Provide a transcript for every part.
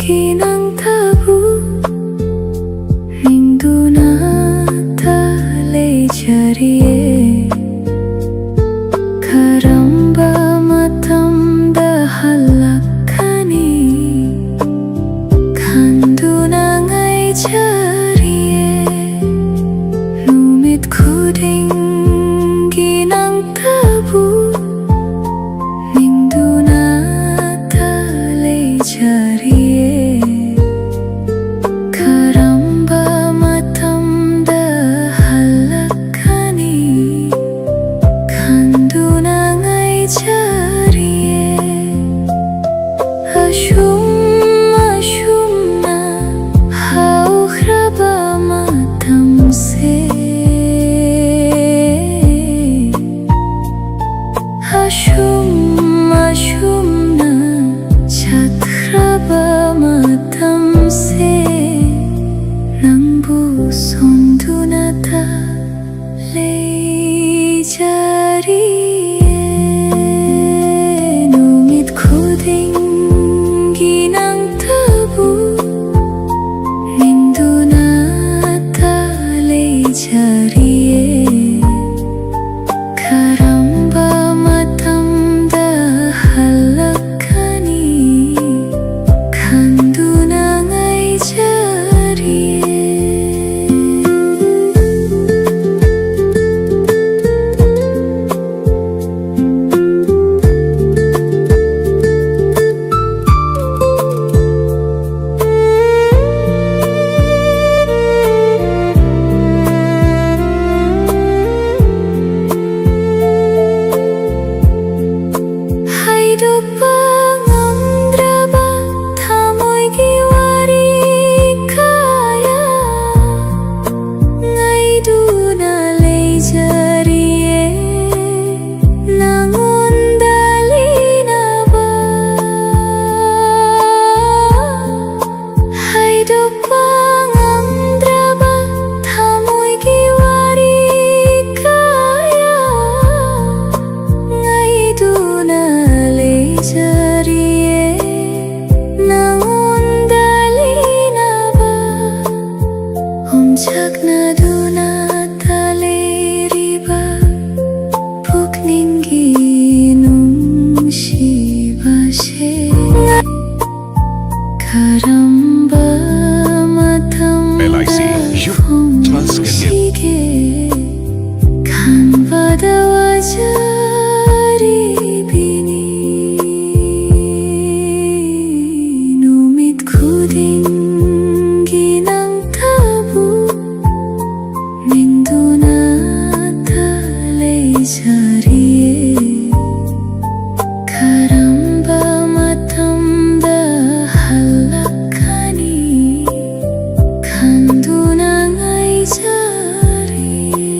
ginang tabu Ninduna tale jariye Karamba matam dahalakani Kanduna ngai jariye Numit kuding ginang tabu Ninduna tale jariye Karamba matam dahalakani Kanduna ngai jariye Ashum ashumna hau khraba matam se Ashum ashumna chat khraba matam se Nangbu sonduna ta le jariye Numit kuding ginang tabu Ninduna ta le jariye Karamba matam dahalakani Kanduna ngai jariye Hidup pengandraba thamoy giwari kaya Ngai duna lei jariye nangun dalina ba Hidup pengandraba thamoy giwari kaya Ngai duna jariye nangun dalina ba Omjak naduna tale riba Pukningi nung shiba she Karamba matam LIC dafong Transcanadian. shige Kanva dawajari bini Numit kuding ginang tabu Ninduna tale jariye Karamba matam dahalakani Kanduna ngai jariye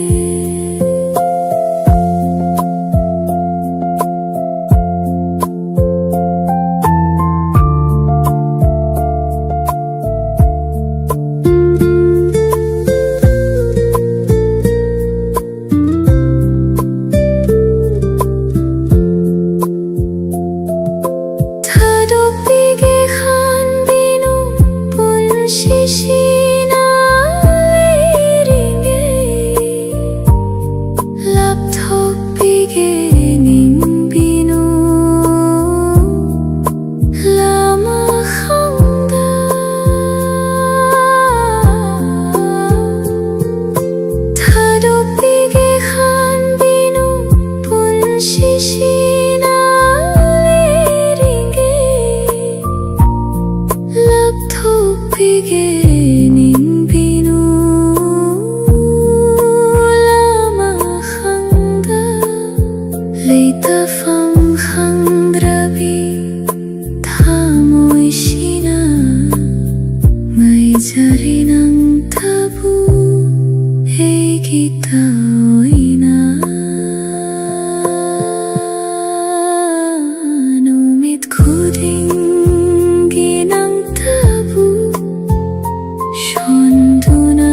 Tadopige khan binu pun shishina liringe Laptop pige ning binu lama khangda Tadopige khan binu pun shishina Laptop beginning binu lama khangda Leita fam khangdrabi thamoy shina Ngai jarinang tabu hey kita oina Numit kuding ginang tabu Shonduna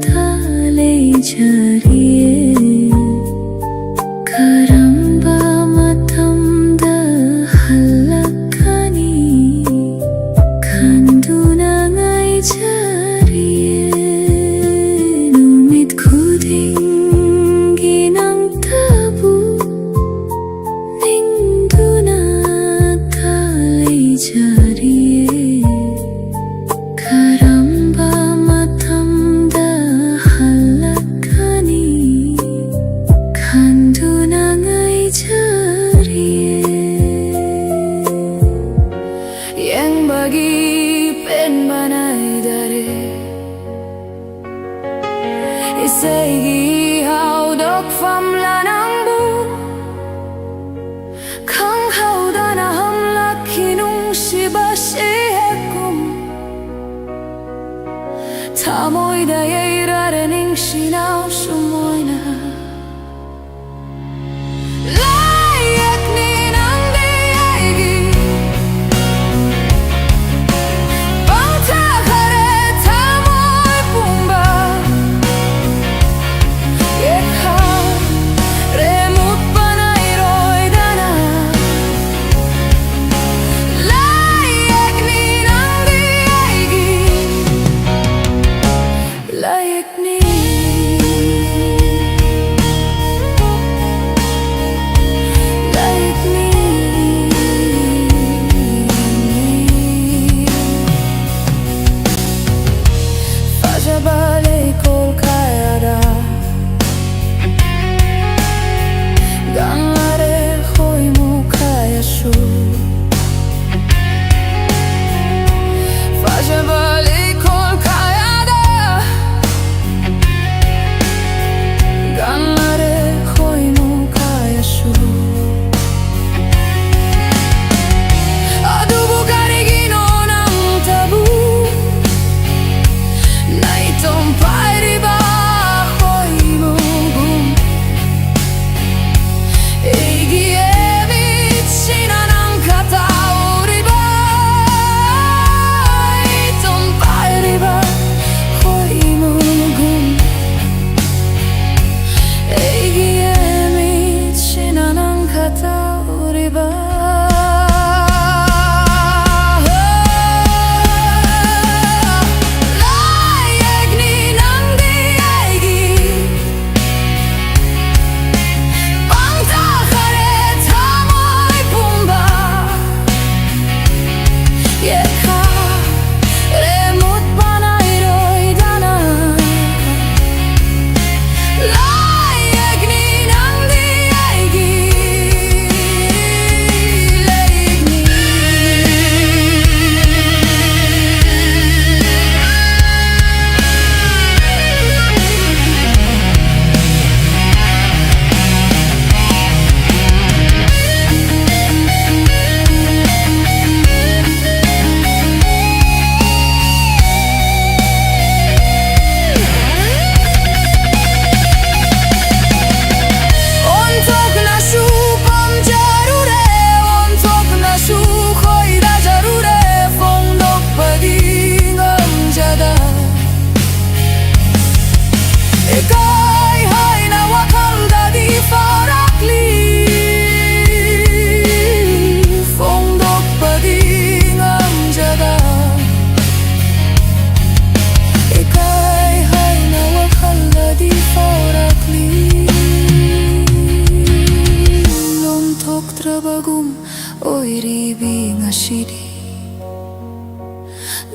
tale jariye Karamba matam dahalakani บากีเป็นมาในดาเรอิเซกีฮาวดอกฟัมลานังบูคังฮาวดานาฮัมลักขินุงชิบาชิเฮกุมทามอยดาเยราเรนิงชินาวชุมอยนา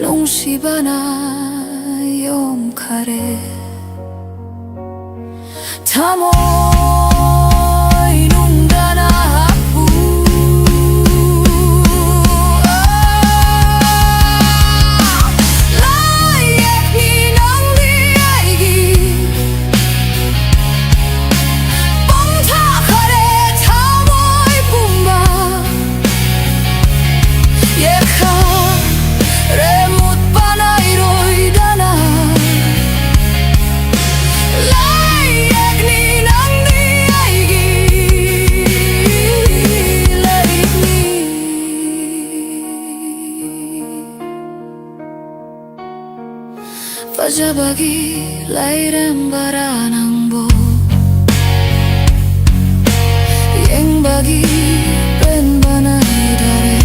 Nung shiba na yom kare tamoy nung dana hapu layak ni nang diaigi bangta kare tamoy pumba yekha remut panay roy dana layak ni nang diaigi layak ni pajabagi lairem baranang bo yang bagi pen banay dare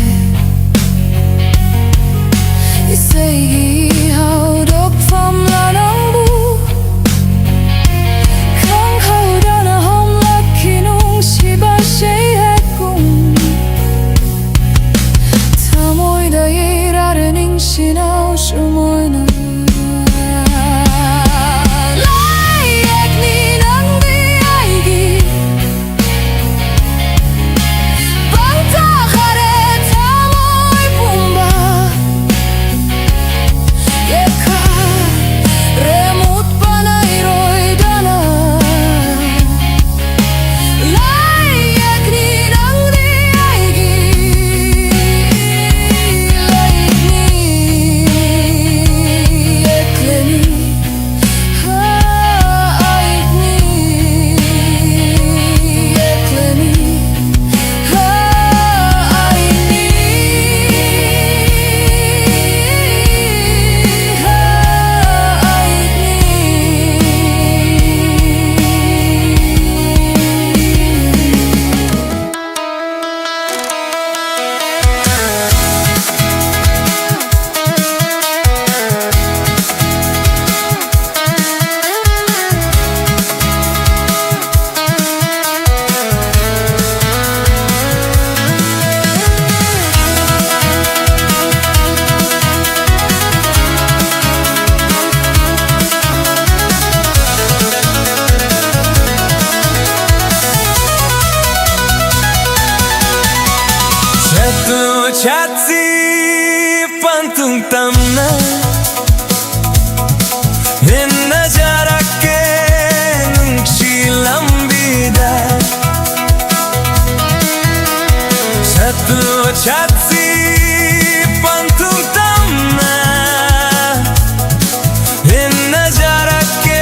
Isegi hau dok fam lanang bu Kang hau dana hom laki nung shiba shay het kung Tamoy da yirare ning shinaw shumoy na Layak ni nang diaigi pantung-tamna Henna jarake nungsi lambida Satu chatsi pantung-tamna Henna jarake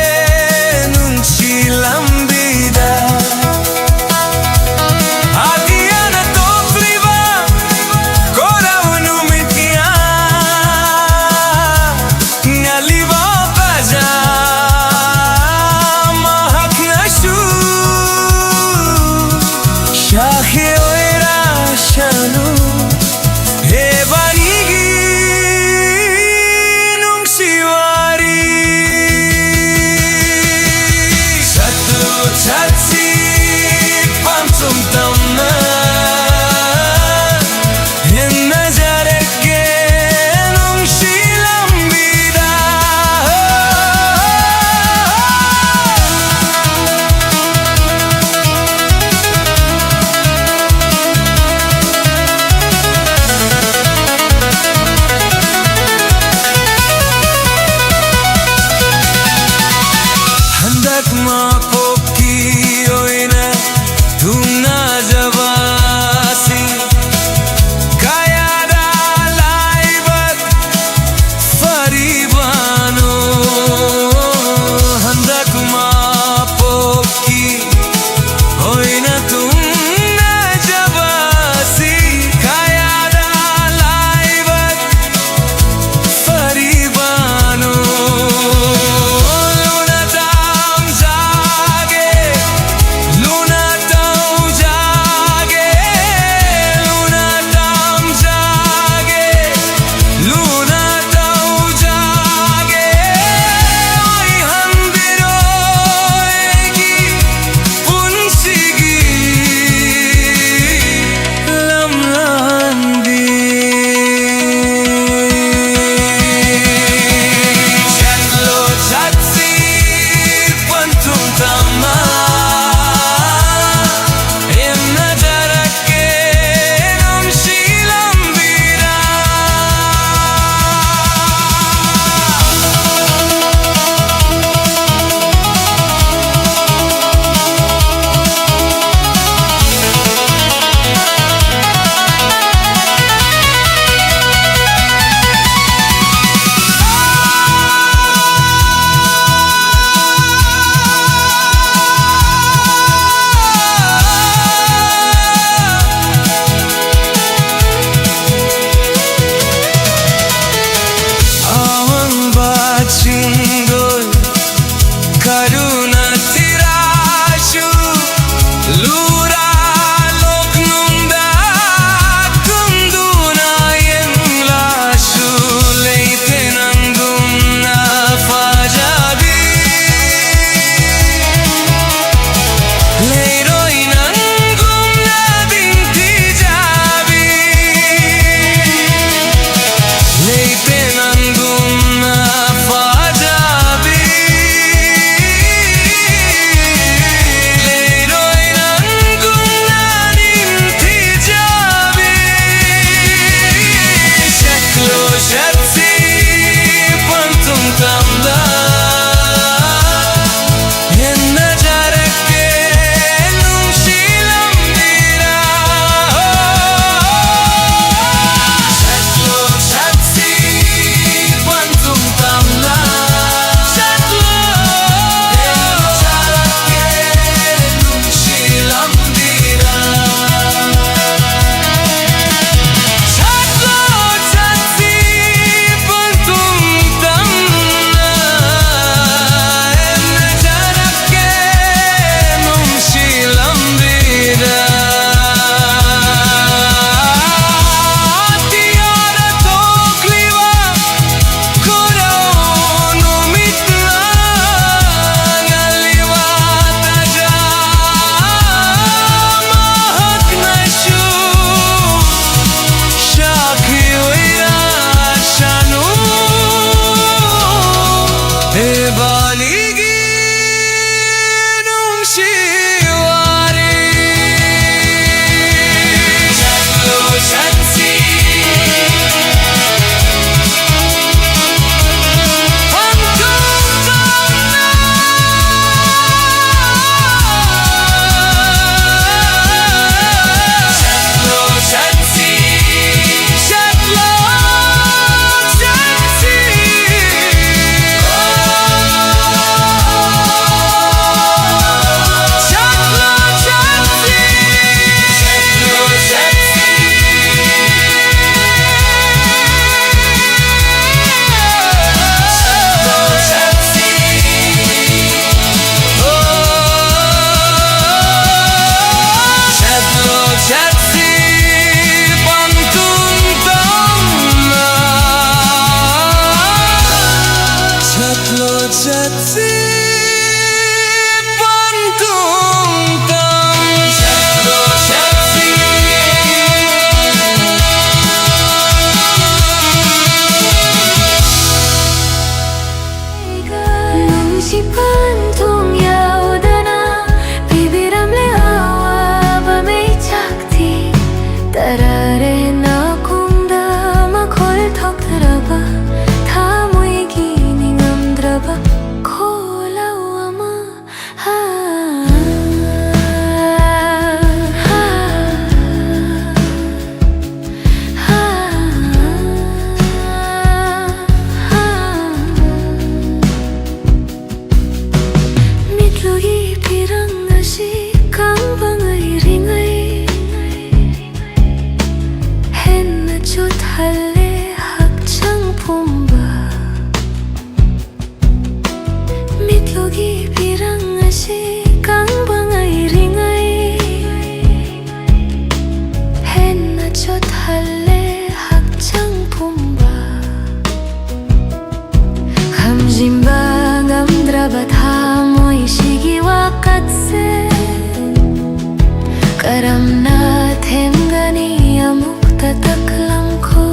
nungsi lambida Adiana topliva Koravnu mitya Jimbang amdrabat hamoy sigiwa katse Karamna themgani amuk tataklamko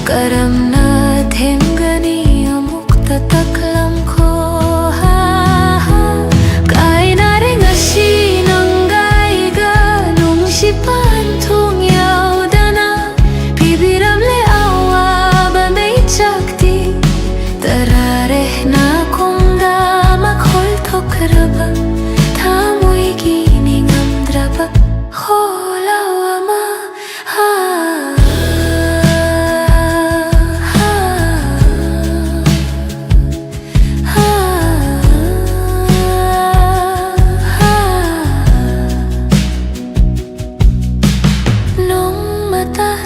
Karamna themgani amuk tataklamko Kainare ngasi nangaiga nungsipan thong yaudana Bibiramle awa banay chakti Tarare na kongda makhol thokraba Thamoy gining amdraba Kholawama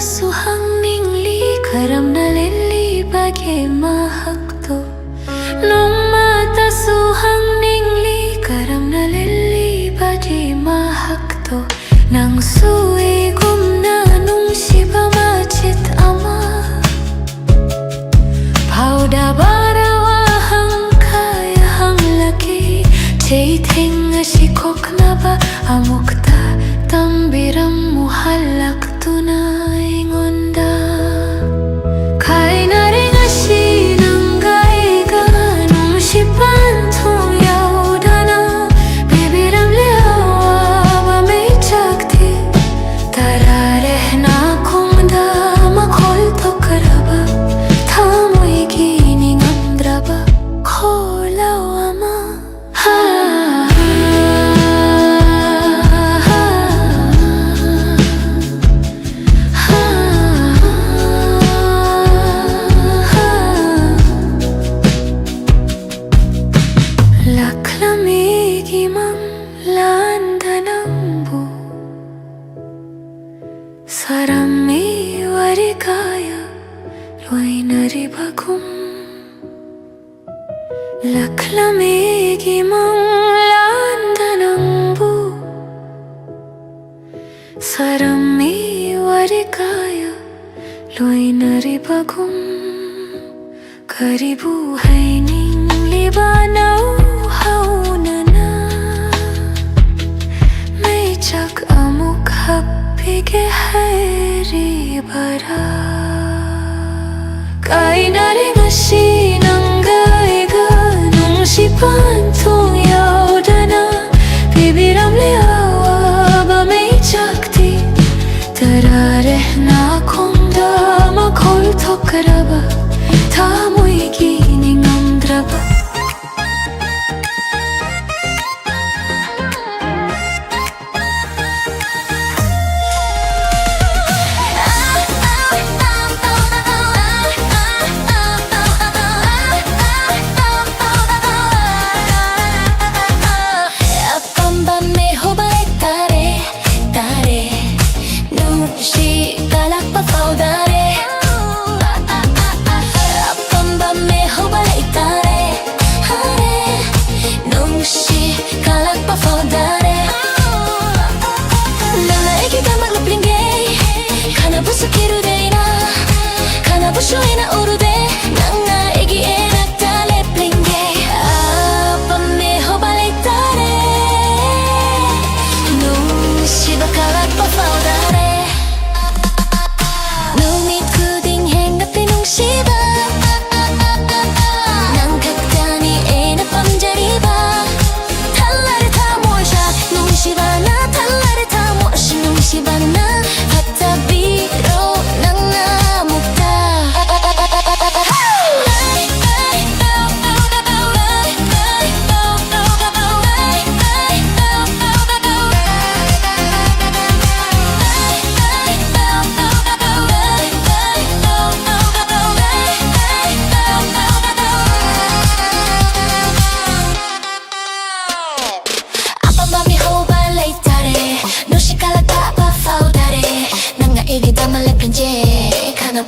Suhang ningli karam na lili bagi mahakto Nung mata suhang ningli karam na lili bagi mahakto Nang sui gumna nung siba machit ama Pauda barawa hang kaya hang laki Chay tinga sikok na ba amukta tambiram muhalak tunay Sarami warikaya loinari bagum Laklamigi mang landanambu Sarami warikaya loinari bagum Karibu haining libanaw haunana May chak amuk Pige hairi bara Kainari ngasi nangaiga nung sipan thong yaudana Bibiramle awa ba may chakti Tarare na kongda makhol thokraba Thamoy gining amdraba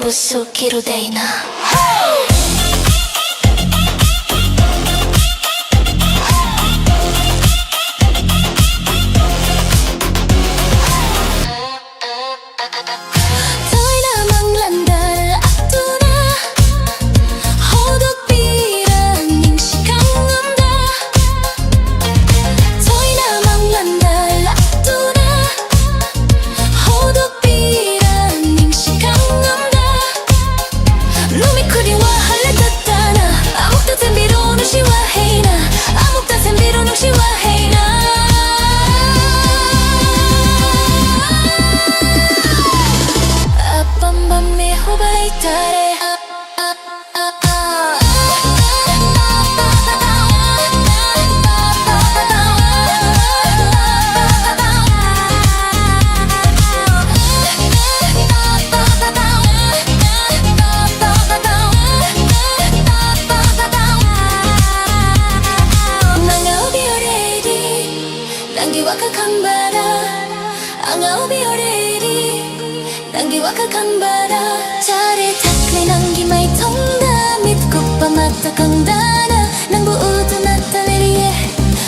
Busukiru deina Toy namang landal atuna 달에 Wakakang bara ang aubioreri Nanggi wakakang bara Cari takli nanggi may tongda Mitko pa matakang dana Nang buuto na talirie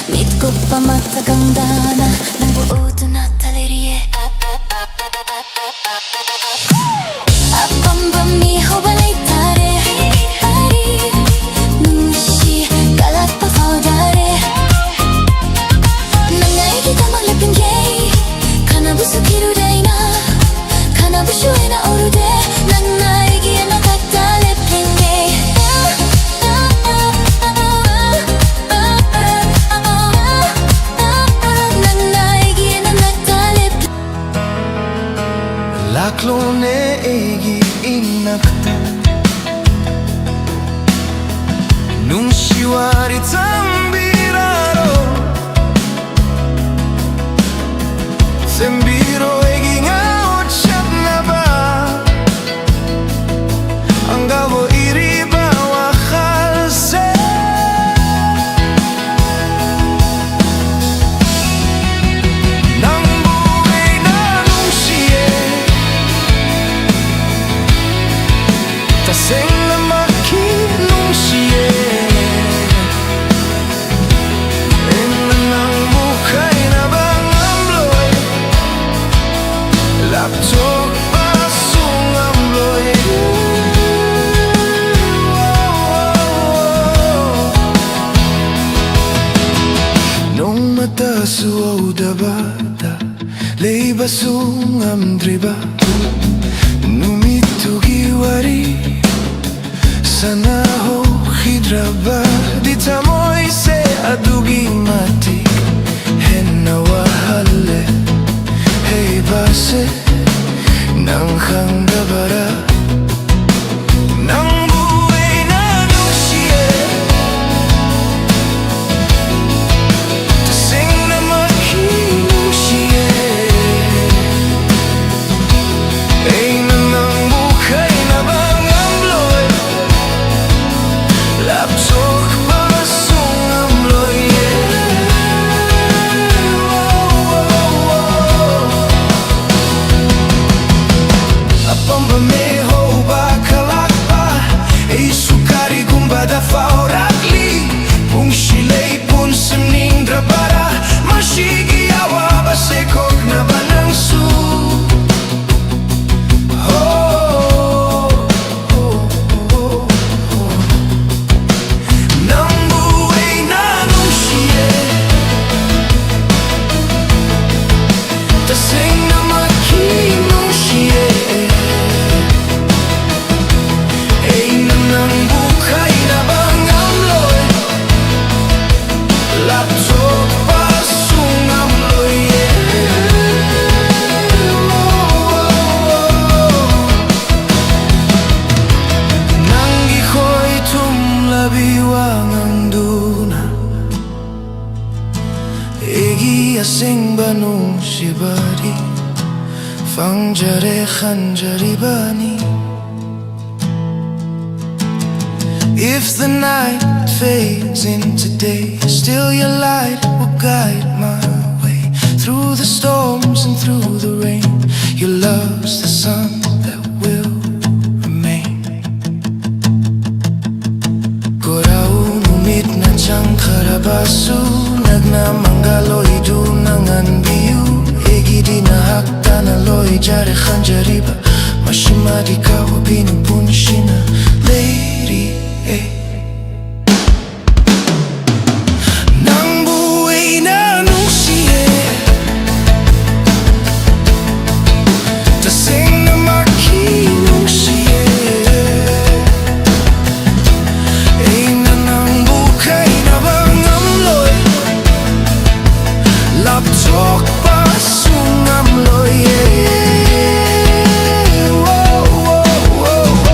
Mitko pa matakang dana Nang buuto na talirie Apamba miho balay tare Pari Nungshi galak pa faudare Kirudaina, kanabushuena orude, nang naegiye no katale pinge. Nang naegiye no katale Laklone egi inakta Nung shiwari tambiraro Sembiro egi ngao chatnaba Angavo iriba wakhalse Nambuhay na nung siye Taseng na makinong siye Enang bukay na bang ambloy Laptok pasung ambloy Nung mata suaw dabada Lay basung amdriba Numitugi wari Sana ho hidraba Dita moy se adugi mati Henna wahale Hey base Nang khang dabara Nang buhay na nung siye Taseng na makinong siye Ay nanang bukay na bang ambloy Laptok pasong ambloy Apamba meho bakalakpa Ei sukari gumbada faurakli Pung shilay pun semning drabara Mashigi awa basekok na banang su Nang buhay na nung siye Taseng na makinong siye Nang bukay na bang ambloy Laptok pasung ambloy Nang iko'y tumlabiwang ang duna Egi asing banong shibari Fangjare khanjari bani If the night fades into day Still your light will guide my way Through the storms and through the rain Your love's the sun that will remain Korau numit na chang karabasu Nagnamanggaloy dunangan biyu Egi di na hakta na loy jare khanjariba Mashimadi ka wabinupunshina Lady Nang buhay na nung siye Taseng na makinong siye Ay nanang bukay na bang ambloy Laptok pasung ambloy Whoa, whoa, whoa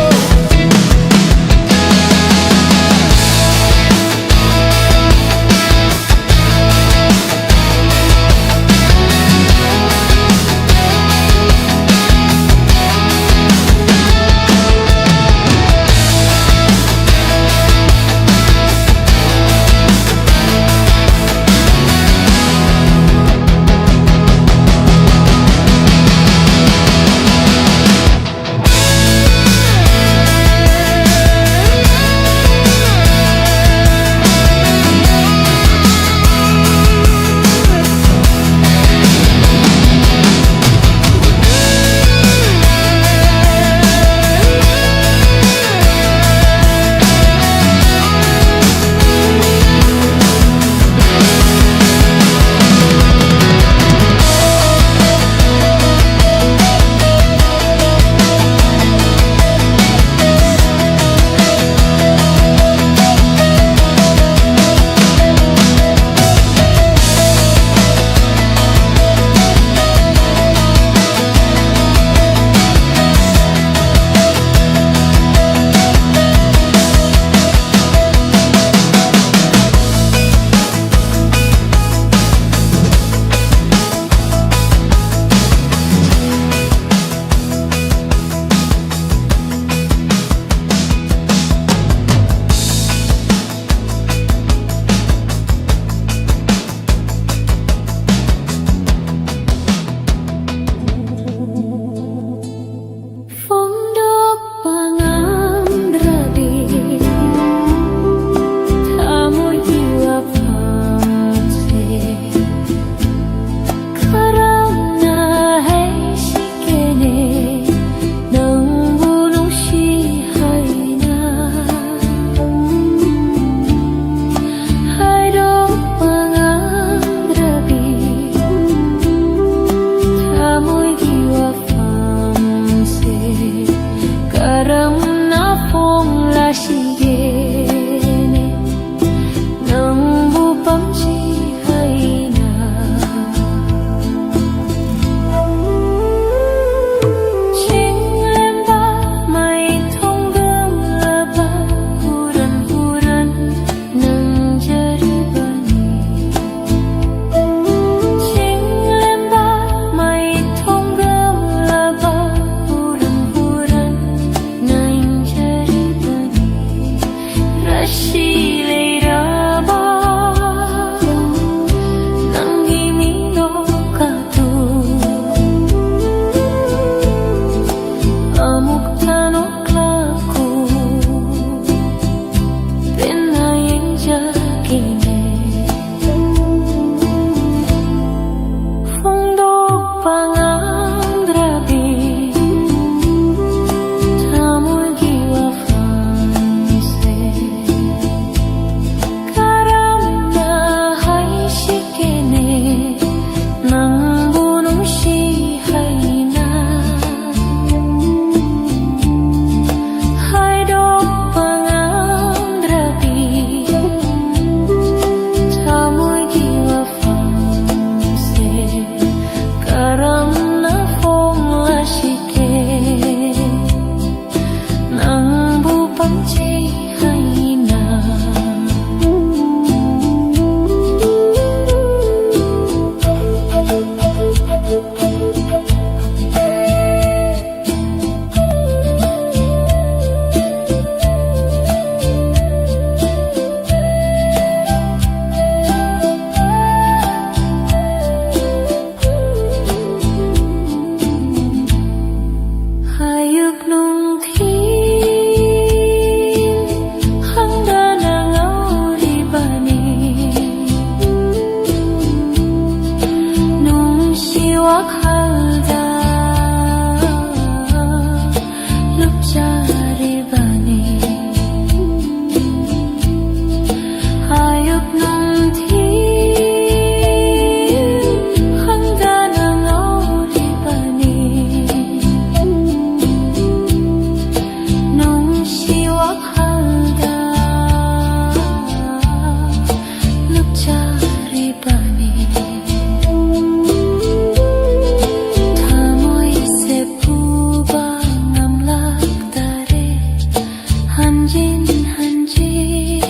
Karam na phong la sigene Nang bupam chi hay na Ching lem ba may thong gam la ba Huran huran nang jari bani Ching lem ba may thong gam la ba Huran huran nang jari bani Rashi le ra ba nang gimino ka tu Amuk tanok laku Pinayang jagine Fundo pangang drabi Tamoy giwa fanse Karam na hay shikene Nang bunong shihay na Hay dog pangang drabi Tamoy giwa fanse Karam na phong la shike Nang bupang chi hay na Hayag nung tin Hangga nang auri bani Nung siwak halda Lupjari bani Hayag nung tin Hangga nang auri bani Nung siwak halda Lupjari bani Tamoy se puba ngamlak dare Hanjin hanjin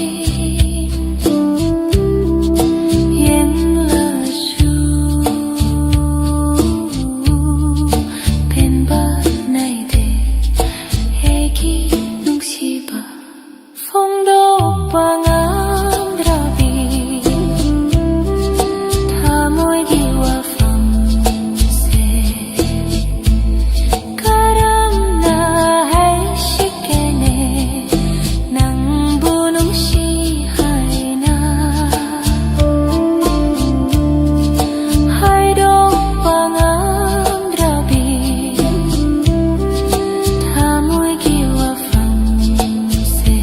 Yen la shu Penba naide Hegi nung siba Fondo pangang drabi Tamoy giwa famse Karam na hay shikene Nang bunong shihay na Hay dog pangang drabi Tamoy giwa famse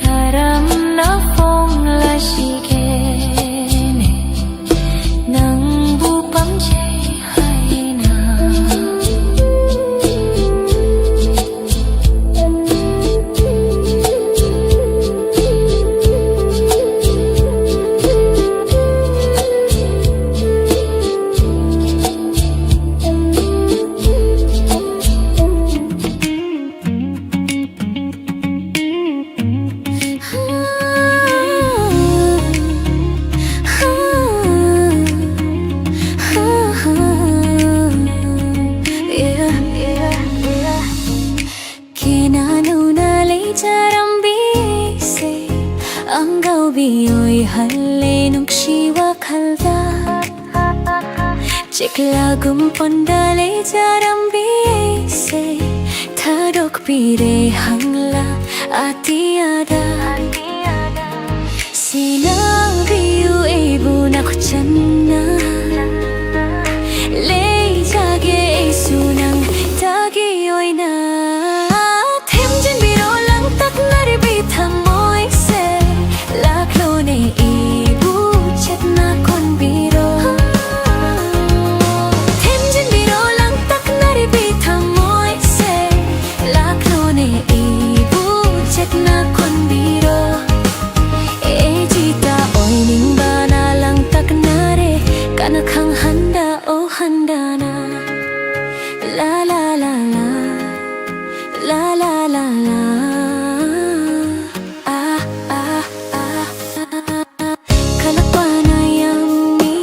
Karam na phong la shigene Nang bupam chi hay na Kinanaw na lay charambi se Ang gawbi halay nung siwak halda Chiklagum pondalay charambi se Tadok pire hangla atiada Sinabi ibu nak channa Lay jage sunang tagi oy na Temjin biro lang tak naribita moy se Laklo ne ibu chat na kon biro Temjin biro lang tak naribita moy se Laklo la la ah ah ah Kalakwanayami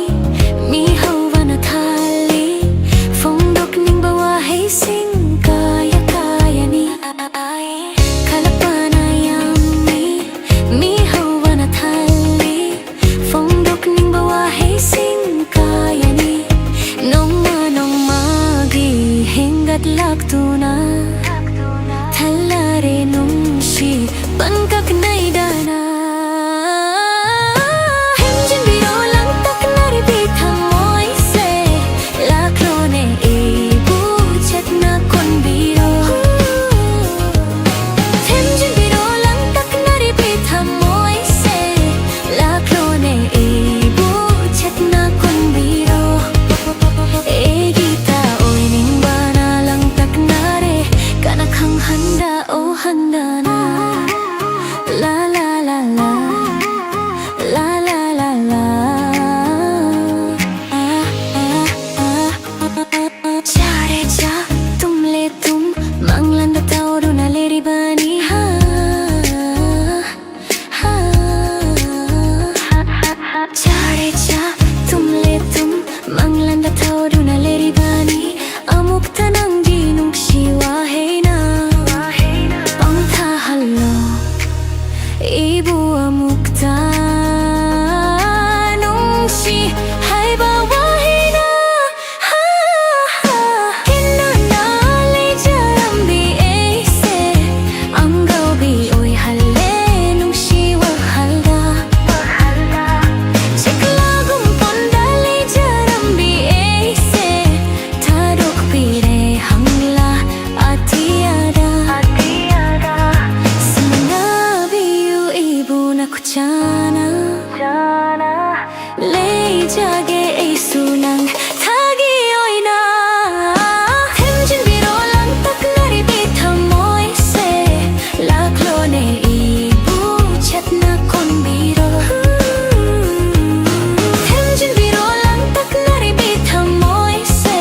mihawanatali Fongdok ning bawahay sing kaya kaya ni Kalakwanayami mihawanatali Fongdok ning bawahay sing kaya ni Nong manong magi hinggat laktuna Talare nung si pankak naidana Hemjin biro lang tak naribitang mo'y se Laklone ibu chat na kon biro Hemjin biro lang tak naribitang mo'y se Laklone ibu chat na kon biro Gita oy ning bana lang tak nare Kanakang handa o handa na La la la la La la la la Chare cha tum le tum Manglanda tauro na leri bani ha ha Chare cha tum le tum Manglanda tauro na leri bani Amuk tanang ginung siwahe na Pangtahalo Ibu amukta nung si hay bawahe na ha ha Kinanali jarambi ese Ang gabi oy hale nung si wahalda Siklagong pondali jarambi ese Tarok pire hangla atiada Sinabi ibu na kuchana Le jage ay sunang tagi oy na Hemjin biro lang tak naribitang mo'y se Laklone ibu chat na kon biro Hemjin biro lang tak naribitang mo'y se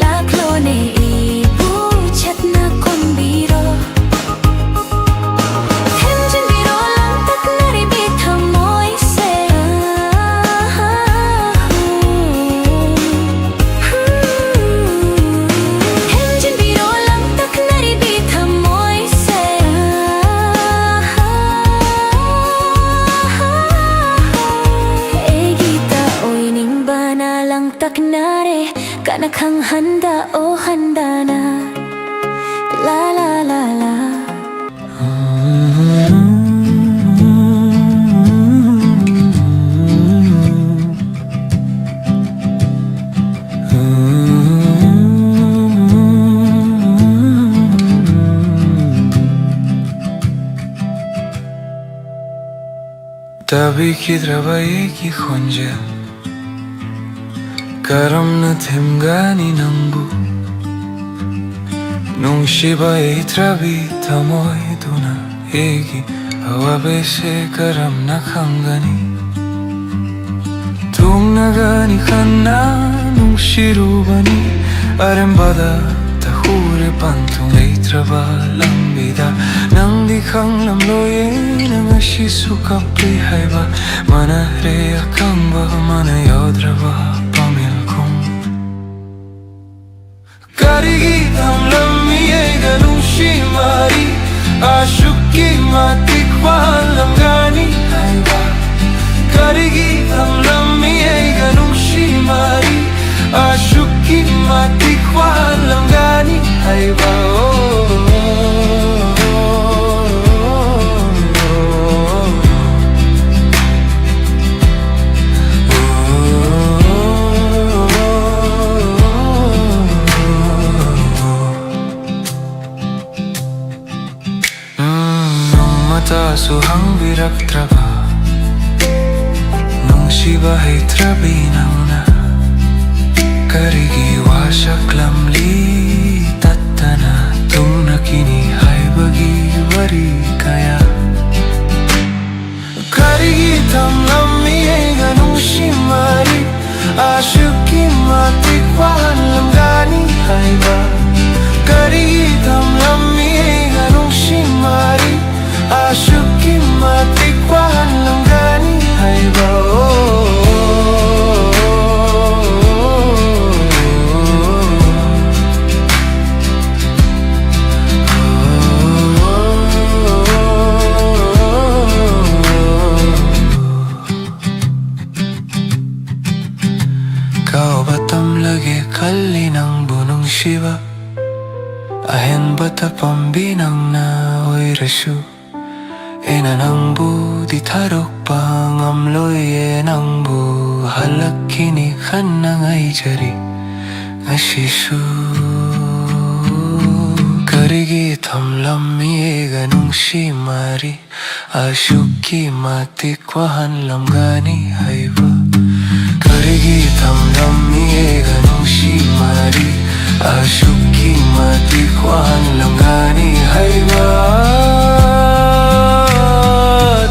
Laklone ibu chat na kon biro Hemjin biro lang tak naribitang mo'y se Hemjin biro lang tak naribitang mo'y se Gita oy ning bana lang tak nare Kanakang handa o handa na La la la la Tabi kidraba eki khonja Karam na thimgani nambu Nung shiba itrabi tamoy duna eki Awabe se karam na khangani Tung nagani khanna nung shirubani Arembada tahure pantung itraba lambida Nang di khang lam loye nang ashisu kapli haiba Mana re akang ba mana yodraba pamil kong Karigi tham lammi ega nung shimari Ashuki matik walam gani haiba Karigi tham lammi ega nung shimari Ashuki matik walam gani haiba Mata suhang virak traba Nung shiba hay trabi nauna Karigi wasak lamli tatana Tung nakini hay bagi wari kaya Karigi tam lammi ega nung shimari Ashuki matik walam gani hay ba Karigi tam lammi ega nung nang naoirasu Inanang bu di tarok pang amloy nang bu halak kini kan nang ay jari ngashisu Karigi tamlam miega nung shimari Ashuki matikwahan lam gani haiba Karigi tamlam miega nung shimari Ashuki matikwahan lam gani haiba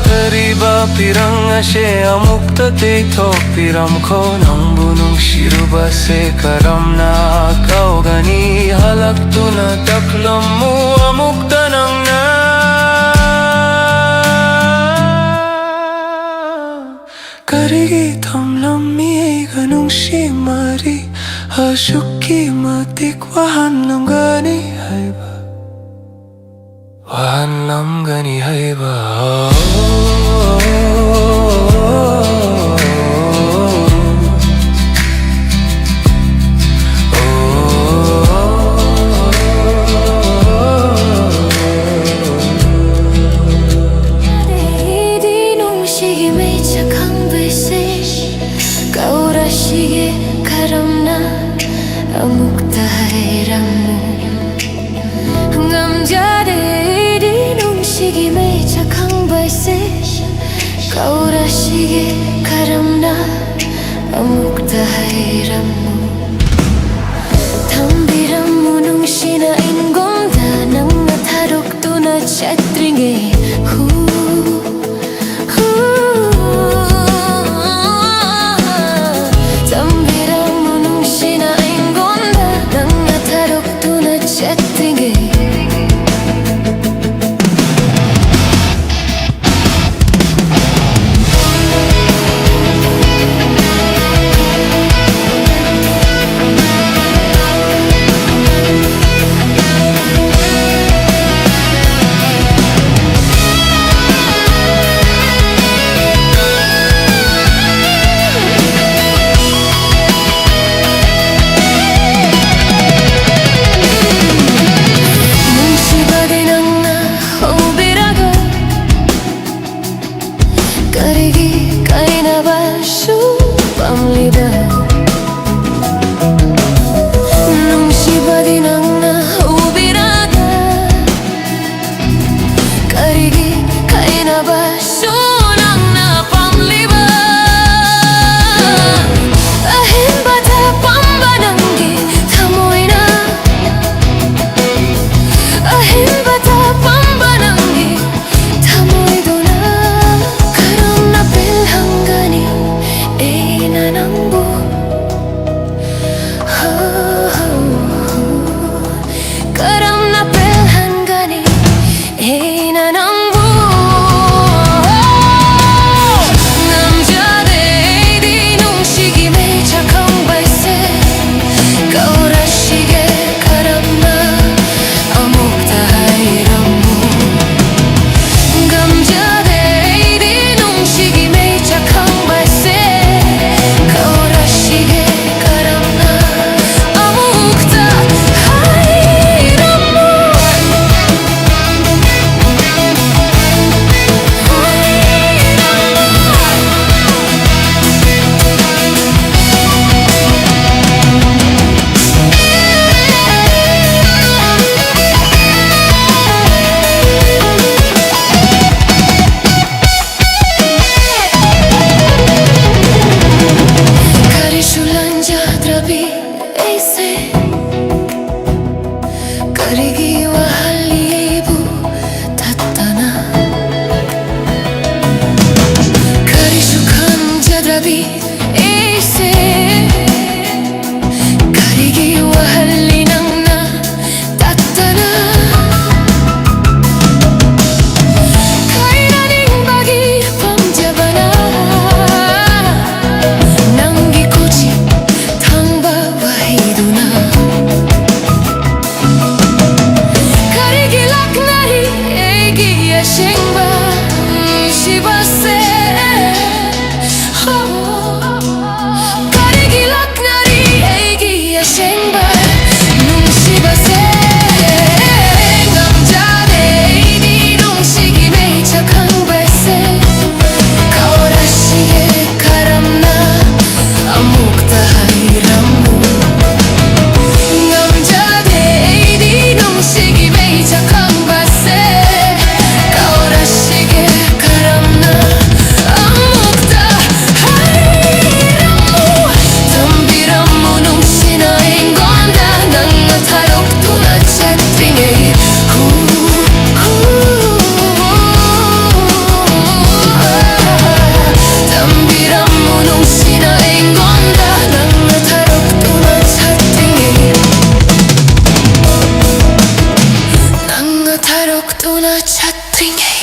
Tariba pirang ashe amukta te to piram ko nang bunung shiruba se karam na kau gani halak tu na taklam mu amukta nang na Karigi tamlam mi ganung shimari Ashuki matikwahan lam gani haiba Wahan lam gani haiba Amukta hairammu Ngamjade nung shigi me chakang baise Kaura shige karamna Amukta hairammu Tambirammu nung shina ingomda Nang natarok tu na chatringe tarokduna chatringai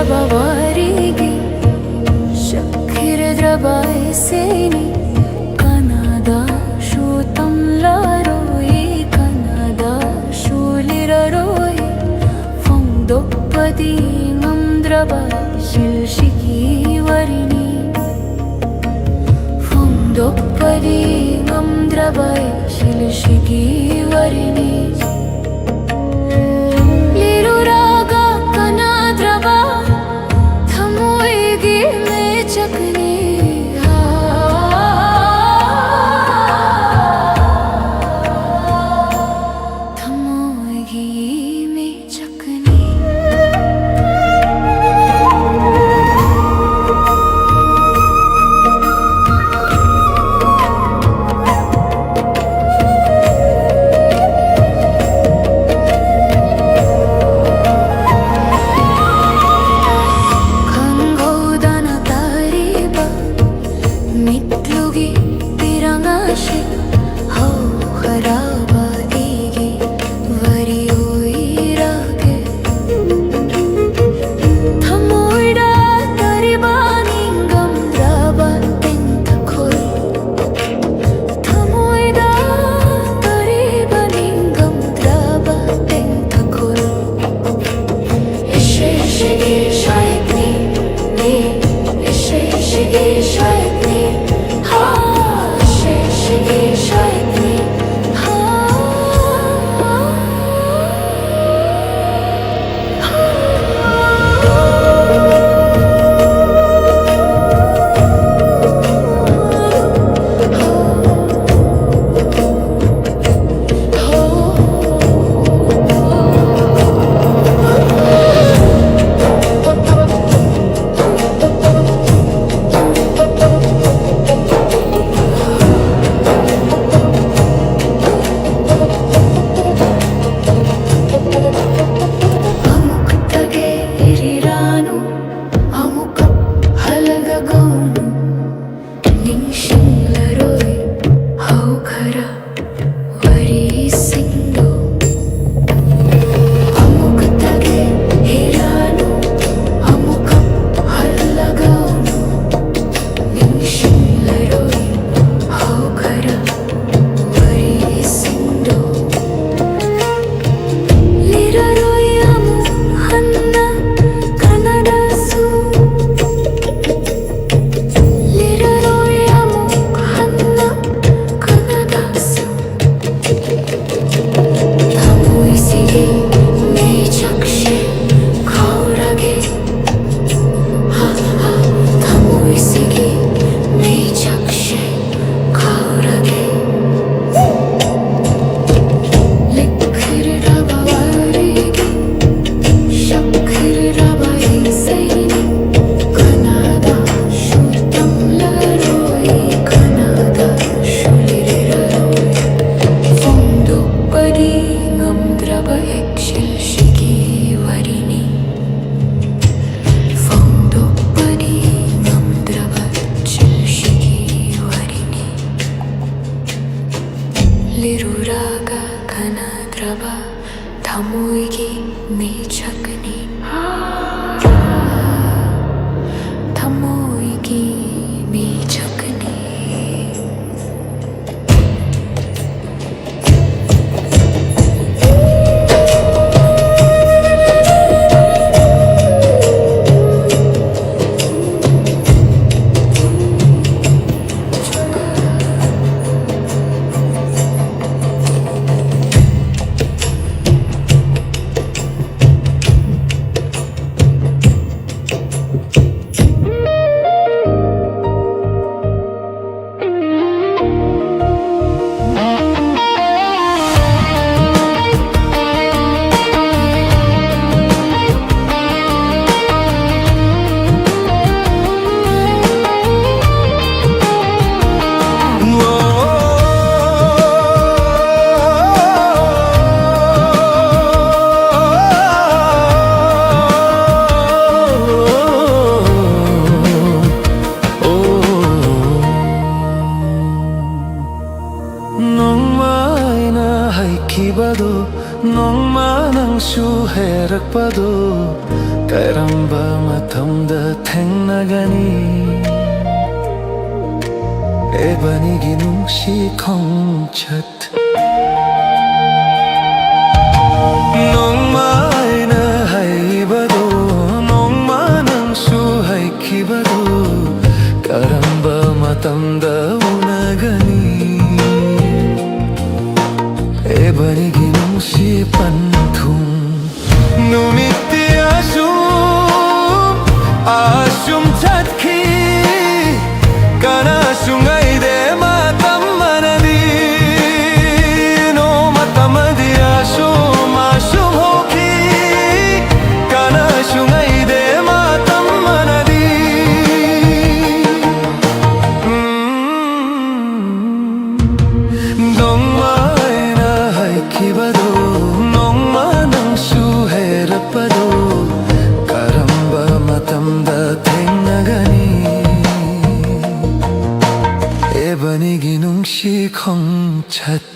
Bavarigi Shakir drabai seni Kanada shutam laroi Kanada shuliraroi Fongdopadi ngamdrabai shilshiki warini Fongdopadi ngamdrabai shilshiki warini Mitlugi pirangashi Hau haraba igi Varioi 다 모이기 미쳤으니 다 모이기 미쳤으니 nongmai na haikibado nongma nangsu herakpado kairamba matamda thengnagani ebanigi nungsi khongchat nongmai na haibado nongma nangsu haikibado karamba matamda unagani ebanigi nungsi panthung numitti asum chatkhi kana sungai de matam manadi no matamadi asum hoki kana sungai de matam manadi dongmai na haikibado nongma nangsu herakpado karamba matamda thengnagani ebanigi nungsi khongchat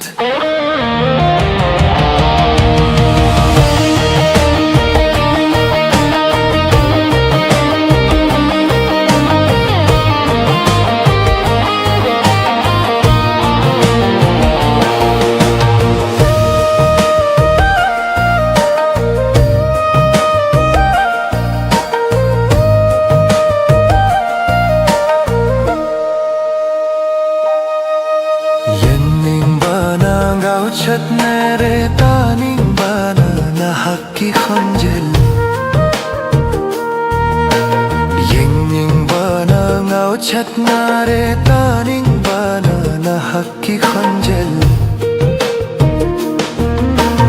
chat nere taning bana na hakki khanjel yengning bana ngau chat nare taning bana na hakki khanjel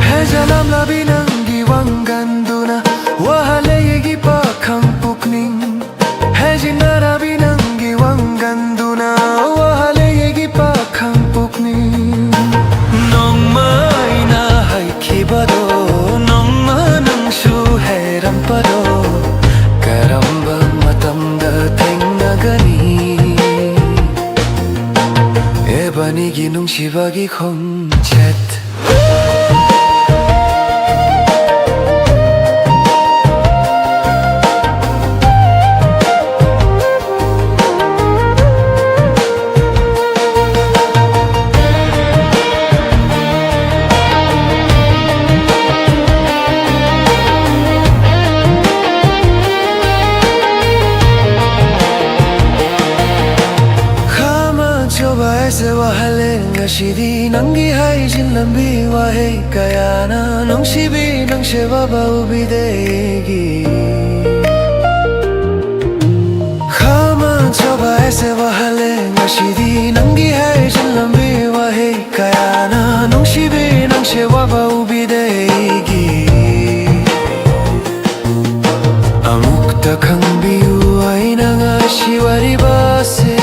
hejalam labinangi wanganduna wahale yegi pakhang pukning hejinara binangi wanganduna wahale yegi pakhang pukning nongmai na haikibado nongma nangsu herakpado karamba matamda thengnagani ebanigi nungsibagi khongchat se wahale ngashidi nangi haijin lambi wahe kayana nungsibi nangshe baba ubidegi khama choba se wahale ngashidi nangi haijin lambi wahe kayana nungsibi nangshe baba ubidegi amukta khangbiu aina ngashi wari base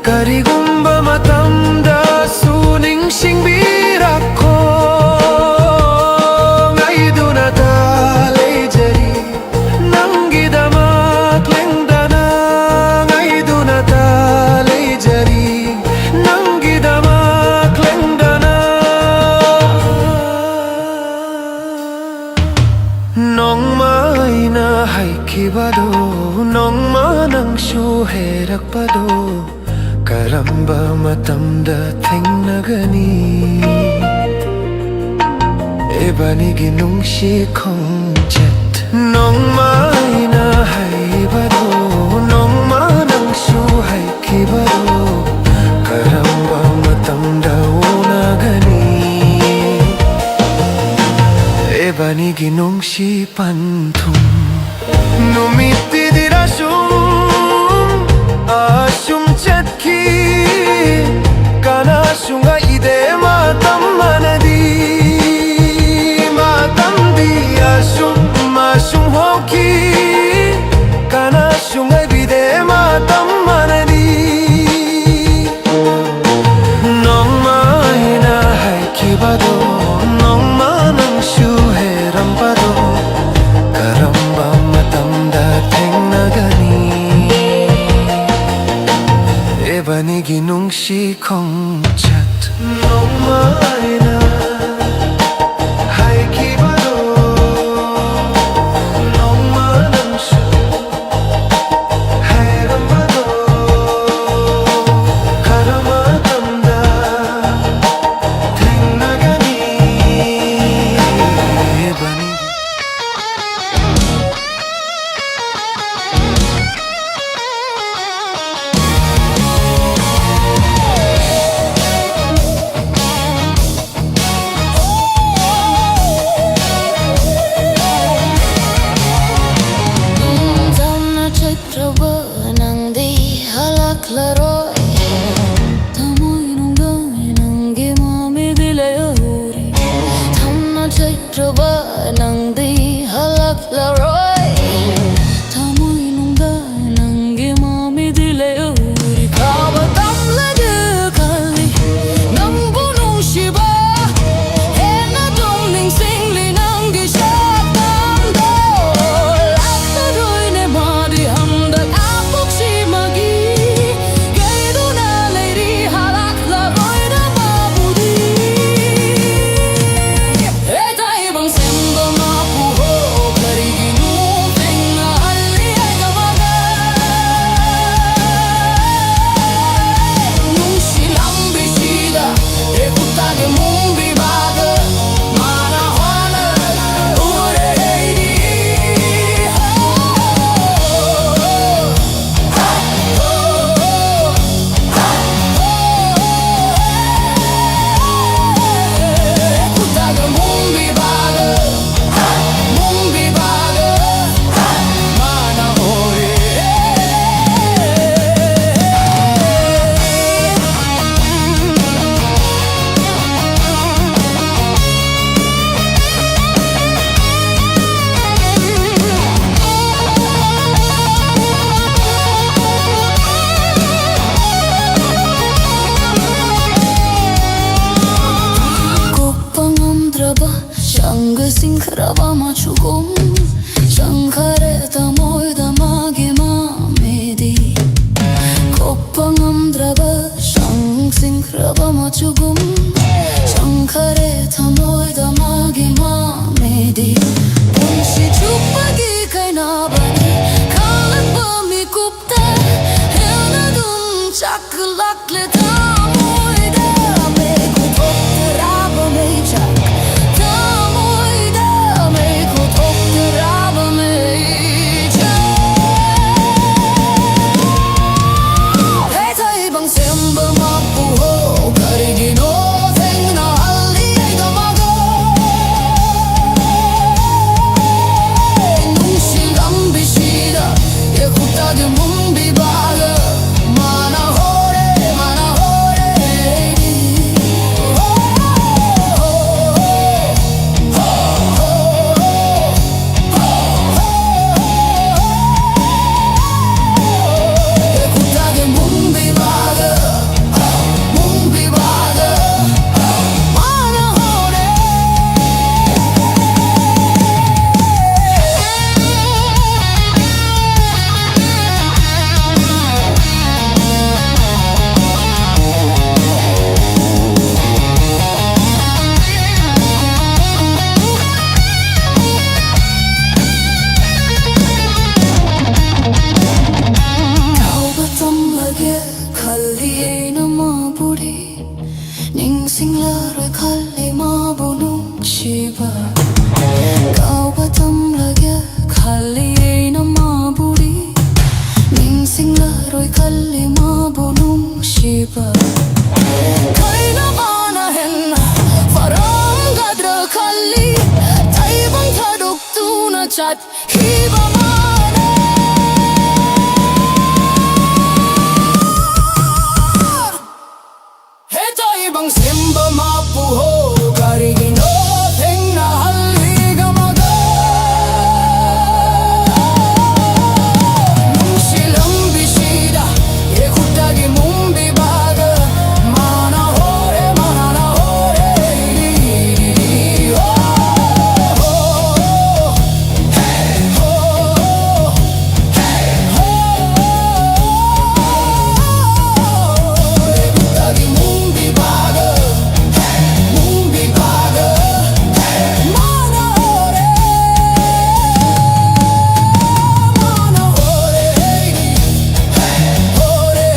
karigumba matamda suning singbirakko ngaiduna talejari nangidama klengdana ngaiduna talejari nangidama klengdana ꯅꯣꯡꯃꯩꯅ ꯍꯥꯏꯈꯤꯕꯗꯣ ꯅꯣꯡꯃ ꯅꯪꯁꯨ ꯍꯩꯔꯛꯄꯗꯣ ꯀꯔꯝꯕ ꯃꯇꯝꯗ ꯊꯦꯡꯅꯒꯅꯤ 이반이기 뭉시 콩젯 농마이나 하이바도 농마낭수 하이키바도 가람바 마땅다 오나가니 이반이기 뭉시 반통 놈이 띠디라숑 아숑 젯키 까나숑가 이대 마땅마나디 Masung hoki kana sungai bide matam manadi nong mai na hai kibado nong manang shu heram pado karamba matam da tengnagani ebani ginung shi kong chat nong mai na Kraba maçugum Şankareta moyda magi mamedi Kopangam draba Şangsing kraba maçugum Şankareta moyda magi mamedi Punshi chupagi kainabani Kalat bami kupta Helnadum chaklakle tamoyda Meku tokteraba meychak Semba mapuho karigino tengna alli gamago Kau patamlagya khali ei na maburi Ningsinglaroy khali mabonung shiba Kay na manahen Farang gadra khali Taibang thaduk tu na chat hiba mana He taibang simba mapuho Karigino na haliga maga Nung silang bisida Yekutagi mumbi baga Mana hore, mana na hore Oh, oh, oh Hey, oh, hey, oh Yekutagi mumbi baga Mumbi baga Mana hore, mana hore Hore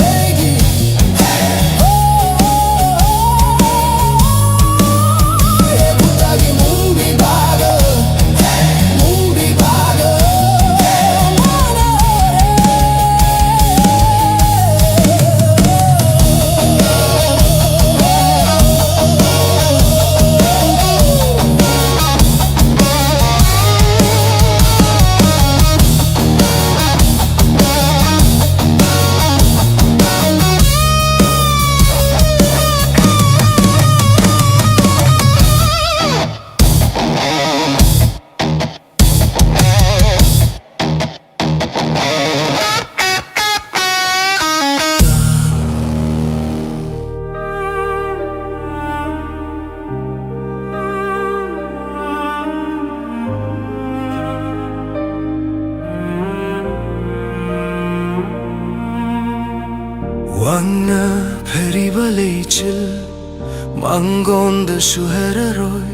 Yekutagi mumbi baga Mumbi baga Mana Wanna peribalechil Mangonda suheraroy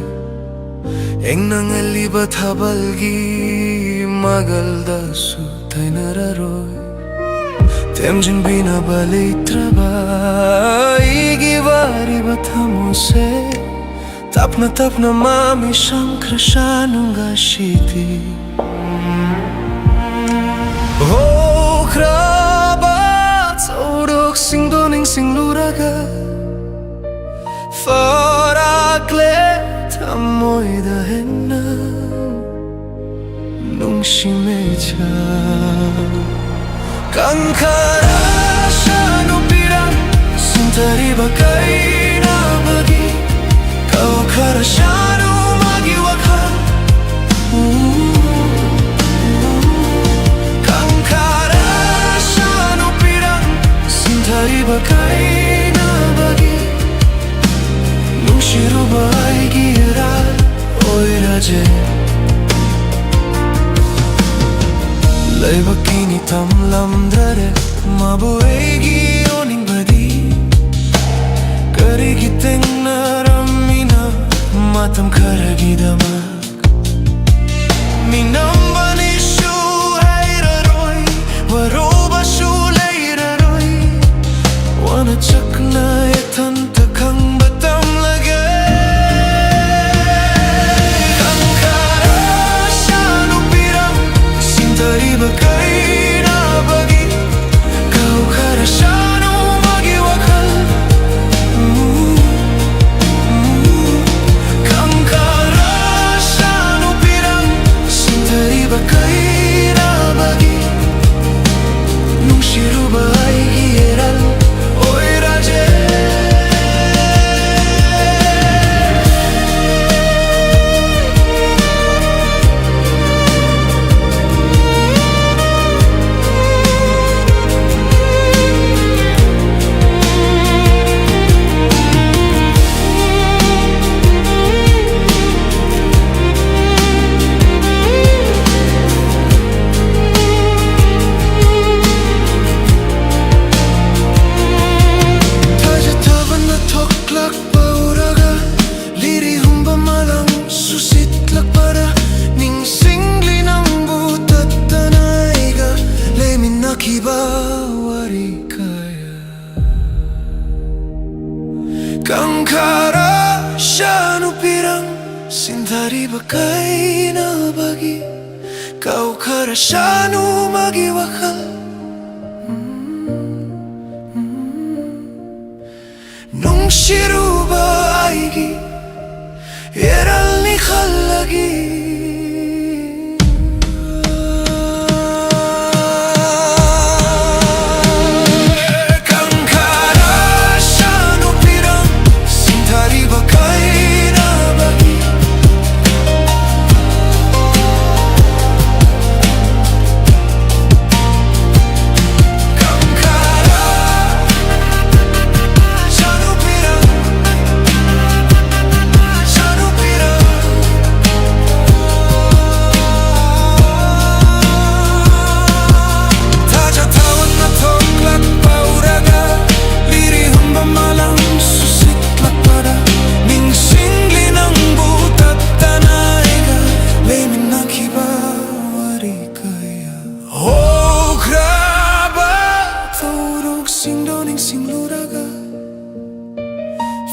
Engnang aliba thabalgi Magalda su tainararoy Temjin bina baletraba Igi vari bathamose Tapna tapna mami shankrashanunga shiti Oh krabat Saurok singdoning singluraga Farakle tamoy dahenna Nung shimecha Kankara shanupirang Sintari bakay na bagi Kau kara shanu magiwaka Kankara shanupirang Sintari bakay na bagi Nung shirubay gira Oy raje Laibakini tamlamdare Mabuegi oning badi Karigi tengnara matam karagidamak Minambani shu hairaroy Waroba shu leiraroy Wana chakna etanta kang batam lage Kankara shanupirang Sintari bakay na bagi Kau kara shanu magiwakal Kankara bagay na bagi kau karasanu magiwakal nung shiruba aigi eral ni khalagi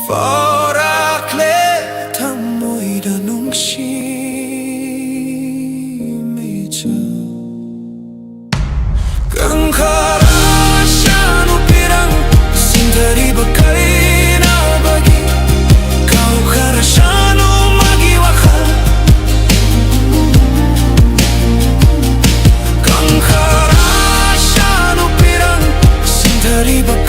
Forakle tamoy da nung shimija Kang karasyan upirang sindari bagay na bagi Kau karasyan magiwakal Kang karasyan upirang sindari bagay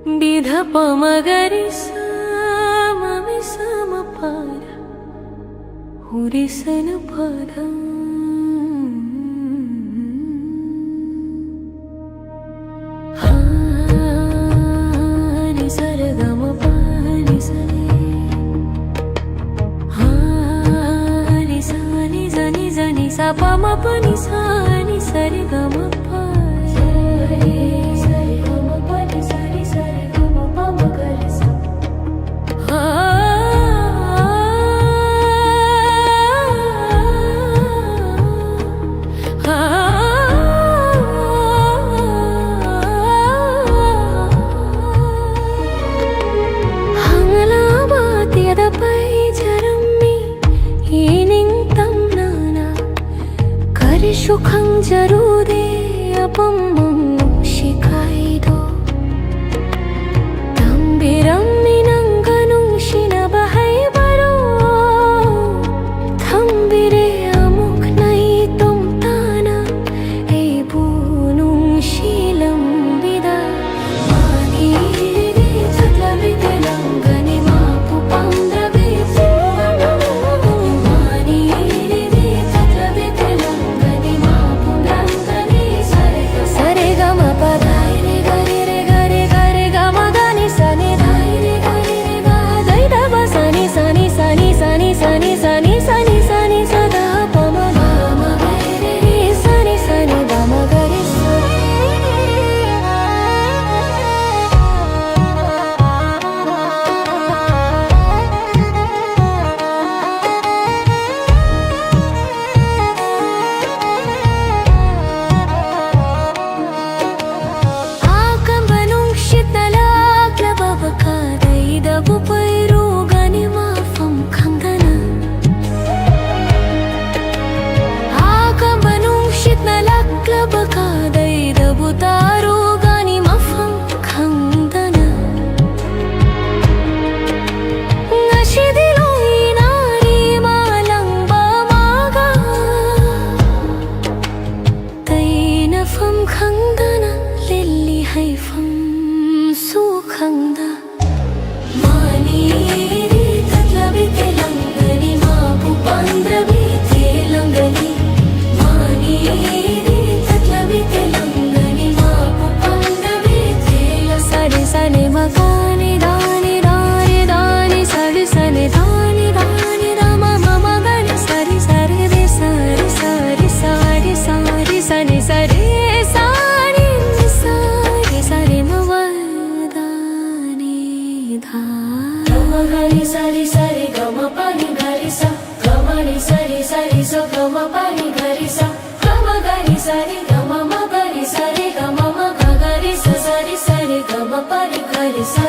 Bidha pamagari mami sama pada hurisan pada ni sargama pani sani ni sani zani zani sa pama pani sani sargama Sukhang jarude apam mong shikaido Tambiram minangganong shinabahay baro Tambire amok na itong tana ay bunong shilang bida Maniri sa tabi lang gani mapupang drabi Sari सनि सरे सारे सारे सारे मवदानी धा गम गरि सरि सरि गम पनि गरि सा गम नि सरि सरि स गम पनि गरि सा गम गरि सरि गम म गरि सरि गम म ग गरि स सरि सरि गम पनि गरि सा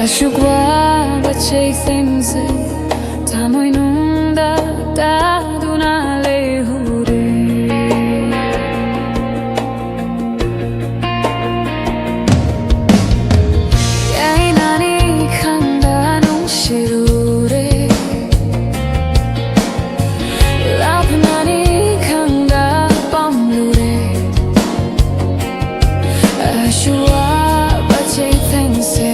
Ashukwa ba chasing se tamoy nunda ta dunale hure Yai nani khanda nung shirure Lap nani khanda pamlure Ashukwa ba chasing se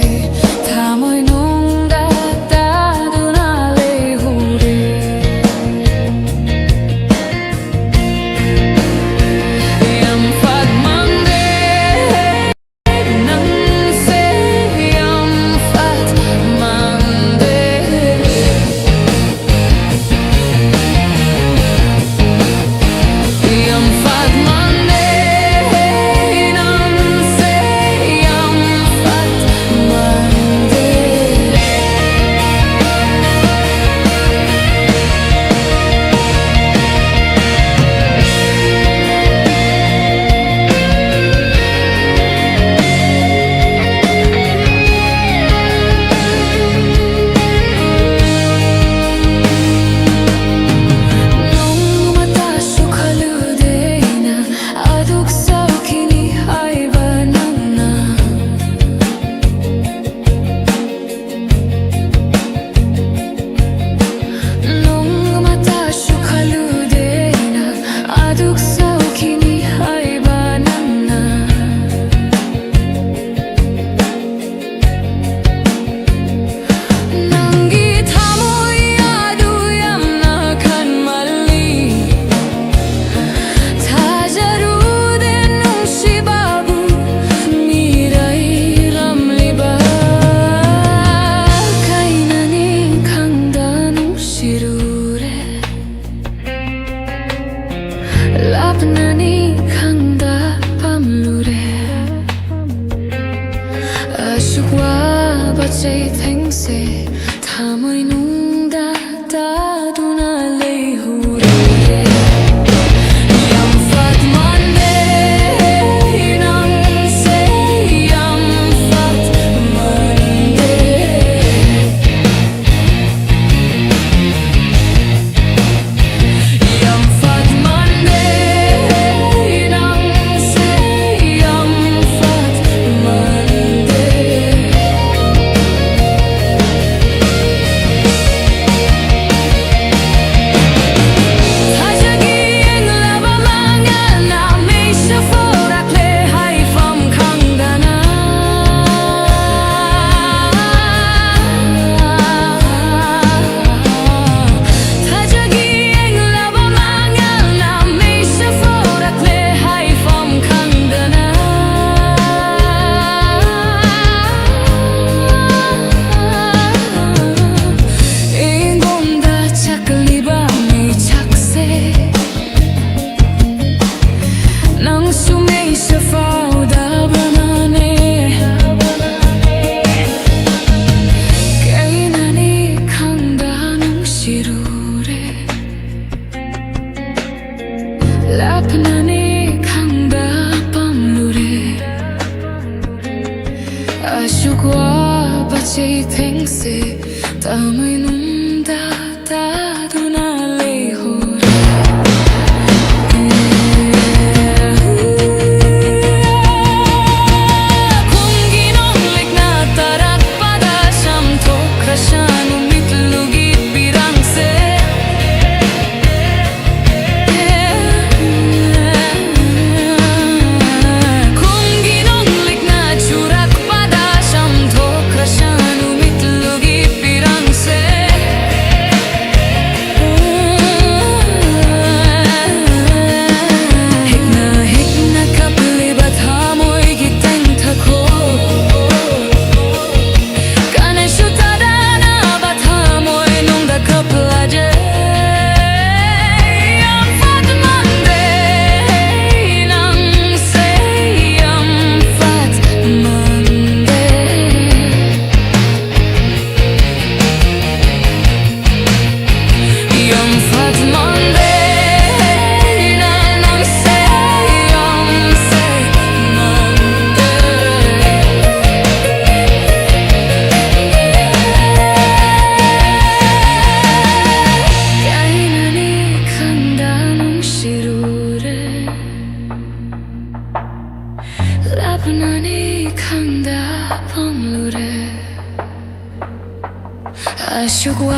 아쉬워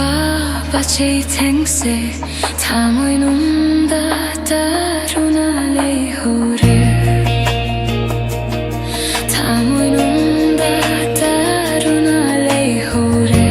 바치 탱세 타모이 농다 따루나 레이호레 타모이 농다 따루나 레이호레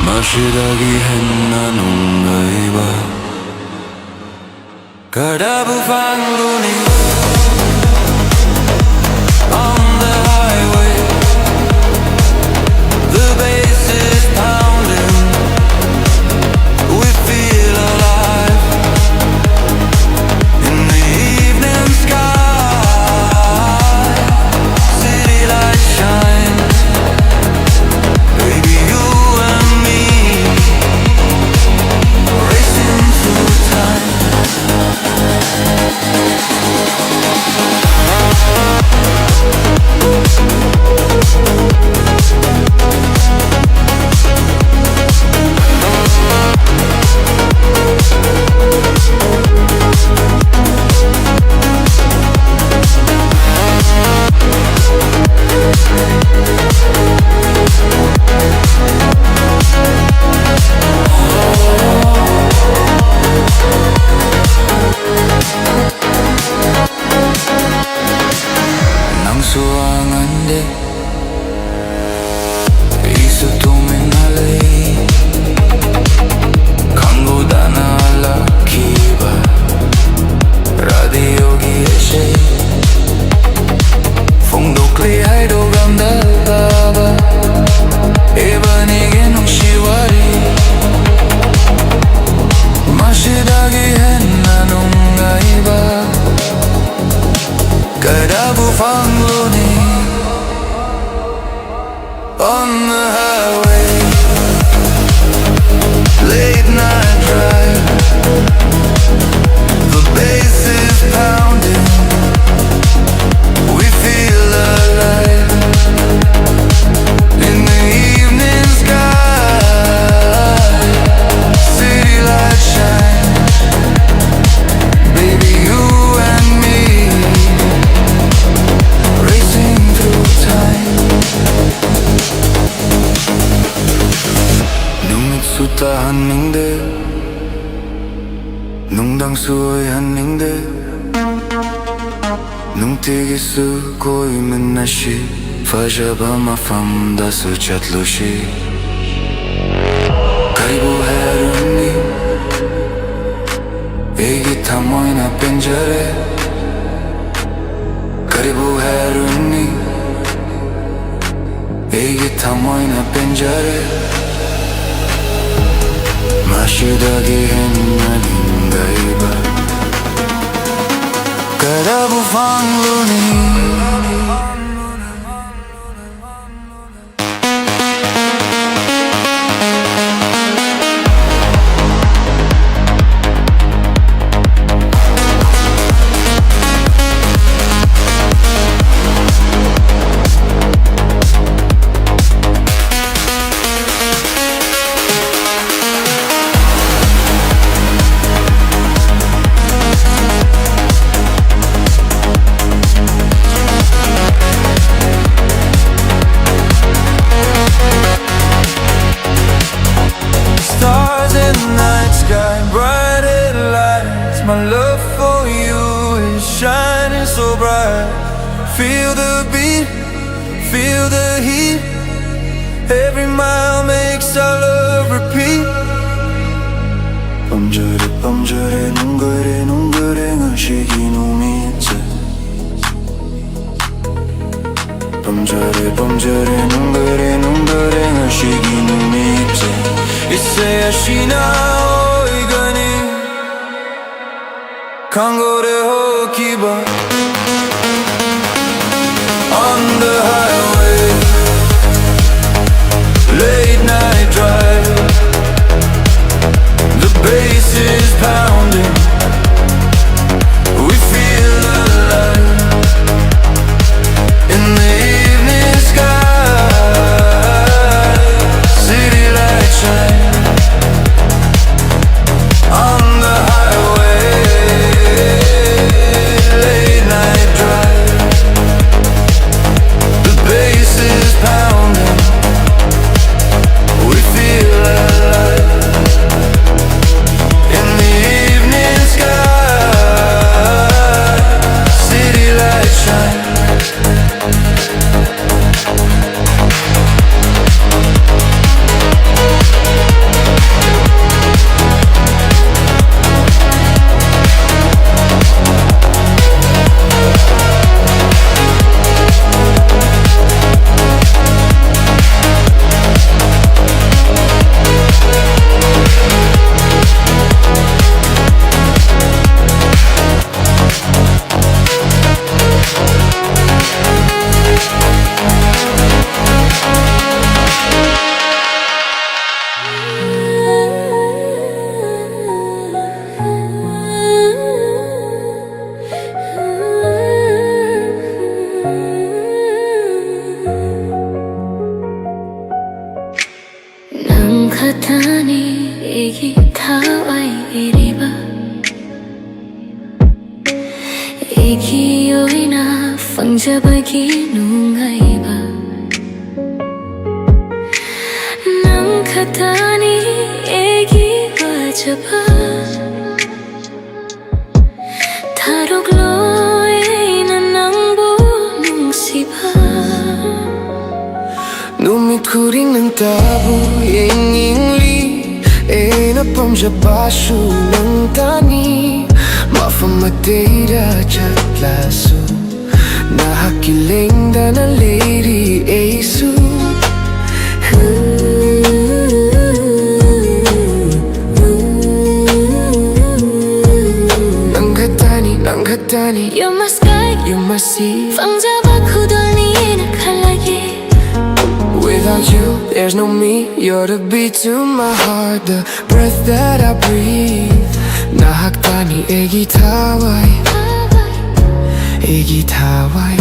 Masyadagi henna nungaiba Kadabu fangluni On the highway The bass is pounding We feel alive In the evening sky City lights shine Baby you and me Racing through time Nangsuangande Isu tuminalay Kango dana ala kiba Radio gieshe Fongdokli haido gamdalaba Ebanige nungshiwari Mashidagi henna nungaiba Kadabu fangluni On the highway Late night drive The bass is pounding We feel alive In the evening sky City lights shine Baby you and me Racing through time Nungitsuta haningde Nungdangsuoy haningde Nungtigisu koymen nashi Fajaba mafamda suchatlushi Karibu herungi Egi tamoyna penjare Karibu herungi Egi tamoyna penjare Mashidagi henna ningaiba 방문이 My love for you is shining so bright. Feel the beat, feel the heat. Every mile makes our love repeat. 밤절에 눈가래 의식이 눈밑에 밤절에 눈가래 의식이 눈밑에 있어야 쉬나 강거래 호기바 On the highway Late night drive The bass is pounding We feel alive In the evening sky City lights shine On the highway Fangjabagi nungaiba Nang katani egi wajaba Tarugloy na nangbo nungsiba Numikuring ng tabo Yingingli E napamjabasu ng tani Mafamadera chatlaso Nahakiling da na lady Asu Nanghatani You're my sky, you're my sea Fangjabag hudolni nakalagi Without you, there's no me You're the beat to my heart The breath that I breathe Nahaktani egi tawai Egi tawai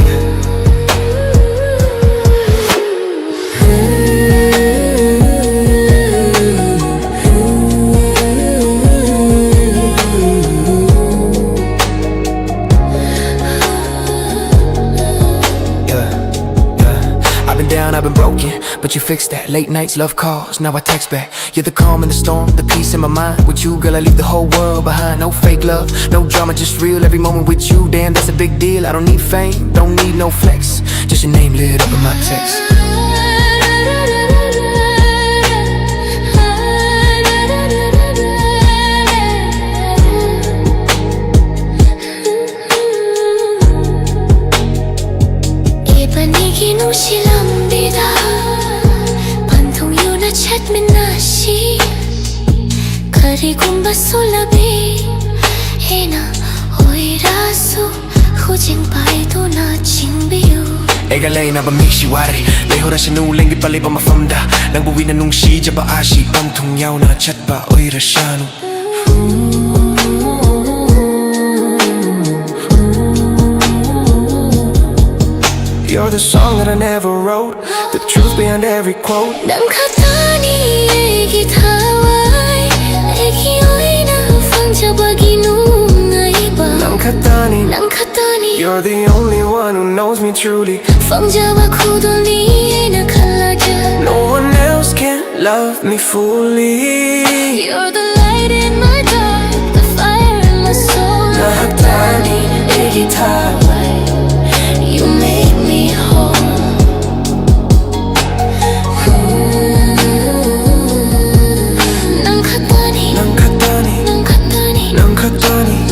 I've been down, I've been broken, but you fixed that. Late nights, love calls, now I text back. You're the calm in the storm, the peace in my mind. With you, girl, I leave the whole world behind. No fake love, no drama, just real. Every moment with you, damn, that's a big deal. I don't need fame, don't need no flex. Just your name lit up in my text. Karikumba sulabi Ina oirasu 바이도 나진 비유 Egalay na ba mixi wari Leho ra siya nuling ipalay pa mafamda Nang buwi na nung siya ba ashi Pang tungyaw na chat pa oy ra siya no You're the song that I never wrote The truth behind every quote 난 가다니 애기 타와이 애기 오이나 방자박이 누나이바 난 갔다니 난 가다니 You're the only one who knows me truly 방자박 후돌리 애나 칼라게 No one else can love me fully You're the light in my dark The fire in my soul 난 갔다니 애기 타와이 You make me whole 난 가다니 난 갔다니 난 가다니 난 갔다니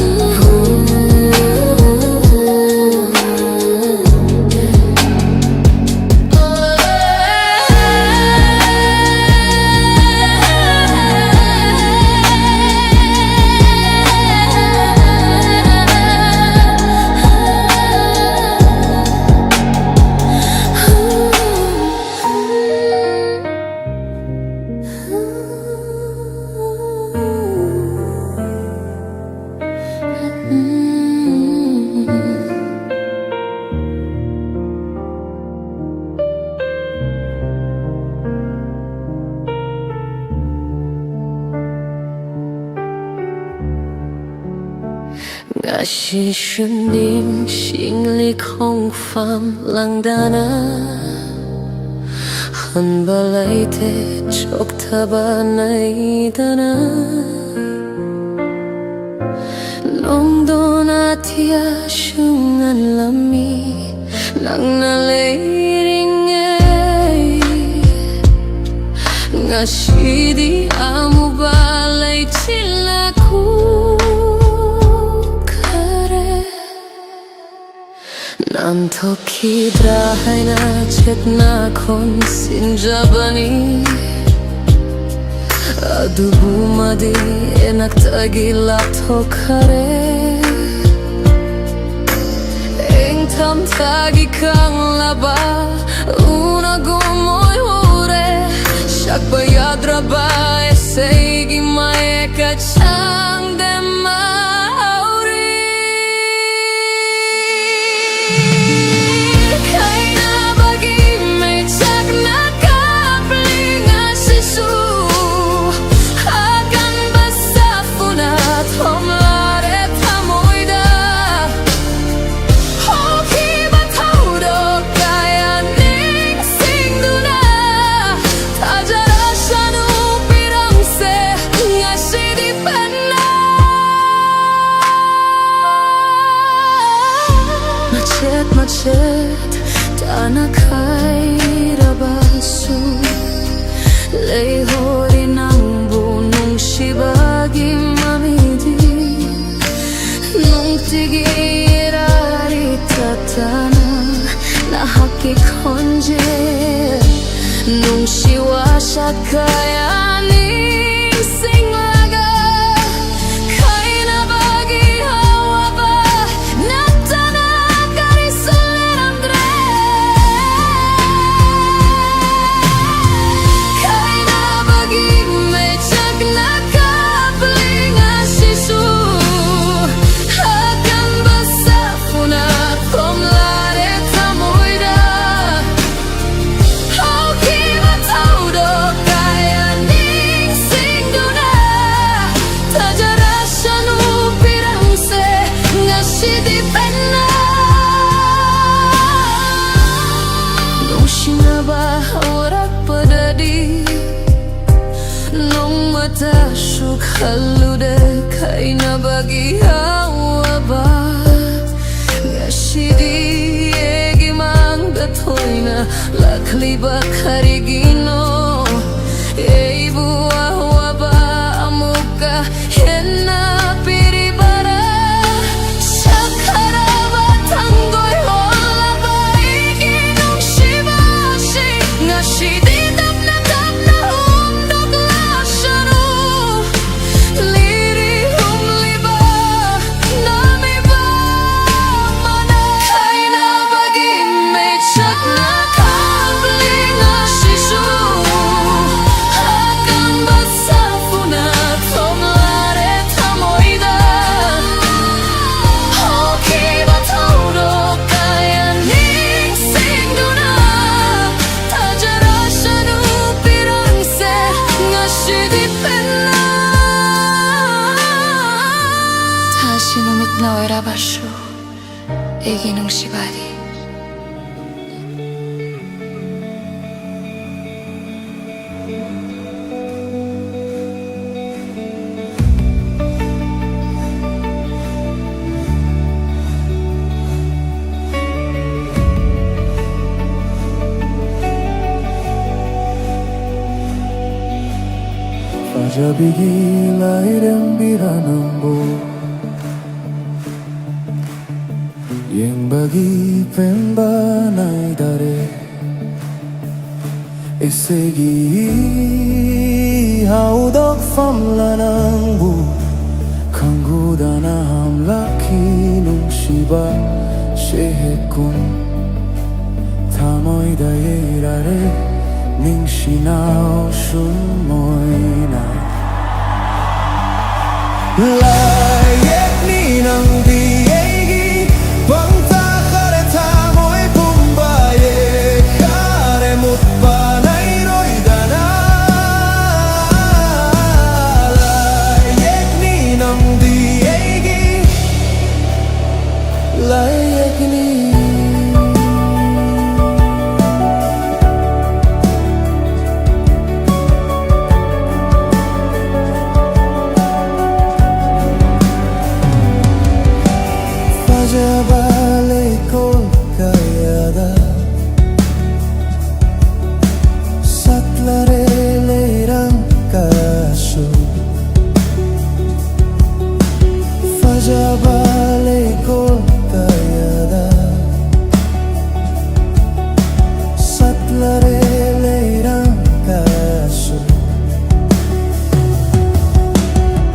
Ngã shi shun nim xing li không pham lang dana Han ba lai te chok tha ba nai dana Nong do na tia shung an lami Nang na lei ring ai Ngã shi di amu ba lai chila ku 난 더 기다하이나 챗나 콘신 잡아니 아두부마디 에낙타기 라토카레 엥탐타기 강라바 우나고 모이호레 샥바야드라바 에세이기 마에까 창데마 Macet tanah kaira basu Leihori nang bunung shibagi mamidi Nung tigi irari tatana Nahaki konje Nung shiwa shakaya ning singlaga Kaina bagi hawa ba natana Kalau deh kaina bagi hawa ba Gashidi egi mang datoina Lakli bakari gino Eibu hawa ba amuka Hena piri bara Shakara ba tanggoi hola ba Iginong shibashi Ngashidi tapna umdok lasharu Liri hum liba Nami ba mana lagi nung shibari. Pajabigilay ng biranambo Yang bagi pembanay dare Esegi haudok famlanang bu Kangguda na hamlaki nung shiba shehekun Tamoy dayerare ning shinaw shumoy na Layek ni ng diegi Pangtakare tamoy pumbaye Karemut panay roy dana Layek ni ng diegi Layek ni Jabale kol kayada Satlare lerang kaso Fajabale kol kayada Satlare lerang kaso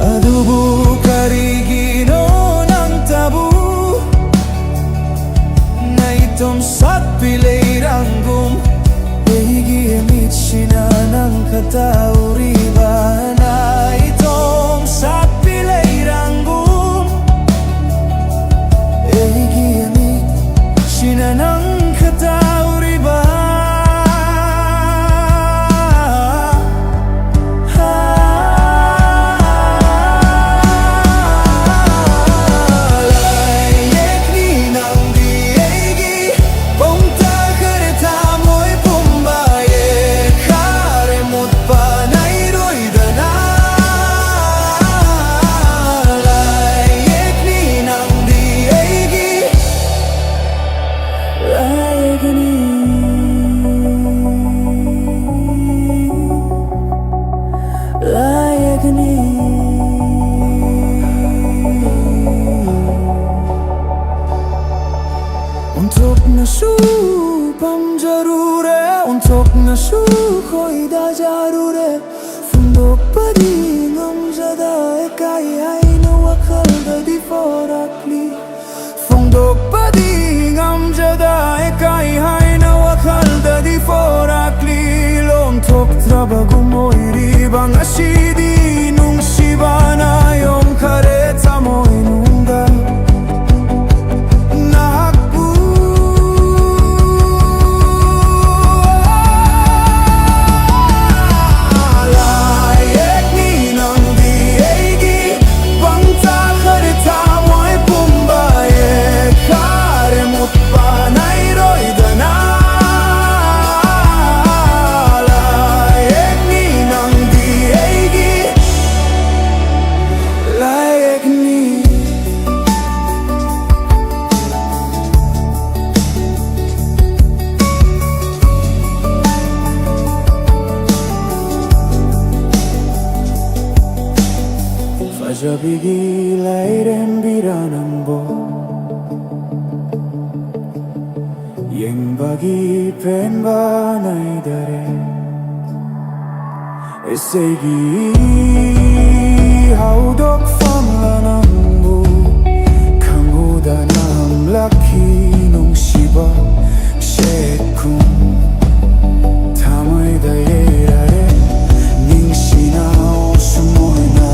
Adubu karigino ng tabu Itom sat pilay ranggum Ehigi emit sina ng katauriba Na itom sat pilay ranggum Ehigi emit sina ng katauriba Untuk nasu pam jarure Untuk nasu koi da jarure Fundok padi ngam jada ekai hai na wakal da di forakli Fundok padi ngam jada ekai hai na wakal da di forakli Lom tok trabago mo iribang asidi nung shibana yom kareta mo inunda Pajabigilay rin biranambo Yang bagi penbanay dare Esegi haudok famlanambo Kangguda na hamlaki nung shiba shekun Tamoy dayerare ning shinaw sumoy na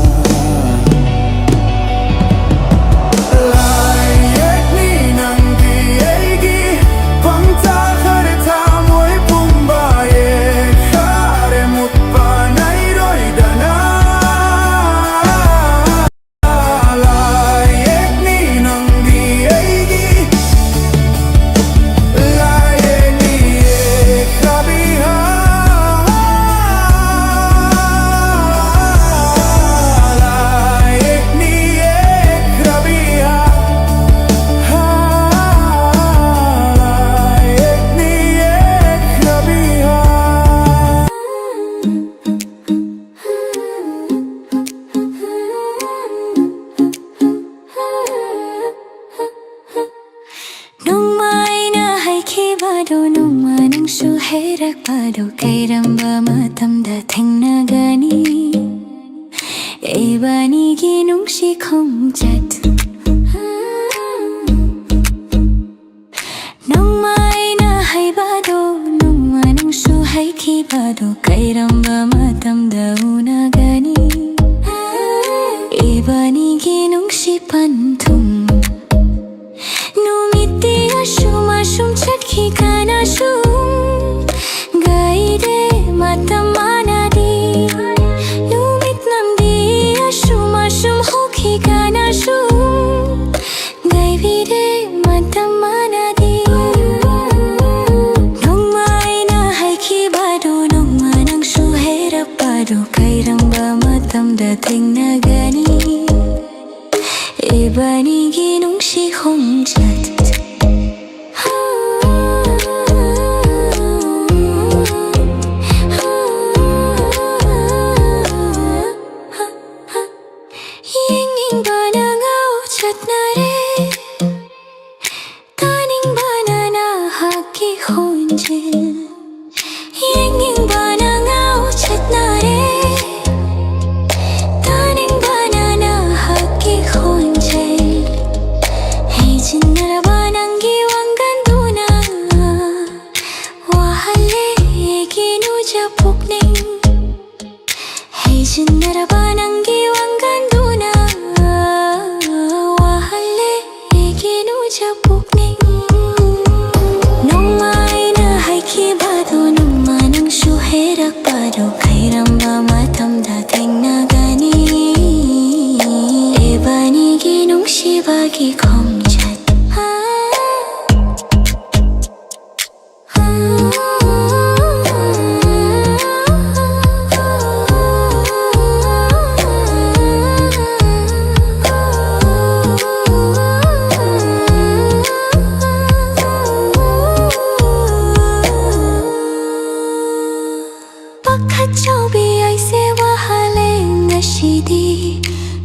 ꯍꯥꯏꯈꯤꯕꯗꯣ ꯅꯣꯡꯃ ꯅꯪꯁꯨ ꯍꯩꯔꯛꯄꯗꯣ ꯀꯩꯔꯝꯕ ꯃꯇꯝꯗ ꯊꯦꯡꯅꯒꯅꯤ 이반이기 농시 콩잣 농마이나 하이바도 농마 농수 하이키바도 까이람바 마담다 우나가니 이반이기 농시 반통 누미띠야 슈마슌 찻키가 나슌 가이데 마담 마나디 Sum hoki kana sum Gaivide matamanadi Nongma ina haiki bado Nongma nang suhera bado Kairamba matamda tengnagani Ibani ginong si hongjat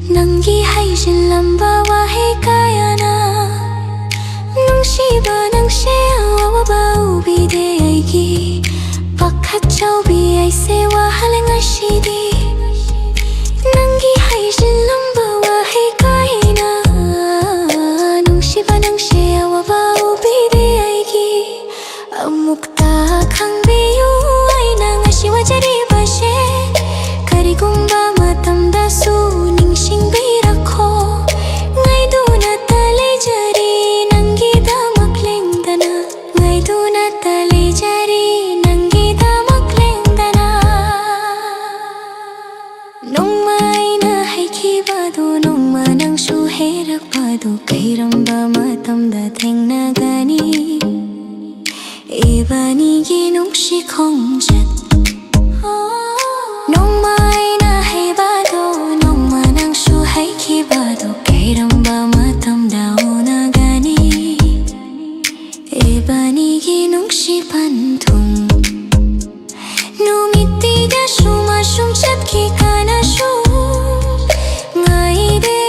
Nanggi hay jin lamba wa hay kaya na Nungshi ba nang shea wa ba ubi de aigi Bakhat chau bi ay se wa haling ashidi Nanggi hay jin lamba wa hay kaya na Nungshi ba nang shea wa ba ubi de aigi Amukta kang biyu ay nang ashiwa jari ba she Karigumba matamda su Kairamba matamda tengnagani Ibanigi nungshi kongjat Nongma ina haibado Nongma nangsu haikibado Kairamba matamda unagani Ibanigi nungshi pantung Numitiga shuma shum chatki kana shum Ngaibe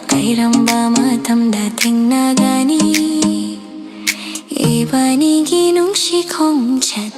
Kairamba matamda tengnagani Ibanigi nungshi kongjat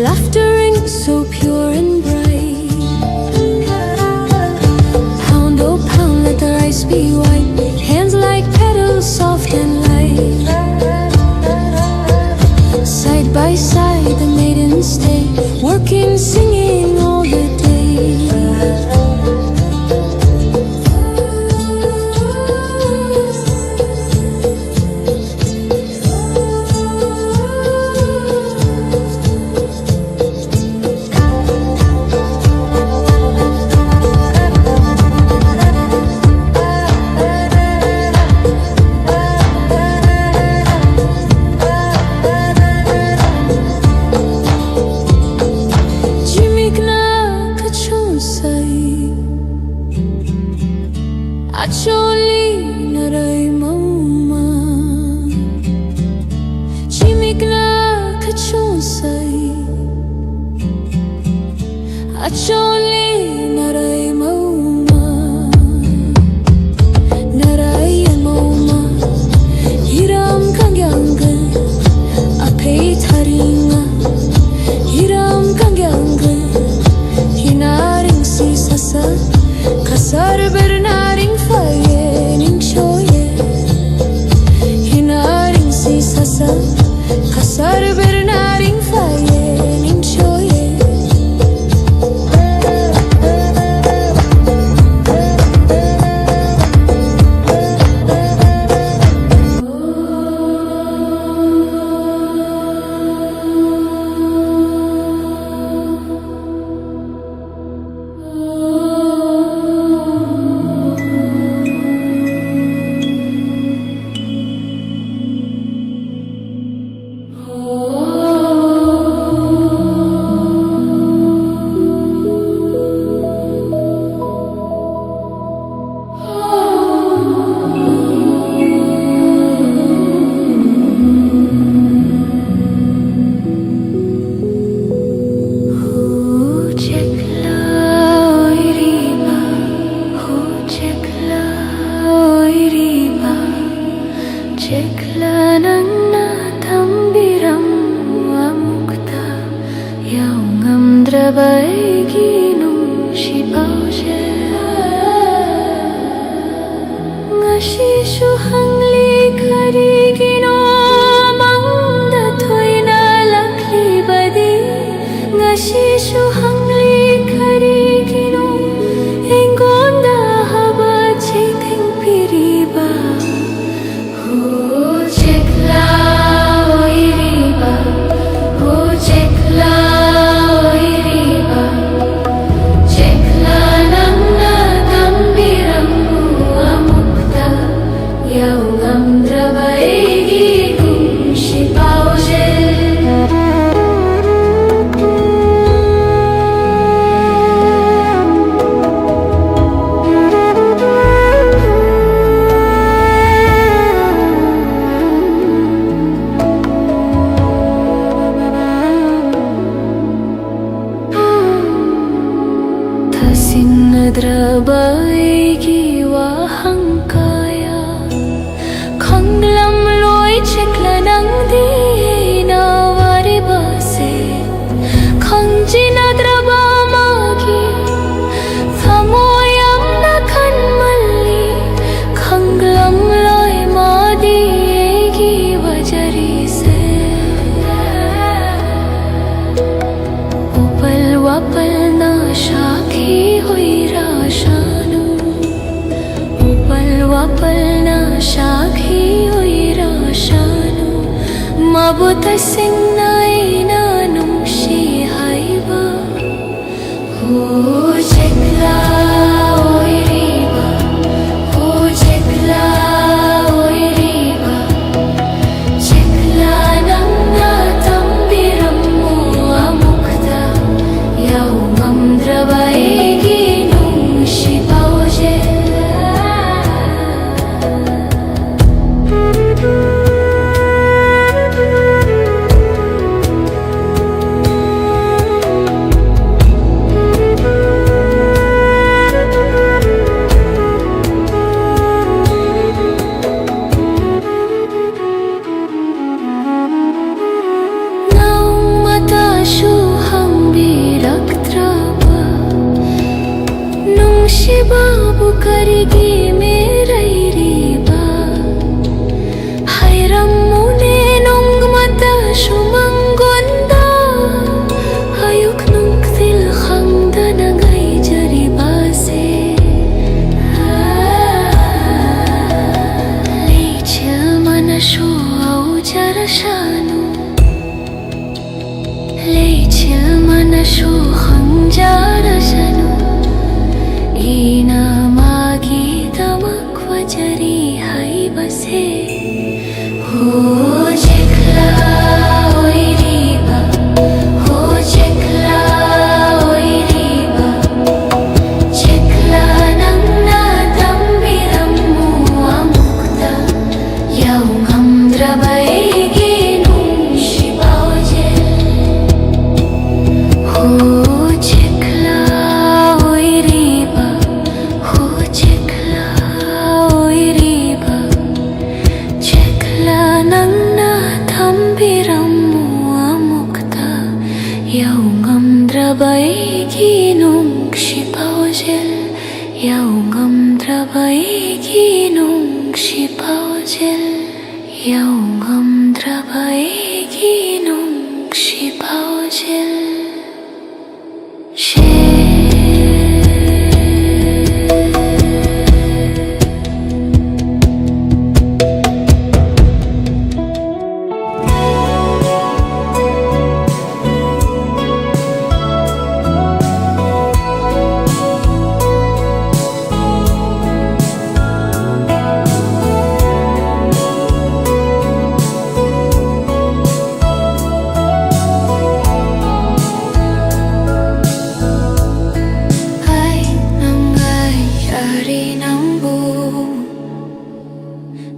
laughter rings so pure and bright. Pound, oh pound, let the rice be white. Hands like petals, soft and light. Side by side, the maidens stay, working, singing all the day. Acholi naray mauma, chimigla kachonsay. Acholi naray mauma, naray mauma. Hiram kangyangal, apay taringa. Hiram kangyangal, hinaring si sasa, kasar bernaring. Kasar bernaring faye ning shoye. Cekla nangna tambiram amukta yaungam drabaigi nung shipaushe ngashishu hangli karigino mangda thoina lakli badi ngashishu hangli karigino engonda haba chething piriba. Drabaigi wahangkaya khanglam loi chekla nang di na wari base khangjina draba magi thamoyam na khan malli khanglam loi madi egi wajari se upal wapal na shakhi hui wapalna shakhi oi rashanu mabuta singnai na nungshi haiba ho chekla oi riba ho chekla oi riba chekla nangna tambiram mu amukta yaungam drabaigi nungshi pauje. su hangjara sanu ina magi damak wajari hai base ho chekla oiriba ho chekla oiriba chekla nangna tambirammu amukta yau ngamdrabai Baigi nung sipaujel yau ngamdra baigi nung sipaujel yau ngamdra baigi nung sipaujel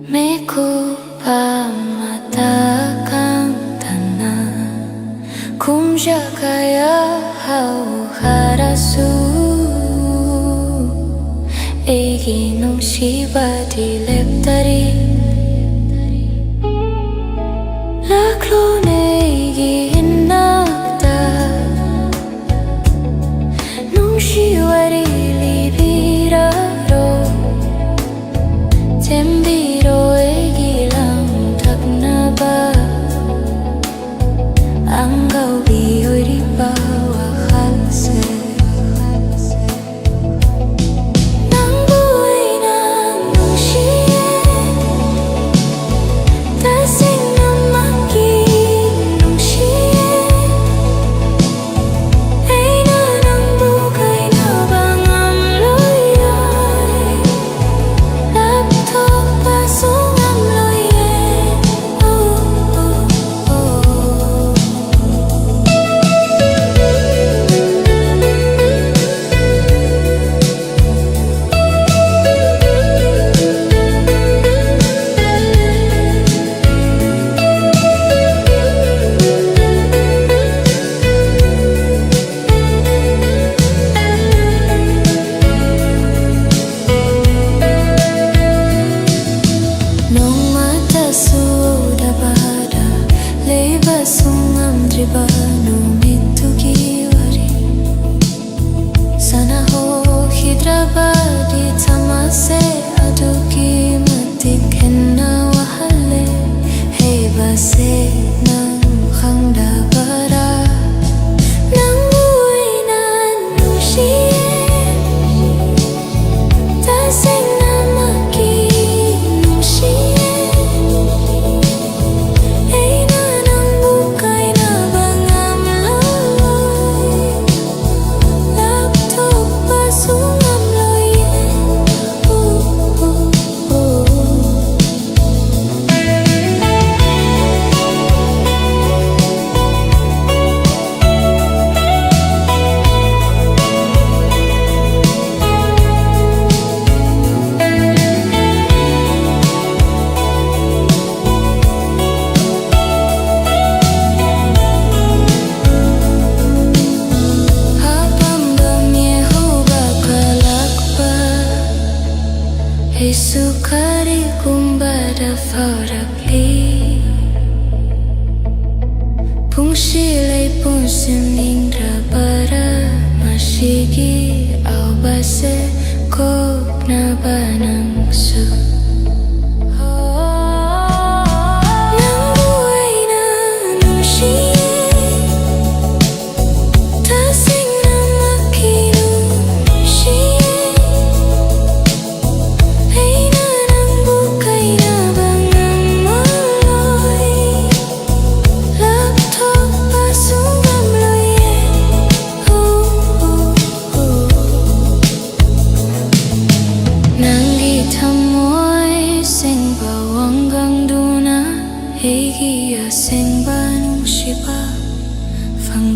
Meku pamatakan tanah kumja kaya hau harasu egi nung shibadi leptari laklo negi hinakta nung shiwari libiraro tembiro Angkau bioi di bawah halse Nang bui nang nusie Tasing nang maki nusie Eina nang bukai na bangam loyai Laptop pasungam loyai Tribanu mitu kiwari Sana ho hidrabadi tamase aduki matik henna wahale Hei base nang khangda bara Nang bui nan nusie Taseng namaki nusie Sukari kumbada farakli Pungsilay punsim indra para Masigi au base kop na banang su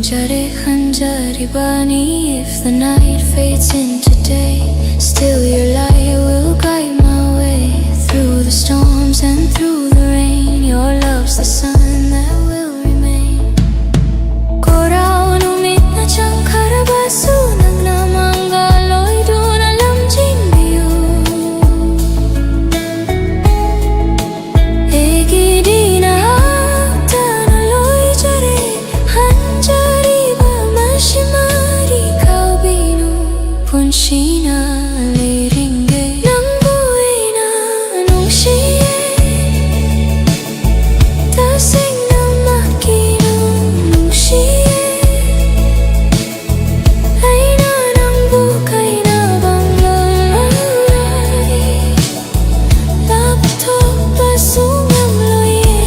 자리 한 자리 반이 If the night fades into day Still your light will guide my way Through the storms and through the rain Your love's the sun that will remain Korao numit na chang karabasu Nagnamangaloy dun alam jinbiyo Egi di na haktan aloy jare Hanjari ba mashimari kau binu Punshina liringge Nang buhay na nung siye Tasing na makinong nung siye Ay na nang bukay na bang lalaki Laptok ba sungam loye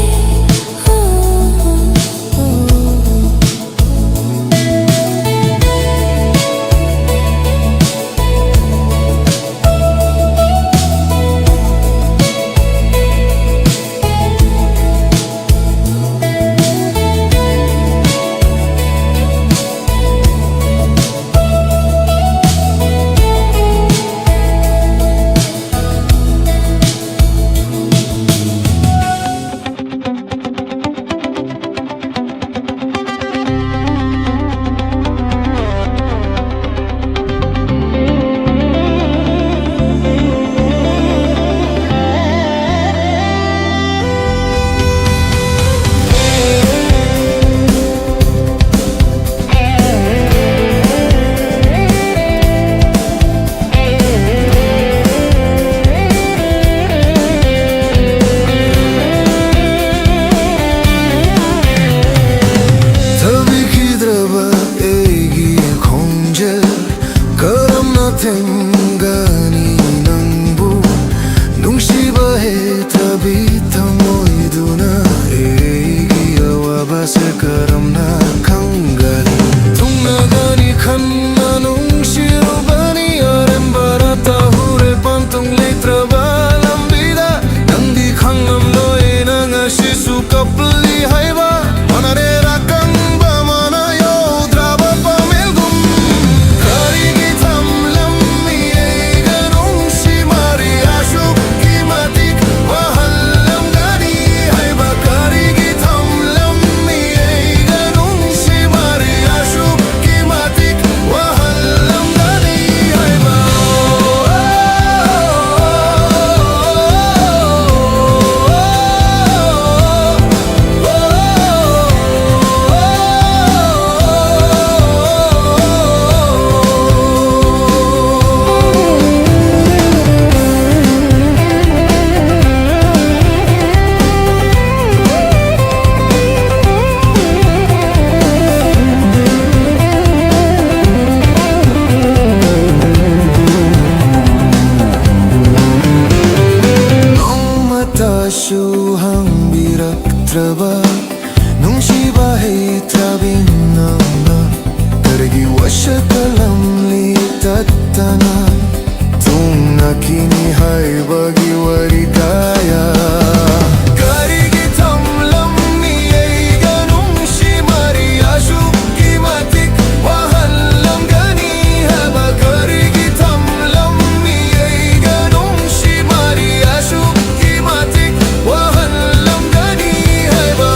Tengani nangbu nungsiba he tabi tamoy duna egi awa se karam na kangali tungna gani khanna nungsiru bani arem barata hure pantung letra balam bida nandi khangam loe nanga shisu kapli haiba manare rakang ba mana yo draba pamelgum karigi tamlam Shuhang birak traba nungsiba he tabing nangna Kargi washa kalam li tatana Tungna kini hai bagi waritaya Karigi tamlam ni eiga nungsi mari ashuk kimatik wahallam gani haba Karigi tamlam ni eiga nungsi mari ashuk kimatik wahallam gani haiba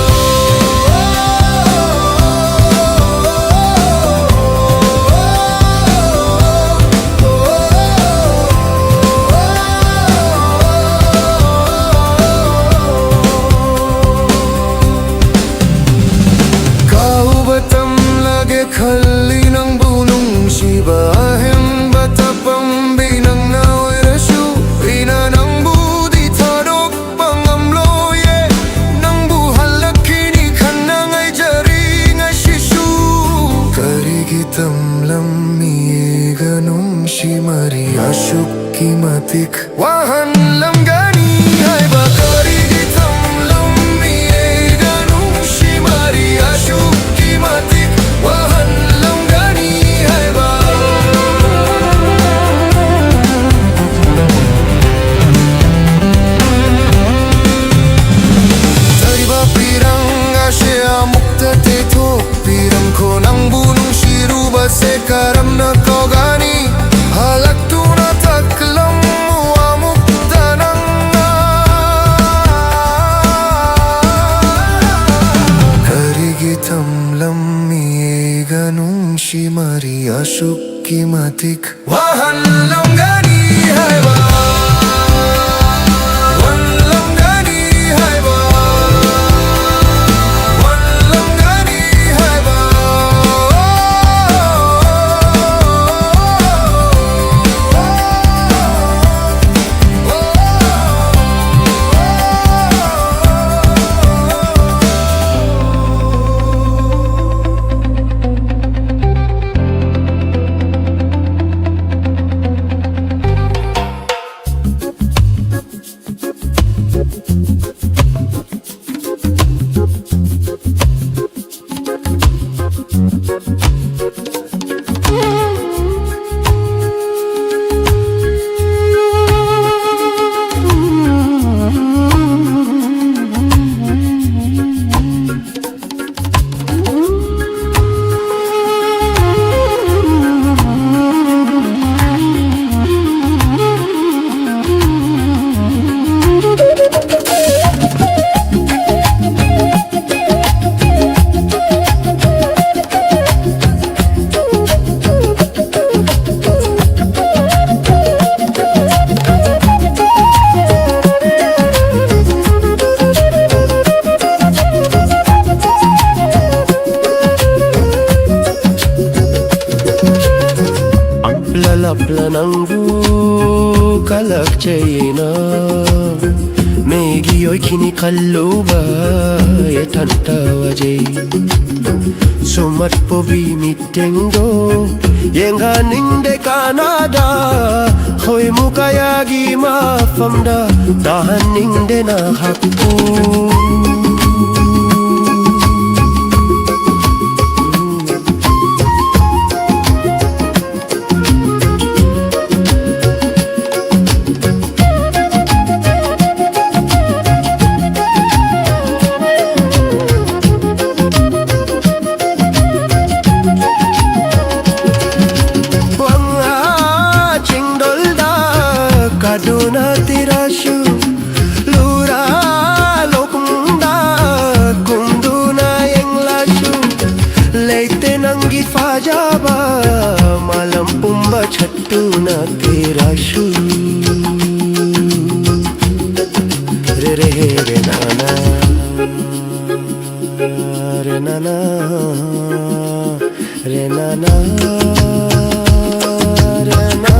Kau batam lage khali nang bunung siba hem batapam binang nawai rasu ina nang budi tharok pangam loye nang bu halakini khanang ai jari nga shishu karigi tamlam mi ganum shimari ashuk kimatik wahan lam gani haiba karigi tamlam mi ganum shimari ashuk kimatik wahan lam gani haiba Tariba pirang asya mukta te thok piram ko nang Shi Maria Shukki Matik Wahan Longani Haiwa Wan Longani Haiwa Wan Longani Haiwa Lapla ng bukalak chayina Megi oy kini kalluba Yetanta wajay Sumat po bimitengo Yenga ninde Canada Hoy mukayagi mafamda Dahan ninde na hakku Kaduna tirashu lura lokunda kunduna yang lashu leite nangi fajaba malam pumba chattuna tirashu re re re nana re nana re nana re nana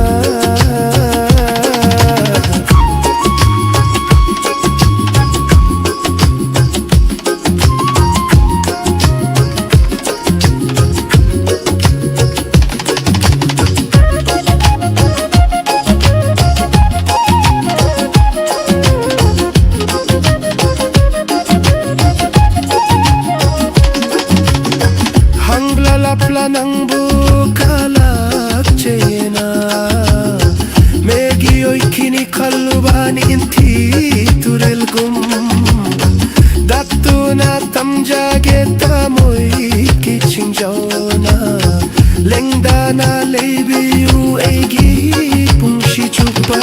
Lapla ng bukalak chayena Megi oy kini kalubani inti turel gum Datu na tamjage tamoy kiching jona Lengda na lebi yu egi pungshi chupa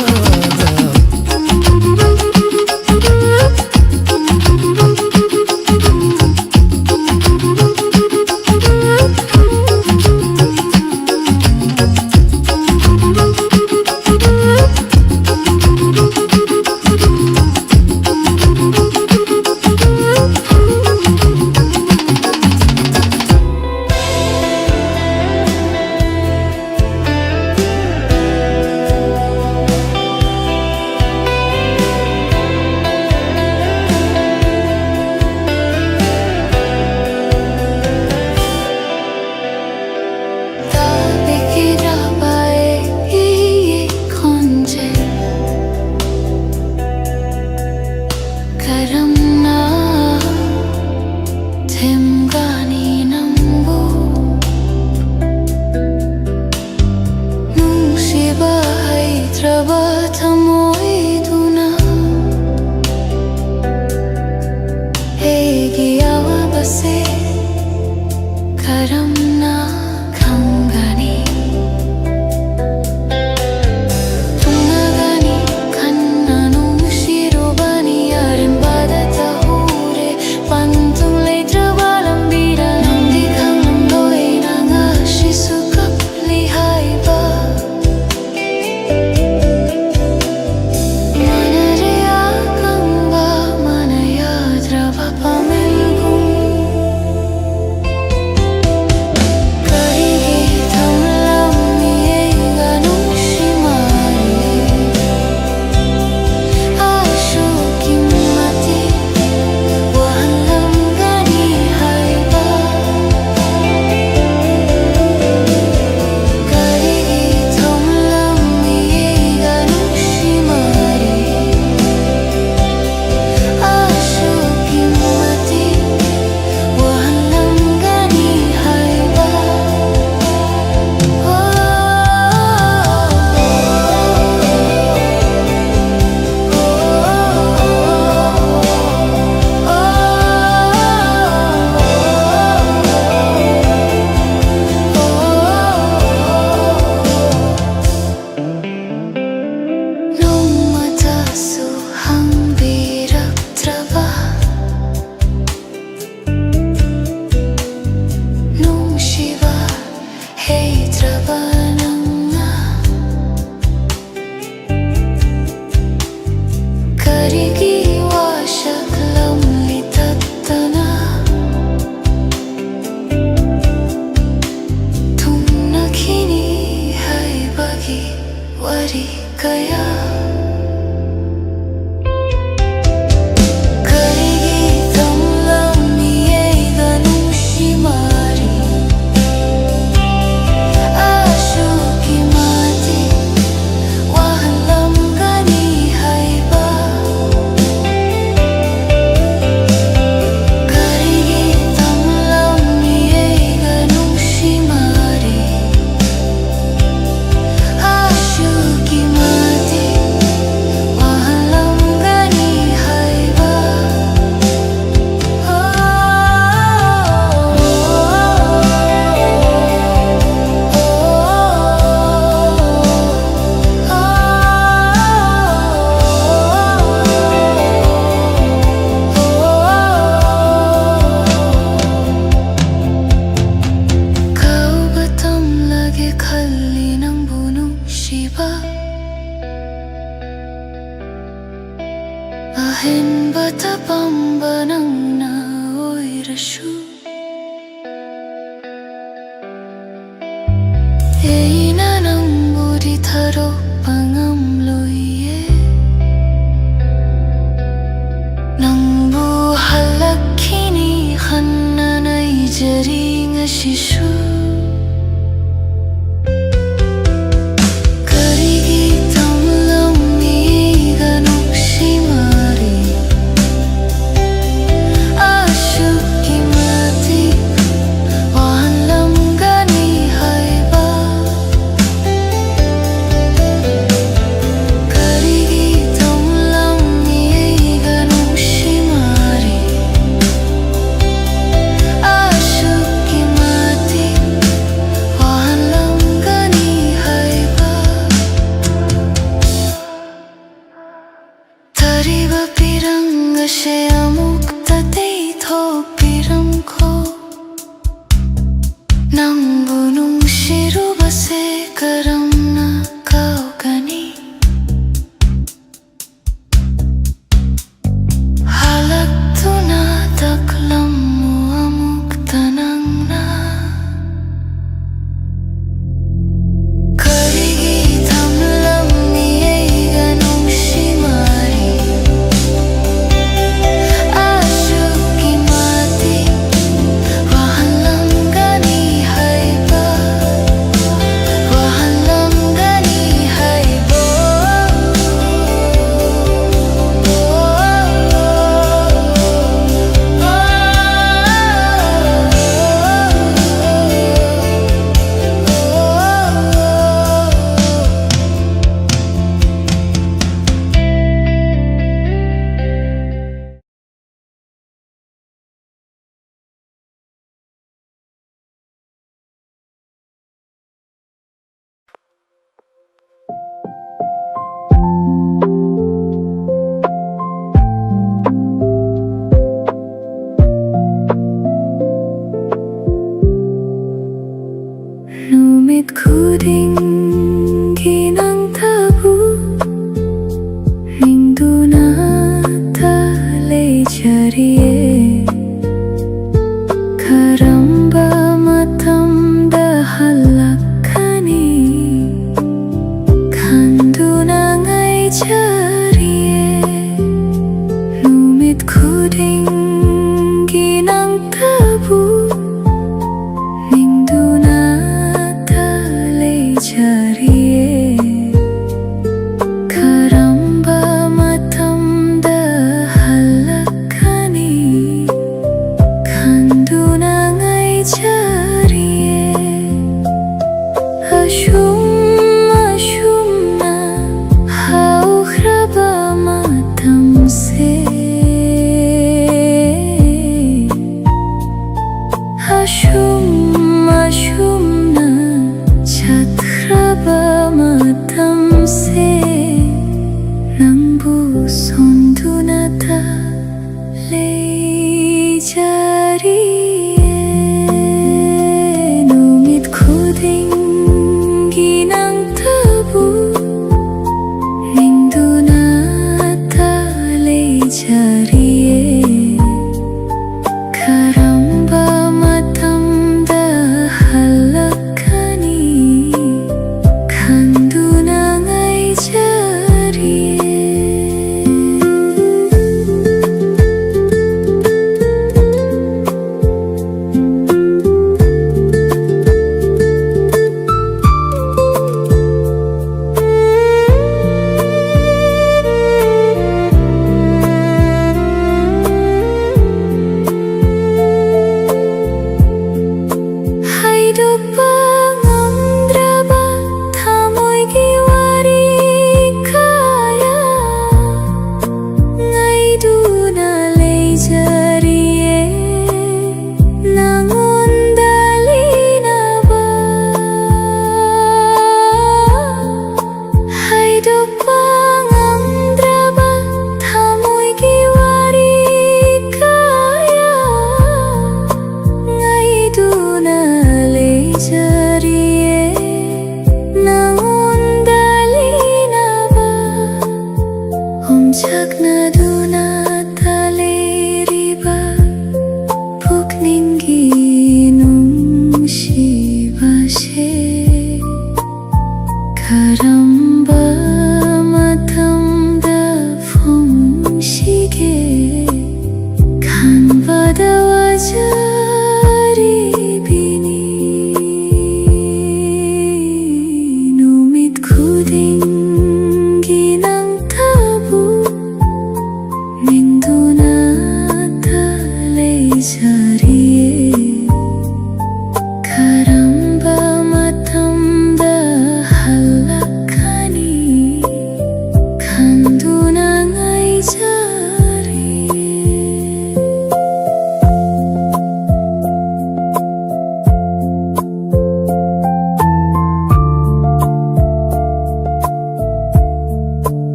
wari kaya Karigitang lang niya'y ganong shimari Ashuki mati wahalam gani haiba Karigitang lang niya'y ganong shimari Ashuki mati wahalam gani haiba Kau batam lagi kali ng bunong shiba Ahin bata pamba ng naoy rasyo Eina ng budi taro pangamloye Nang buhalak kini hananay jaring asisyo Karigitang lang ni ganong shimari Ashuki mati wahalam gani haiba Karigitang lang ni ganong shimari Ashuki mati wahalam gani haiba Tariba pirang ashe amuk tatay thok pirang ko Nang bunong shiru base karam na kau gani Halak tu na taklam mo amuk tanang na Karigitang lang niya'y ganong shimari Ashuki mati wahalam gani haiba Wahalam gani haiba Numit kuding ginang tabu Ningdu na talay jariye Karamba matam dahalakani Kandu na ngay jariye Numit kuding ginang tabu Ningdu na talay jariye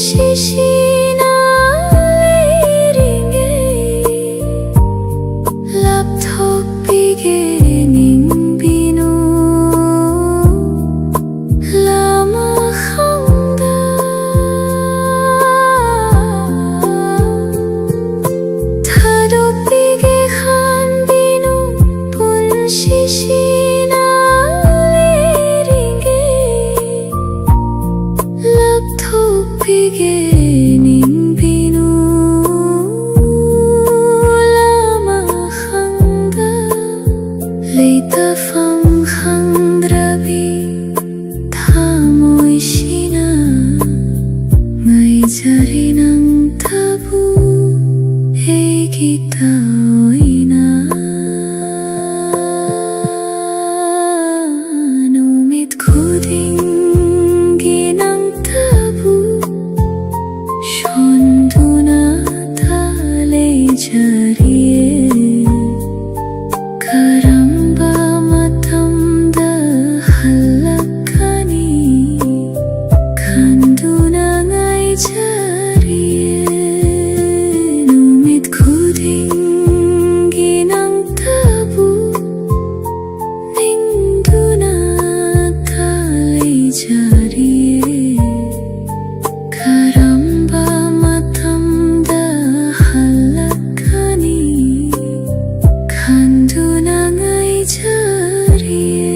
shishina liringe laptop beginning binu lama khangda thado bige khan binu pun shishina liringe laptop beginning binu lama khangda leita fam khangdrabi thamoy shina ngai jari nang tabu ekita oina numit khuding ginang tabu shonduna tale jariye karamba matamda halakani khanduna ngai jariye numit khuding ginang tabu ninduna tale jariye karamba matamda halakani khanduna ngai jariye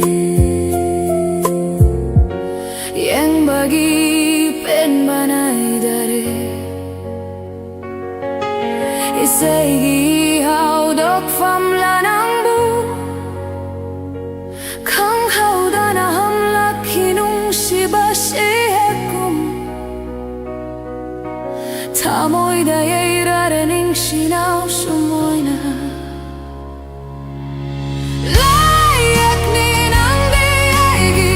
yang bagi pen banai dare isegi hau dok fam lanang bu kang hau dana ham lakinung shiba shekum tamoy da yeirarening shinau sumoina layak ni nang diaigi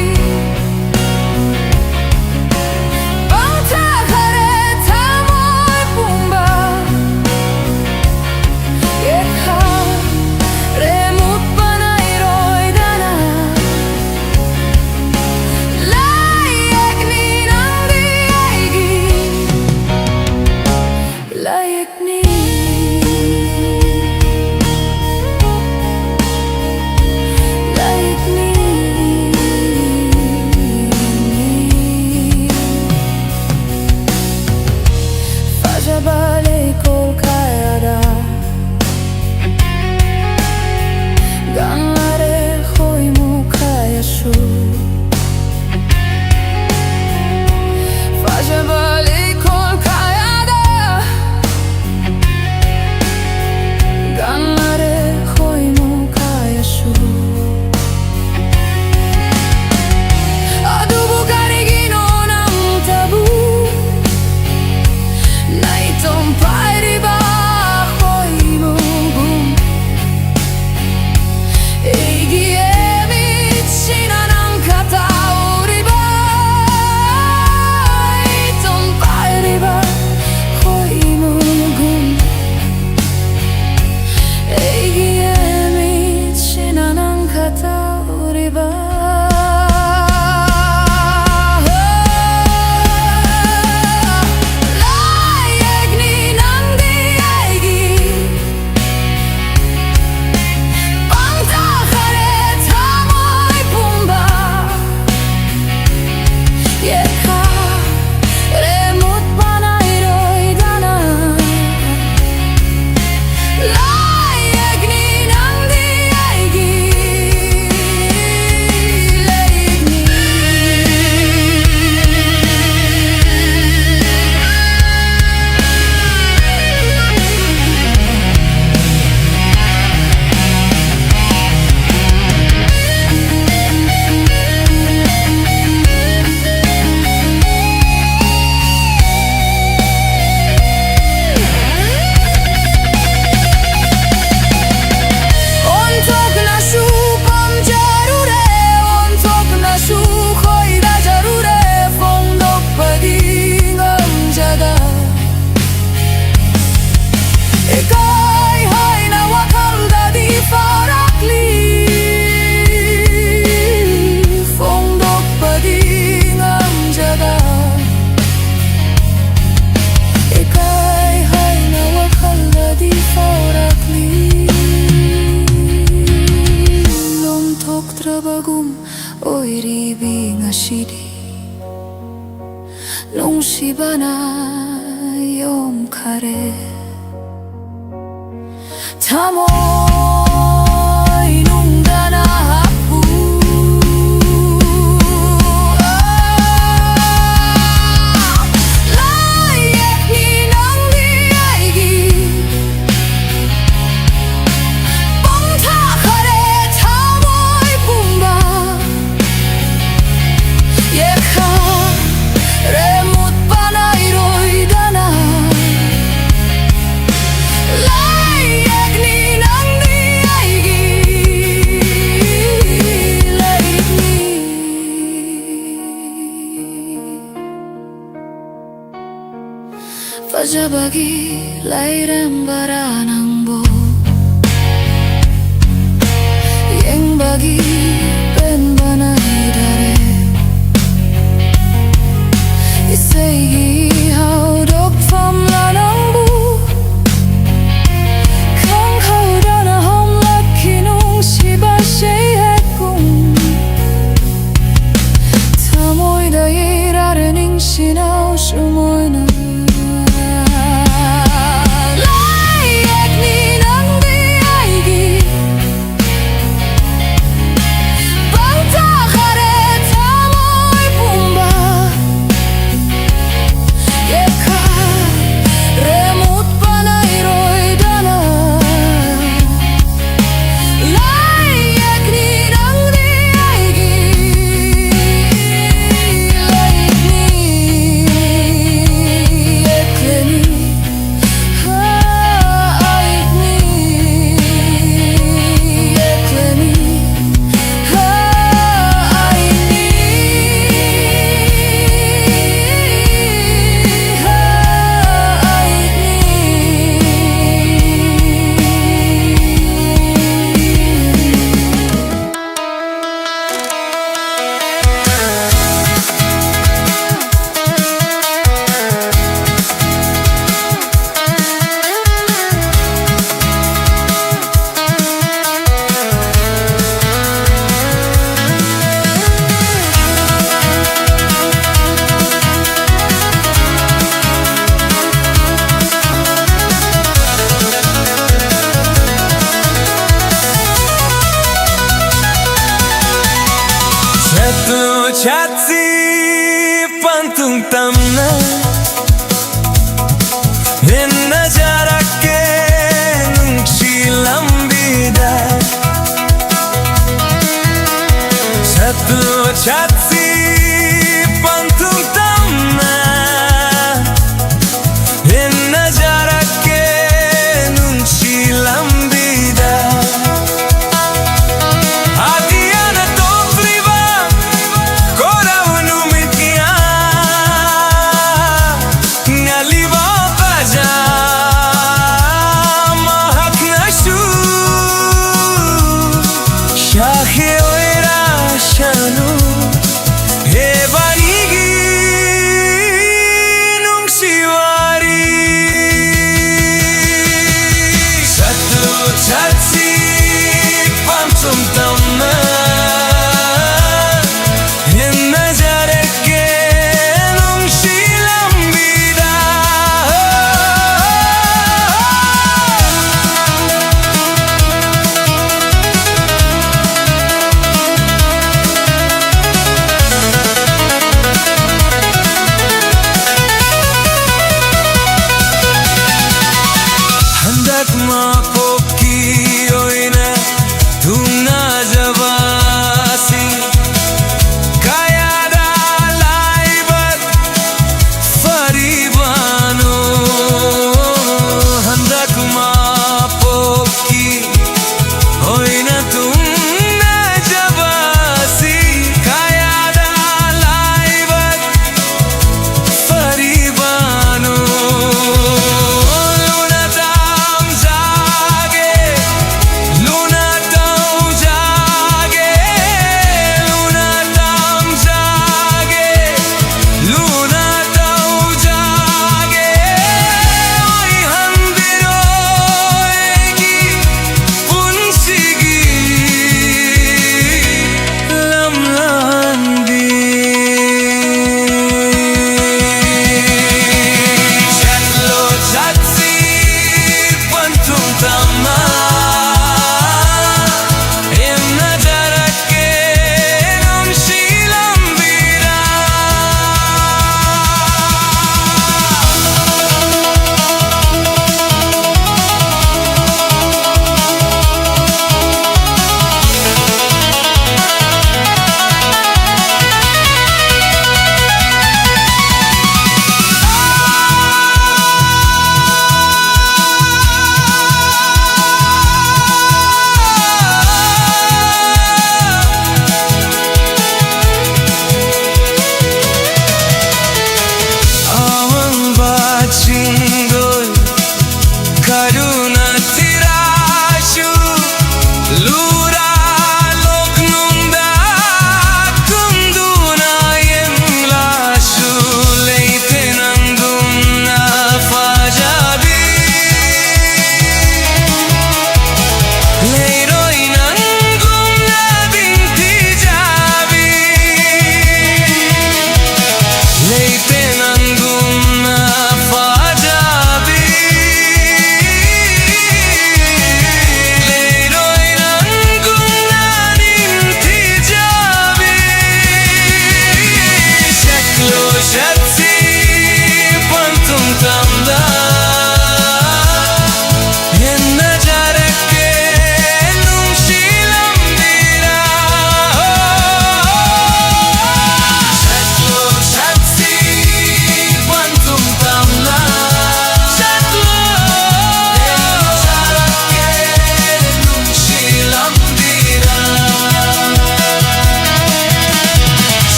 shiri nung shibana yom kare tamoy nung dana hapu layak ni nang diaigi bongta kare tamoy pumba yekha remut panay roy dana layak ni nang diaigi layak ni pajabagi lairam baranang bo yang bagi pen banay dare isegi how dok pham lanang bu khang khau dana hom lakhi nung shiba shei hai kung tamoy da irare ning shinau shumoy na layak ni nang diaigi bangta khare tamoy pumba yekha remut panay roy dana layak ni nang diaigi layak ni yekleni layak ni yekleni Satu chatsi pantung tamna Inna jarake nungsi lambida Satu chatsi pantung tamna Inna jarake nungsi lambida Adiana topliva Kora unumitia Ngaliva paja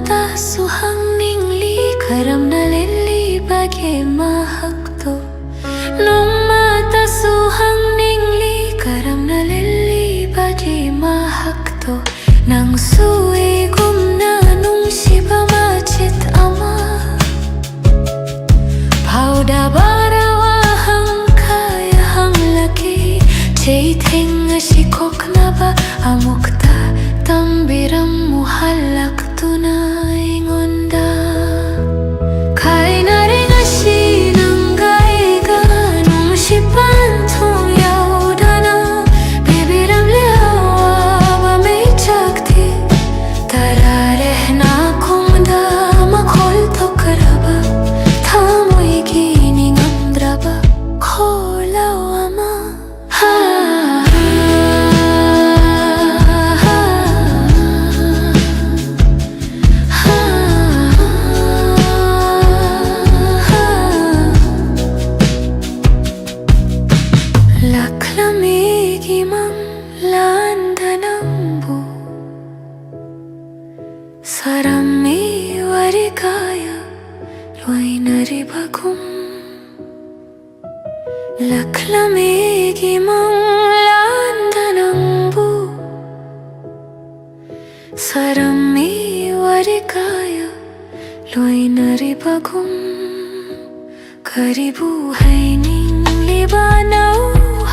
mata suhangning li karam na lili bagi mahakto nung mata suhangning li karam na lili bagi mahakto nang suwi gumna nung shiba machit ama pauda barawa hang kaya hang laki jai thenga shikok na ba amukta tambiram muhalak tunay ngonda kai naring asinang gaiga nung shipan thong yaudana bibiram liawa ba may chakti tarare na kongda makhol tokaraba thamoy gining amdraba kholawama Laklamigi mang landanambu Sarami warikaya Luainari bagum Laklamigi mang landanambu Sarami warikaya Luainari bagum Karibu haining libanaw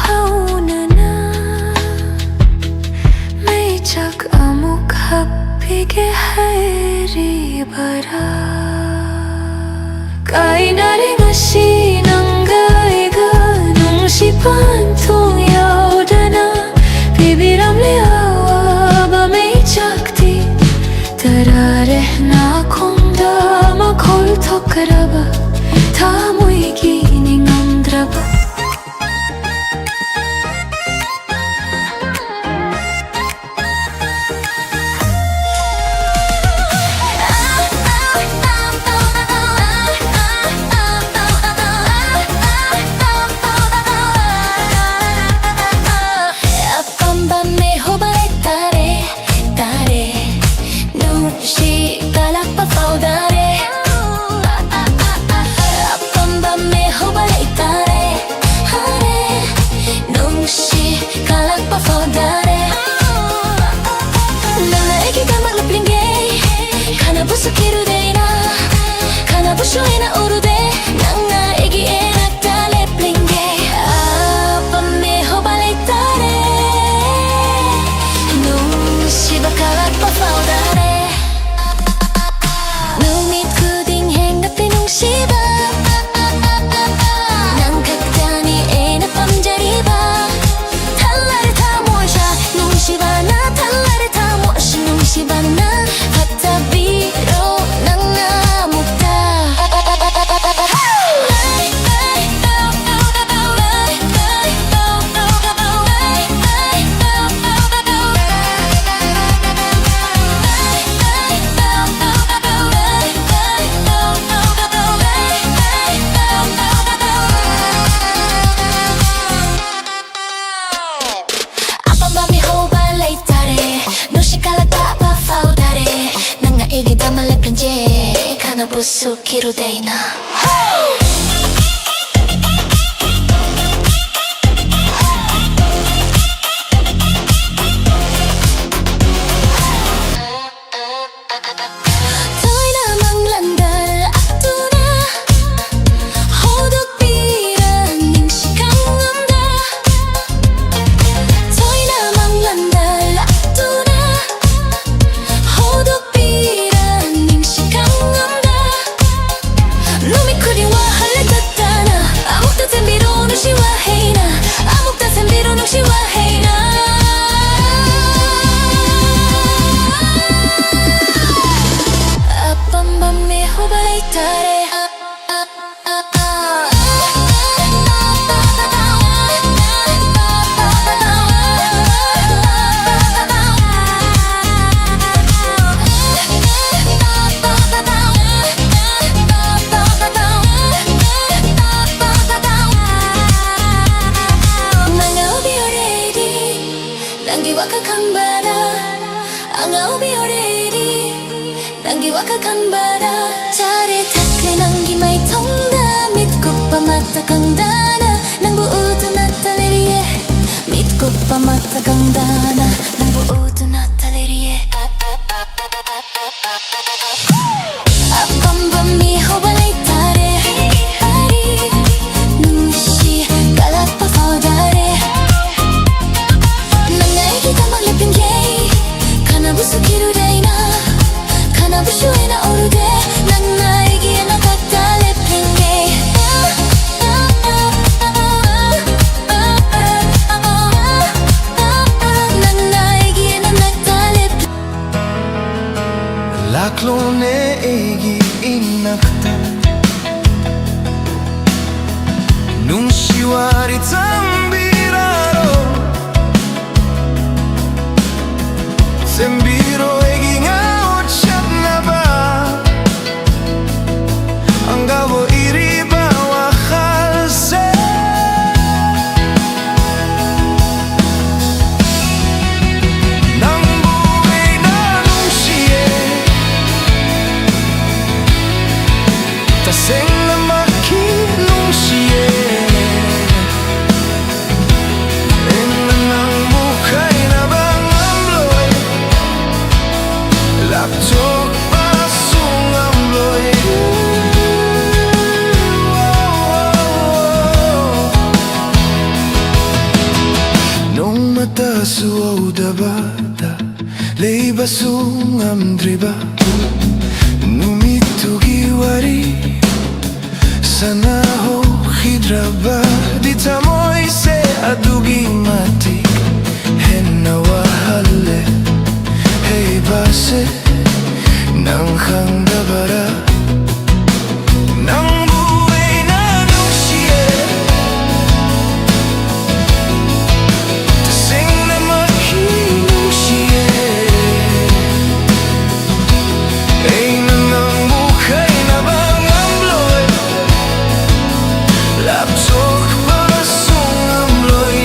haunana may chak amuk happige hairi bara kai naring asinang gaiga nung shipan thong yaudana bibiram liawa ba may chakti tarare na kongda makhol tokaraba thamoy gining amdraba Busukiru deina wakakang bara Cari takre nangi may tongda Mit ko pa matakang dana Nang buuto na taliriye Mit ko pa matakang dana Nang buuto na taliriye Apam ba mi hobalay tare Nushi kalat pa faudare Nangay kita maglipin gay Kanabusu kiruday na Kanabusuin na orude Nangay giyan na katalipin gay Nangay giyan na nagtalipin Laklone egi inakta Nung shiwari tambiraro Sembiro egi ngaot siat na ba Ang gabo iri ba wakal se Nang buhay na nung siye Taseng na makinong siye Enang mukhay na bang amloy Laptok pasong amloy Nung mata suwaw dabada Lay basong amdriba Numitugi wari Sana ho hidraba Dita mo'y se adugi mati Henna wahale Hey base Nang khang dabara Nang buhay na nung siye Taseng na makinong siye Ay nanang bukay na bang amloy Laptok pasong amloy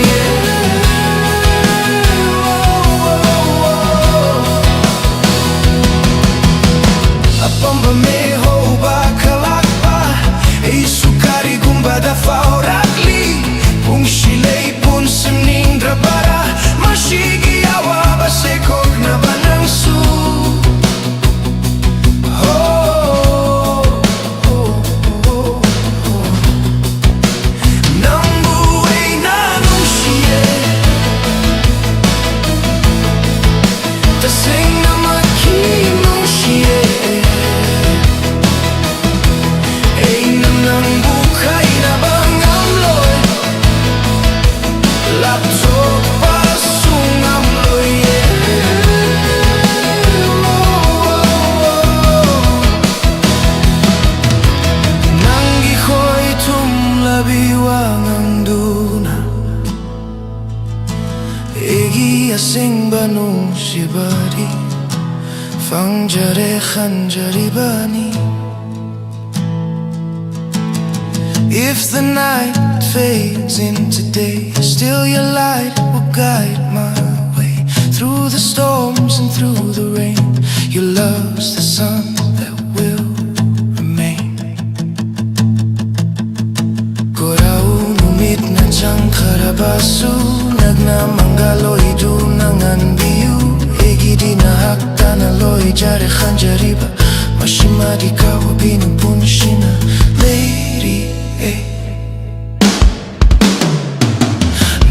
Apam ba meho ba kalakpa Ay sukari gumbada fauratli Kung sila'y punsim nindra para Masigi awa ba sekok na banang su Nang buhay na nung siye Taseng na makinong siye Ay nanang bukay na bang amloy Laptok pasong amloy Nang giko'y tumlabiwang ang duna Egi asing banong sibari Fang jare khanjari bani If the night fades into day Still your light will guide my way Through the storms and through the rain Your love's the sun that will remain Korau numit na chang karabasu Nagnamangaloy dunangan biyu Egi di na hakta na loy jare khanjariba Mashimadi kawa binupunshina Lady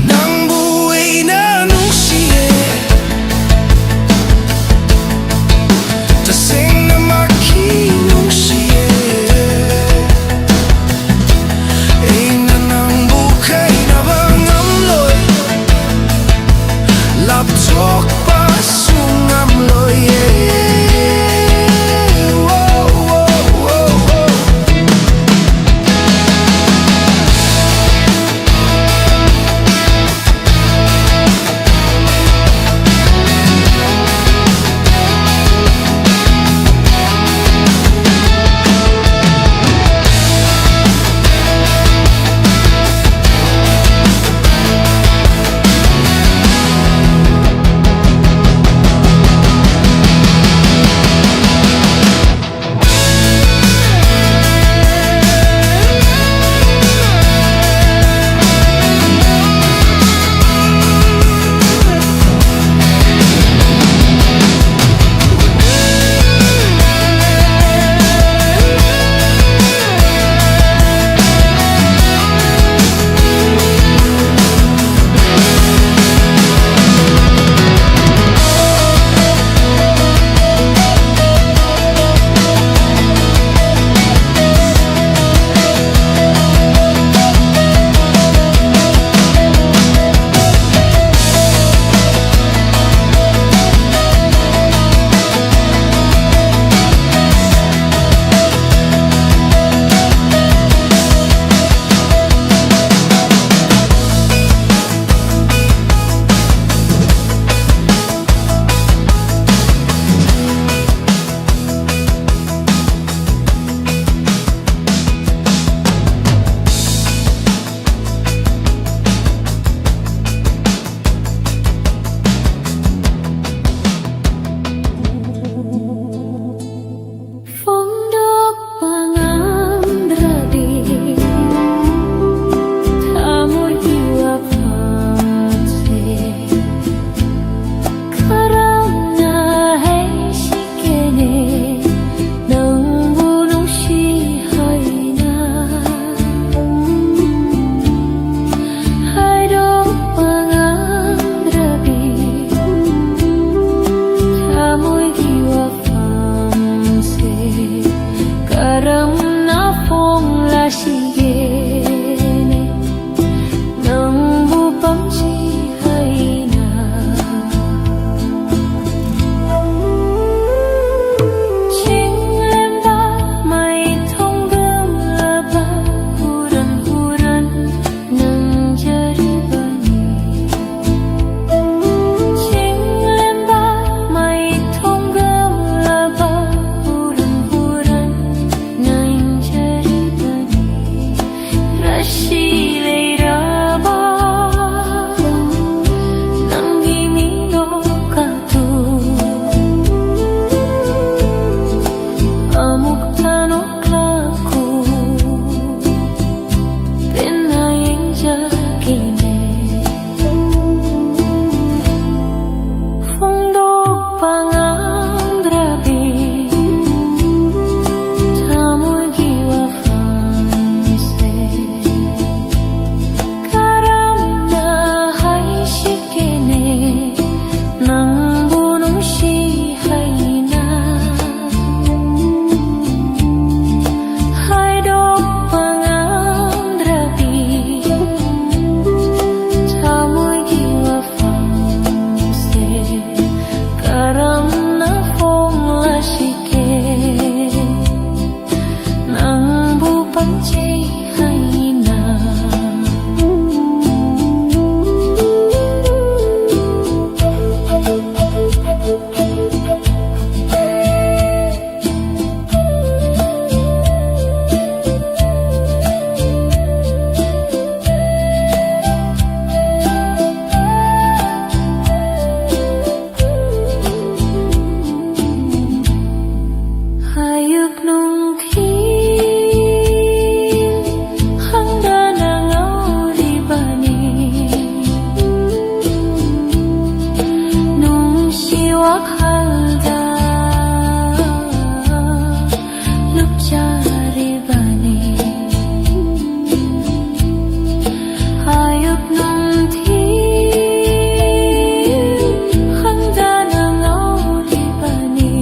Nang buhay na nung siye Taseng na makinong siye Ay nanang bukay na bang amloy Laptok pasong amloy 라시게네 너무 밤지하이나 칭렘바 마이 통금라바 후란 능자리바니 칭렘바 마이 통금라바 후란 능자리바니 라시레이라바 남기미노가도 아묵타노klaku pinayinjagine Fundo pangandrabi Tamoy giwafanse Karam na haishikene Nang bunong shihayna Haidok pangandrabi Tamoy giwafanse Karam na fong lasike Nang bupanche hayna Hayop nung handa ng auribani Nung siwak halda lupjaribani Hayop nung handa ng auribani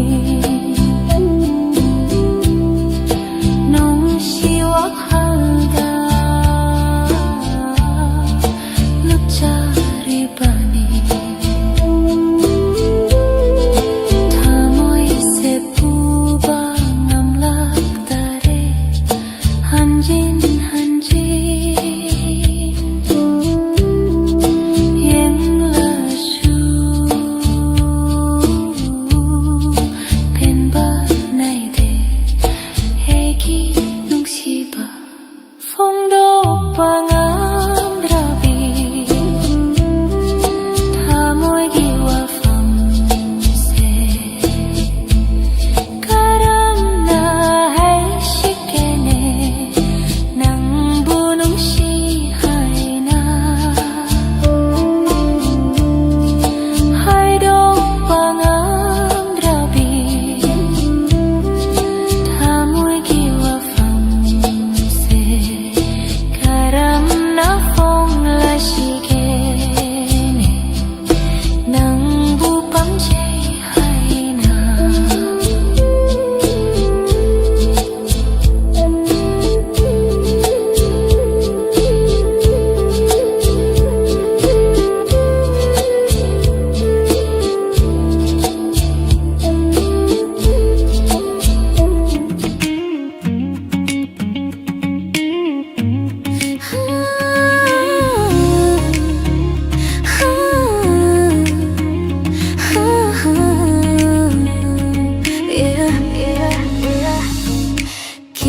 Nung siwak halda lupjaribani Tamoy sepuba ngamlakdare hanjin Yang lasu penba naide Hegi nungsiba Fondo pangandrabi Tamoy giwafanse Karam na haishikene Nang bunong shihayna Haidok pangandrabi Tamoy giwafanse Karam na fong lasigene Nang bupanche hayna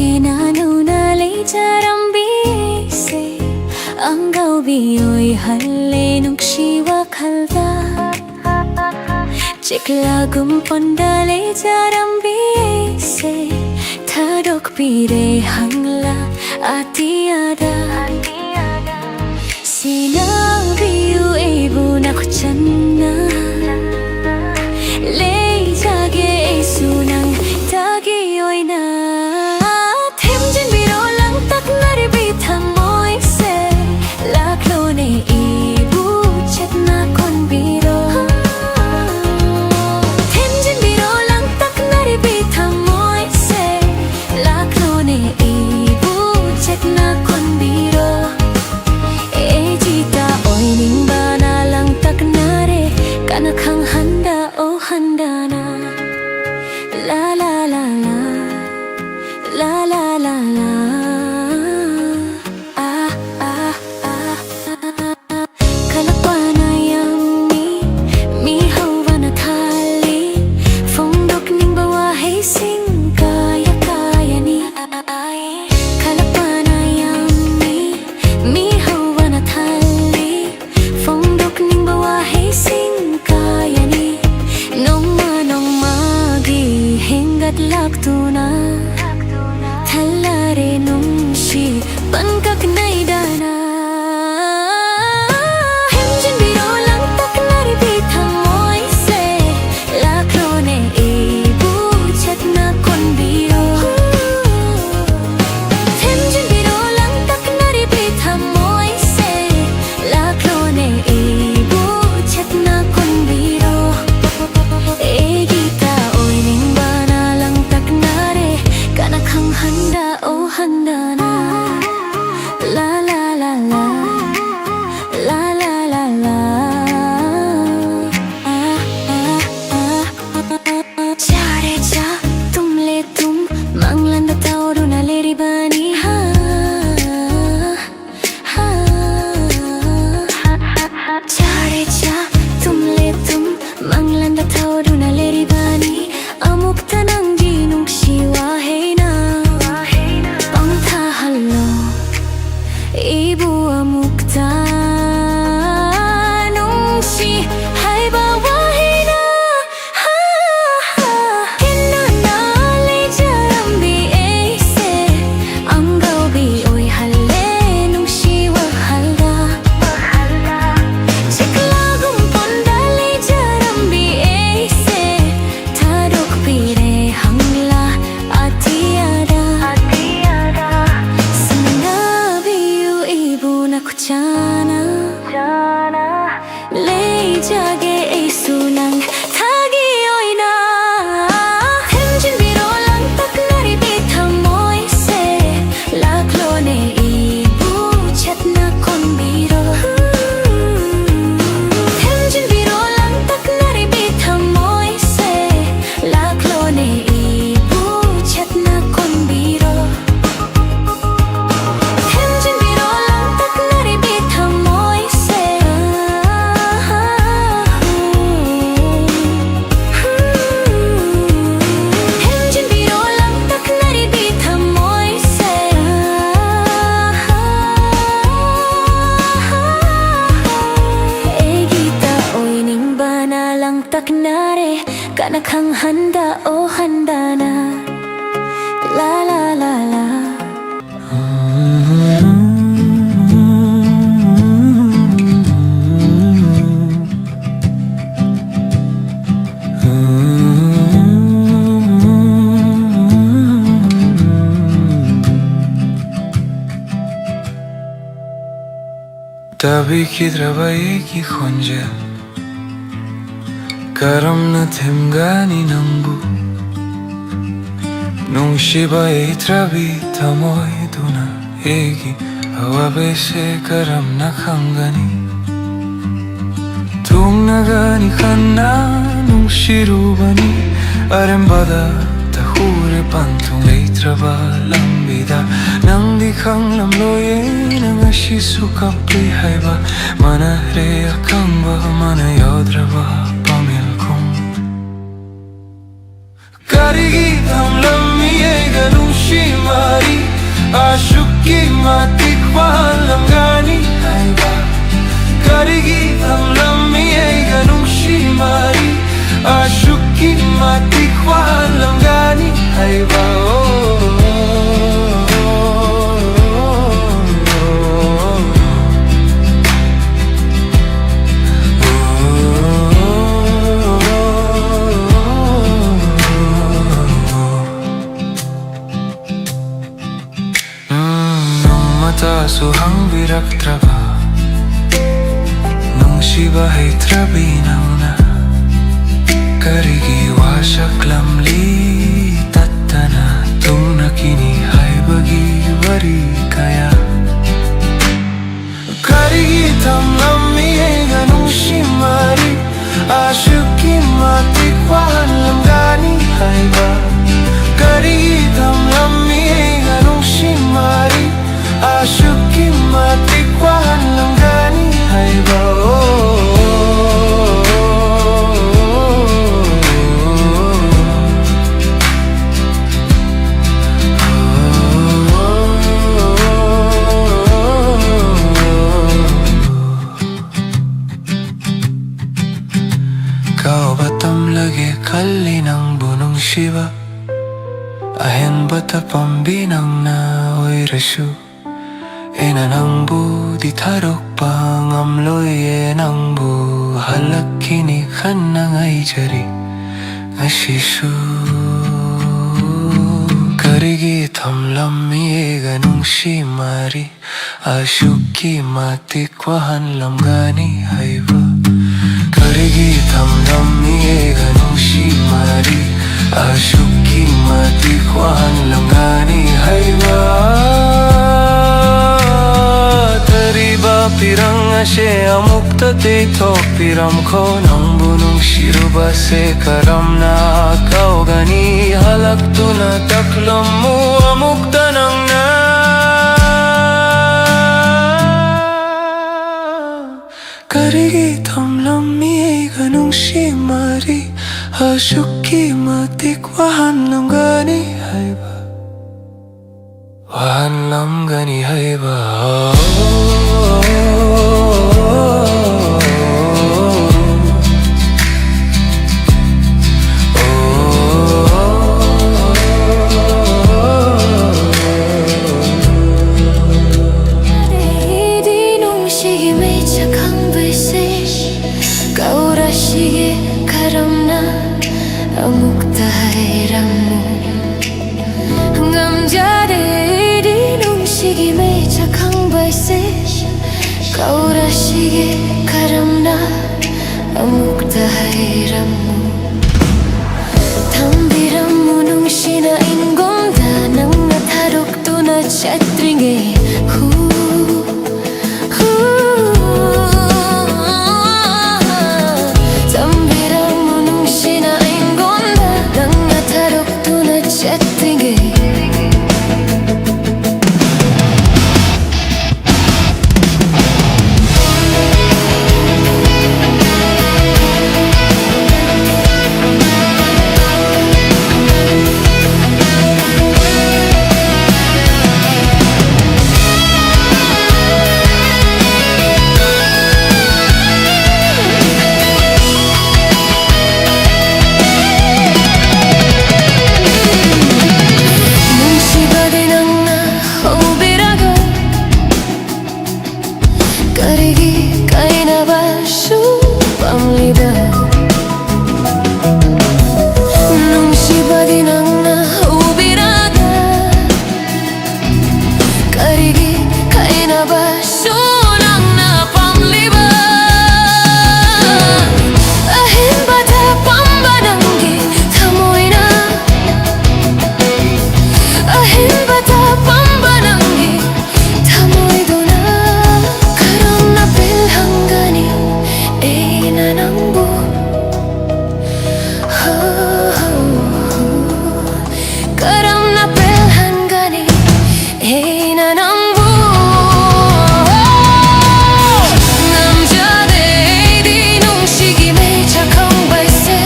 Kinanunalay jarambise Ang gawbiyo'y halinong siwak halda Chiklagum pondalay jarambise Tadok pire hangla atiada Sinabiyo ibu nakuchanna Lay jage sunang tagiyo'y na Temjin biro lang tak naribitang mo'y se Laklo ne ibu chet na kon biro Temjin biro lang tak naribitang mo'y se Laklo ne ibu chet lakduna Thalare nungshi Pankak naidana Hemjin biro lang taknari bitang moise Lakrone ibu chat na kon biro Hemjin biro lang taknari bitang moise Lakrone ibu chat na kon biro Egita oy ning bana lang taknare Kanakang handa o handa na La la la la La la la la Charecha tum le tum Manglan batao na leri bani ha ha Charecha tum le tum Manglan batao na leri bani Amuk tanang ginung siwa hey na Pangtahalo Ibu amukta nung si hay bawahi na ha ha Kina na le jarambi ese Ang gawbi oy hale nung si wahalda Siklagum ponda le jarambi ese Tadok pire hangla atiada Sinabi ibu na kuchana Le jage ay sunang tagi oy na Hemjin biro lang taknari bitang moise Laklone ibu chat na kon biro Hemjin biro lang taknari bitang moise Laklone ibu chat na kon biro Hemjin biro lang taknari bitang moise Hemjin biro lang taknari bitang moise Egita oy ning bana lang taknare Kanakang handa o handa na La la la la Tabi kidraba eki khonja Karam na themgani nambu Nung shiba itrabi tamoy duna eki Hawa bese karam na khangani Tum nagani khanna nung shirubani Arembada tahure pantung leitraba lambida Nang di khang lam loye nang ashisu kapri haiba Mana re akamba mana yodraba pamil kong Karigi tham lammi ega nung shimari Ashuki mati kwalam gani haiba Karigi tham lammi ega nung shimari Ashuki mati kwalam gani haiba Mata suhang birak traba Nung shiba hay trabi nauna Karigi wasak lamli tatana Tung nakini hay bagi bari kaya Karigi tam lammi ega nung shimari Ashuki mati kwan lamgani hay ba Karigi tam lammi ega nung shimari Ashuki mati kwan lamgani hay ba Ahen bata pambinang na oirasu Ina nang bu di tarok pang amloy nang bu Halak kini kan nang ay jari Ngashisu Karigi tamlam miega nung shimari Ashuki matikwahan lam gani haiva Karigi tamlam miega nung shimari Ashuki matikwahan lam gani haiva Tariba pirang ashe amukta te to piram ko nang bunung shiruba se karam na kau gani halak tu na taklam mu amukta nang na Karigi tamlam mi ganung shimari Ashuki matikwahan lam gani haiba Wahan lam gani haiba Kaurashige karamna amukta hayramu Tambiramu nung shina ingomda nang natarok tu na chatringe Tambiramu nung shina ingomda nang natarok tu na chatringe Karigi kaina bashu pamlida Nung shibadi nang na ubiraga Karigi kaina bashu nang na pamliba Ahin bata pambananggi tamoina Ahin bata pambananggi tamoidona Hangani ina nambu Karam na pel hangani ina nambu Namjade di nung shigi me chakang baise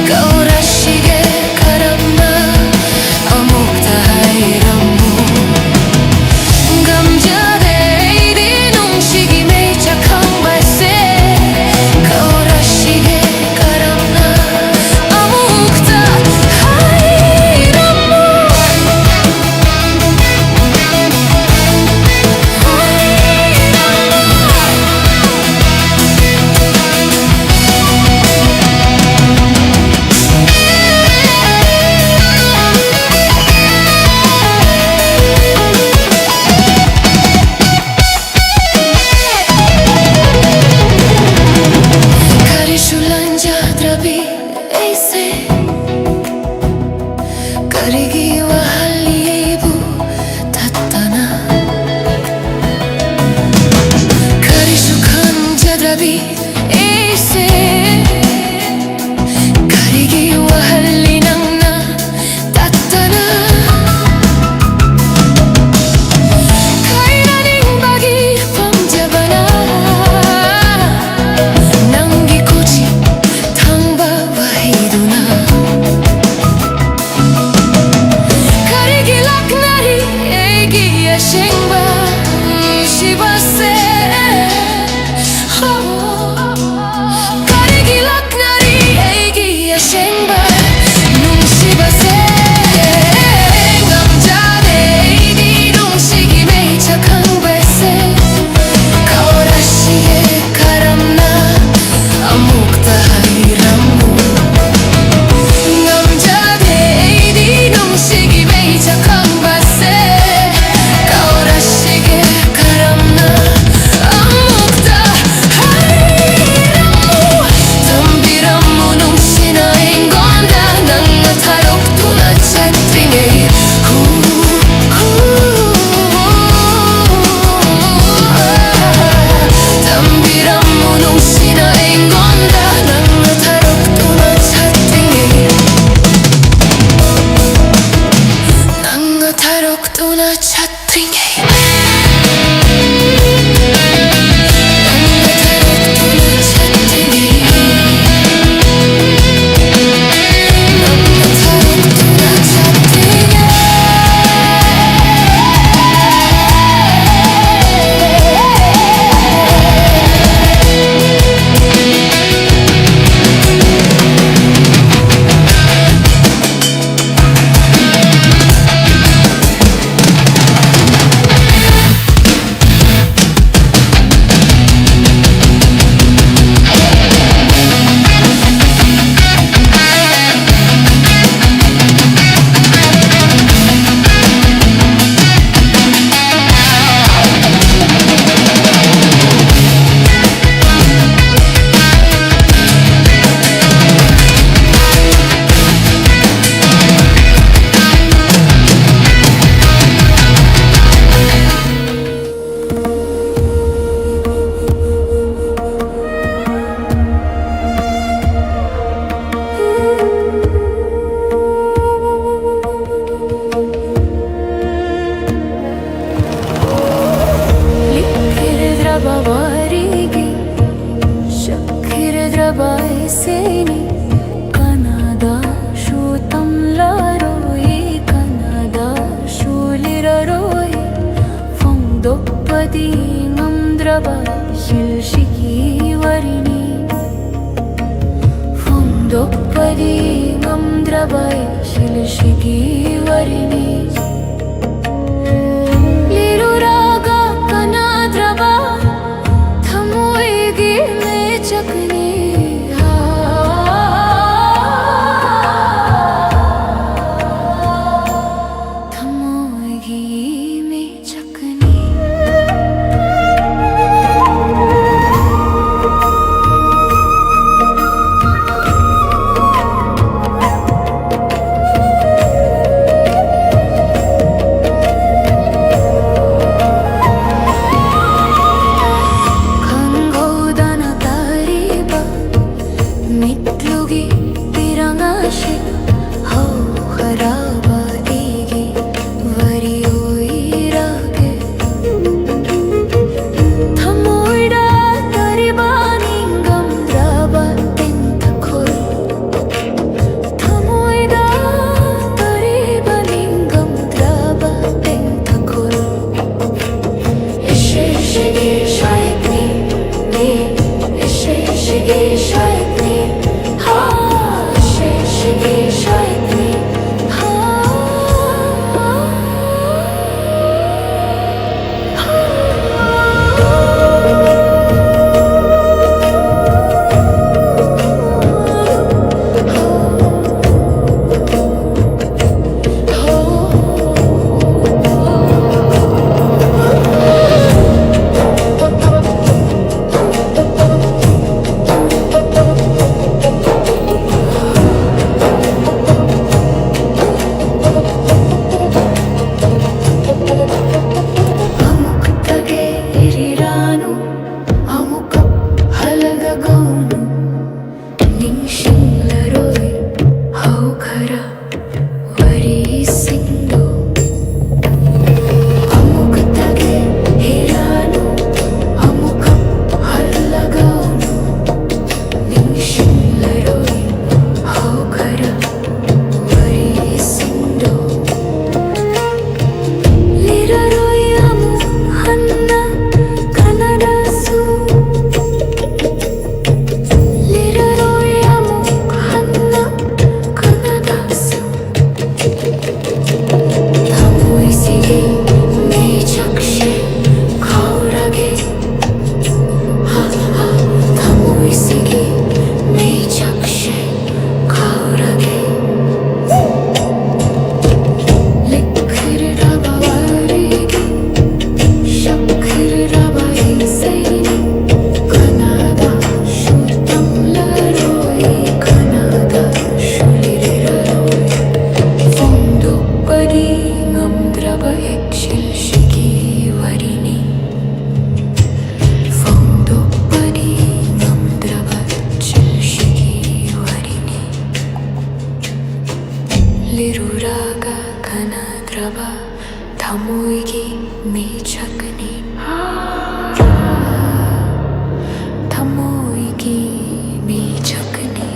Kaurashige karam na amukta hayramu Gamjade di nung shigi me chakang baise Kaurashige karam na amukta hayramu Karishulanja drabi eise Karigi wahali ebu tatana Karishukanja drabi eise Karigi wahali nang na tatana Kaina ning bagi pamjabana Nangi koji tangba wahiduna ꯉꯝꯗ꯭ꯔꯕ ꯁꯤꯜꯁꯤꯒꯤ ꯋꯥꯔꯤꯅꯤ ꯐꯣꯡꯗꯣꯛꯄꯗꯤ ꯉꯝꯗ꯭ꯔꯕ ꯁꯤꯜꯁꯤꯒꯤ ꯋꯥꯔꯤꯅꯤ ꯂꯤꯔꯨꯔꯒ ꯀꯅꯥꯗ꯭ꯔꯕ ꯊꯃꯣꯏꯒꯤ ꯃꯩꯆꯥꯛꯅꯤꯊꯃꯣꯏꯒꯤ ꯃꯩꯆꯥꯛꯅꯤ ꯈꯪꯍꯧꯗꯅ ꯇꯥꯔꯤꯕ ꯃꯤꯠꯂꯨꯒꯤ ꯄꯤꯔꯉꯥꯁꯤ ꯍꯧꯈ꯭ꯔꯕ ꯑꯩꯒꯤ ꯋꯥꯔꯤ ꯑꯣꯏꯔꯒꯦ ꯊꯃꯣꯏꯗ ꯇꯥꯔꯤꯕ ꯅꯤꯡꯉꯝꯗ꯭ꯔꯕ ꯇꯦꯟꯊꯈꯣꯜ ꯊꯃꯣꯏꯗ ꯇꯥꯔꯤꯕ ꯅꯤꯡꯉꯝꯗ꯭ꯔꯕ ꯇꯦꯟꯊꯈꯣꯜ 이실시기 샤이니 니 이실시기 샤이니 하 이실시기 샤이니 అముకుతగే ఇరిరాను అముక హలగగౌను నింషింగ్లరోయ్ హౌఖర వరీసిందో అముకుతగే ఇరాను అముక హలగౌను నింషింగ్లరోయ్ హౌఖర వరీసిందో ಲಿರರೋಯ್ ಅಮು ಹನ್ನ ಕನಡಸು ಲಿರರೋಯ್ ಅಮು ಹನ್ನ ಕನಡಸು ಥಮೋಯ್ಸಿಗೆ ಮೇಚಕ್ಷೆ ಖೌರಗೆ ಥಮೋಯ್ಸಿಗೆ ಮೇಚಕ್ಷೆ ಖೌರಗೆ ಲಿಖಿರಬ ವರಿಗೆ ಶಖಿರಬ ಇಸೈನಿ ಕನದ ಶುತಂಲರೋಯ್ ಕನದ ಶುಲಿರರೋಯ್ ಫೊಂದೊಪ್ಪದಿ ngамದ್ರಬ ಎಕ್ಷಿಲ್ಶಿಗಿ ವರಿನಿ ಫೊಂದೊಪ್ಪದಿ ngамದ್ರಬ ಎಕ್ಷಿಲ್ಶಿಗಿ ವರಿನಿ ಲಿರುರಾಗ ಕನದ್ರಬ ಥಮೋಯ್ಗಿ ಮೇಚಕ್ನಿ ಥಮೋಯ್ಗಿ ಮೇಚಕ್ನಿ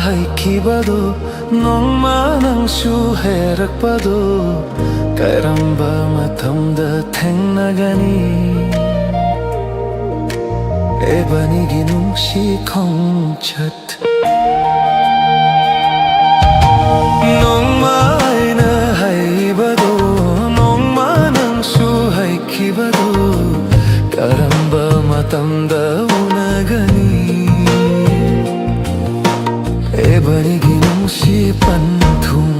ꯍꯩꯈꯤꯕꯗꯣ ꯅꯣꯡꯃ ꯅꯪꯁꯨ ꯍꯩꯔꯛꯄꯗꯣ ꯀꯔꯝꯕ ꯃꯇꯝꯗ ꯊꯦꯡꯅꯒꯅꯤ 에바니기 눈시 콩찻 넌마이나 하이바도 넌마 ginungsi pantung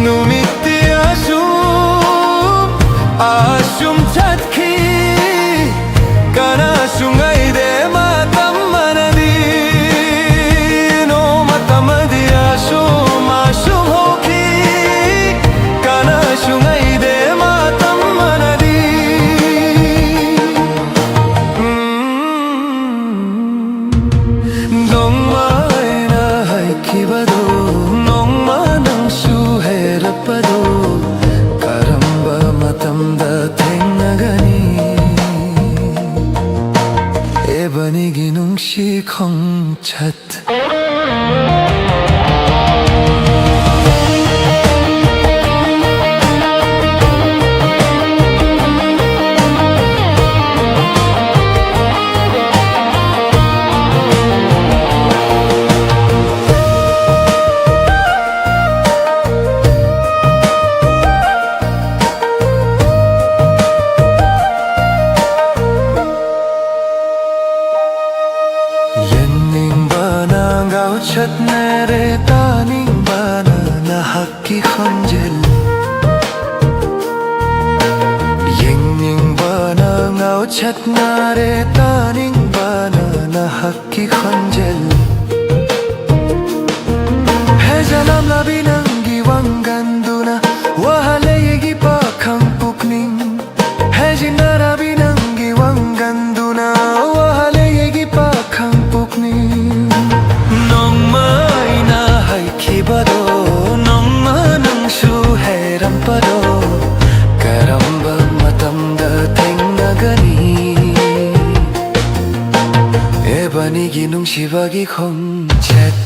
Numiti asum chatki Kana sungai de matam manadi No matamadi asum hoki Kana sungai de matam manadi Dongma na haikibado Nongma nang suherapado Karamba matamda tengnagani Ebani ginungsi khongchat Chat nere taning bana na hakki khanjel Yengning bana ngao chat nare taning bana na hakki khanjel Hejalam labinang giwanganduna wahale yegi pakhang pukning Hejinara binang giwanganduna wahale yegi pakhang pukning Kibado nongma nang suherampado Karamba matamda tengnagani Ebani ginungsibagi khongchat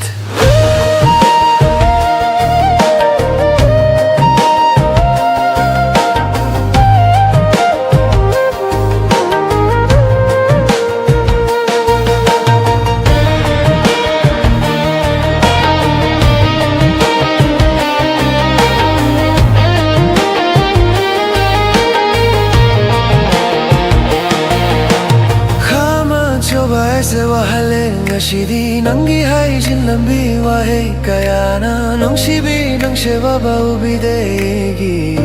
Aise wahale ngashidi nangi haijin lambi wahe kayana nongsibi nongsheba baubidegi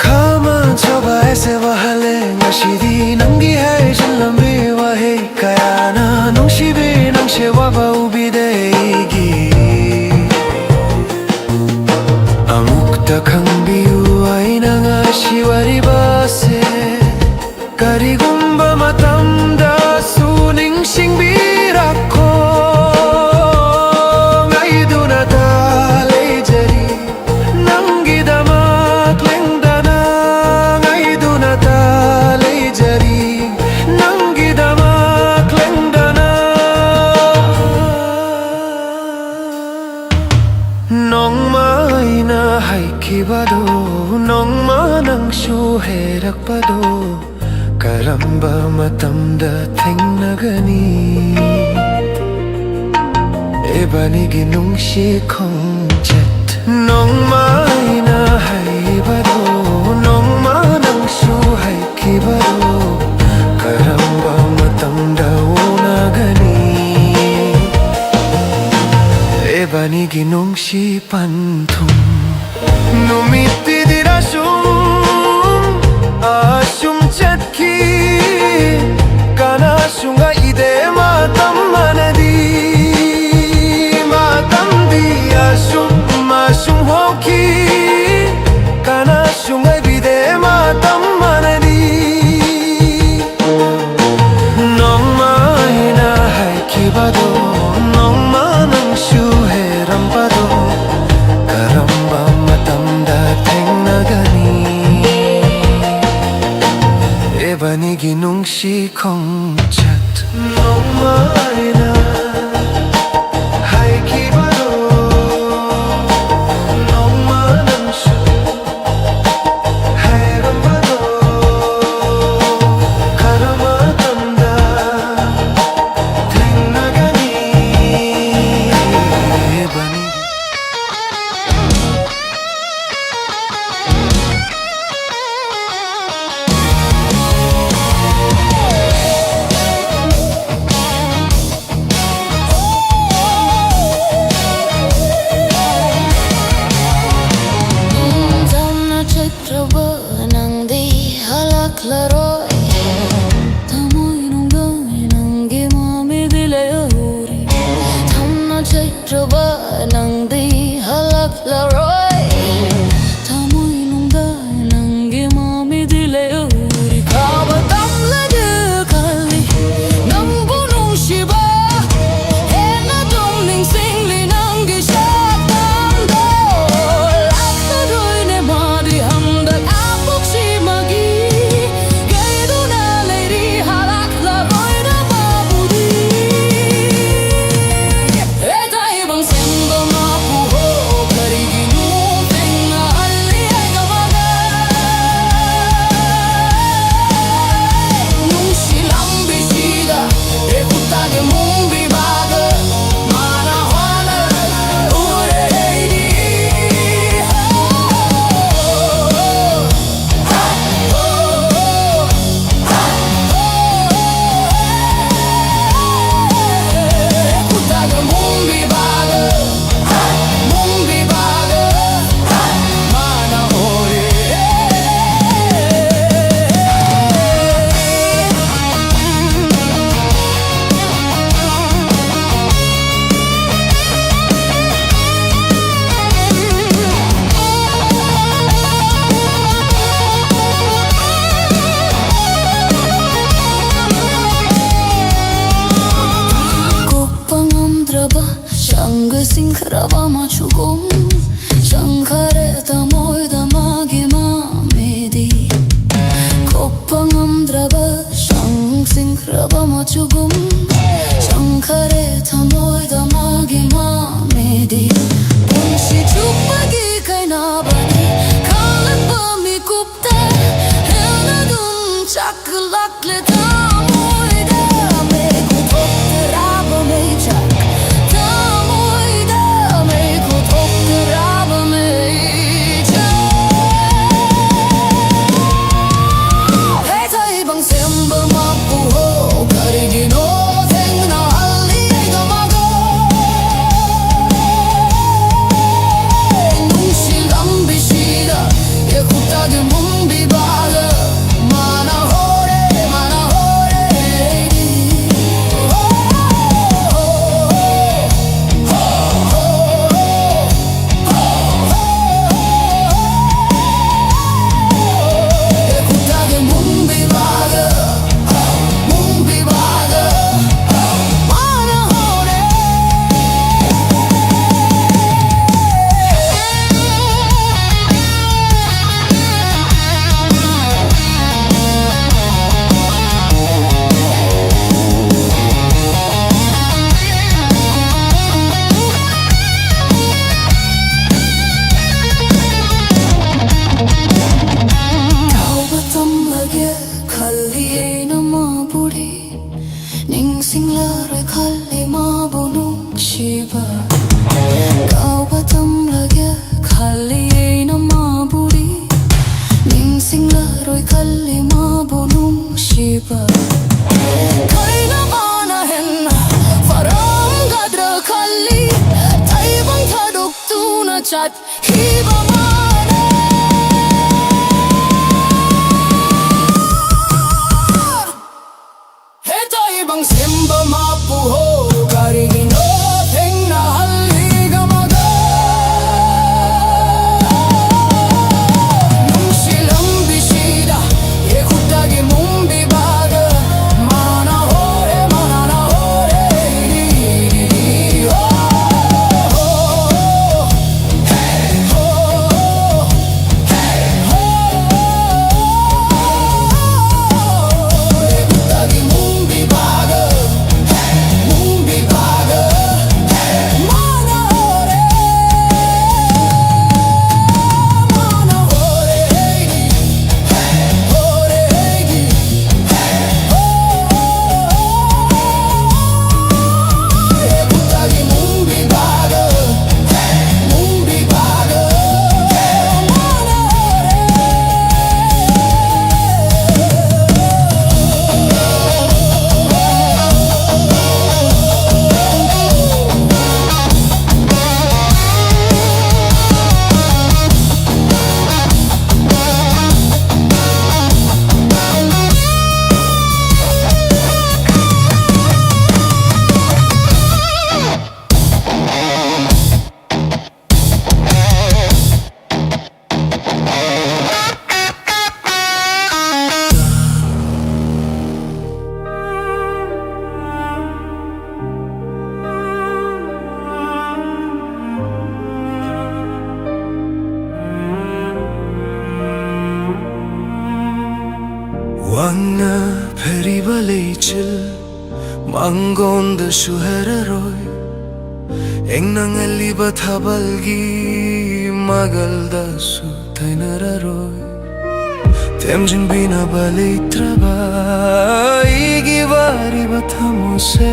Khama choba aise wahale ngashidi nangi haijin lambi wahe kayana nongsibi nongsheba baubidegi Amukta khangbiu aina ngashi waribase Karigumba matamda suning singbirako Ngaiduna talejari Nanggidamak lengdana Ngaiduna talejari Nanggidamak lengdana Nongma ina haikibado Nongma nang suherakpado Karamba matamda tengnagani Ebani ginungsi khongchat Nongma ina haibado Nongma nangsu haikibado Karamba matamda unagani Ebani ginungsi pantum Numiti dirasum Asum chatki Kana sungai ide matam manadi Matam di asum hoki Kana sungai bide matam manadi Nongma ina haikibado Nongma nang suherampado Karamba matamda tengnagani Ebani ginungsi khongchat Nongma ina haikibado Nongma nangsu herambado Karama tamda tengnagani Ebani traba nang di halak laroy Tamoy nung da nang gimami dile uri Kabatam lade kali nang bunong shiba Hena dong ning singli nang gisyak tando Lakharoy ne madi hamdak apok si magi Gaido na lady halak laroy na mabudi Eta ibang semba mapuho Karigino tenga ali ay gamaga Nung silang bisida Ekutage mong bibaga Manahwana uredi Ekutage mong bibaga Mong bibaga Manahore Kuppangamdraba Shangasinghraba machugum Shankareta moida magi mamedi Kuppangamdraba Shangasinghraba machugum Shankareta moida magi mamedi Punshi chupagi kainabani Kalan bami kupta Hena dun chaklak leta moida Me kutokraba me chak Tamoida me kutokraba me chak Eta ibang semba mapuho Karigino tengna ali ay gamaga Nung silang bisida Ekutage mong bibaga Manahore, manahore Ekutage mong bibaga Mong bibaga Manahore Kaubatam lage khali ay na mabudi Ningsing laray khali mabunong shiba Kaubatam lage khali ay na mabudi Ningsing laray khali mabunong shiba Kay naman na henna Farang gadra khali Taibang tadok tuna chat Hiba mana Eta ibang semba mapuho Karigino tengna ali gamaga Nung silang bisida Ekutage mong bibaga Manahore, mananahore Oh, oh, oh, hey, oh Mangonda shuheraroy Engnang aliba thabalgi Magalda su tainararoy Temjin bina balitraba Igi vari batamuse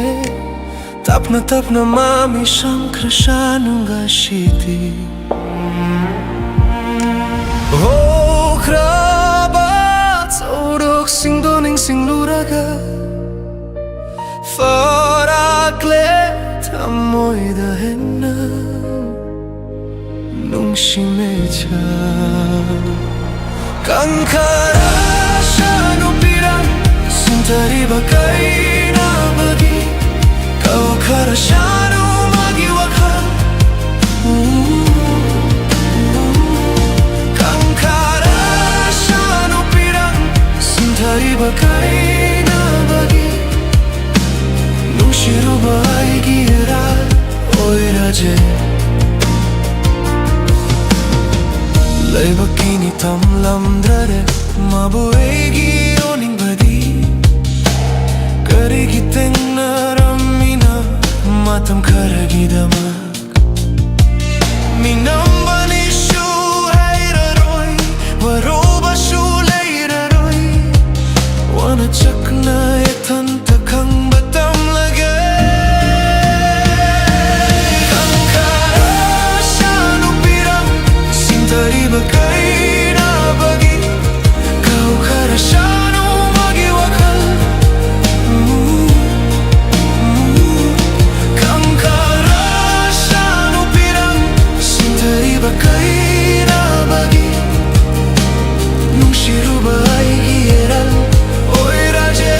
Tapna tapna mami shankrashanunga shiti Oh krabat Saurok singdoning singluraga Faraklet amoida henna Nung shimecha Kankara shanu pirang Sintari bakai na bagi Kau kara shanu magi wakal Kankara shanu pirang Sintari bakai na bagi Nung shiru bai gira Oi raje Laiba kini tam lamdrare Mabu egi oning badi Karigi tengna ramina Matam karagi damak Minam bani shu heira roi Waroba shu leira roi Wana chakna etan takang batam lage Kankara shanu pirang Sintari bakai na bagi Kau kara shanu magi wakal Kankara shanu pirang Sintari bakai na bagi Nung shiru bai gieral Oi raje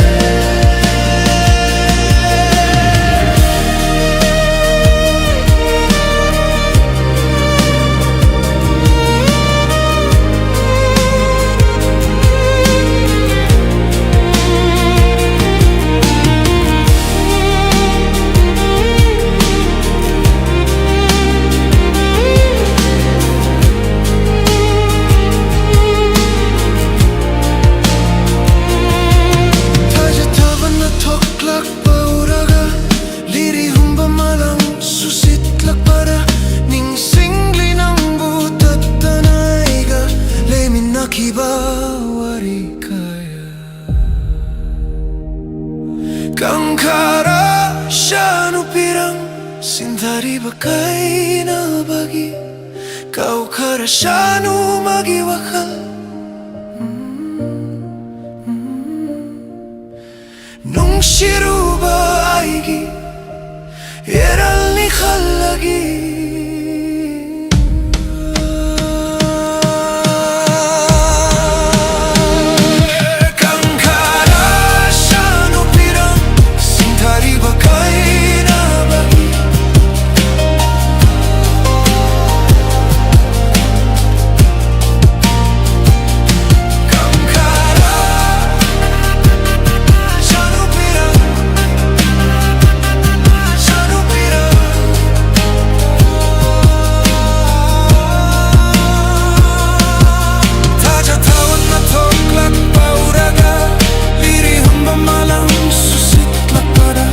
Taja tabana toklak pauraga Liri humba malang susitlak para Ning singli nang butat tanaiga Lemin nakiba warikaya Kankara shanu pirang Sintari bakai na bagi Kau kara shanu magi wakal Nung shiru baigi Eral ni khalagi Kankara shanu pirang Sintari bakai na bagi Kankara shanu pirang Shanu pirang Taja tawan na toklak pauraga Liri humba malang susitlak para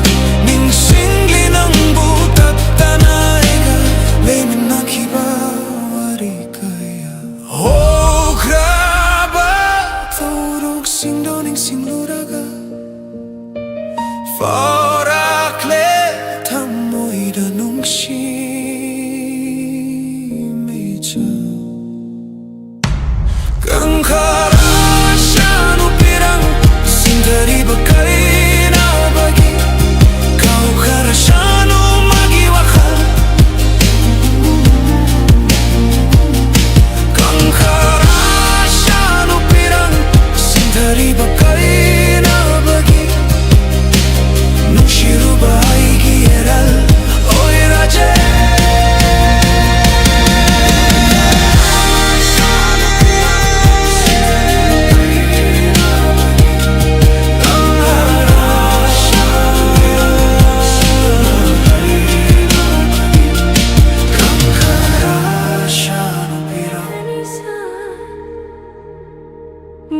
Ning singli nang butat tanaiga Lemin nakiba warikaya Oh kraba Taurok singdoning singluraga Faraklet amoida nung shimecha Kankara shanu pirang Sintari bakai na bagi Kau kara shanu magi wakal Kankara shanu pirang Sintari bakai na bagi Nung shiru bai gieral Oi raje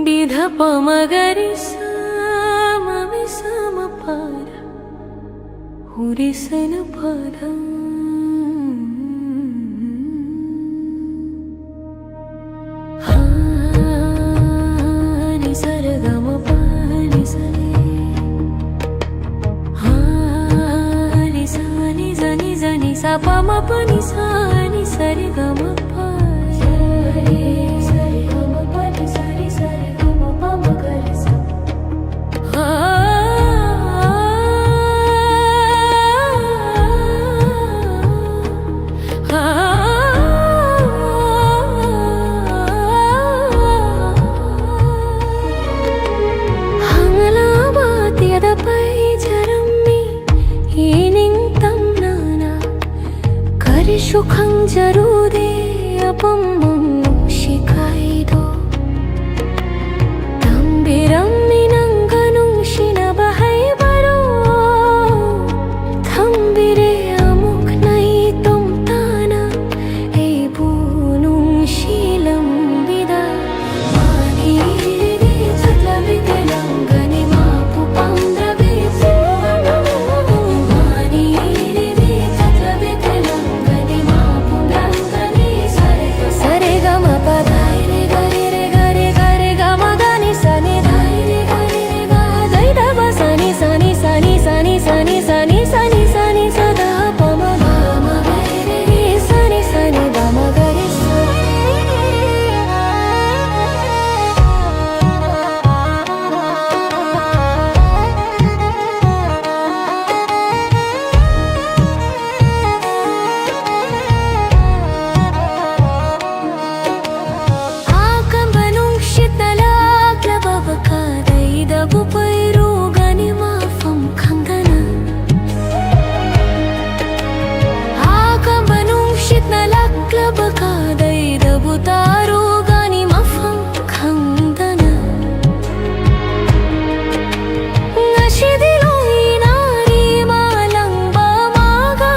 Bidha pamagari sa mami sama para మురిసిన పదం ని సరగమ పని సని ని సని జని జని సపమ పని సని సరిగమ పని సరిగమ పని సరి సరిగమ పమ గరి స 수강 자루대 아범몽 시카이도 담비람 미낭 가농 시나 바하이 바로 담비레 아목 나이 똥따나 에이부농 시람 비다 마니 리 찾라비 대랑 가니 마푸 빰드라비 마니 리 찾라비 대랑 sani sani sani sani sada pama mama gare sani sani bama gare akan banung shitala klababaka daida bupairu gani mafam khangdana baka dai da butaru gani mafam khangdana ngashi diloi nari malang ba maga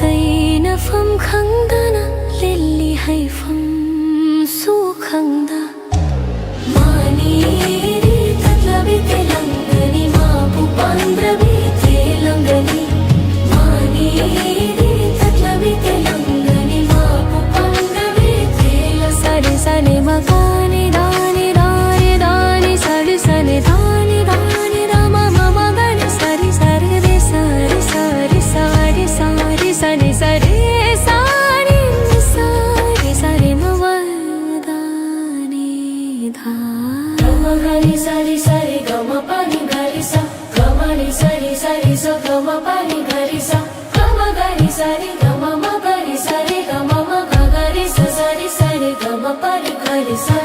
dai na fam khangdana lilli hai fam su khangda mani ri tatlabi telangani ma pu pandrabi telangani mani sani magani dani dani dani sari sani dani dani rama mama gani sari sari re sari sari sari sari sani sari sari sari sari mavadani dha gama gani sari sari gama pani gari sa gama ni sari sari so gama pani gari sa gama gani sari gama ma gari sari gama ma gari sa sari sari gama pani gari sa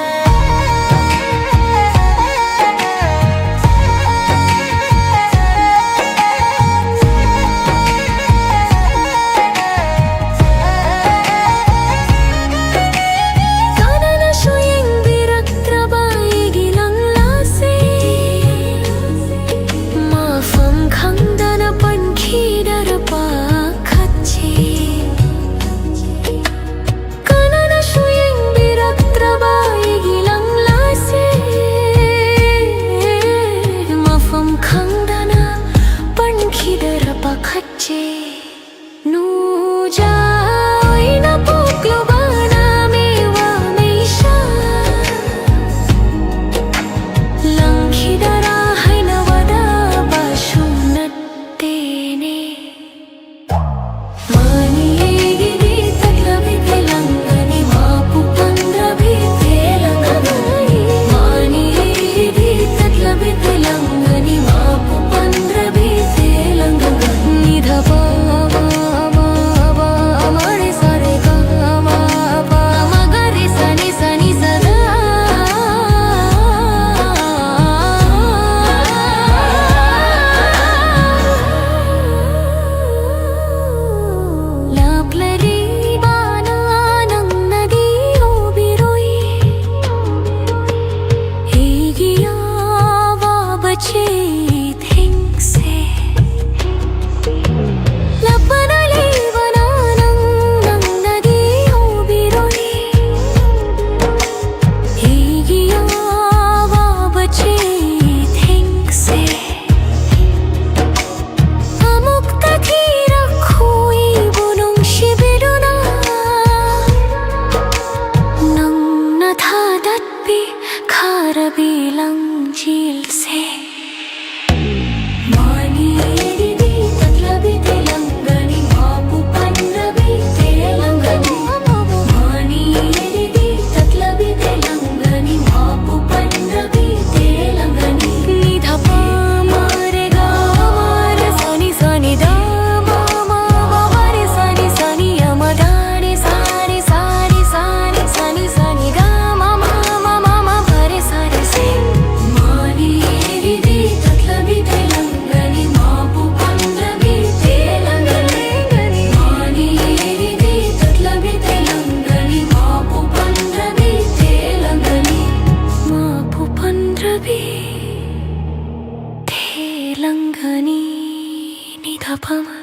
pama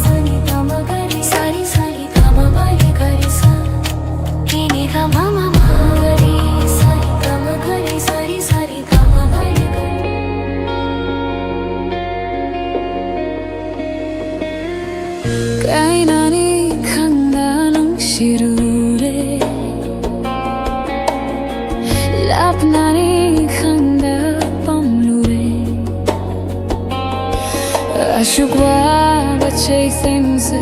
sani pama gari sari sari pama mari gari sa ini ga mama mari sari pama gari sari sari pama mari gari kainani khanda nung shirure lapnani khanda pamlure ashukwa bachei sense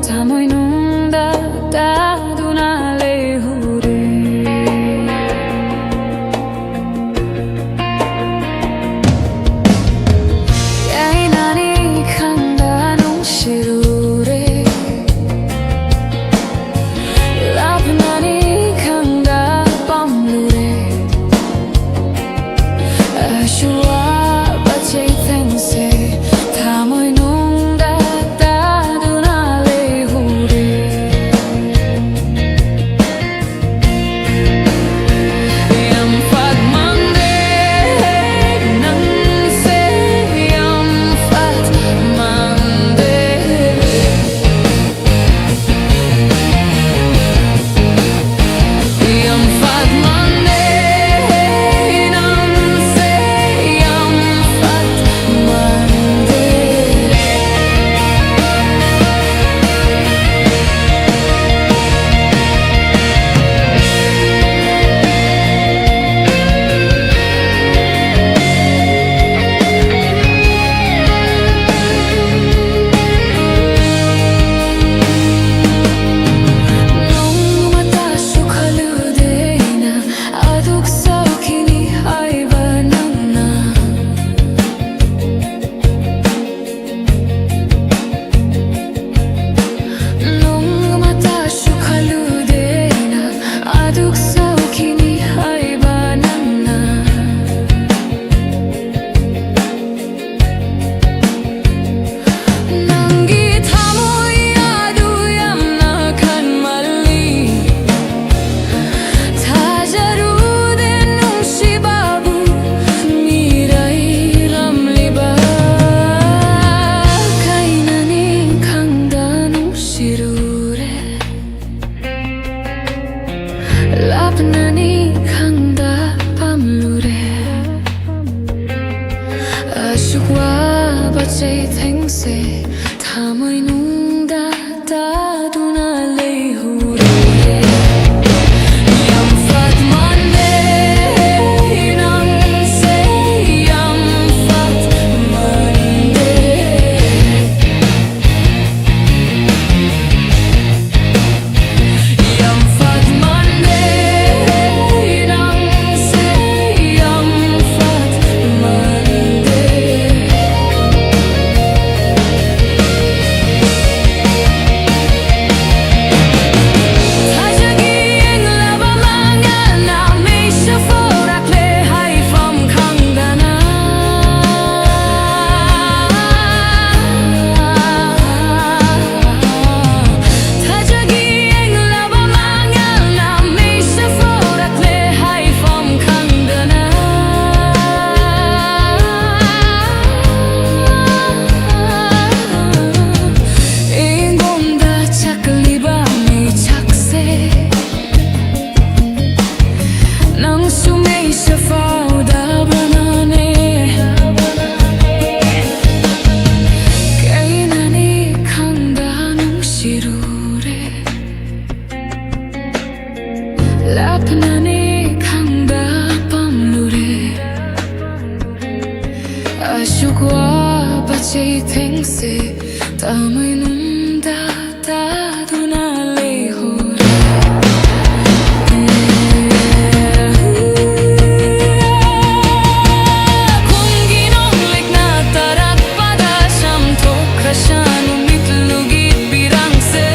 tamoy nunda daduna lehure kainani khanda nung shirure lapnani khanda pamlure ashukwa bachei sense tamoy nunda daduna lehure yam fat mande nang se yam fat mande yam fat mande nang se yam fat mande nung mata sukhaludena aduk saukini haiba nangna nung mata sukhaludena aduk saukini haiba nangna nangi thamoy adu yamna khanmalli thajarude nungsibabu mirai ramliba kainani khangda nungsirure lapnani khangda pamlure ashukwa bachei thengse thamoy nungda daduna lehure yam fat mande nang se yam fat mande yam fat mande nang se yam fat mande Tajagi eng laba mangal na may shaforak le hai from khangdana Tajagi eng laba mangal na may shaforak le hai from khangdana ingomda chakliba mi chakse nang sumay shafauda banane kainani khangda nungshirure lapnani khangda pamlure ashukwa bachei thengse tamoy nunda daduna lehure Kunginong likna tarak pada sham tokrashan umitlugit birangse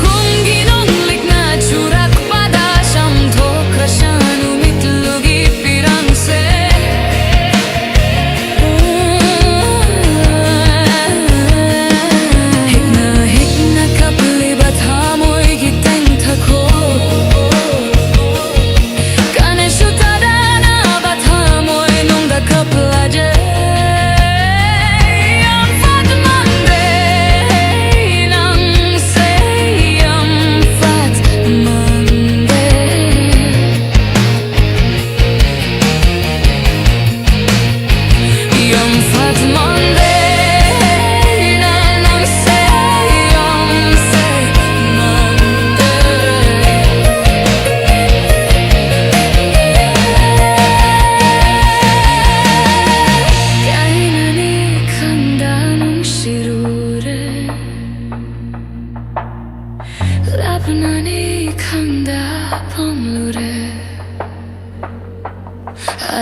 Kunginong likna churak pada sham tokrashan umitlugit birangse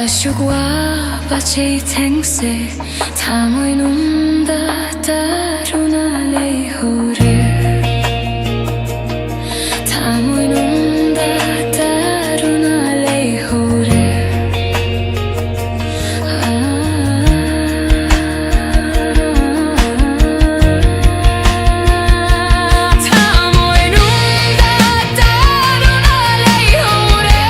Ashugwa bache tengse Tamoy nunda daruna lehore Tamoy nunda daruna lehore Tamoy nunda daruna lehore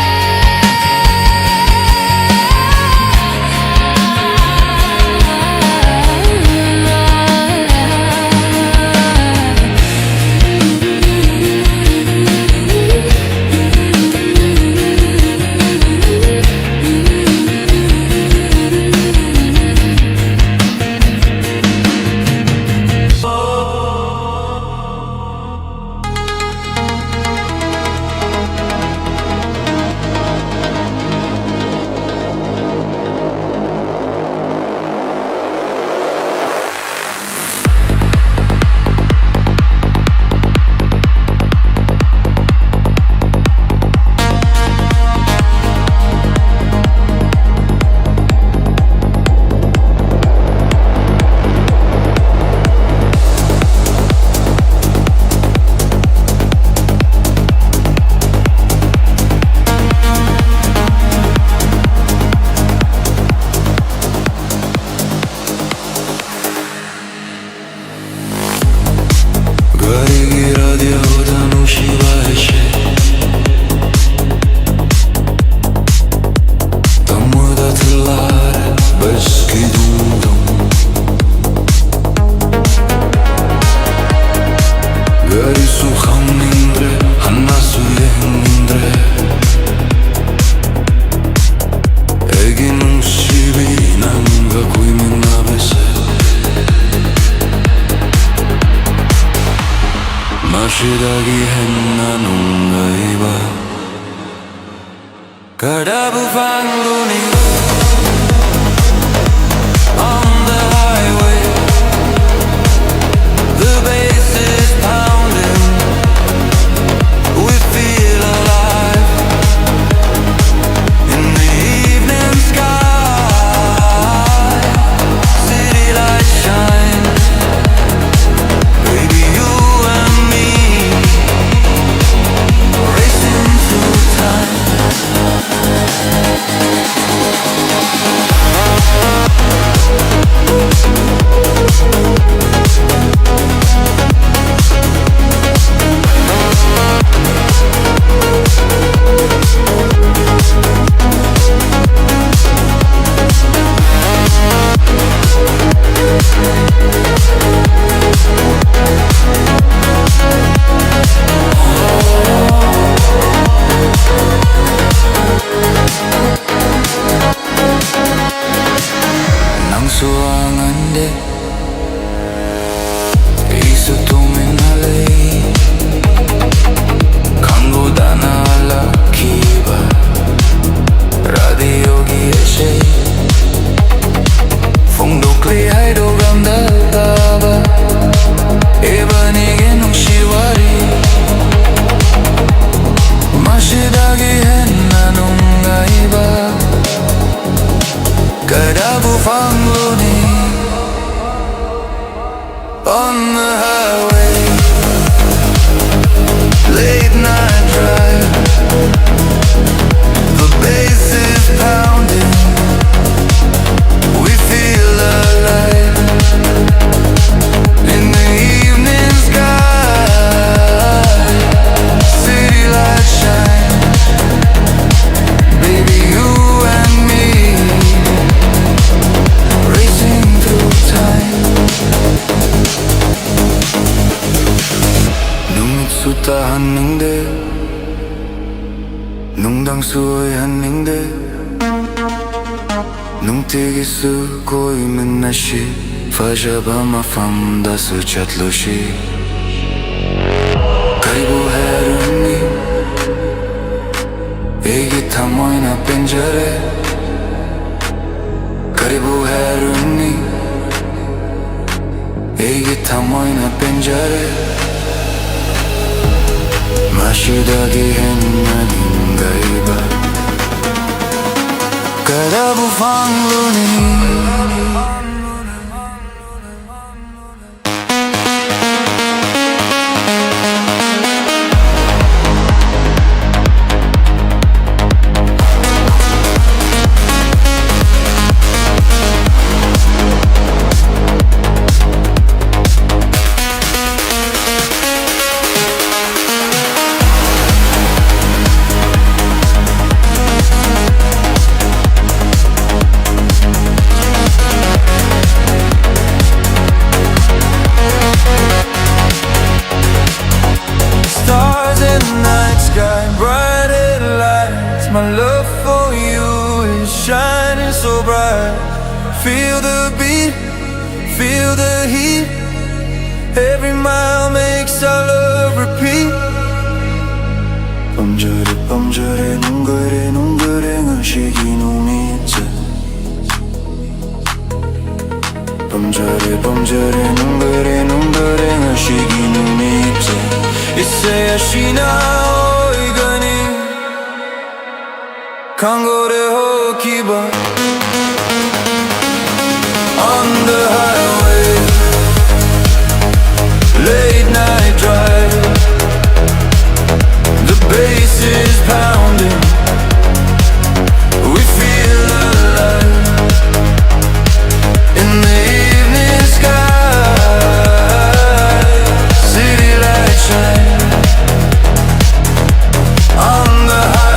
Garigi radyodan ushivaše Damıdatılar beski dundum Gari suham nindre, hanna suyeh nindre Egin ushibi nanga kuimin nabese Mashidagi henna nunga iba Kadabu fanguni On the highway The bass is pounding We feel alive In the evening sky City lights shine Baby you and me Racing through time Nang suangande Isu tuminalay Kango dana ala kiba Radio gieshe Fungdokli haido gamdal taba Ebanige nung shiwari Mashidagi henna nung iba Kadabu fanguni On the highway Late night drive The bass is pounding We feel alive In the evening sky City lights shine Baby you and me Racing through time Nungitsuta haningde Nungdang suoy haningde Nungtigisu koymin nashi Fajaba mafamda su chatlushi Karibu herungi Egi tamoyna penjare Karibu herungi Egi tamoyna penjare Mashidagi henna ningaiba kada bufang luni. My love for you is shining so bright. Feel the beat, feel the heat. Every mile makes our love repeat. 밤절에 눈가래 의식이 눈밑에. 밤절에 눈가래 의식이 눈밑에. 이제야 쉬나 강거래 호기바 On the highway Late night drive The bass is pounding We feel alive In the evening sky City lights shine On the highway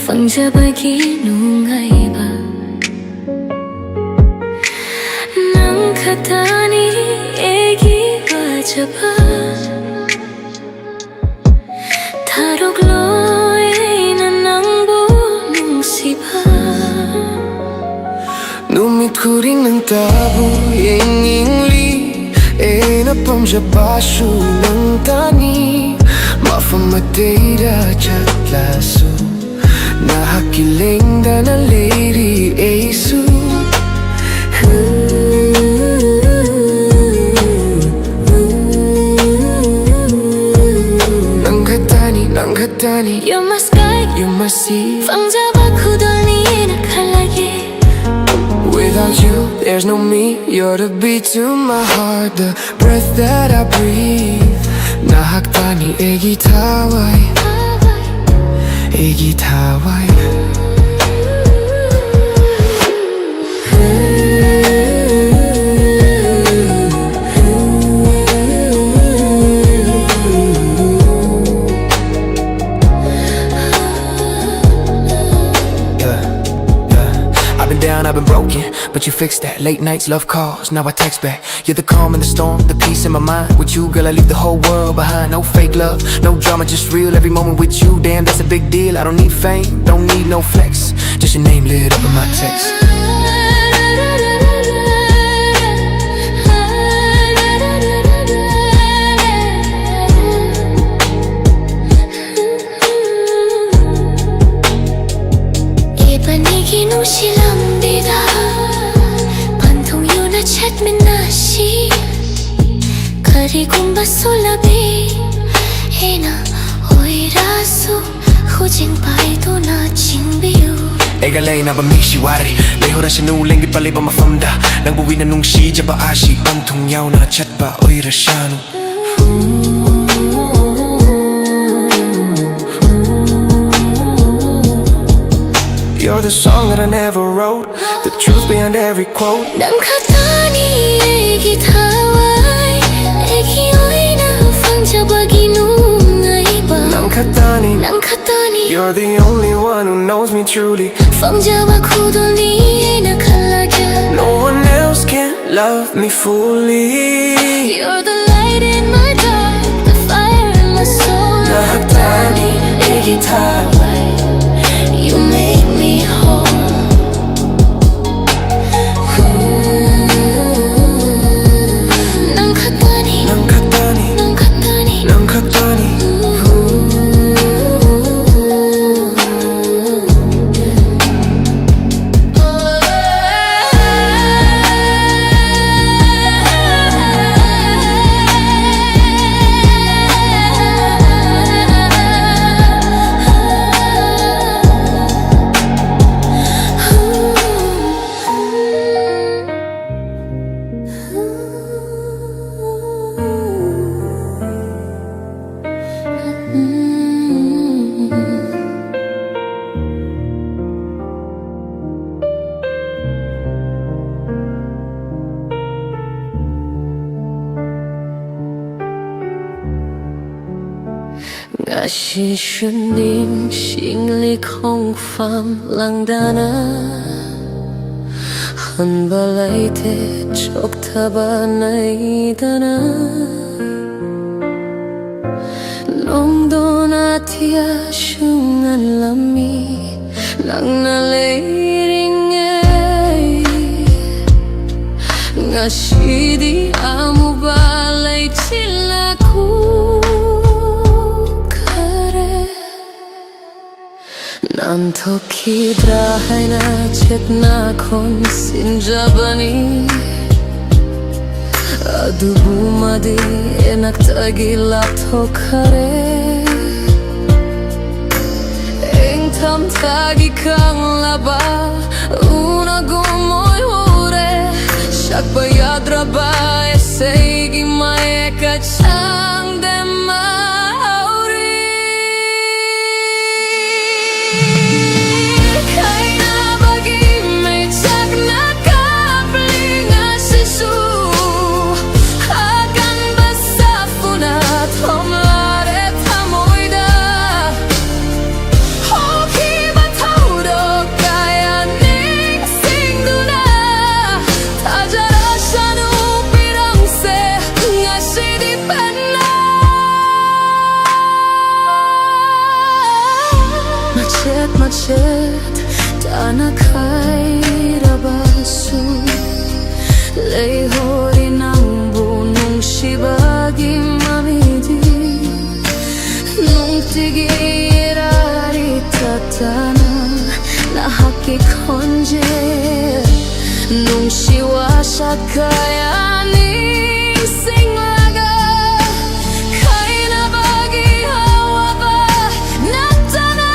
Fangjabagi nungaiba Nang katani egi wajaba Tarogloy na nangbo nungsiba Numit kuring ng tabo Yingingli E na pamjabasyo ng tani Mafamadeira chat laso Nahakiling da na lady Asu Nanghatani You're my sky, you're my sea Fangjaba kudolni na kalagi Without you, there's no me You're the beat to my heart The breath that I breathe Nahaktani egi tawai Egi tawai I've been down, I've been broken, but you fixed that. Late nights, love calls, now I text back. You're the calm in the storm, the peace in my mind. With you, girl, I leave the whole world behind. No fake love, no drama, just real. Every moment with you, damn, that's a big deal. I don't need fame, don't need no flex. Just your name lit up in my text. Kari kumba sulabi, ina oirasu. khu chinh bay tu na chinh biu Ega lay na ba mi shi wari Lay ho ra shi nu lengi pa lay ba ma famda Nang buwi na nung shi ja ba ashi Bang tung yaw na chat ba oi ra shanu You're the song that I never wrote The truth behind every quote 남 같다니 애기 타와이 애기 오이나 방자박이 누나이바 남 같다니 남 같다니 You're the only one who knows me truly 방자박 후돈이 나 칼라게 No one else can love me fully You're the light in my dark the fire in my soul 남 같다니 애기 타와이 You make me whole 난 같다니 남 같다니 난 같다니 남 같다니 Ngã shi shun nim xing li không pham lang dana Han ba lai te chok tha ba nai dana Nong do na tia shung an lami Nang na lei ring ai Ngã shi di amu ba lai chila ku Nan to kidra hai na chetna kon sinjabani Adu bumadi enak tagila to kare Eng tam tagi kang laba una gomoy ore Shak bayadra ba esegi mai kachang dema Macet tanah kaya basu lei hori nang bunung shibagi mamidi nung tigirari tatana na haki konje nung shiwa shakaya ning singlaga kaya bagi hawa ba natana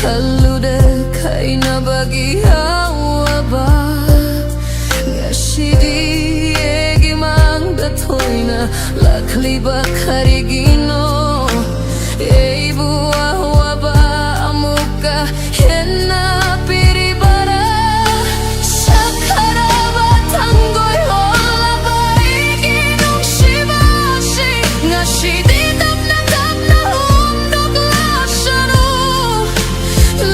Kalau deh kaina bagi hawa ba Ngashidi egi mang datoina Lakli bakari gino Ei buah hawa ba amuka Hena piri bara Shakara ba tanggoi hola ba Igi nung shibashi Ngashidi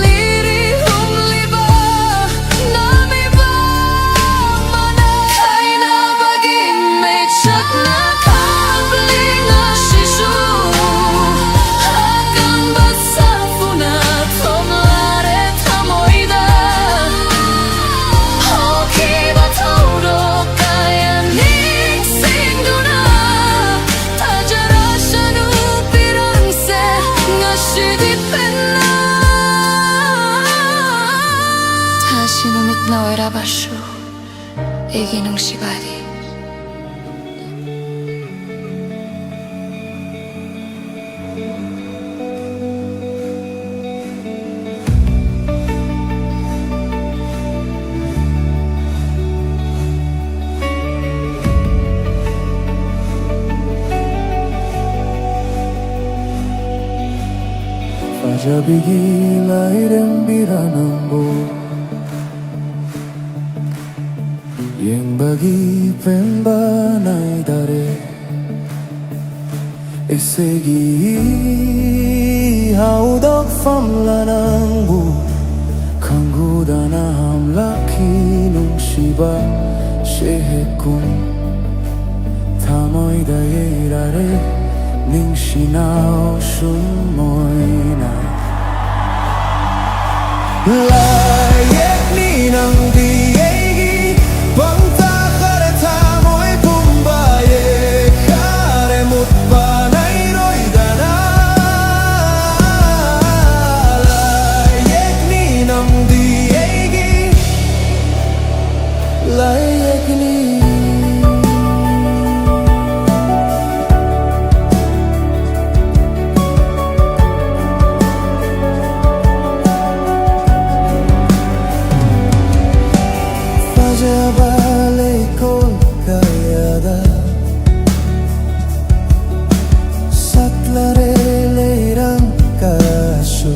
Liri hum liba nami ba Igi nung shibari. Fajabigi biranambo Yang bagi pembanai dare Esegi haudok famlanangbu Kanggudana hamlaki nung shiba shehekun Tamoy dayerare ning shinao shumoina Layak ni ng diegi Pangtakare tamoy pumbaye Karemut panay roy dana Layak ni ng diegi Layak ni Balik ko kayada Satlare leirang kaso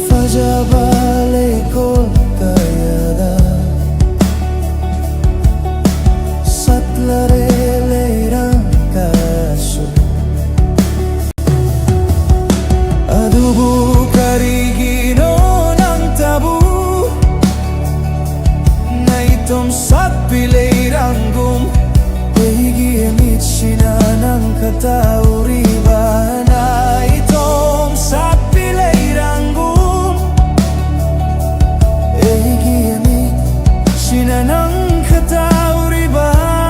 Faja balik ko kayada Satlare leirang kaso Adubu karigino ng tabu Itom saat pilay ranggum Egi emit sinanang katauri bana Itom saat pilay ranggum Egi emit sinanang katauri bana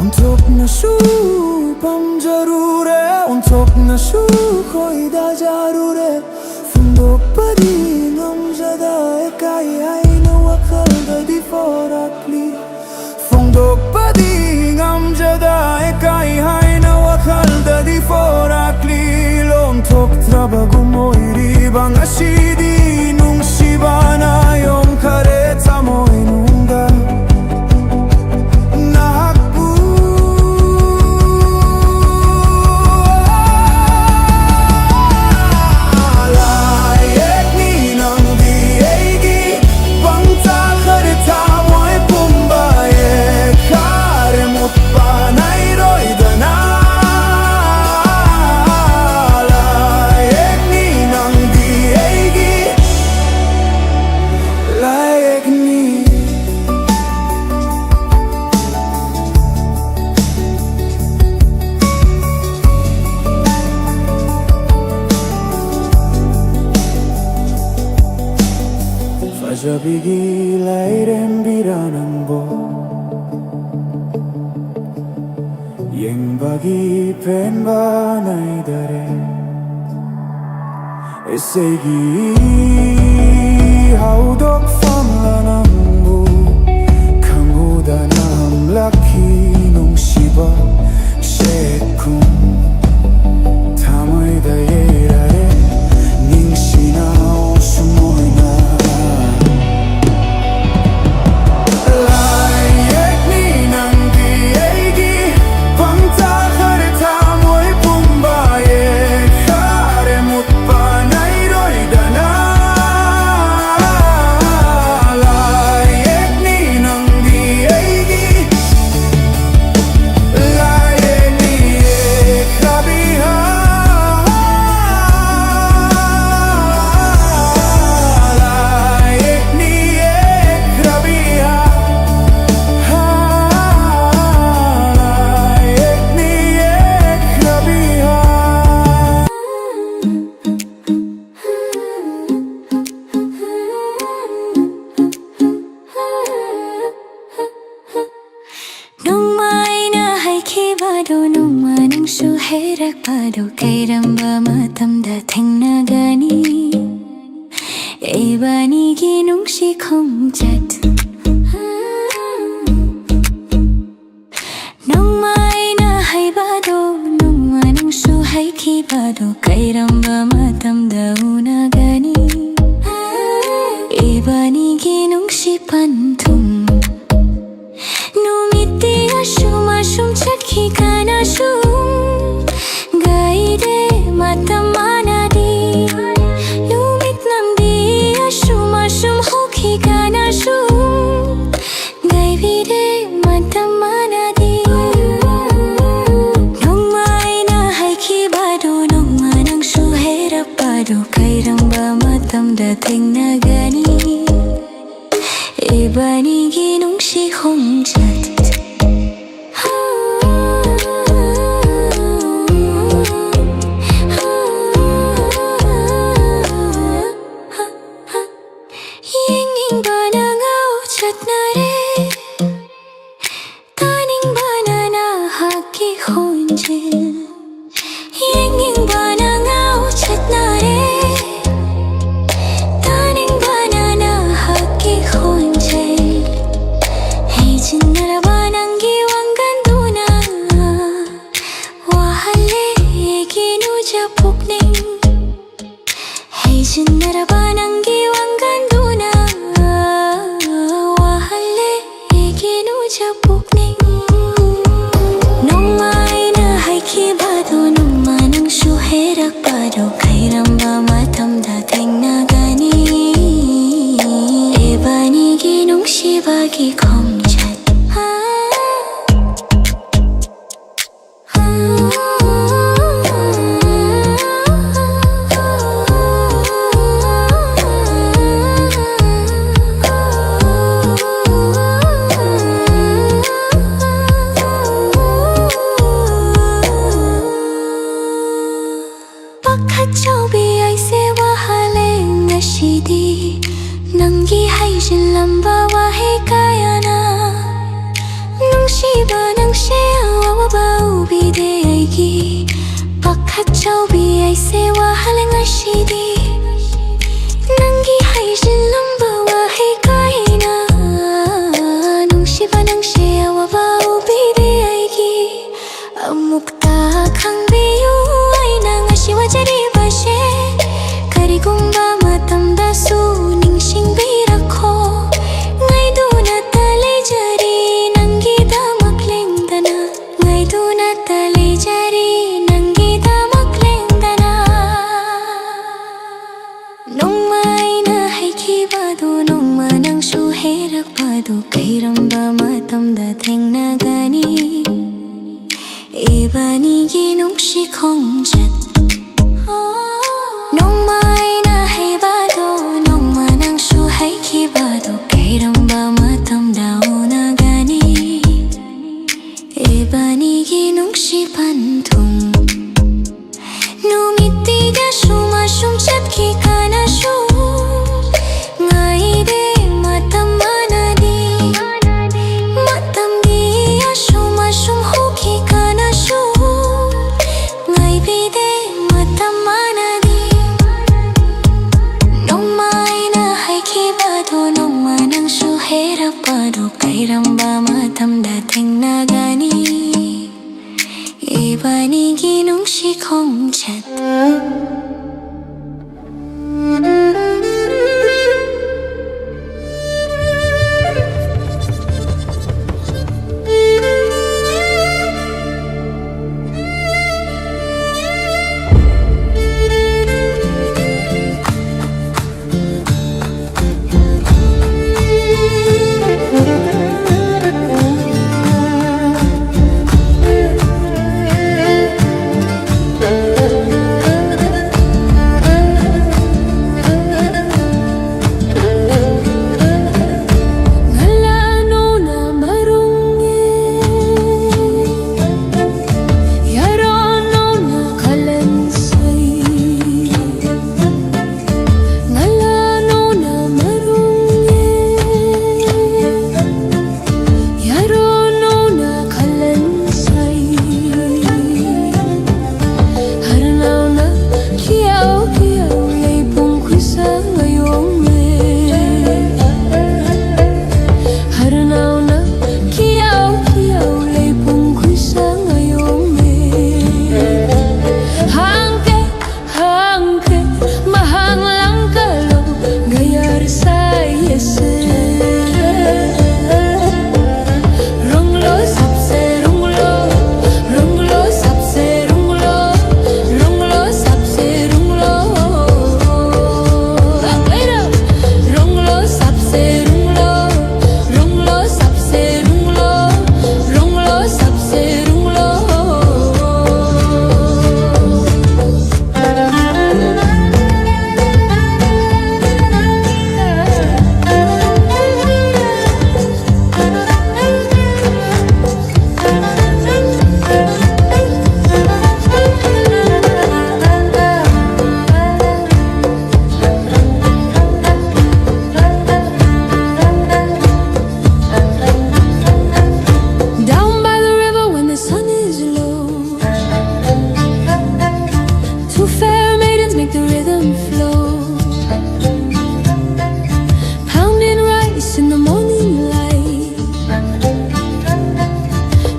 Untuk nasu pam jarure Untuk nasu koi da jarure Fundok padi ngam jada ekai hai na wakal da di forakli Fundok padi ngam jada ekai hai na wakal da di forakli Lontok trabago mo iribang asidi nung shibana yung kareta mo inunga Fajabigi lairem biranambo Yang bagi penbanay dare Esegi haudok famlanambo Kanguda na hamlaki nung shiba shekun Tamoy dayerare ning shinao sumoy na La 하이키봐도 농만행수 해락봐도 kairambamathamda thengnagani 이반이기 농시 공잣 농마이나 하이봐도 농만행수 하이키봐도 kairambamathamda unagani 이반이기 농시 반통 Numiti asum asum chakhi kana sum gaide matamana di Numit namdi asum asum hokhi kana sum gaide matamana di Nongmai na haiki bado nongmanang suherap bado kairambamathamda thengnagani Ibanigi 농시 공잣 Yinging banana chat nare Taning banana haki khonjil Yinging banana chat nare Taning banana haki khonjil Jinarabanangi wanganduna Wahale eginu japukning Hey jinarabanangi wanganduna Wahale eginu japukning Nongmai na haiki bado nongmanang suherak bado kairambamathamda thengnagani Ebanigi 농시박이 공잣 Pakhachobi aise wahale ngashidi Nanggi haijin lamba wahe kayana Nungsiba nangshea wawaba ubide aigi Pakhachobi aise wahale ngashidi Nanggi haijin lamba wahe kayana Nungsiba nangshea wawaba ubide aigi Amukta khangbiyu aina ngashiwa jari bashe Karigumba matamda su ningshingbirako Ngaiduna tali jari nangida maklengdana Ngaiduna tali jari nangida maklengdana Nongmai na haiki bado nongmanang suherak bado kairambamathamda thengnagani Ibanigi 농시 공잣 Nongmai na haibado nongmanang suhaiki bado kairambamathamda unagani Ibanigi 농시 반통 Numiti asum asum chakhi kana sum Ngaide matamana di Matamdi asum asum hokhi kana sum Ngaibide matamana di Nongmai na haiki bado nongmanang suherap bado kairambamathamda thengnagani Ibanigi 농시 공잣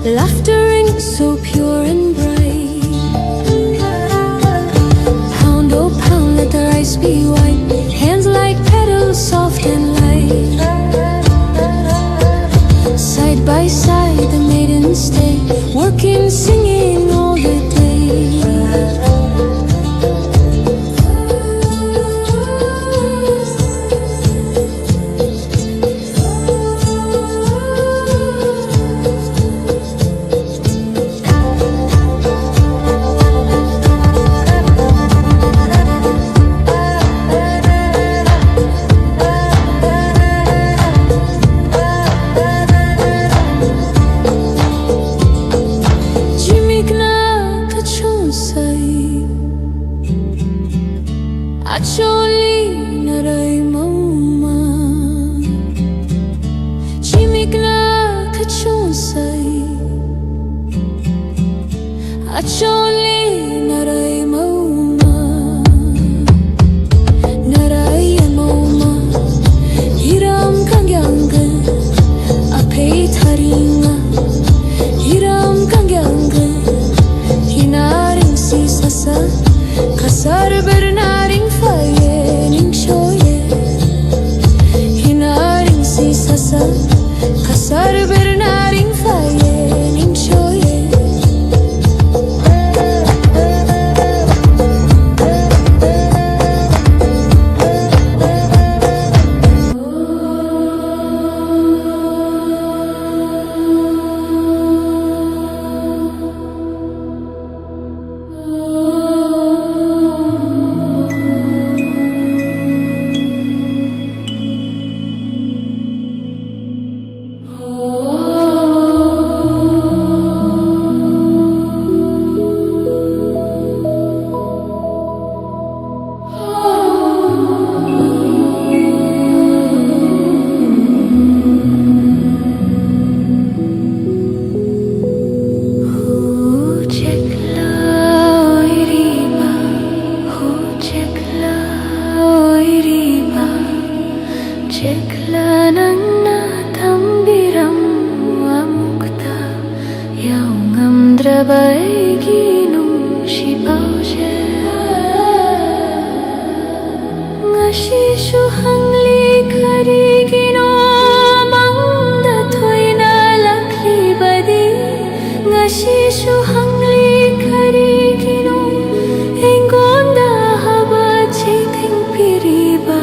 Laughter rings so pure and bright. Pound, oh pound, let the rice be white. Hands like petals, soft and light. Side by side, the maidens stay, working, singing all the day. Acholi naray mauma, chimikla kachonsai. Acholi naray mauma, naray mauma. Hiram kangyangan, apay taringa. Hiram kangyangan, hinaring si sasa, kasar bernaring. Kasar bernaring fayening shoye. Chekla nanna tambiram amukta yaungam drabaigi nungshipause ngashishu hangli karigino mangda thoina lakli badi ngashishu hangli karigino engonda haba chething piriba.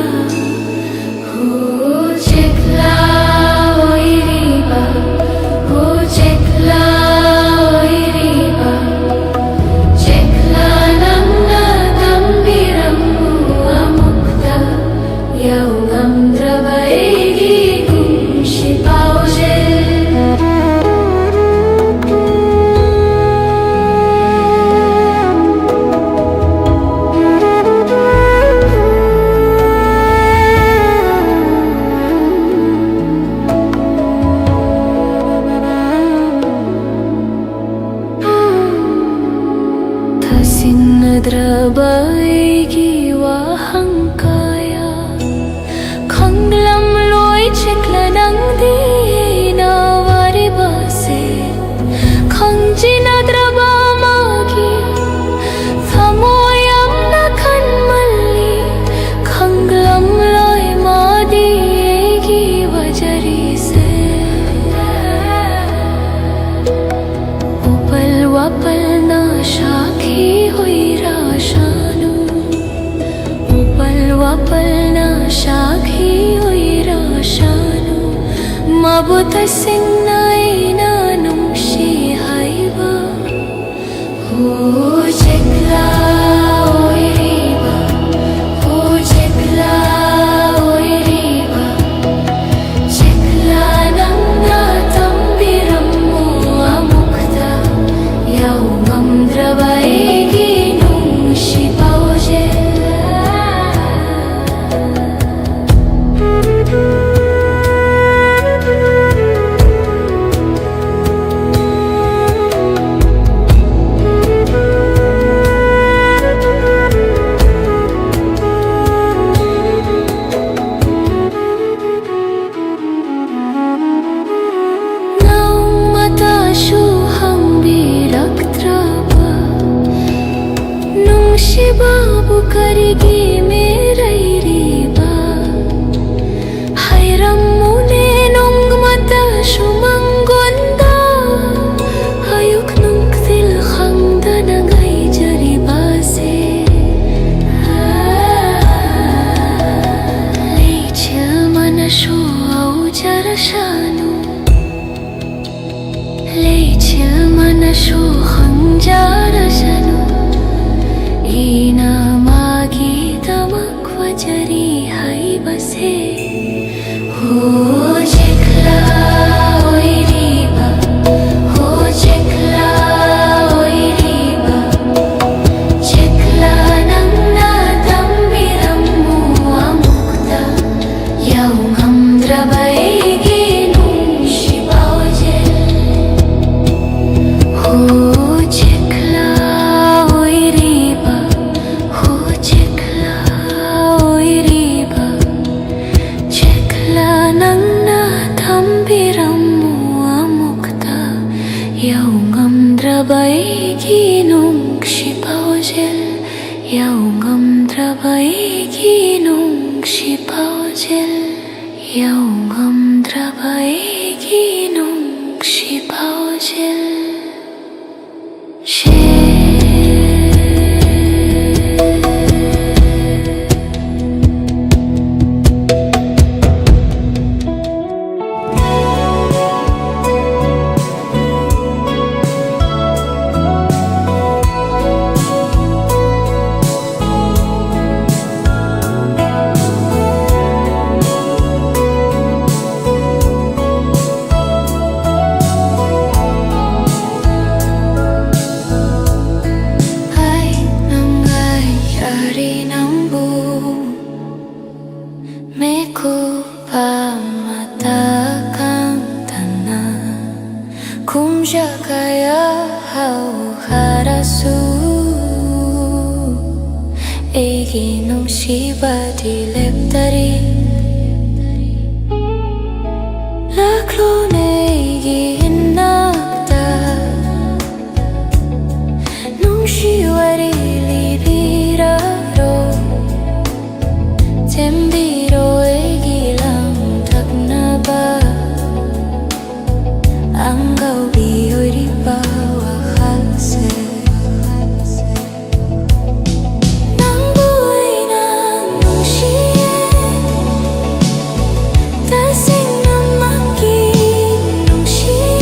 Drabaigi wahangkaya khanglam loi chekla nang di na wari base khangjina draba magi thamoyam na khanmalli khanglam loi madi egi wajari se upal wapal na shakhi hui wapalna shakhi hui rashanu mabuta singnai na nungshi haiba ho chekla oi riba ho chekla oi riba chekla nangna tambiram amukta yaungam drabaigi nungshi pause. jarasanu ina magidhamak wajari haibase ho chekla oiriba ho chekla oiriba chekla nangna tambirammu amukta yaung hamdrabaigi Baigi nung shipaujel yaung amdrabaigi nung shipaujel yaung amdrabaigi nung shipaujel Meku pamatakan tanah kumja kaya hau harasu egi nung shibadi leptari laklo negi hinakta nung shiwari libiraro Tembiro egilang taknaba Angkau bioi di bawah halse Nang buai nang nusie Tasing nang maki nusie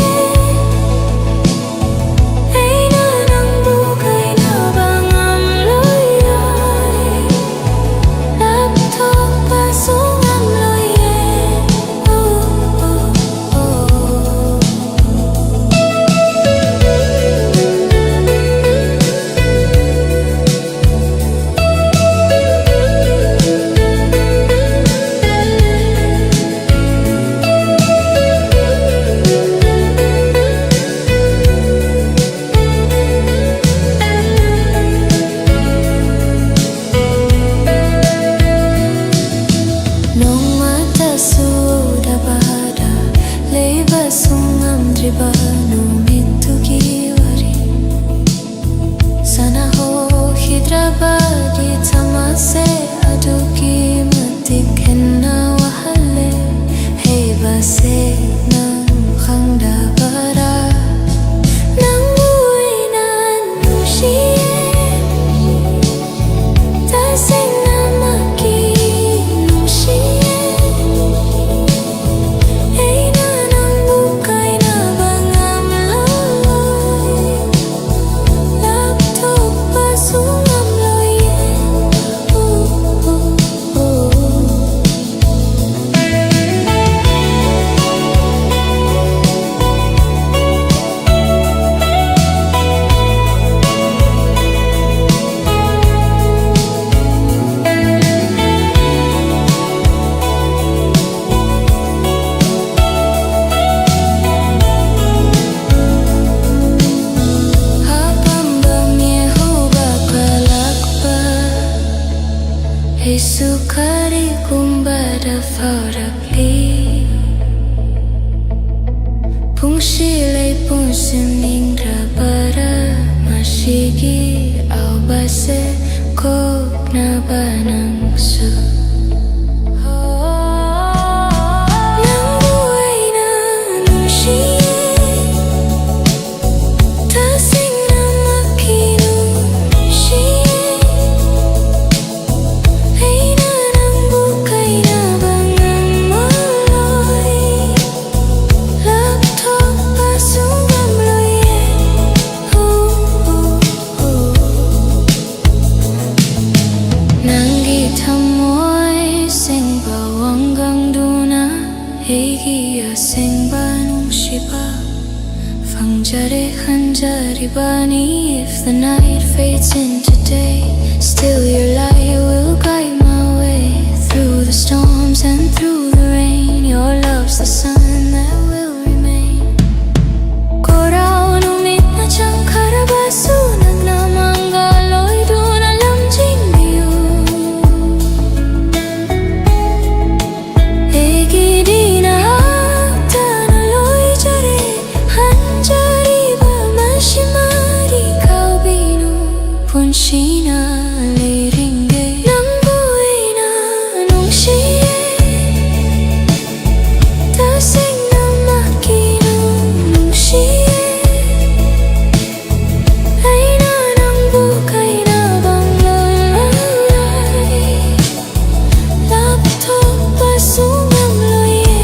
Eina nang bukai na bangam loyai Sungam loye Banu mitu kiwari sana ho hidrabadi tamase aduki matik henna wahale hey base nang khangda bara nang buai nan nushie tasing namaki nushie Sukari kumbada farakli Pungsilay pungsimning rabara Masigi au base kok na banang su 한 자리 한 자리 반이 If the night fades into day Still your light will guide my way Through the storms and through the rain Your love's the sun that will remain Korao numit na chang karabasu Nagnamanggaloy dun alam jindiyo Egi di na hagdan aloy jare Hanjari ba masimari kau binu Punshina liringge Nang buhay na nung siye Tasing na makinong nung siye Ay na ng bukay na bang lalay Lapto pa sumang loye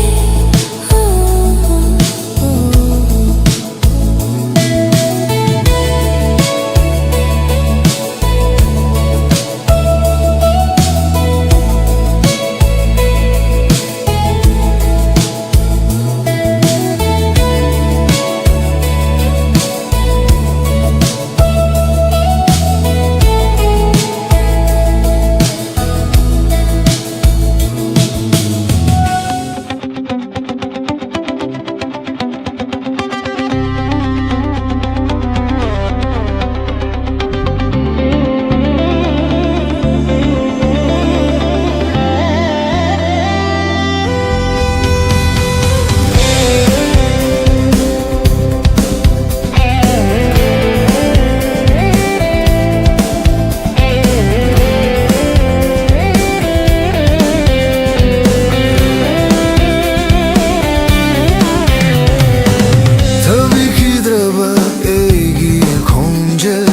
Tabikidraba egi khonjel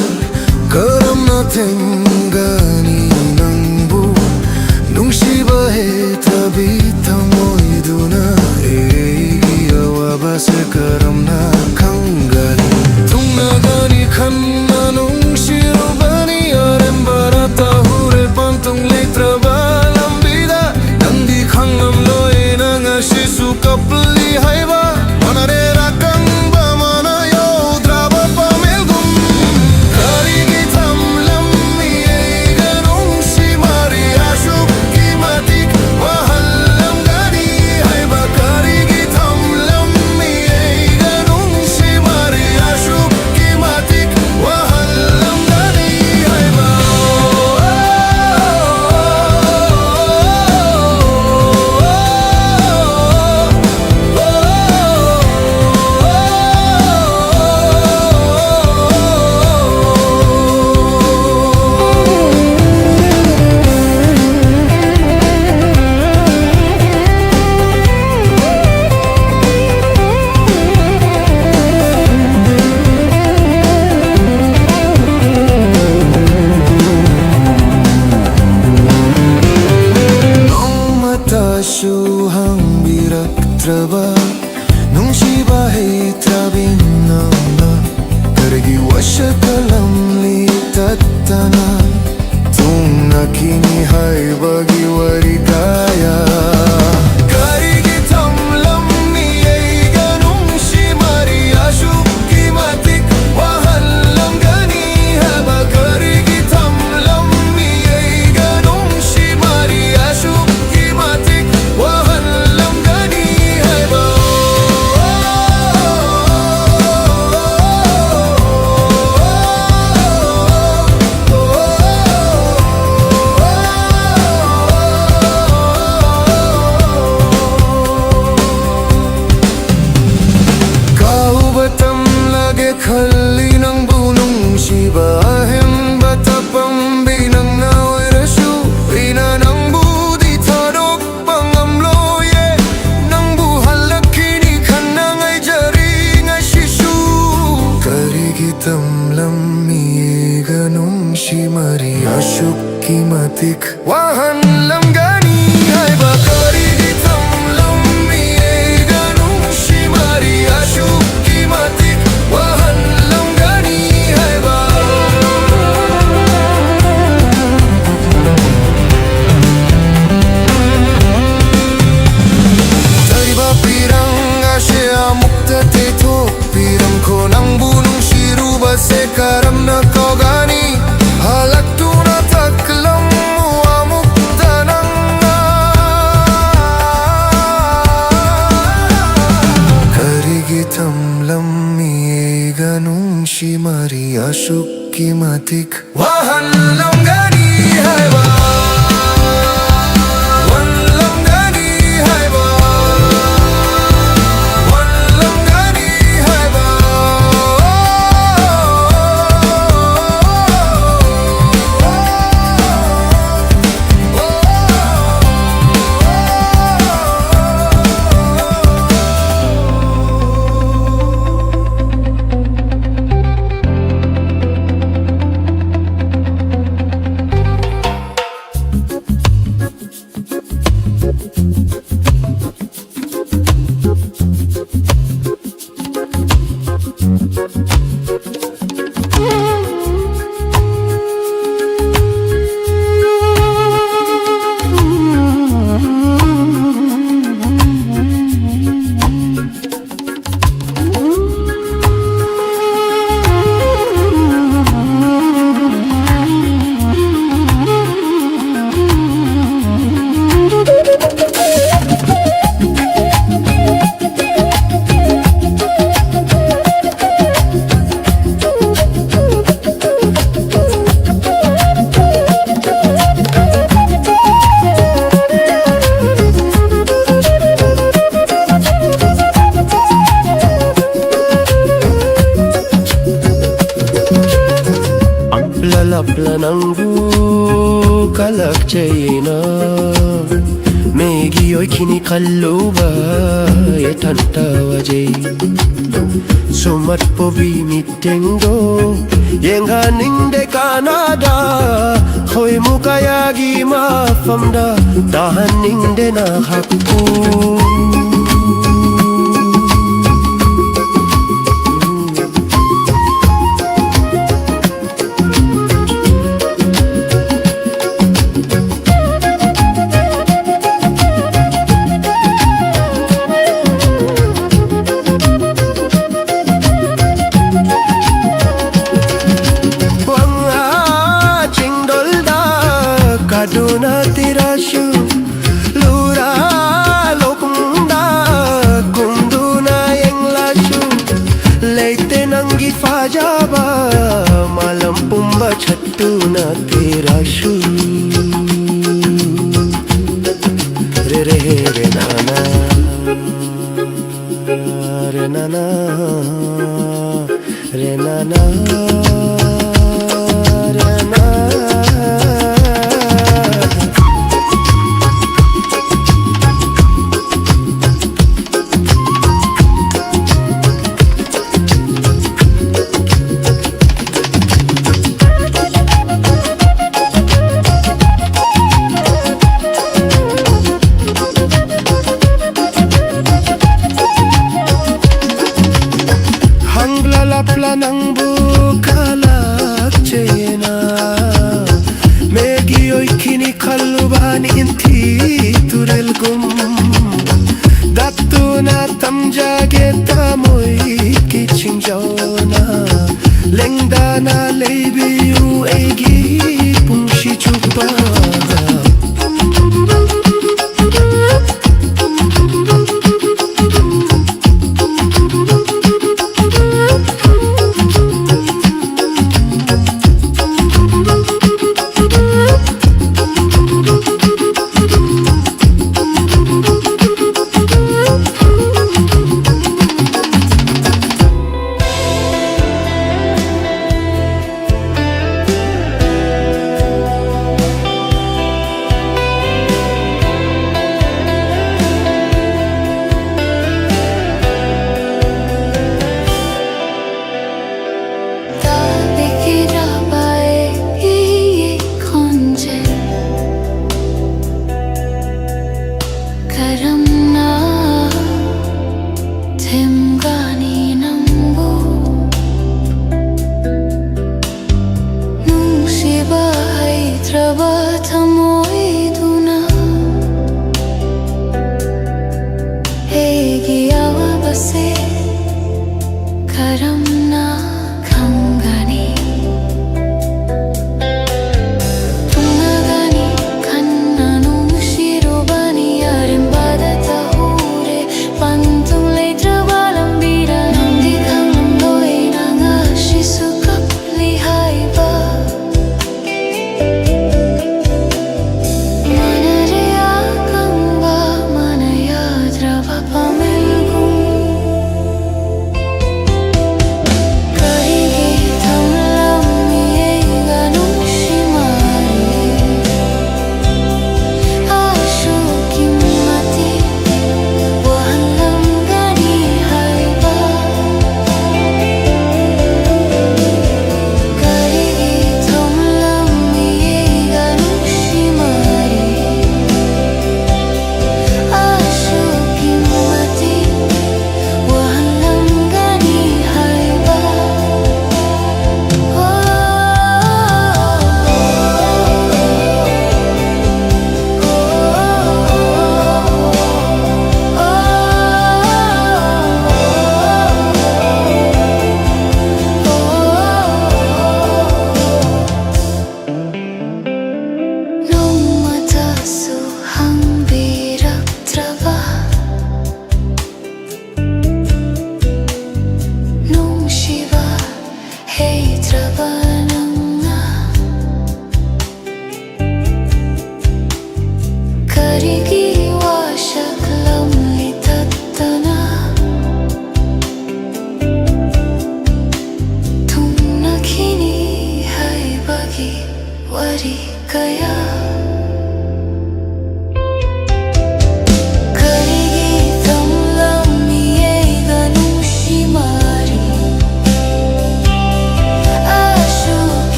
karamna thengani nangbu nungsiba he tabi thamoiduna egi awabase karamna khangani tungnagani khanna nungsirubani arembara tahure pantung leitraba lambida nandi khangam loina ngasisu kapli haiba manare rakang Shuhang biraktraba nungsiba hey tabinana kargi washakalam li tattana tunga kini hai bagi warikaya kargi tamlam ni ei ganung shimari ashuk kimatik wahallam gani haba kargi tamlam ni ei ganung shimari ashuk kimatik wahallam gani haba khali nang bunung shiba hem batapam binang nawai rasu ina nang budi tharok pangam loye nang bu halakini khanang ai jari ngai shishu karigi tamlam mi ganum shimari ashuk kimatik wahan lam gani hai ba karigi tamlam mi ganum shimari ashuk kimatik wahan lam gani hai ba tariba pirang ashe amukta te to pirang ko Maliga nung si Maria Suki Matik Wahan lang gani hai ba Wan lang gani hai ba Wan lang gani hai ba Lalapla ng kalakchayina Megi oy kinikaloba yetantawaje Sumat po bimitengdo Yenganing de Canada Hoy mukayagi mafamda Dahaning de nakakpo Kaduna tirashu lura lokunda kunduna yang lashu leite nangi fajaba malam pumba chattuna tirashu re re re nana re nana re nana re nana Lapla ng bukalak chayena Megi oy kinikalubani inti turelgum Datu na tamjage tamoy kichingjona Lengda na leibiyu egi pungshi chupa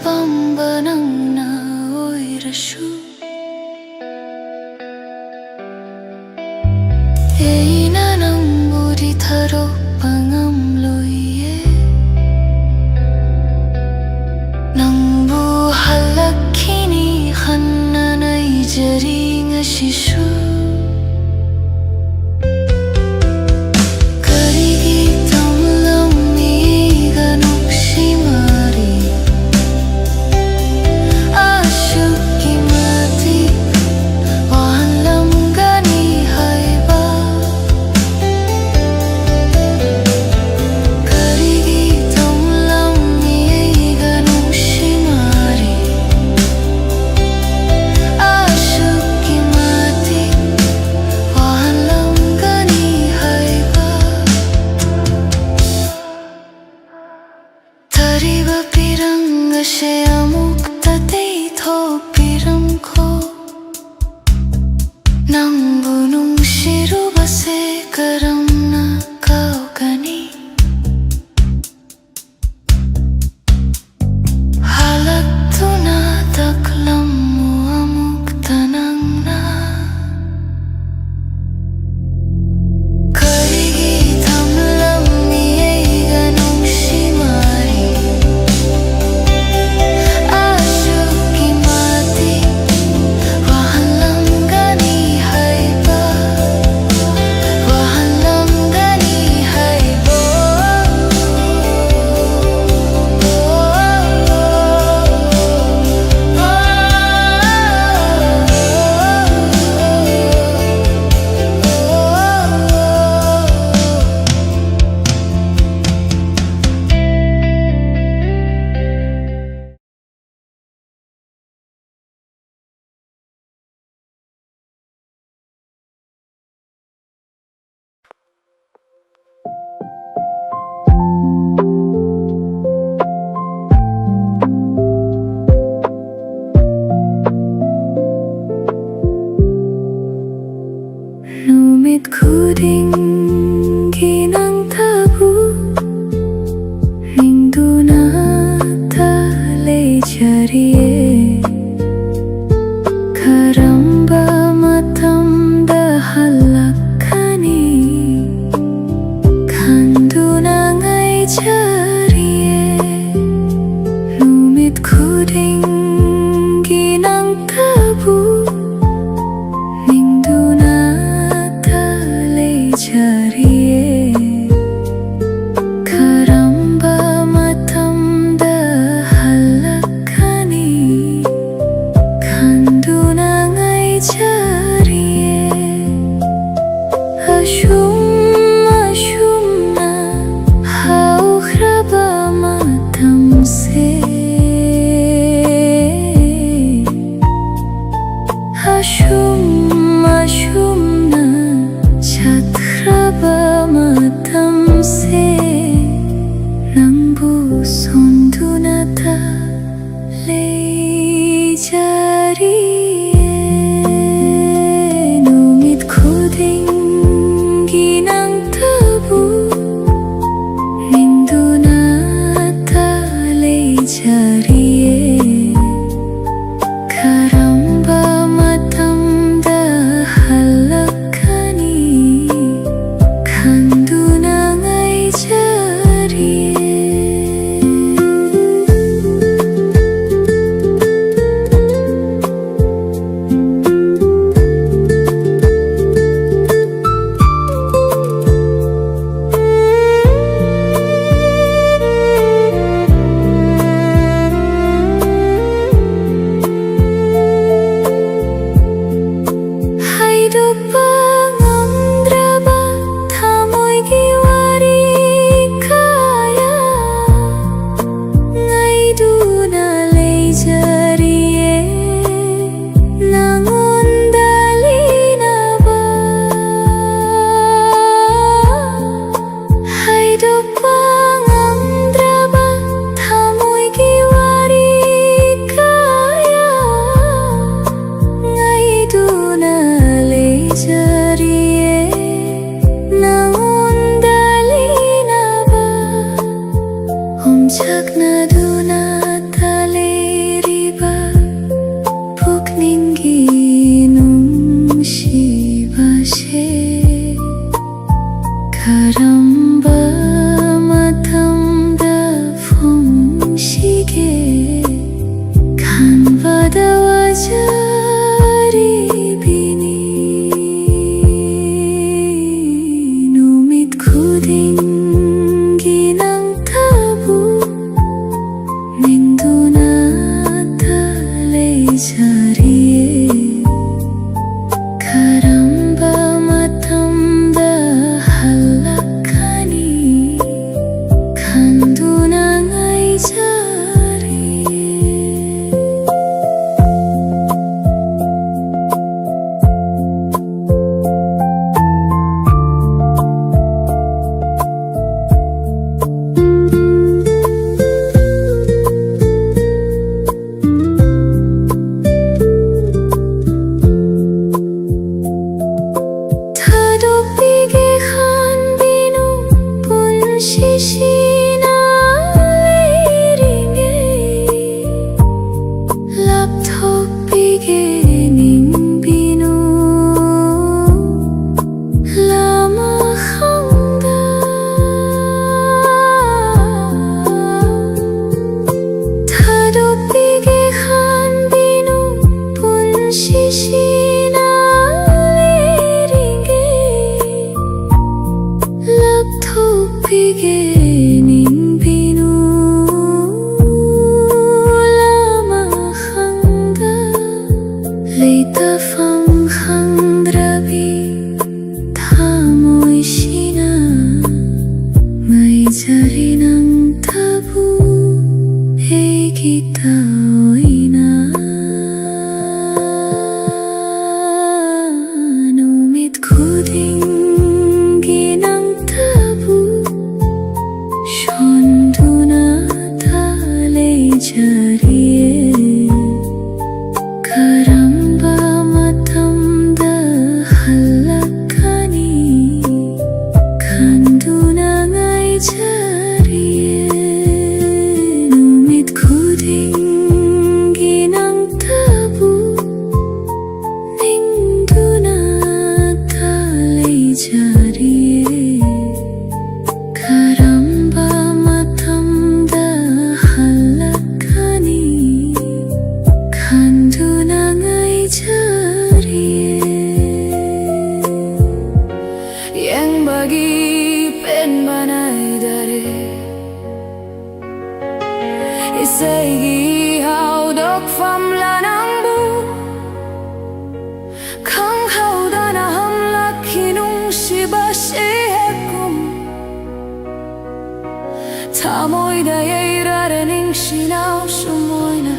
pambanang na oirashu Eina ng budi tharo pangam loye Nang buhalakini khanna nai jaring shishu Numit kuding ginang tabu Ningduna tale jariye Karamba matam dahalakani Kanduna ngai jariye Numit kuding ginang tabu jariye karamba matam dahalakani kanduna ngai jariye ashumna hauhraba matam se ashumna matam se nambu sondunata le jariye numit kuding ginang tabu nindunata le jariye karamba matam dahalakani Kanduna ngai jariye Jariye sinaw sumoy na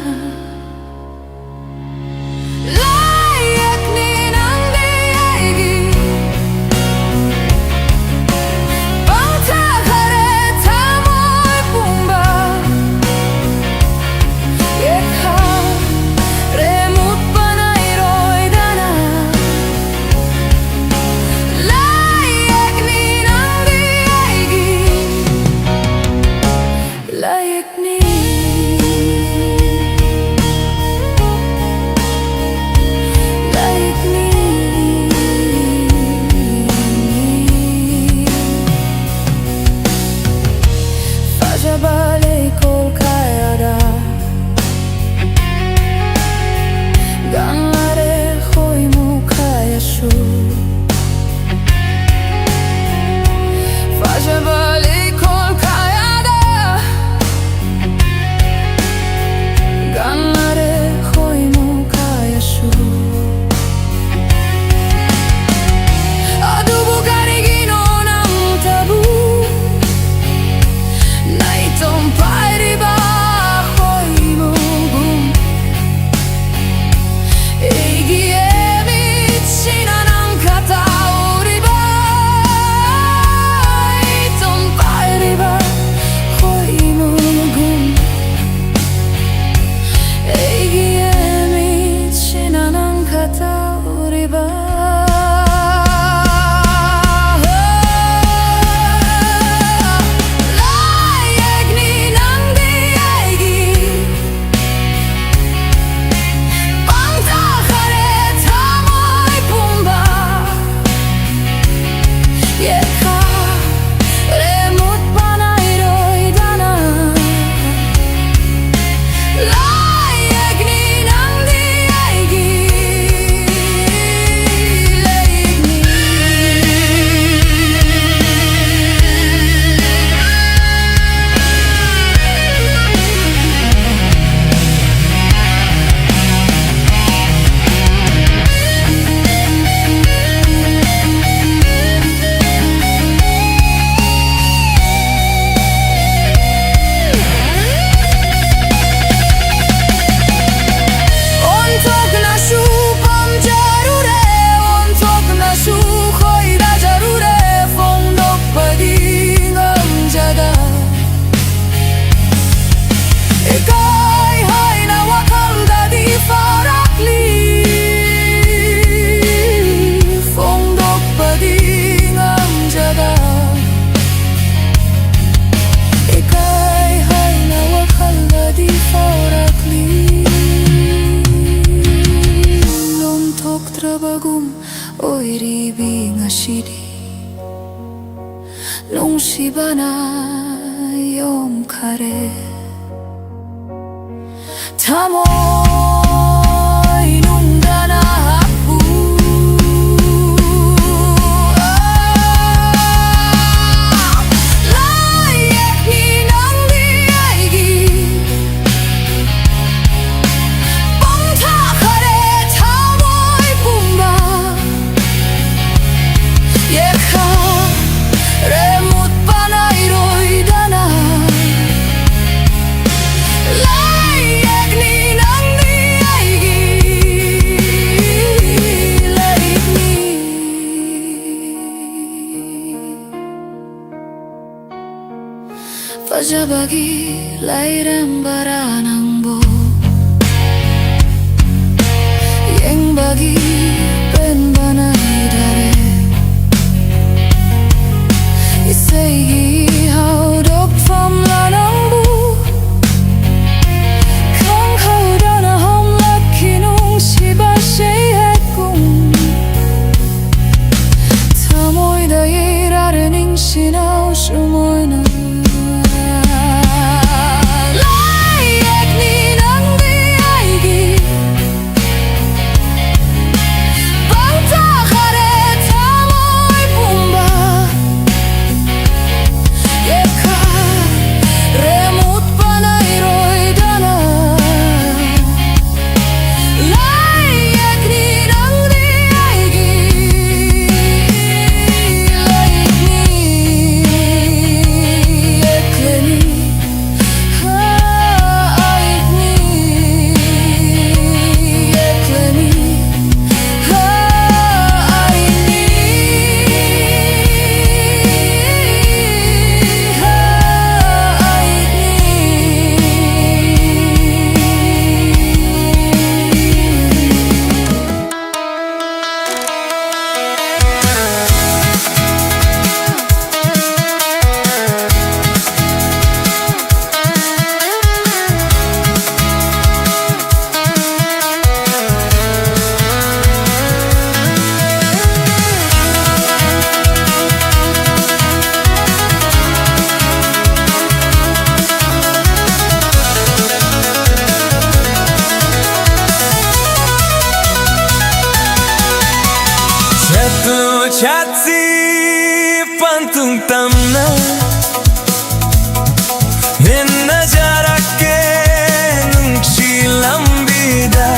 Layak ni ng diaigi Pangtakare tamoy pumba Yekha remut panayroy dana Layak ni ng diaigi Layak ni Layak ni Fajabale kol kayada Ganlare hoy mo kaya shu Fajabale kol kayada Ganlare hoy mo kaya shu Adubo karigino ng tabu Na itong pairiba hoy mo bum Igiemit sina ng katao riba Itong pairiba hoy mo bum Igiemit sina ng katao riba Layak ni ng diaigi Pangtakare tamoy pumba Yekha remut panayroy dana Layak ni ng diaigi Layak ni Ontok na shu pamjarure Ontok na shu hoy dajarure Fondok pading ang jaga Ikay hay na wakal dadi farakli Fondok pading ang jaga Ikay hay na wakal dadi farakli Lontok trabagum oy ribi ngashidi Nung shibana yom kare Tamoy nung dana hapu Layak ni ng diaigi Pangtakare tamoy pumba Yekha remut panayroy dana Layak ni ng diaigi Layak ni Fajabagi lairang baranang bo Yang bagi penbanay dare Isegi haudok from lanang bu Kong haudana hom laki nung shiba shay het kung Tamoy da yirarening sinaw sumoy na Layak ni ng diaigi Pangtakare tamoy pumba Yekha remut panayroy dana Layak ni ng diaigi Layak ni chatsi pantung tamna Ninna jarake nungchi lambida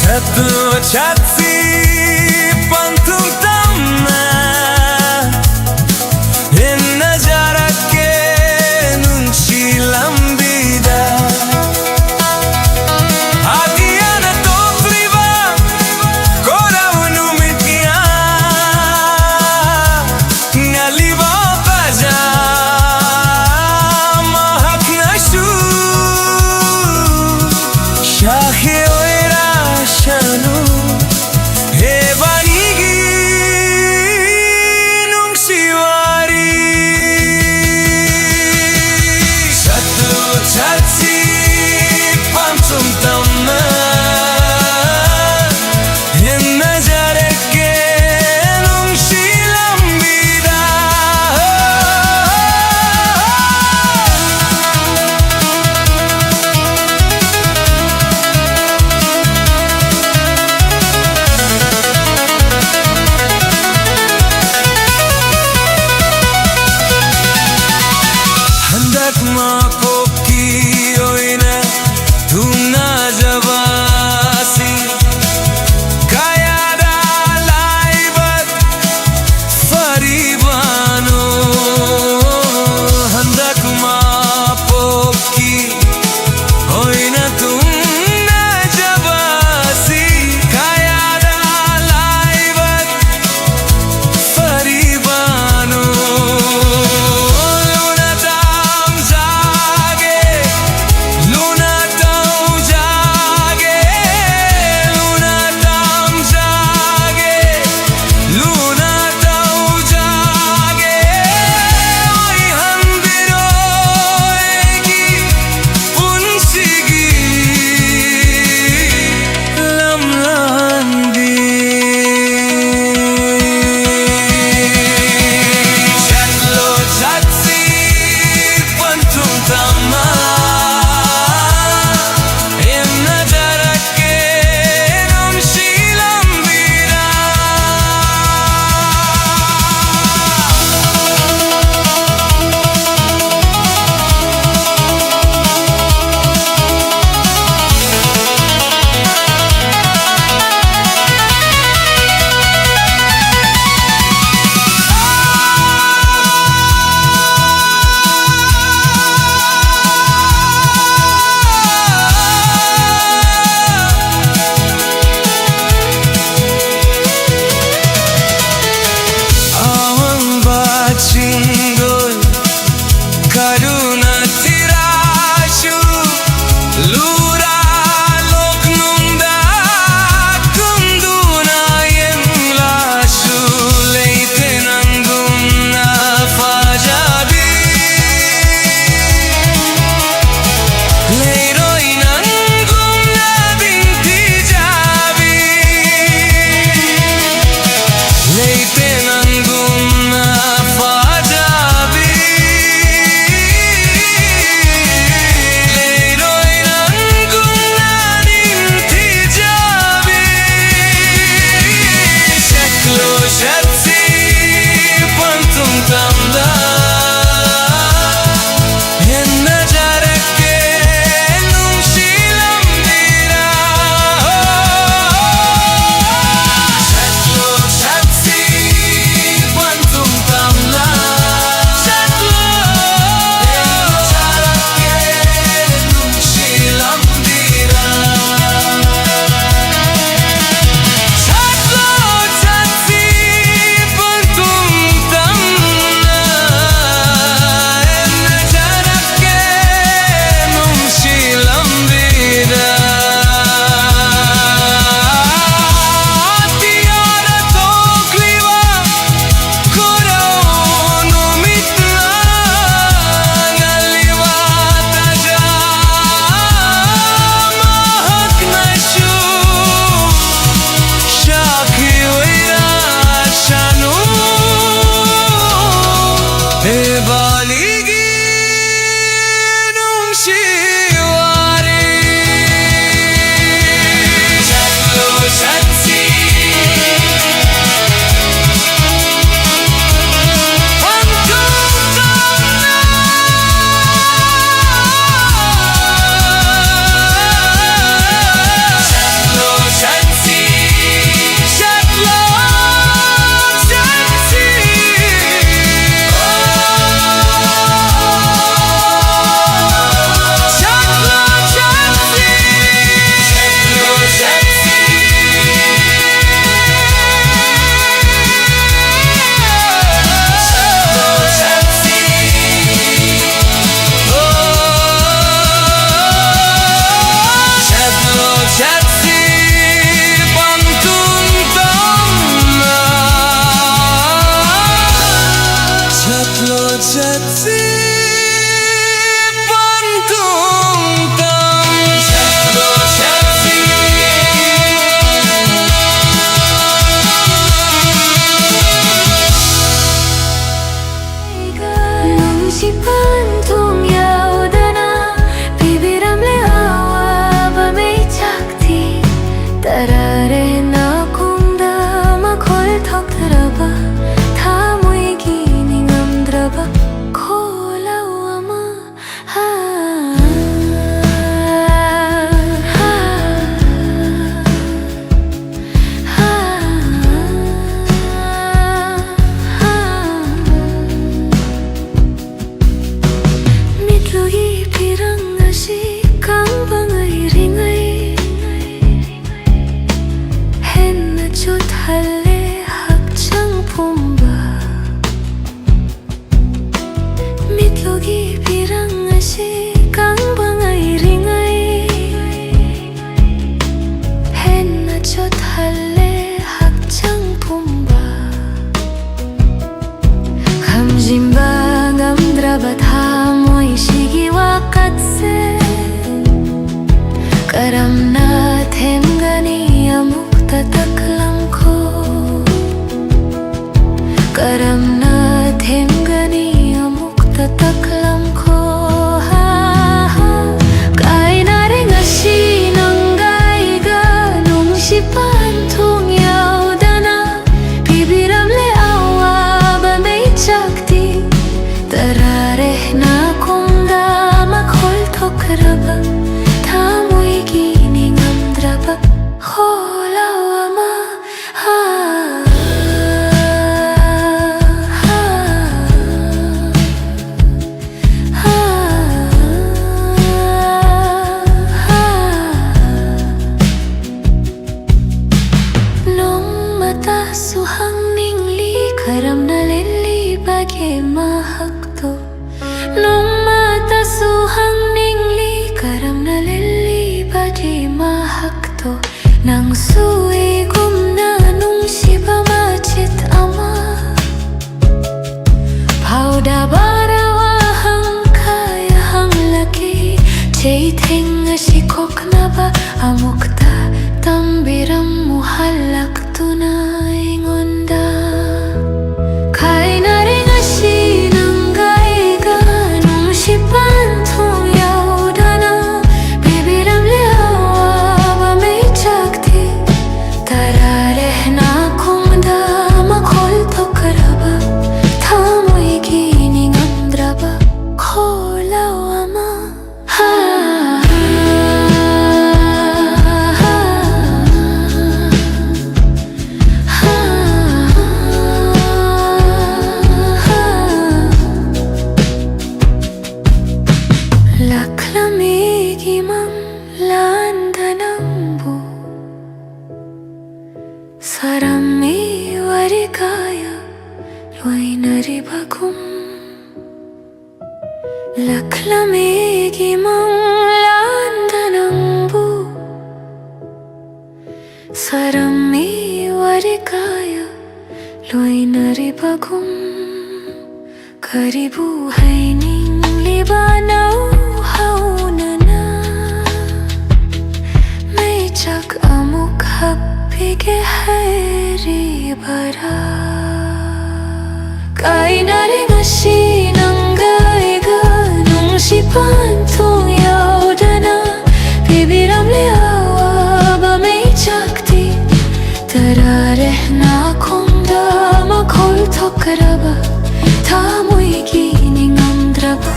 Satu chatsi pantung tamna Ninna jarake nungchi lambida Adiana topriva koravnu mitya Naliva baja mahaknashu Shahe oira shanu nacho thale hakchang phumba mitlogi birang asi kang bangai ringai hen nacho thale hakchang phumba khamjimba ngamdraba thamoi shigi wakatse karamna themgani amukta taklamko karamna themgani amukta taklamko ha ha kaina re ngasi nangaiga nungsipan thong yaudana bibiramle awa ba mei chakti tarare na kumda makhol thokraba thamoi gini ngamdraba holawama ha ha ha ha nong mata suhang ningli karam na leli bage mahakto nong mata suhang ningli karam na leli bage mahakto nang sui gumna nung siba machit ama pauda barawa hang kaya hang laki chei thenga sikokna ba amukta tambiram muhallak tuna ingonda kaina re ngasi nangaiga nung sipan thong yaudana bibiram le awa ba mei chakti tarare na kumda makhol thokraba thamoi gini ngamdraba kholawama ha ha ha laklamigi mang landanambu sarami warikaya loinari bagum laklamigi mang landanambu sarami warikaya loinari bagum karibu haining libanau haunana may chak amuk happige hairi bara kaina re ngasi nangaiga nung sipan thong yaudana bibiram le awa ba mei chakti tarare na kumda makhol thokraba thamoi gini ngamdraba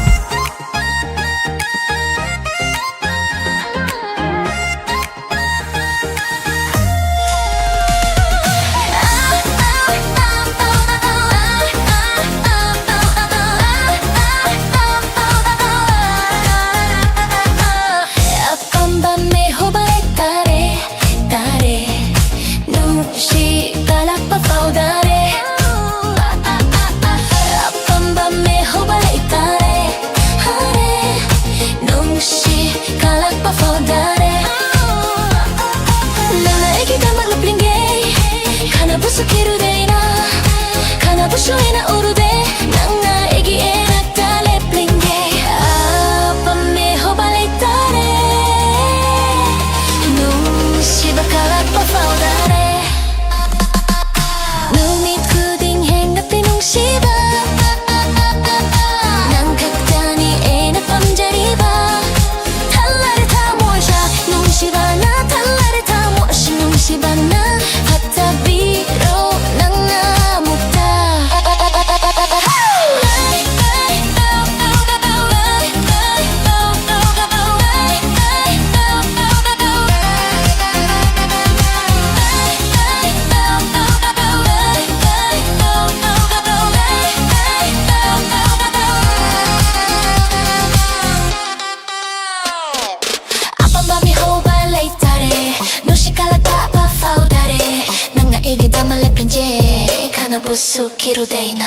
부수기로 돼 있나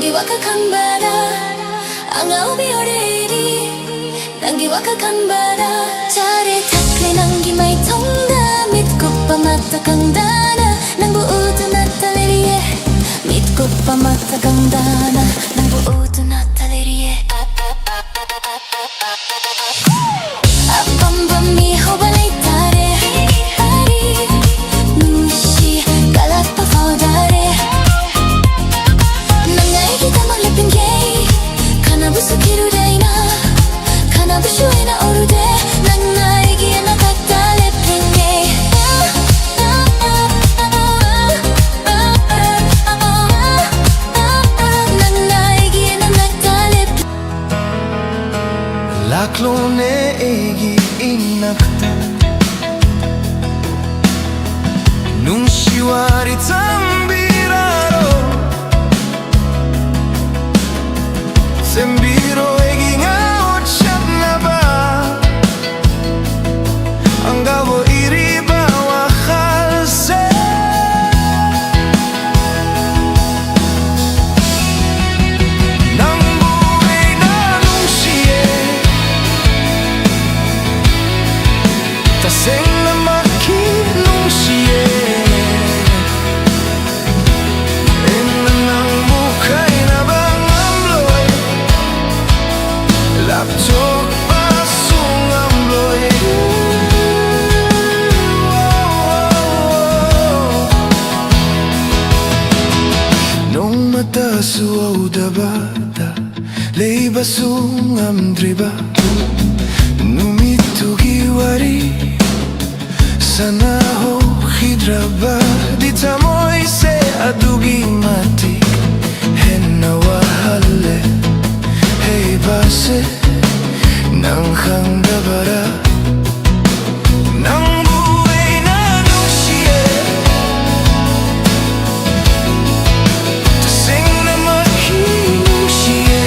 wakakang bara ang aubioreri nangi wakakang bara jare takle nangi mai tonga mitko pamata kang dana nang buutu natalerie mitko pamata kang dana nang buutu natalerie apambami hobalay tare hari nushi kalapa faudare 부수기로 돼 있나 카나부슈에나 오르데 난 나에게 나갔다 랩핑게 난 나에게 나갔다 랩핑 Laklone egi inakta Nung shiwari tambiraro Sembiro egi nga uchat na ba Ang gawo iri ba wakhalse Nang buhay na nung siye Taseng na makinong siye Ina nang mukhay na bang amloy Laptok pasong amloy Nung mata suwaw dabada Lay basong amdriba Numitugi wari Sana ho hidraba Dita mo'y se adugi mati Henna wahale Hey base Nang kang dabara Nang buhay na nung siye Tasing na makinong siye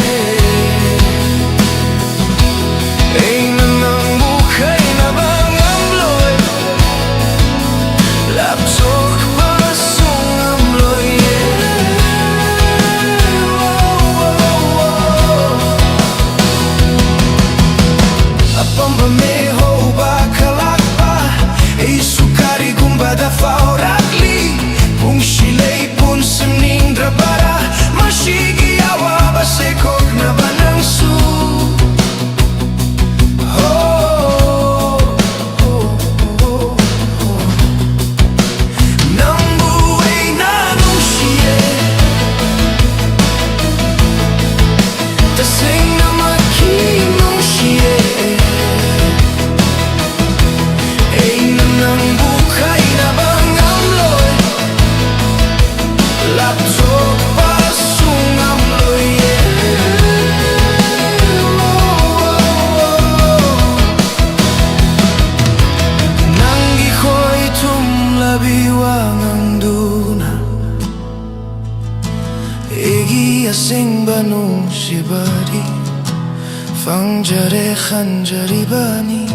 Ay nanang buhay na bang amloy Lapsok pasong amloy Pampameho bakalakpa Ay sukari kumbada faurakli Kung sila'y punsim nindrabara Masigi awa basekok na banangsu Nang buhay na nung siye Tasing na makinong siye Nang buhay na bang amloy Laptok pasong amloy Nang iko'y tumlabiwang ang duna Egi asing banong shibari Fang jare khanjari bani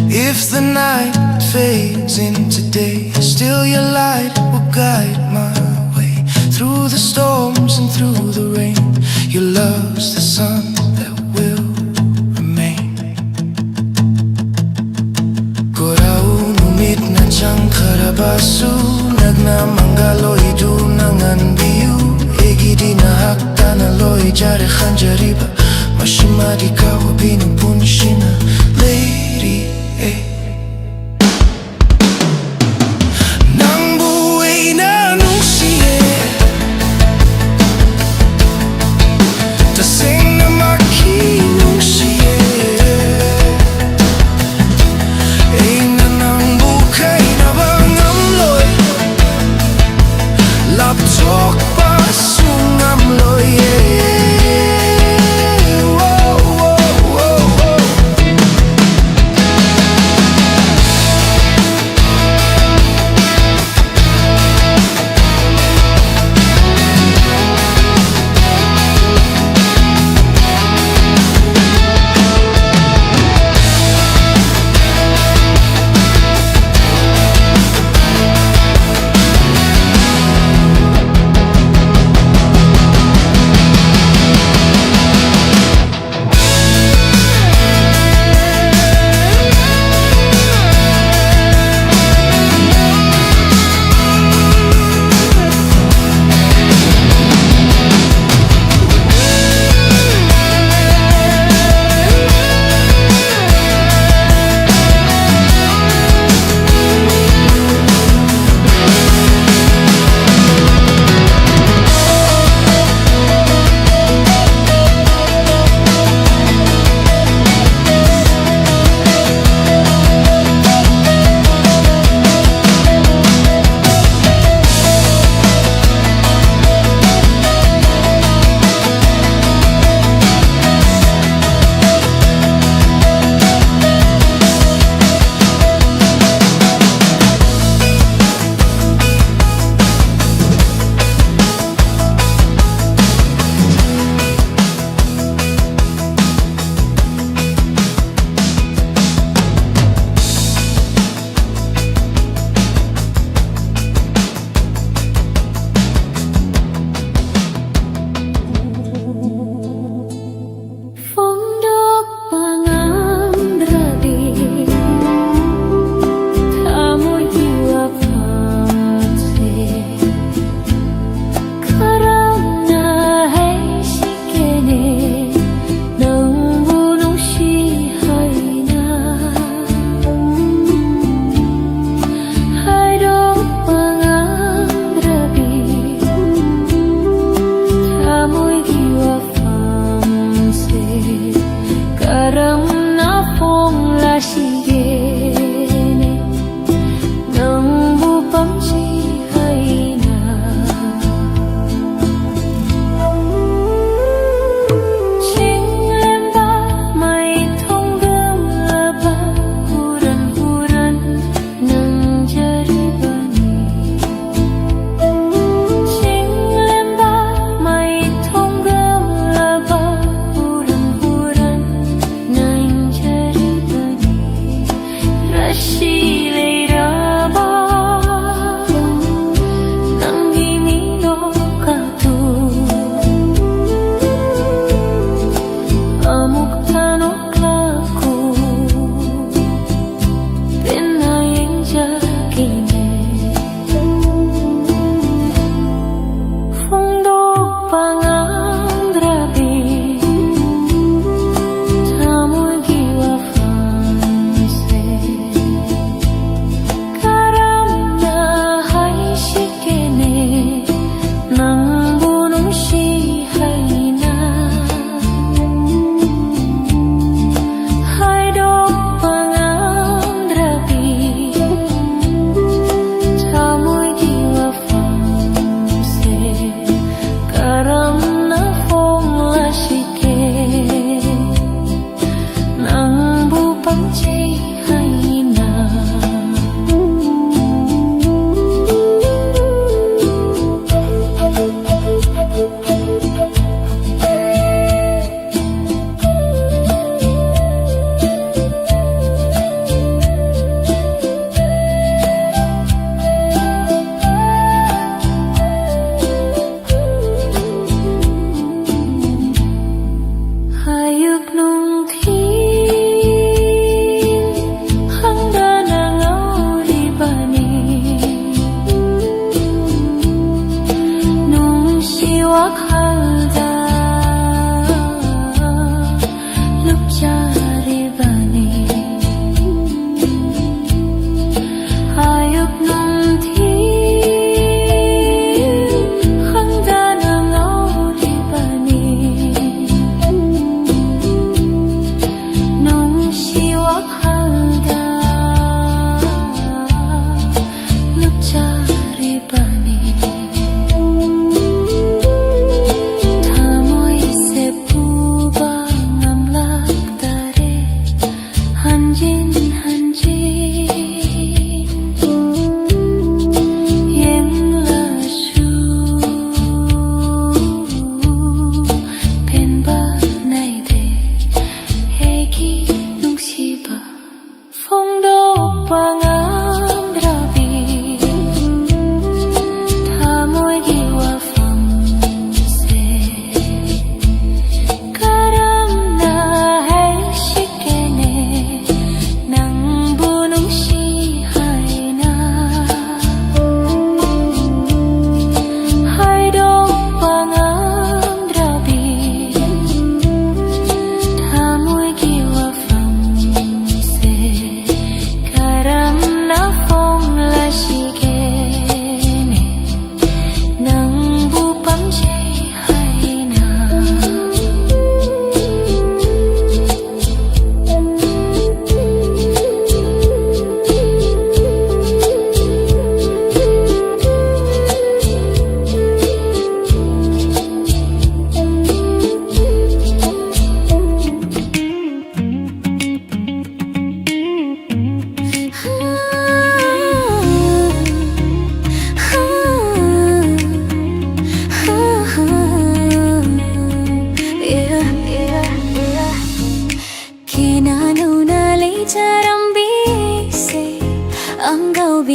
If the night fades into day, still your light will guide my way. Through the storms and through the rain, your love's the sun that will remain. jare khanjariba Mashimadi kawa pinupunishina Lady, eh Nang buhay na nung siye Tasing na makinong siye Ay nanang bukay na bang amloy Laptok pa sung amloy yeah. Whoa, whoa, whoa, whoa.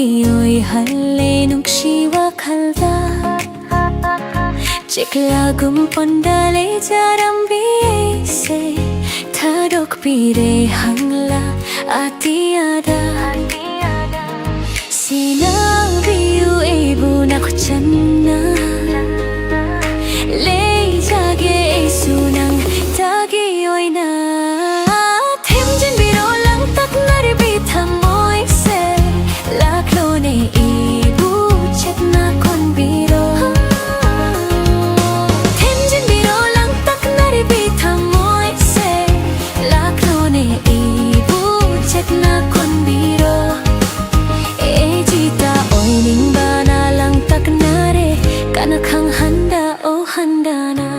biyo'y nung siwa kalda Chiklagum pondale jarambi se Tadok pire hangla atiada Sinabiyo ibu nakuchanna Lay jage sunang tagiyo'y na Temjin biro lang tak naribita mo'y se Laklo ne ibu chat na kon biro Temjin biro lang tak naribita mo'y se Laklo ne ibu chat na kon biro E jita oy ning bana lang tak nare Kanakang handa o handa na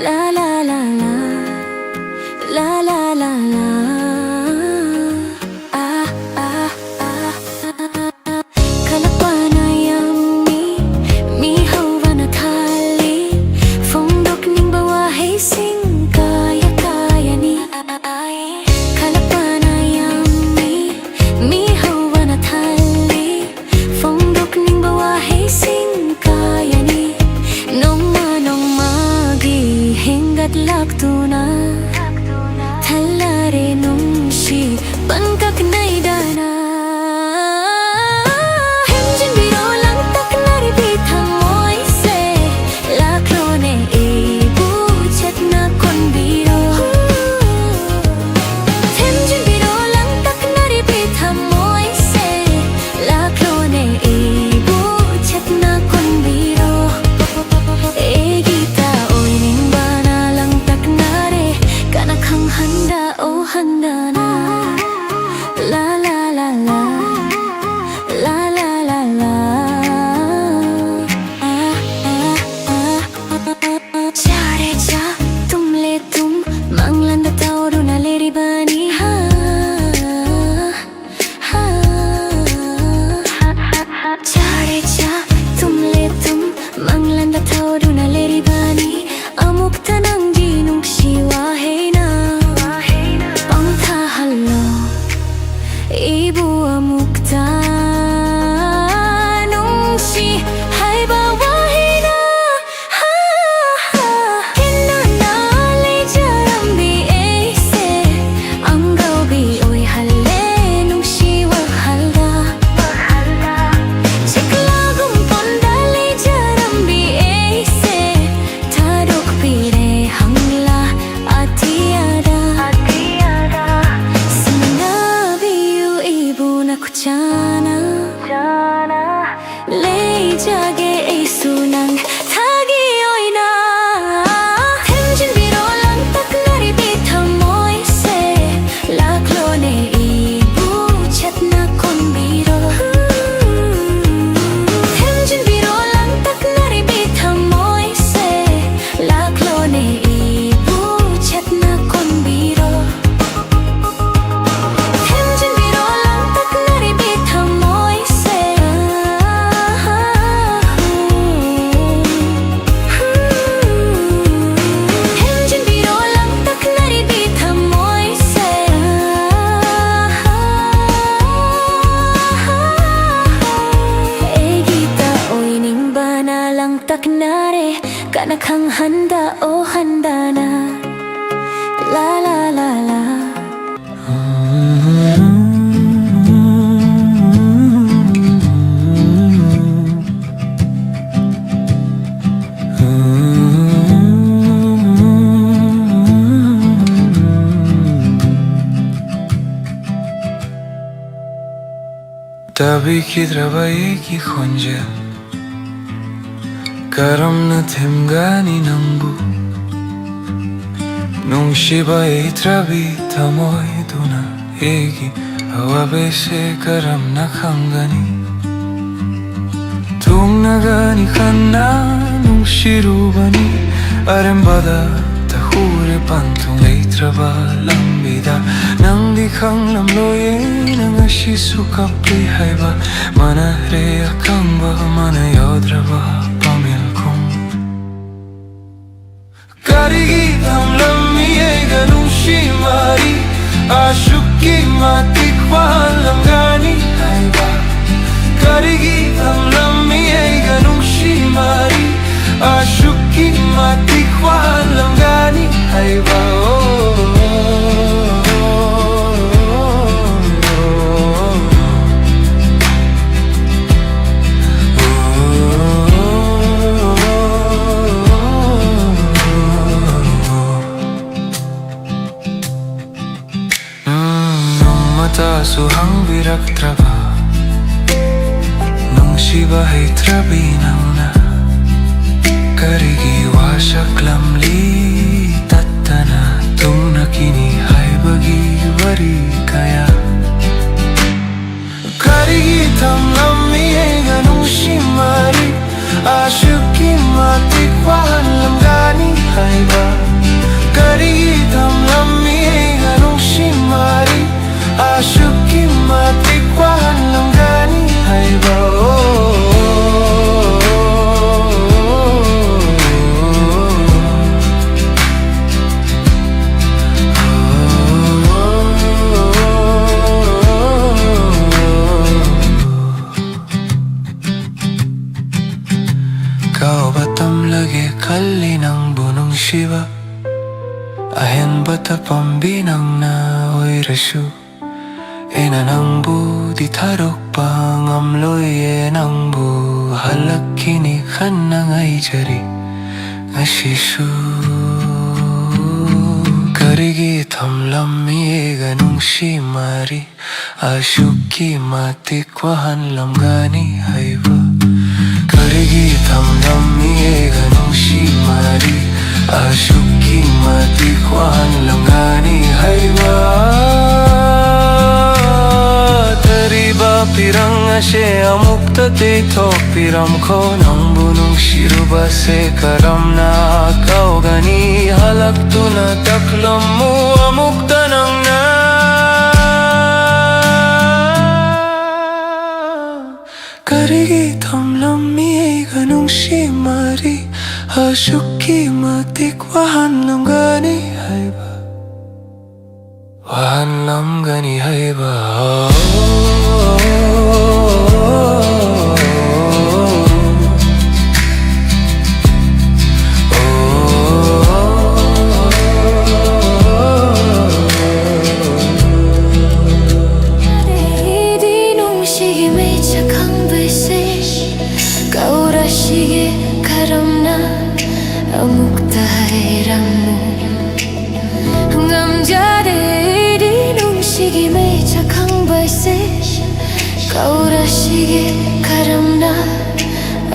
La la la la La la la la Ah ah ah Kalapana yummy Mi hawana thali Fongdok ning bawahe sing Kaya kaya ni Kalapana yummy Mi hawana thali Fongdok ning bawahe sing Kaya ni Nong magi Hingat laktuna Thalare nung shi Pankak naidana Hemjin biro lang tak naribita mo'y se Laklo ne ibu chat na kon biro Hemjin biro lang tak naribita mo'y se Laklo ne ibu chat na kon biro E gita oy ning bana lang tak nare Kanakang handa o handa na La la la la La la la la Ah ah ah Charecha tum le tum Manglanda tauru na leri bani ha ha Charecha tum le tum Manglanda tauru na leri bani Amuk tanang dinung siwa hey na Pangtahalo Ibu amukta Nung si hay bawahi na Ha ha Kinana lay jarambi ese Ang gawbi oy hale Nung siwa halda Chiklagum pondale jarambi ese Tadok pire hangla atiada Sinabiyo ibu nakuchana Lay jage sunang tagiyo'y na Temjin biro lang tak naribita mo'y se Laklo ne ibu chat na kon biro Temjin biro lang tak naribita mo'y se Laklo ne ibu chat na kon biro Temjin biro lang tak naribita mo'y se Temjin biro lang tak naribita mo'y se E gita oy ning bana lang tak nare Kanakang handa o handa na La la la la Tabi kidrabaye ki khonja Karam na themgani nambu Nung shibaye trabi tamoy duna Egi hawa bese karam na khangani Tung nagani khanna nung shirubani Arembada tahure pantung leitraba lambida Nang di khang lam loye nang ashisu kapri haiba Mana re akang ba mana yodraba pamil kong Karigi tam lammi ega nung shimari Ashuki matik walang gani haiba Karigi ang ay ganong shimari Ashuki matikwa lang gani ay ba Suhang birak traba Nung shiba hay trabi nang na Karigi wasak lamli Tatana tung nakini hay bagi bari kaya Karigi tam lami ay ganong shimari Ashuki matikwahan lam gani hay ba Karigi tam lami ay ganong shimari Ashuki matikwahan lang gani ay ba Kau batam lagi kali ng bunong shiva Ahen bata pambinang na oy rasyu Ina nang bu di tarok pang amloy nang bu halak kini kan nang ay jari ngashisu Karigi tam lami ganong shimari Ashuki matikwahan lam gani hay ba Karigi tam lami ganong shimari Ashuki matikwahan lam gani hay ba Pirang ashe amukta te tok piram ko Nang bunong shiruba se karam na Kau gani halak tu na taklam mo amukta nang na Karigi tam lami ay ganong shimari Ashuki matikwahan lam gani hay ba Wahan lam gani hay ba Kaurashige karamna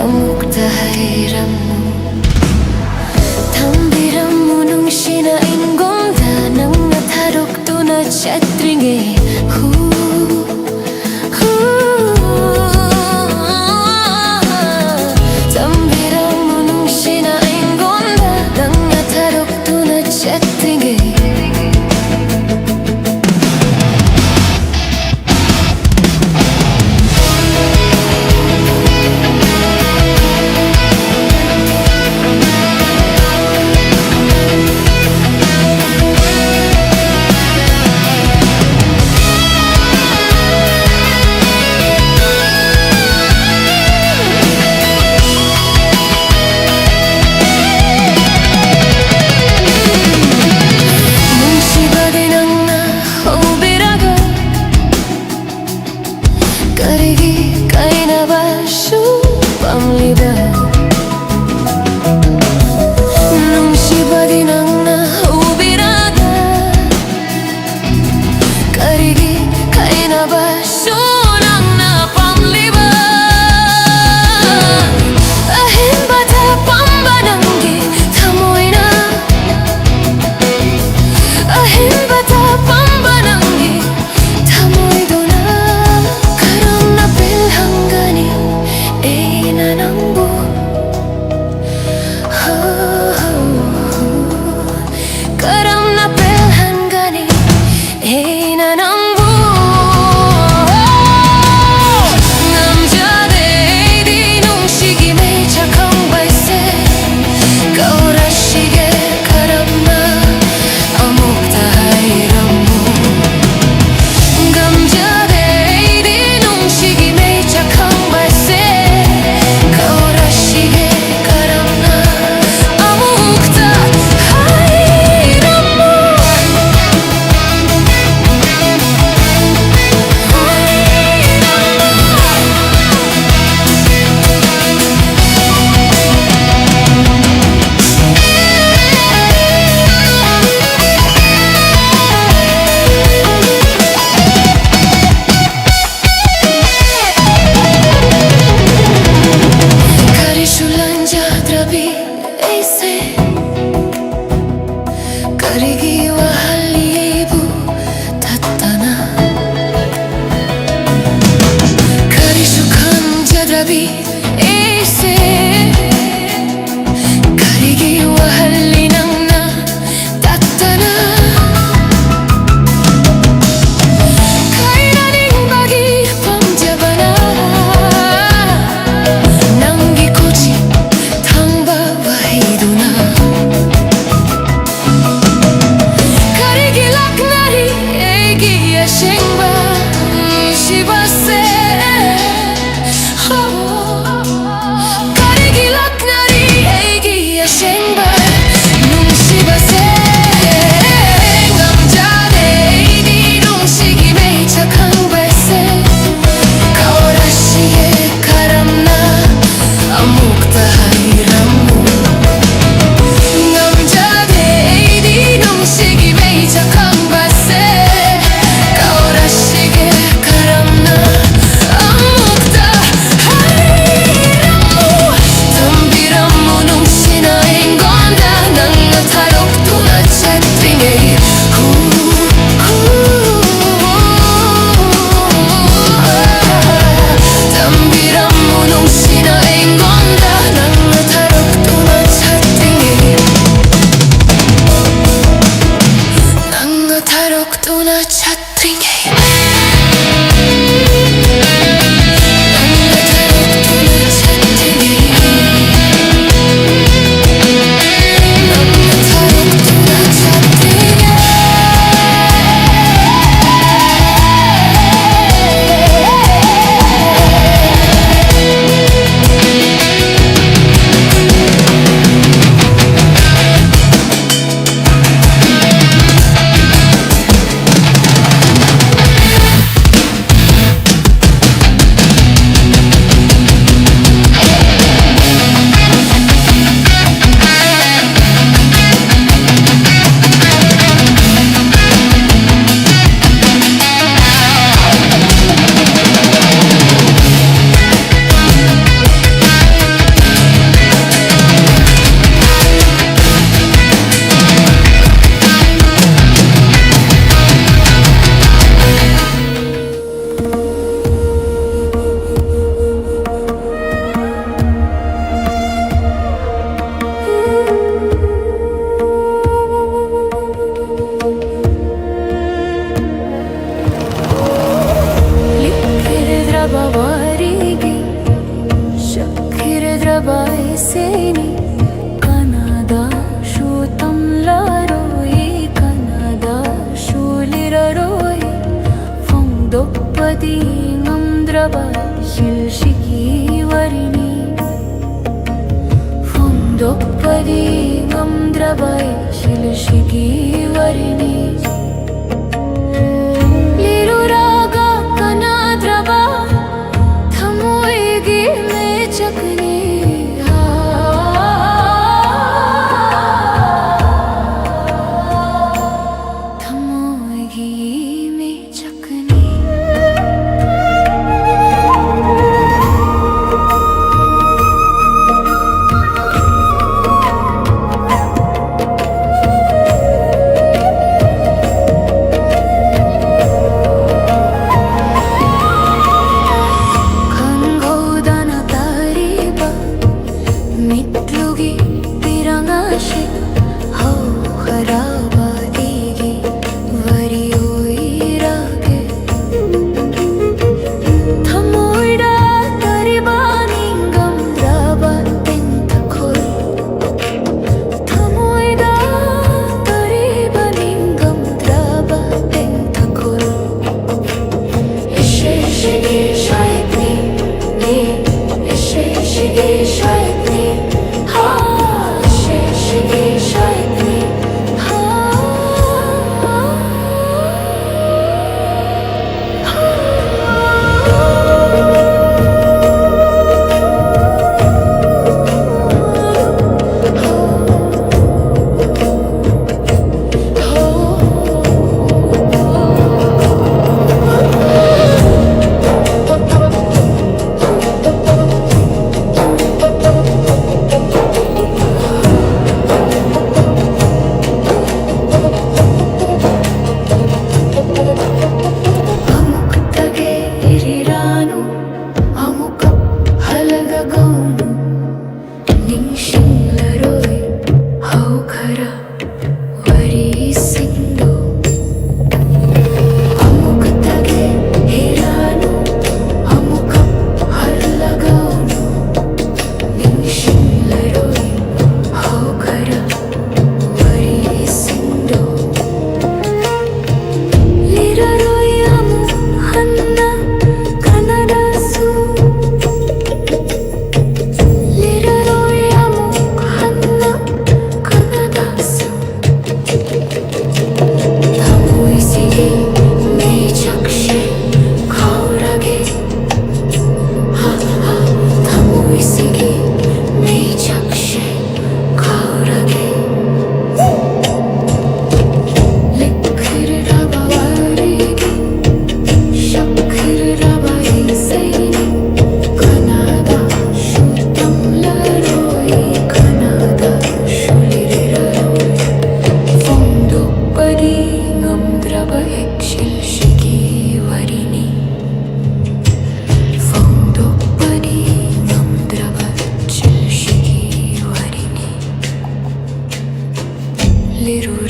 amukta hayramu Tambiramu nung shina ingomda Nang natarok to na chatringe Tambiramu nung shina ingomda Nang natarok to na chatringe 가리기와 할리부 탔다나 가리숙한 자답이 에이세 가리기와 할리낭나 탔다나 가이라닝 바기 범자바나 남기고지 탕바와 히두나 Dokpadi ngamdrabai shilshigi warini Liru raga kanadraba Thamoigi me chakni Thamoigi me chakni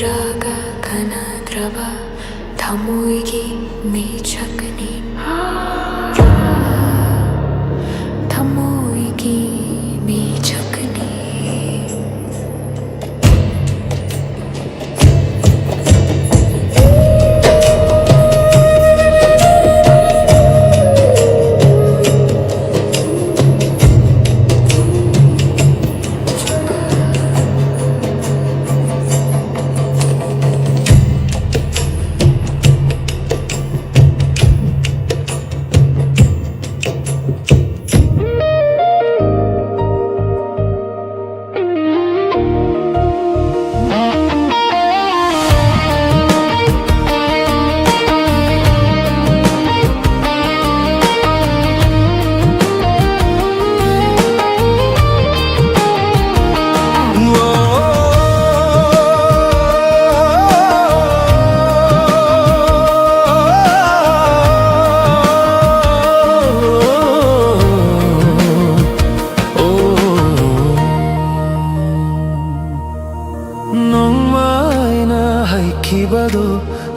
raga kanadraba Tamuigi mi chakni Tamuigi mi chakni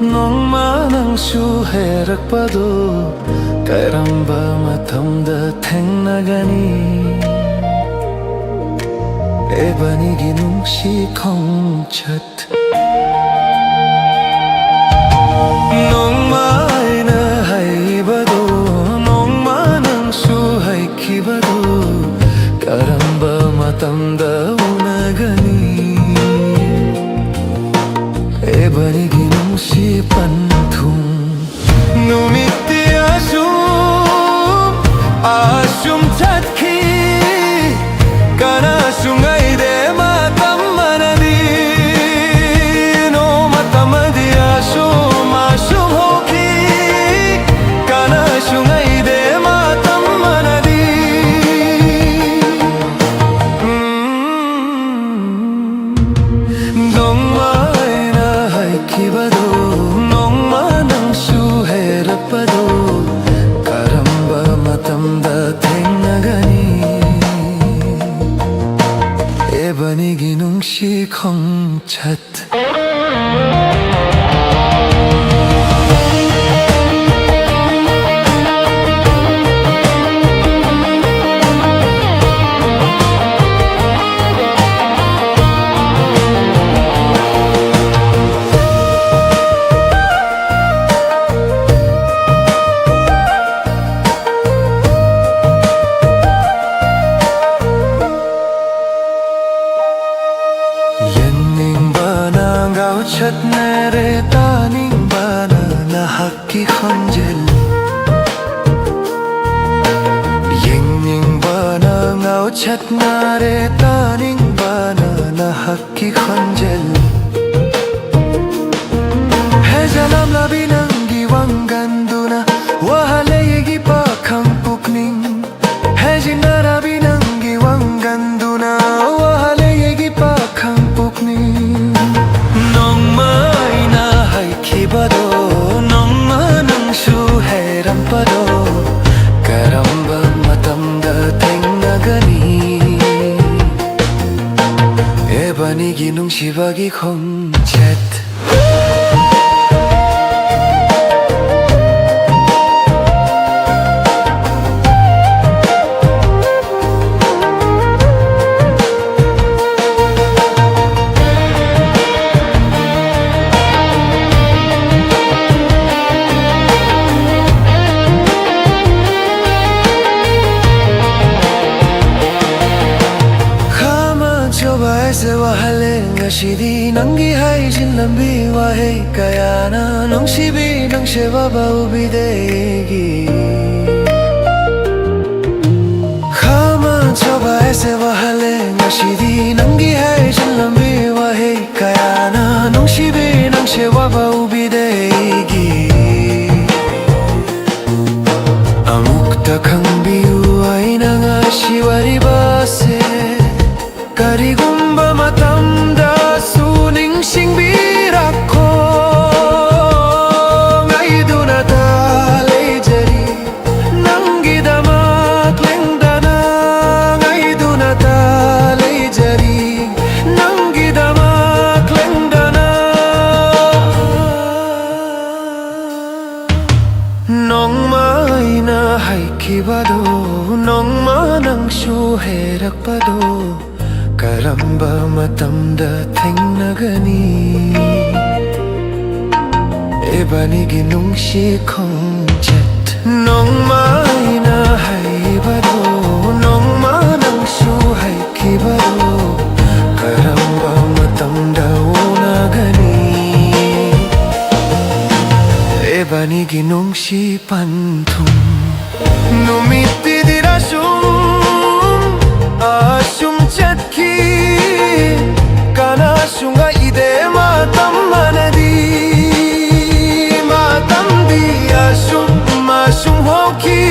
ꯅꯣꯡꯃ ꯅꯪꯁꯨ ꯍꯩꯔꯛꯄꯗꯣ ꯀꯔꯝꯕ ꯃꯇꯝꯗ ꯊꯦꯡꯅꯒꯅꯤ ꯏꯕꯥꯅꯤꯒꯤ ꯅꯨꯡꯁꯤ ꯈꯣꯡꯆꯠ ꯅꯣꯡꯃ ꯑꯩꯅ ꯍꯩꯕꯗꯣ ꯅꯣꯡꯃ ꯅꯪꯁꯨ ꯍꯩꯈꯤꯕꯗꯣ ꯀꯔꯝꯕ ꯃꯇꯝꯗ ꯎꯅꯒꯅꯤ 이번이기 농시 반통 누미띠 아숨 찾기 까나숨 가이데 마땀만하디 노 마땀마디 아숨 호기 까나숨 가이데 마땀만하디 키봐도 농마 낭수 해랍봐도 가람바 마땀다 탱나가니 에바니기 농시 콩찻 찻내래 따닝바나 나학기 헌젤 옌닝바나 나오 찻나래 따닝바나 나학기 헌젤 해자남 라비낭 기왕간두나 와할레 얘기 박항 북닝 해진나 라비낭 기왕간두나 와할레 얘기 박항 북닝 키봐도 농마 낭수 해람봐도 가람바 마땀다 탱나가니 에바니기 농시바기 콩챗 와할래 ngashidi nangi haijin lambi wahe kayana nongsibi nangsheba baubidegi khama choba aise wahalle ngashidi nangi haijin lambi wahe kayana nongsibi nangsheba baubidegi amukta khangbiu aina ngashi waribase Karigumba matamda suning singbirakko ngaiduna talejari nangidama klengdana ngaiduna talejari nangidama klengdana ꯍꯥꯏꯈꯤꯕꯗꯣ ꯅꯣꯡꯃ ꯅꯪꯁꯨ ꯍꯩꯔꯛꯄꯗꯣ ꯀꯔꯝꯕ ꯃꯇꯝꯗ ꯊꯦꯡꯅꯒꯅꯤ 이반이기 뭉시 콩젯 농마이나 하이바도 농마낭수 하이키바도 가람바 마땅다 오나가니 이반이기 뭉시 반통 놈이 띠디라숑 아숑 젯키 까나숑가 이대 마땀마나디 Masung hoki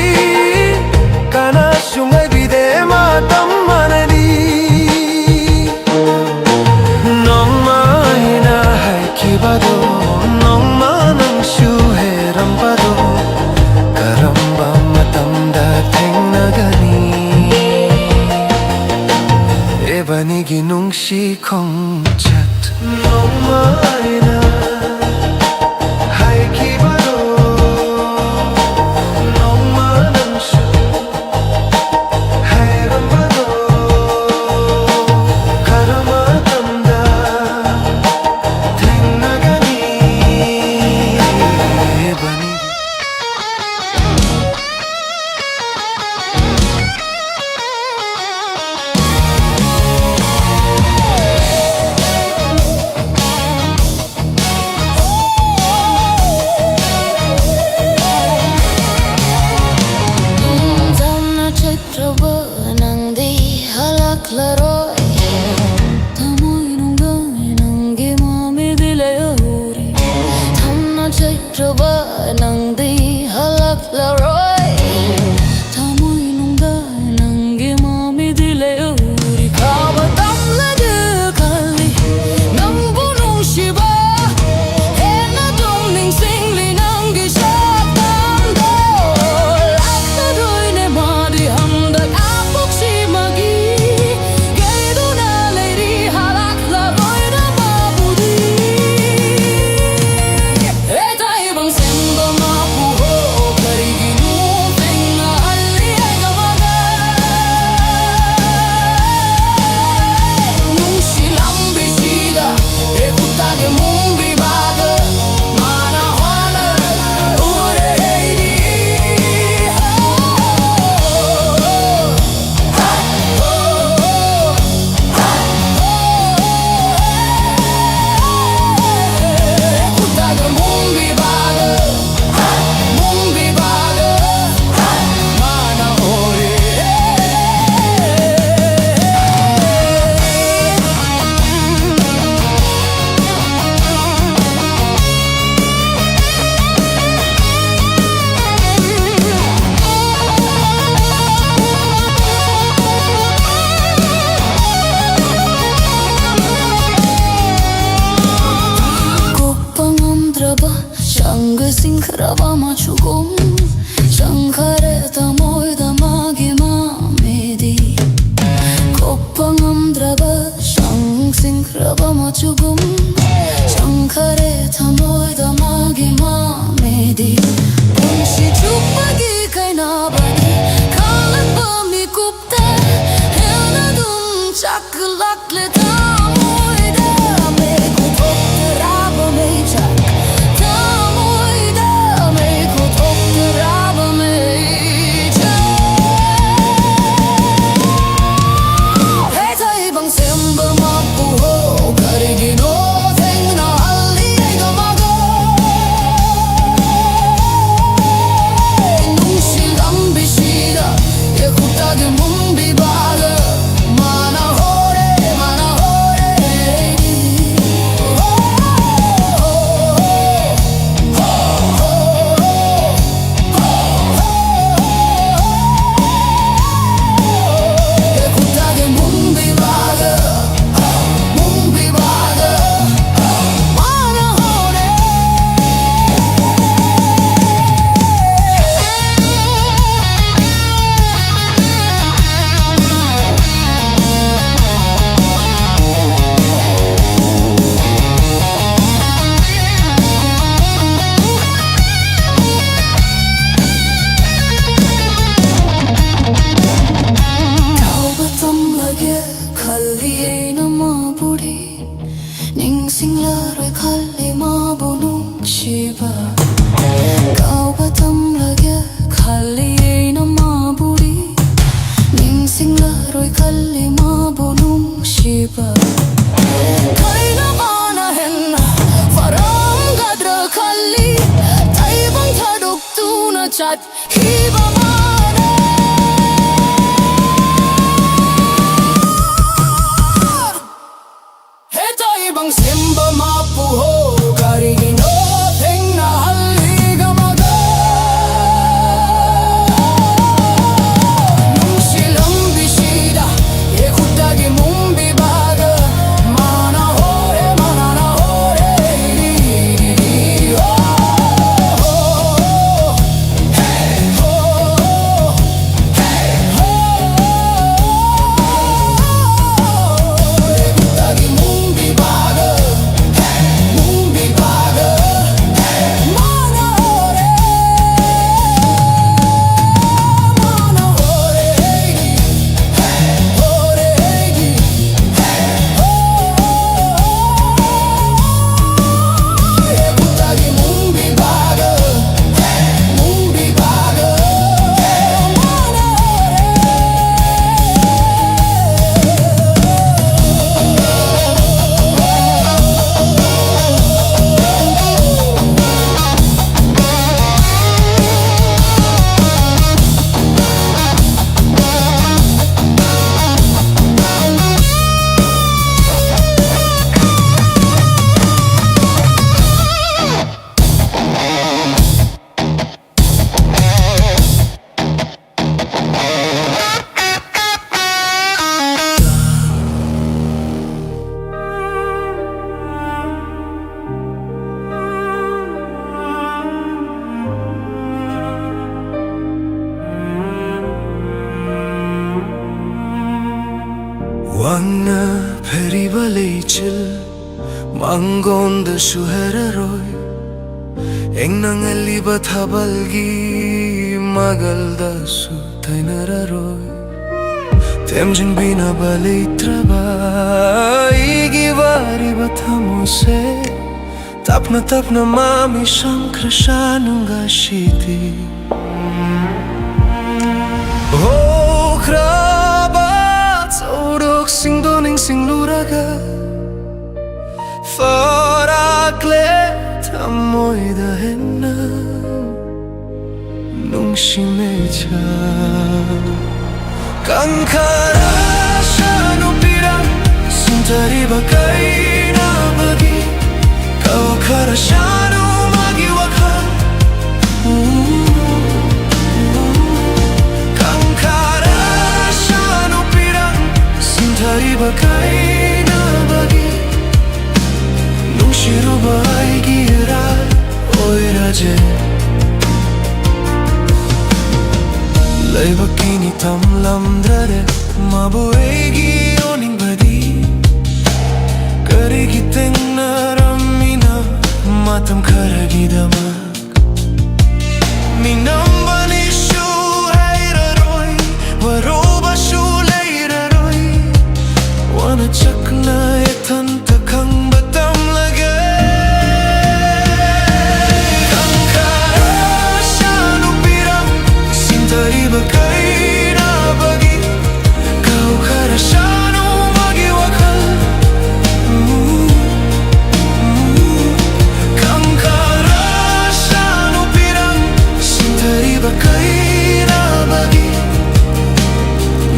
kana sungai bide matam manadi nong maina hai kibado nong manang shu heram pado karamba matam da thengnagani ebani ginung shi khong chat nong maina hai kibado Singkraba machugum Shankare tamoy damagi mamedi Kopangam draba Shang singkraba machugum Shankare tamoy damagi mamedi Punshi chupagi kainabani Kalat bami kupta Henadum chaklak le tamoy dame Kutok raba mechak at hibamana. Heta ibang simba mapuho karigino tengna haligamaga. Nung silang bisida yekutagi mumbi baga. Mana hore manana hore oh, oh, oh. Hey oh, hey oh. Yekutagi mumbi baga. Mumbi baga. Mana hore mana hore hore Yekutagi mumbi baga. Mumbi baga. Mana Wangna pheriba leichil mangonda shuheraroy Engnang aliba thabalgi magalda su tainararoy Temjin bina baletraba igi variba thamose Tapna tapna mami shankrashanunga shiti Oh krabat saurok singdoning singluraga Farakle tamoida henna nung shimecha Kankara shanu pirang sintari bakai na bagi Kau kara shanu magi wakal Kankara shanu pirang sintari bakai na bagi Nung shiru bai gira oi raje Laiba kini tam lamdrare mabu egi oning badi Karigi tengna ramina matam karagi damak Minam bani shu hairaroi waroba shu leiraroi Wana chakna etan takang batam lage Kankara shanu pirang sintari bakai na bagi Kau kara shanu magi wakal Kankara shanu pirang sintari bakai na bagi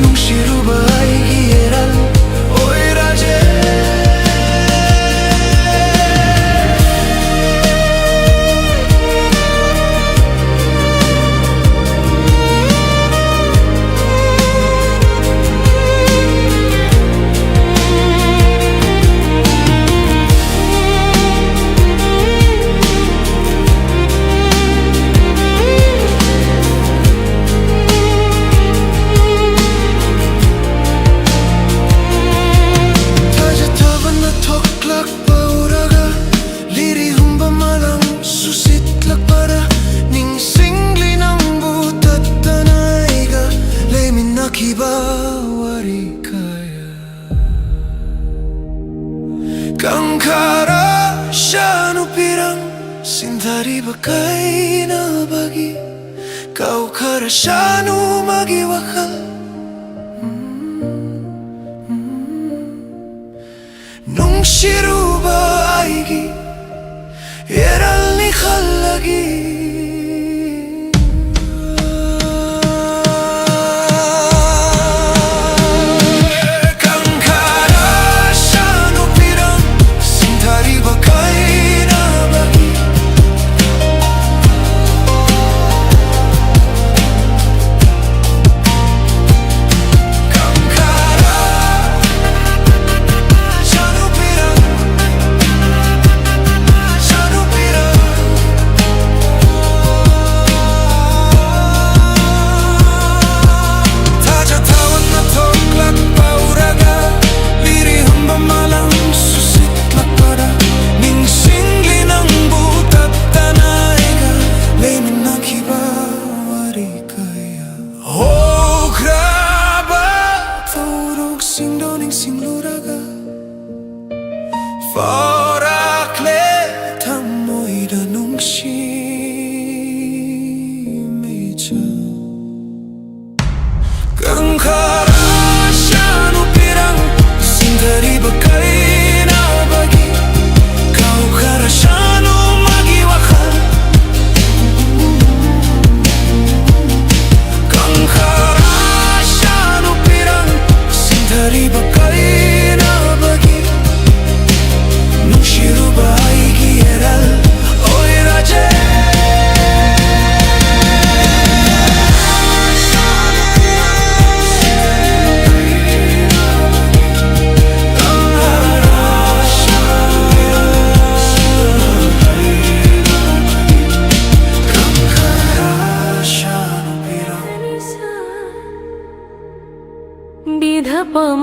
Nung shiru bai hieral oi raje Kankara shanu pirang sintari bakai na bagi Kau kara shanu magi wakal Nung shiru baigi eral ni khalagi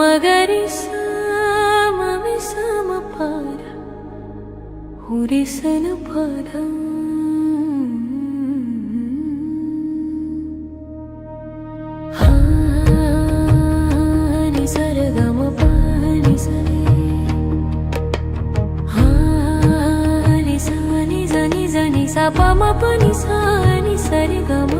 మగరి మమి సమ పద హురిసన పద ని సరగమ పని సని ని సని జని జని సపమ పని సని సరిగమ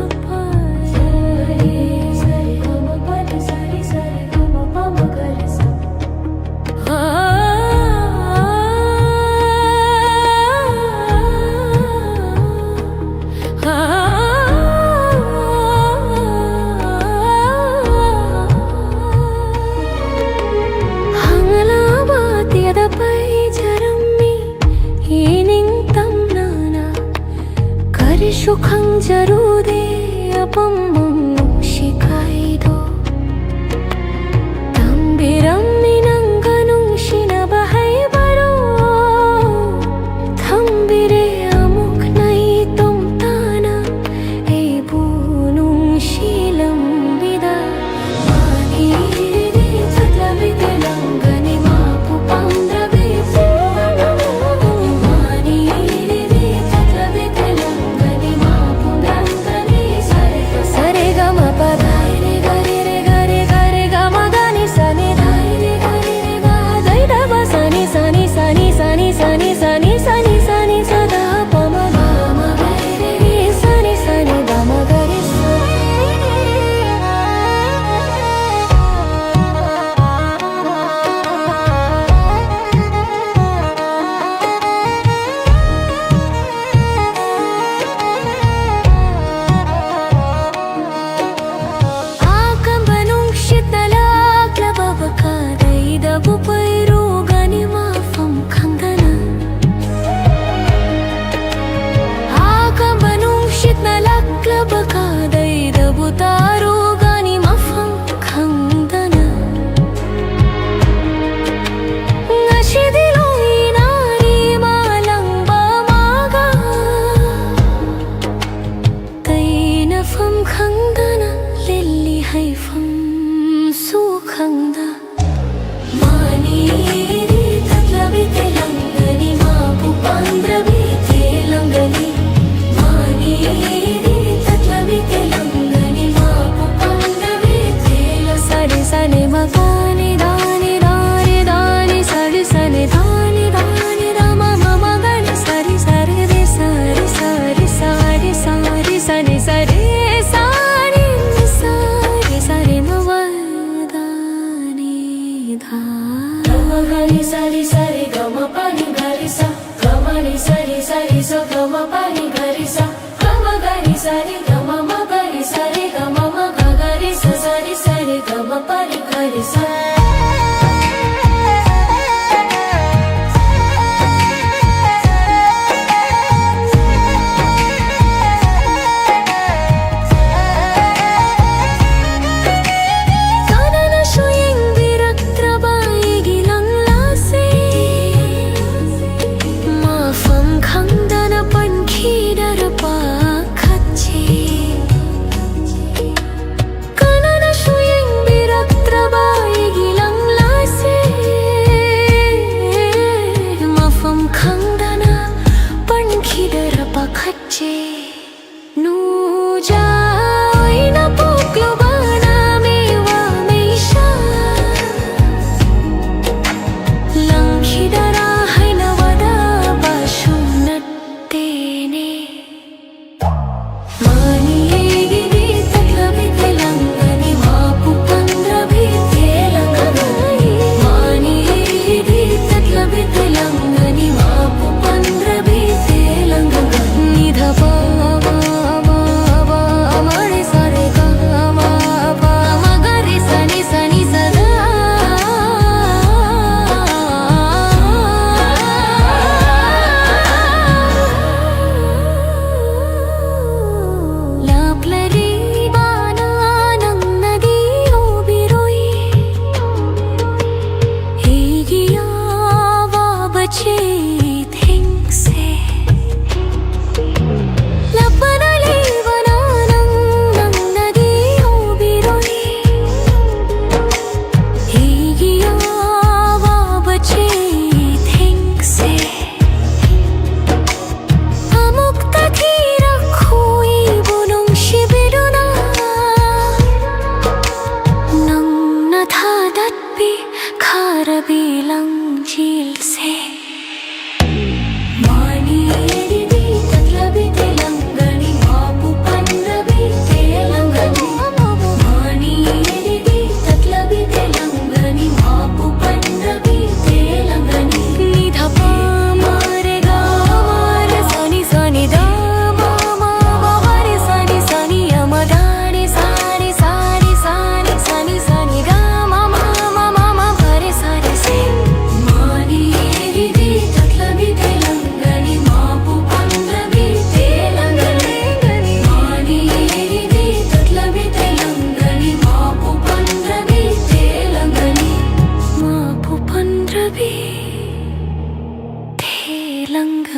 Shukhang jarude apam shikaido tambiram minanganung shinabahai baro thambire amuk nai tom tana e bunung shilam bida mani re chatlavite langani mapu pandrave mani re chatlavite langani sare gama pada re gare re gare gare gama gani sani dai re gare re ga dai da ba sani sani sani sani sani sani sani sani sada pa ma ma gare re sani sani ba ma gare sari sari gama pani gari sa gama ni sari sari so gama pani gari sa gama gari sari gama ma gari sari gama ma gari sa sari sari gama pani gari sa Nidha pa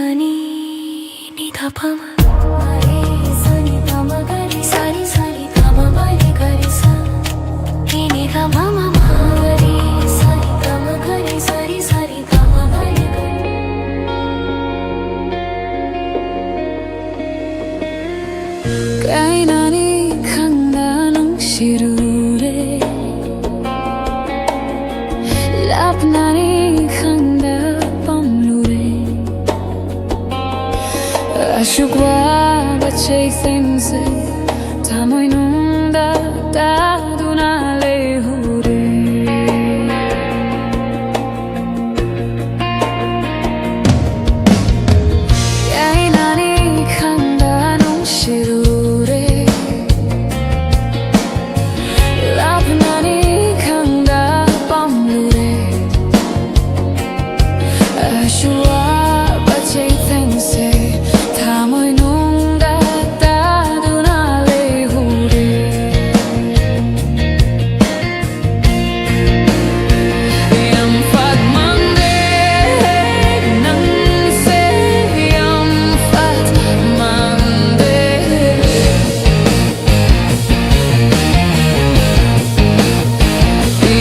사니 니가 밤아 마리 사니 다마 가리 사니 사니 다마 마리 가리 사 니가 마마 마리 사니 다마 가리 사리 사리 다마 마리 가리 kainani khanda nung shirure lapnani khanda pamlure ashukwa bachei sense tamoy nunda taduna lehure kainani khanda nung shirure lapnani khanda pamlure ashukwa bachei sense tamoy nunda taduna lehure yam fat mande nang se yam fat mande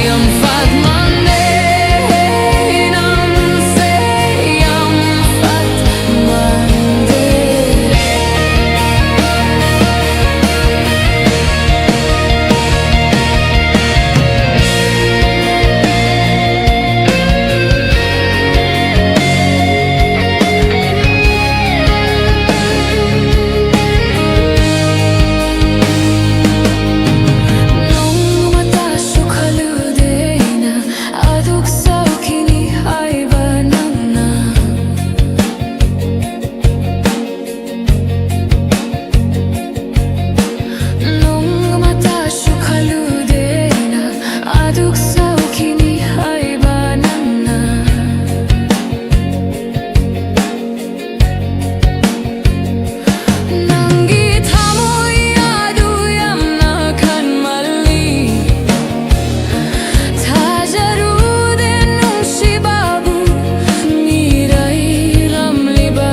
yam fat mande nang se yam fat mande nung mata sukhaludena aduk saukini haiba nangna nung mata sukhaludena aduk saukini haiba nangna nangi thamoy adu yamna khanmalli thajarude nungsibabu nirai ramliba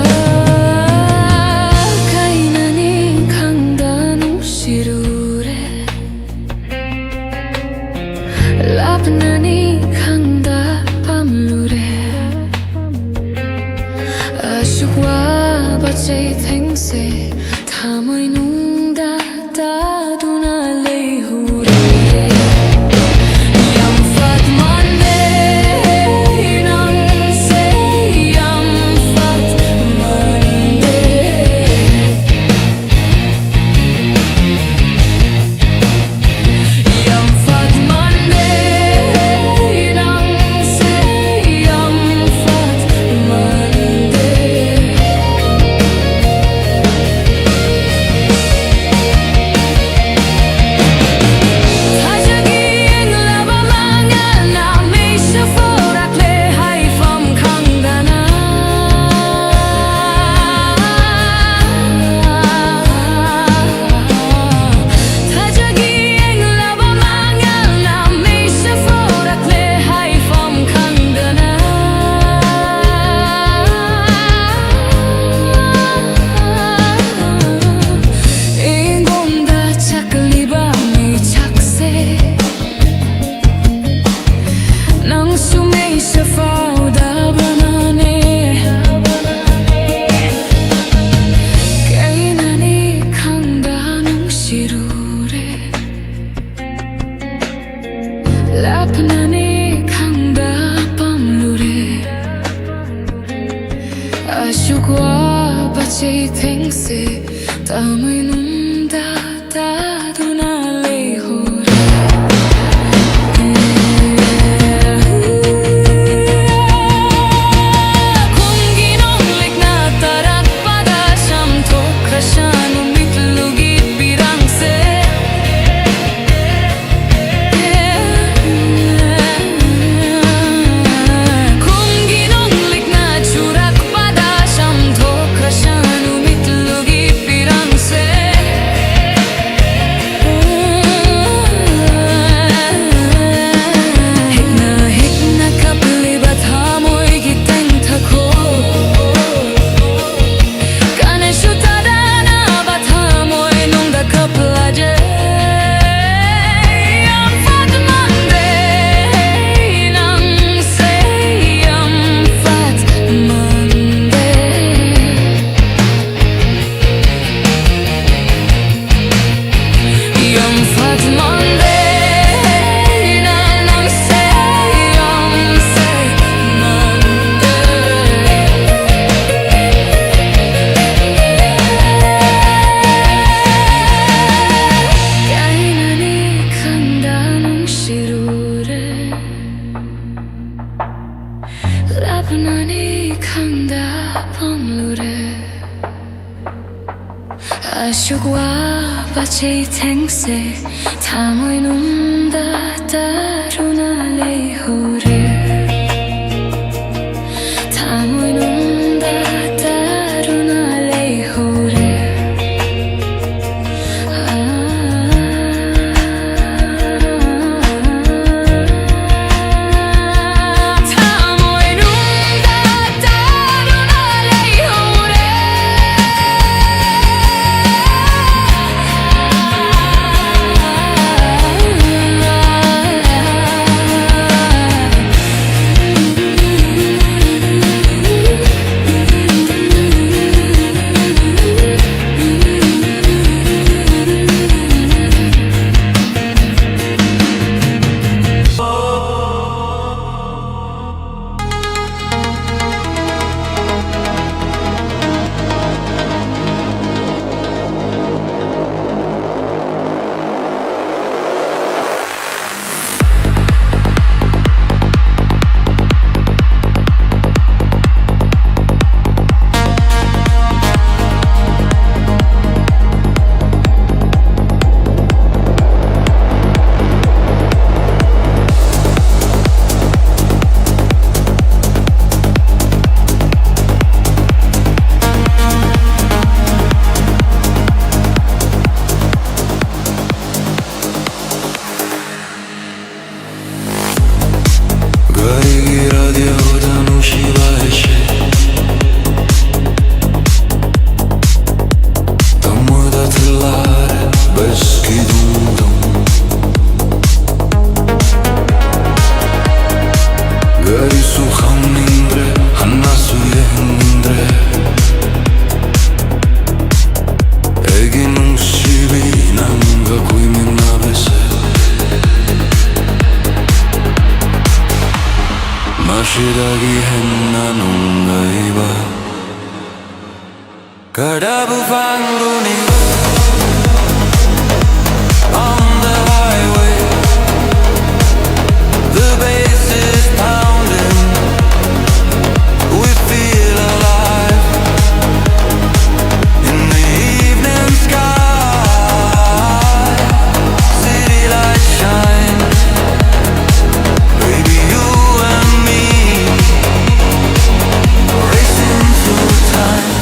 kainani khangda nungsirure lapnani khangda pamlure ashukwa bachei thengse thamoy nungda taduna lehure yam fat mande nang se yam fat mande yam fat mande nang se yam fat mande Tajagi eng laba mangal na may shaforak le hai fam khangdana Tajagi eng laba mangal na may shaforak le hai fam khangdana Ingonda chakliba mi chakse nang sumay sa fauda banane kainani khangda nung shirure lapnani khangda pamlure ashukwa bachei thengse tamoy nunda taduna lehure Kunginong likna tarak pada sham tokrashanu mitlugi pirangse Kunginong likna churak pada sham tokrashanu mitlugi pirangse Ashugwa bache tengse Tamoy nunda daruna lehore Tamoy nunda daruna lehore Tamoy nunda daruna lehore Garigi radyodan ushivaishe Damurda tillare beski dum Gari su khamnindre hanna su yehnindre Egi nushibi nanga kui minna bese Mashidagi henna nunga iba Kadabu fanguni On the highway The bass is pounding We feel alive In the evening sky City lights shine Baby you and me Racing through time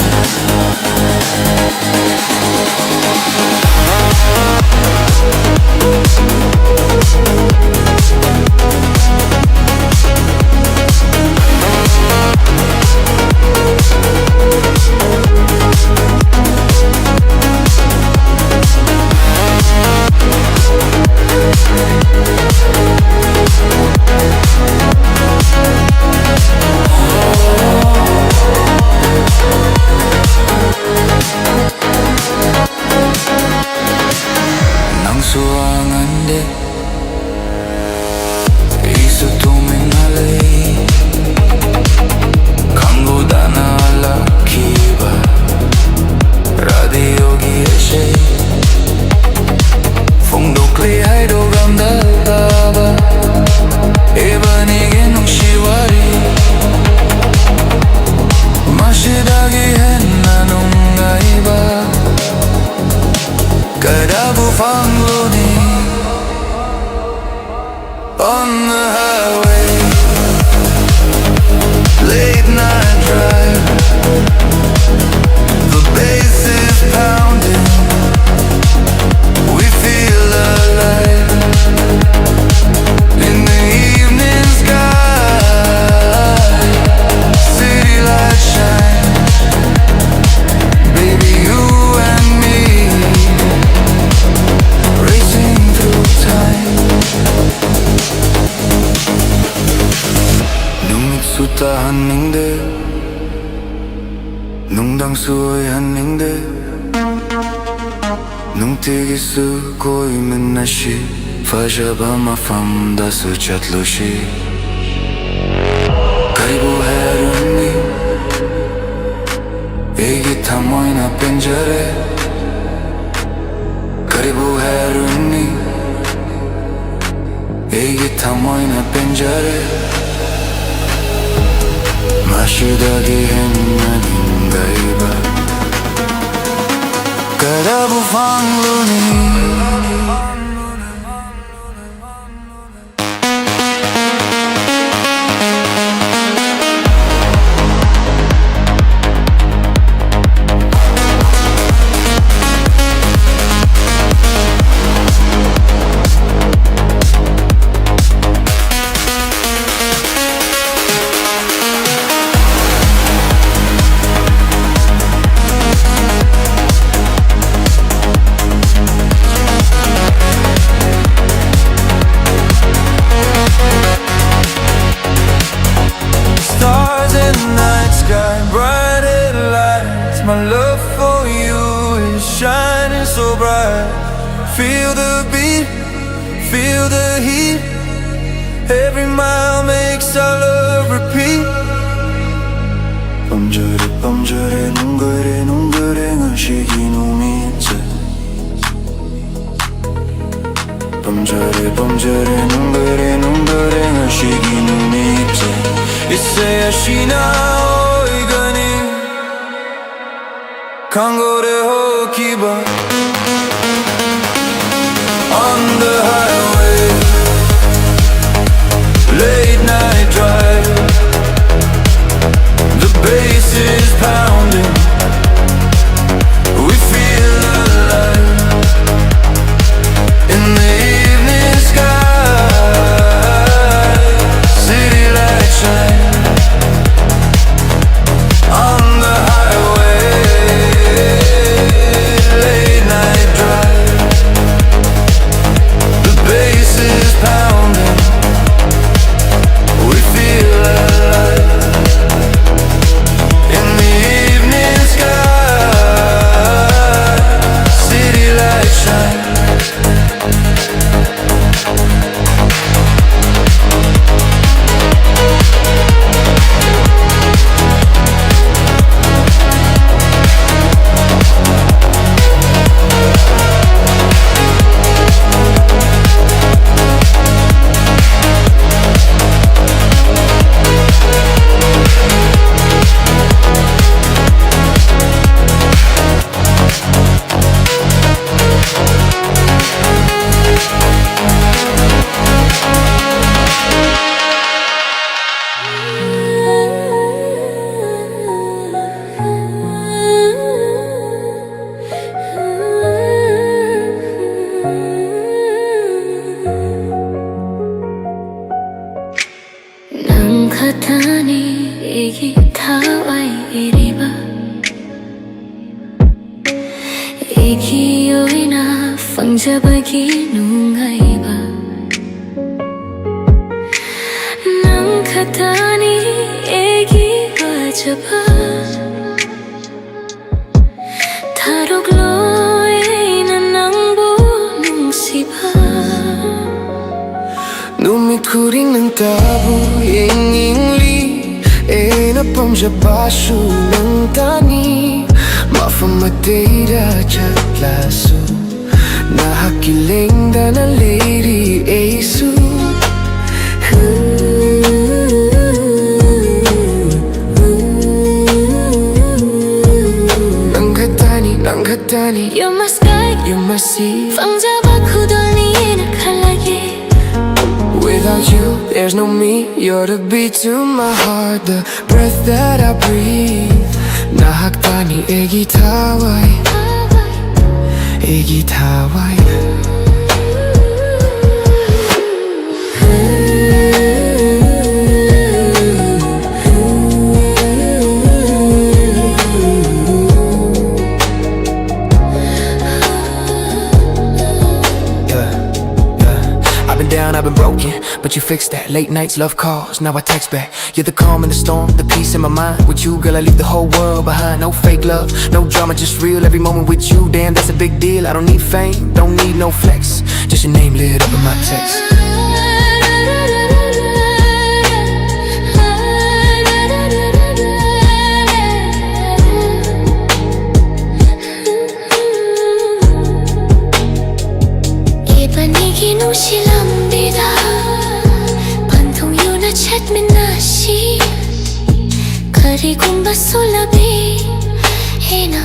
Nangsuangande Isu tuminale Kangudana ala kiba Radio gieshe Fungdokli haido gamdalaba Ebanige nungshiwari Mashidagi henna nungaiba Kadabu fangluni On the highway Late night drive The bass is pounding We feel alive In the evening sky City lights shine Baby you and me Racing through time Nungitsuta haningde Nungdangsuoy haningde Nungtigisu koi minnashi Fajaba mafamda su chatlushi Karibu herunni Egi tamoyna pinjare Karibu herunni Egi tamoyna pinjare Mashidagi henna ningaiba Kadabu Stars in the night sky, bright headlights. My love for you is shining so bright. Feel the beat, feel the heat. Every mile makes our love repeat. 밤절에 눈가래 의식이 눈밑에. 밤절에 눈가래 의식이 눈밑에. 있어야시나 어이가니 강거래 호기바 On the highway Late night drive The bass is pounding We feel alive In the evening sky City lights shine On the highway Late night drive The bass is pounding We feel alive In the evening sky City lights shine 난 같다니 이기 타와이 이리바 이기 요이나 방자바기 눈가이바 난 같다니 이기 와자바 타로글로이나 낭보 능시바 눈 밑 구리는 따부 잉잉리 애나 밤자바수 낭다니 마파마데이라 잘라수 나하길랭다 난 레이리 에이수 난 같다니 You're my sky You're my sea 방자바 후돌리는 칼라게 Without you, there's no me. You're the beat to my heart, the breath that I breathe. 나학다니 애기 타와이, 애기 타와이. I've been broken, but you fixed that. Late nights, love calls, now I text back. You're the calm in the storm, the peace in my mind. With you, girl, I leave the whole world behind. No fake love, no drama, just real. Every moment with you, damn, that's a big deal. I don't need fame, don't need no flex. Just your name lit up in my text. Kari kumba solabi, ina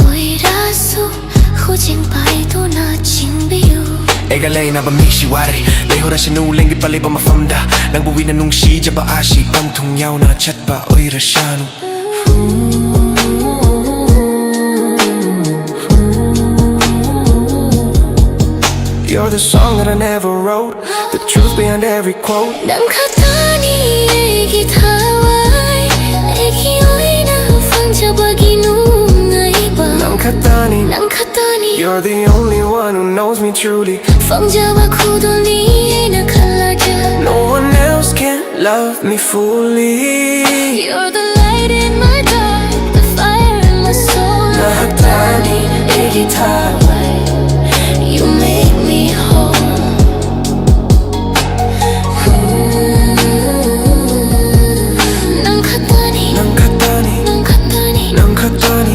oirasu khu chinh bay tu na chinh biu Ega lay na ba mi shi wari Lay ho ra shi nu lengi pa lay ba ma fam da Nang buwi na nung shi ja ba a shi Bam thung yaw na chat ba oi ra sha nu You're the song that I never wrote The truth behind every quote 난 가다니 애기 타와이 애기 오이나 방자박이 누나이바 난 갔다니 난 가다니 You're the only one who knows me truly 방자박 구돌니 나 칼라자 No one else can love me fully You're the light in my dark the fire in my soul 난 갔다니 애기 타와이 You make me whole 난 가다니 난 갔다니 난 가다니 난 갔다니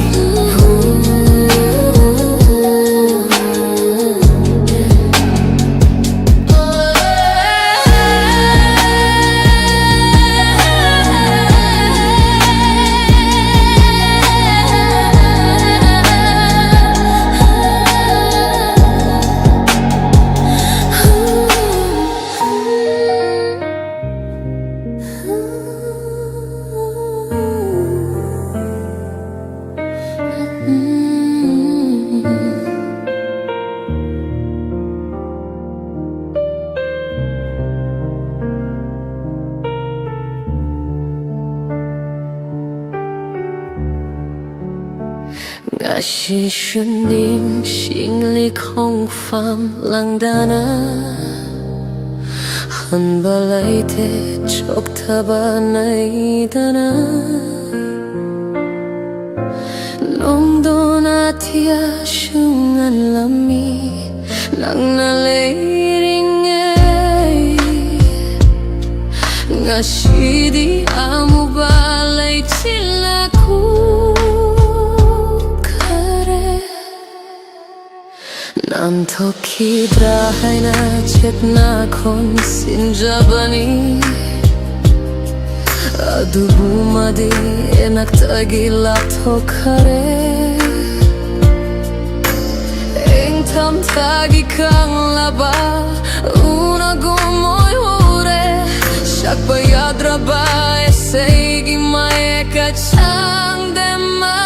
Ngã shi shun nim xing li không pham lang dana Han ba lai te chok tha ba nai dana Nong do na tia shung an lami Nang na lay ring ay Ngã shi di amu ba lai chila ku Nam to kidra hai na chetna kon sinjabani Adubu madi enak tagila to kare Eng tam tagi kang laba una gomoy hore Shak bayadra ba esegi mae kachang dema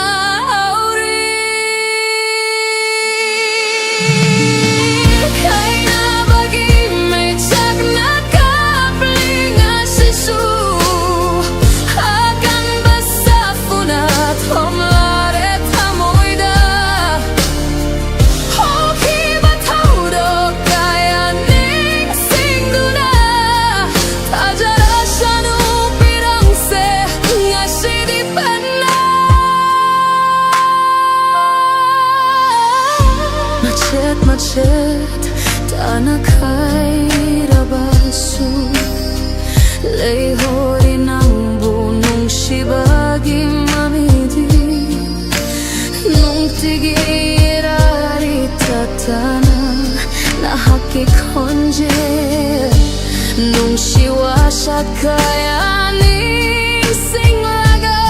Macet tanah kaya basu lay hori nang bunung shibagi mamidi nung tigirari tatana na haki konje nung shiwa shakaya ning singlaga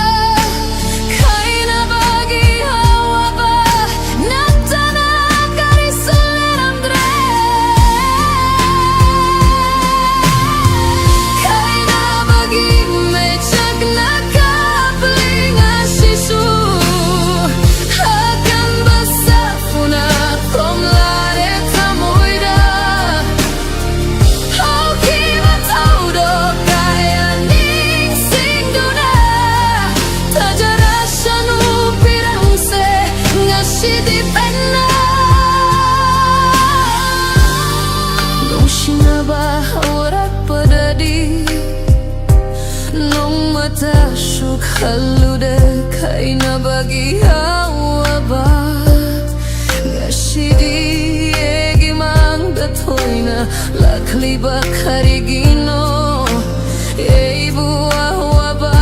kaya bagi hawa ba natana Kalau deh kaina bagi hawa ba Gashidi egi mang datoina Lakli bakari gino Eibu hawa ba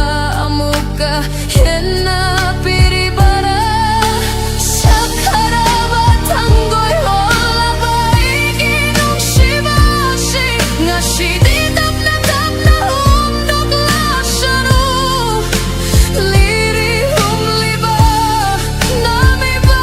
amuka Hena piri bara Shakara ba tanggoi hola ba Iginong shibashi Ngashidi tapna umdok lashanu Liri hum liba Nami ba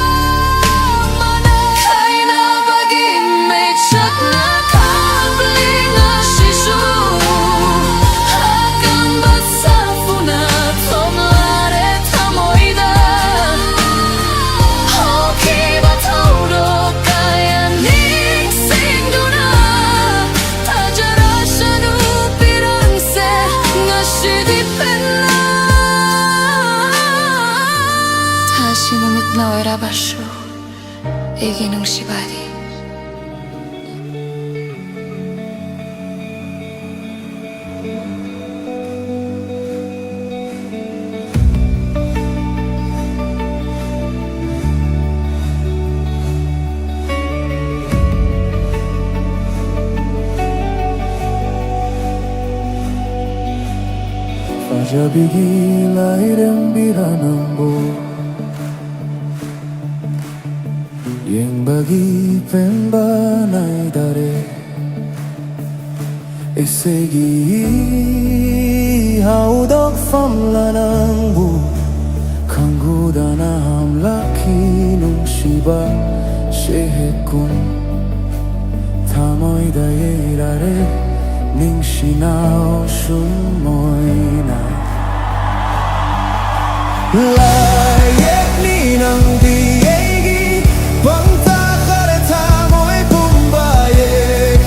Sinunod na ora basyo Iginong shibari Fajabigila irembira nambo Yang bagi pembanai dare Esegi haudok famla nangbu Kanggu dana hamlaki nung shiba shehekun Tamoy dairare ning shinao shumoina Layak ni nang diegi Bangta kare tamoy pumbaye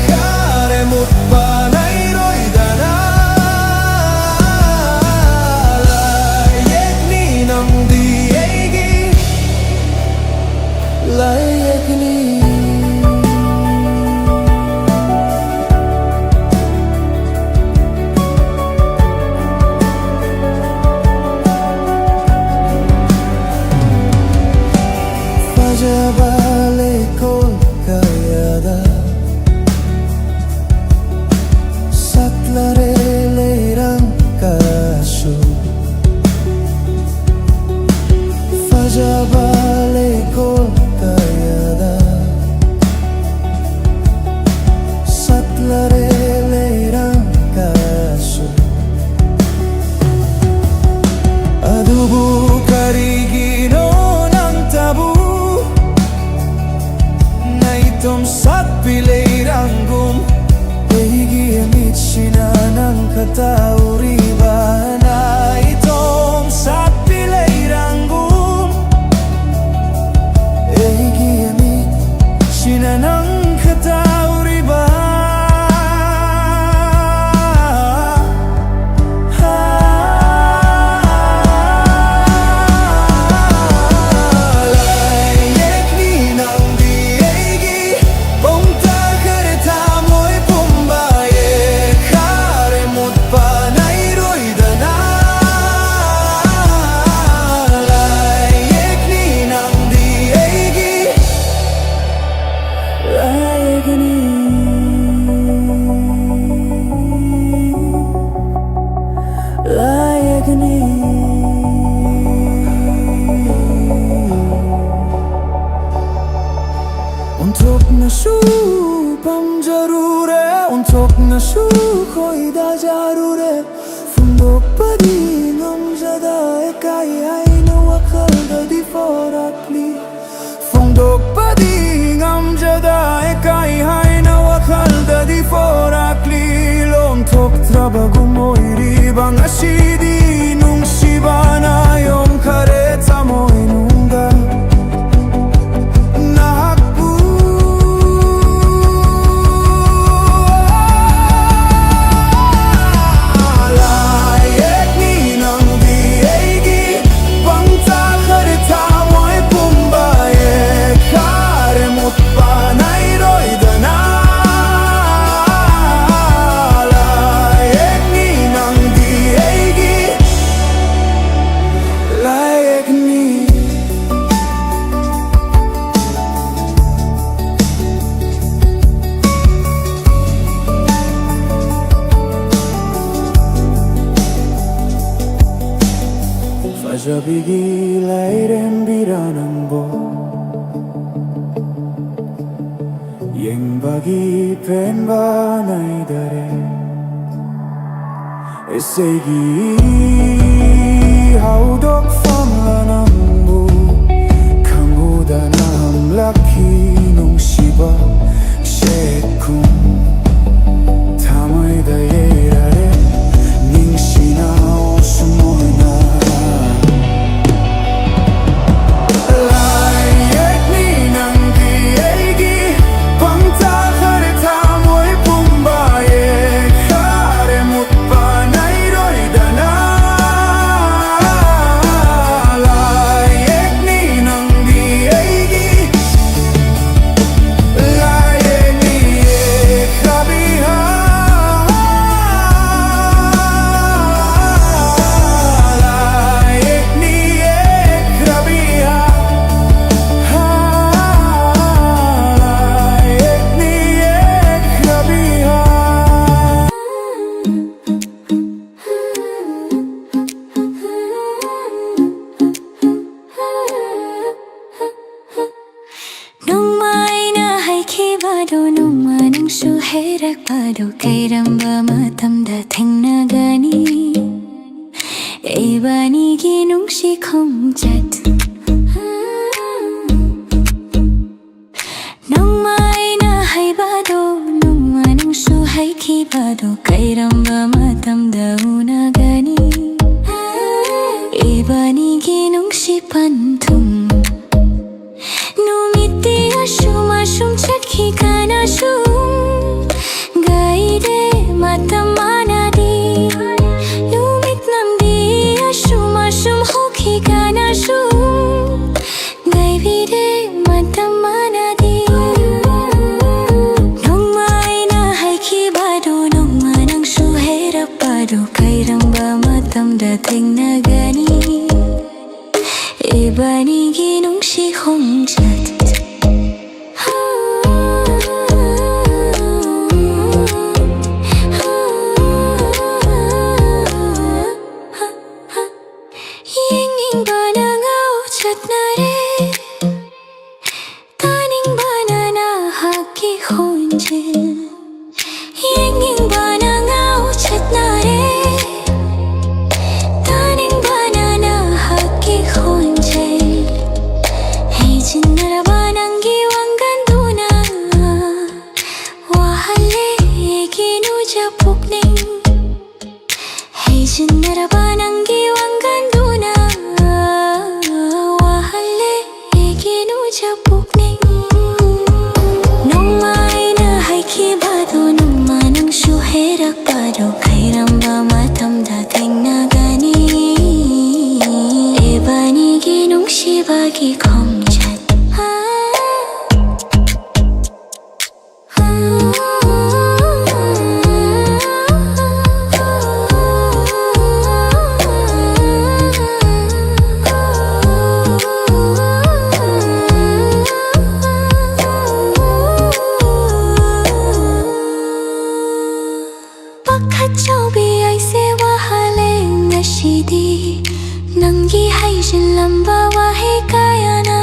Kare mutpanay roy dana Layak ni nang diegi Layak ni Balik kol kayada Satlare lerang kaso Faja balik kol kayada Satlare lerang kaso Adubu karigino ng tabu Itom sat pilay ranggum Ehigi amit sinanang katauriba Na itom sat pilay ranggum Ehigi amit sinanang katauriba Untuk nasu pam jarure Untuk nasu koi da jarure Fundok padi ngam jada ekai hai na wakal da di forakli Fundok padi ngam jada ekai hai na wakal da di forakli Lom tok trabago moiri bang ashidi nung shibana yom kareta moi nunga Fajabigi lairen biranang bo Yang bagi penbanai dare Esegi haudok famlanang bo Kanggo danam laki nung shiba shekun Tamay dairare ning shinao sumoina Pumbaye kare mutpanay roy dana 하이키봐도 너만 응수해락봐도 kailanba matamda 탱나가니 이반이기 농시 콩잣 농마이나 하이봐도 농만 응수하이키봐도 kailanba matamda unagani 이반이기 농시 반통 Numiti asum asum chakhi kana sum Gaide matamana di Numit namdi asum asum hokhi kana sum Gaivide matamana di Nongmai na haiki bado nongmanang suherap bado Kairangba matamda tingna gani Ibanigi nung si hongjat Yinging ba na ngauchat na re Taning ba na nahaki honjil Yinging ba na ngauchat na re Taning ba na nahaki honjil Jinaraban ang giwang ganduna Wahale ginujapok ning Hey jinaraban ang giwang ganduna Wahale ginujapok ning Nung may nahay kibado Nung manang suherak bado Kairamba matamda tingna gani Ibanigi nung shibagi komja Pakhachobi ay sewa haleng na shidi Nanggi hay lamba wahe kaya na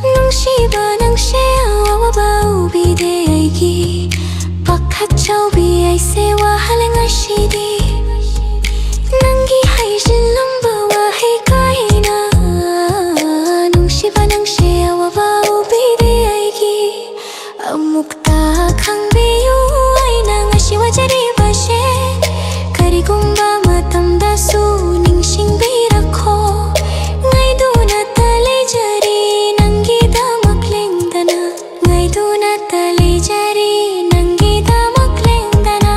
Nung shiba nang shea wawaba ubide ay gi Pakhachobi ay sewa haleng na shidi Nanggi hay lamba wahe kaya na Nung shiba nang shea wawaba ubide ay gi Amukta kang biyu ay nang ashiwa jari bashe Karigumba matamda su ningsing birako Ngay duna tali jari nanggi damak lengdana Ngay duna tali jari nanggi damak lengdana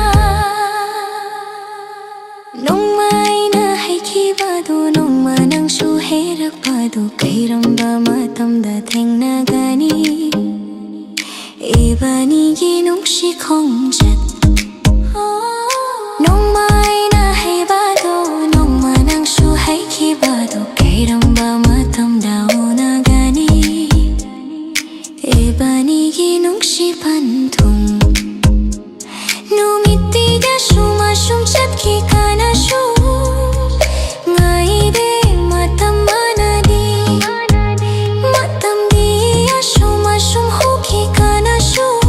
Nung may nahay kibado Nung manang suherak bado Kairamba matamda tingna gani Ibanigi nung si kongjat Nung may nahay bado Nung manang suhay kibado Kairamba matamda unagani Ibanigi nung si pantong Numiti da sumasum chatki kana sum Ngaide matamana di Matam di asum hoki kana sum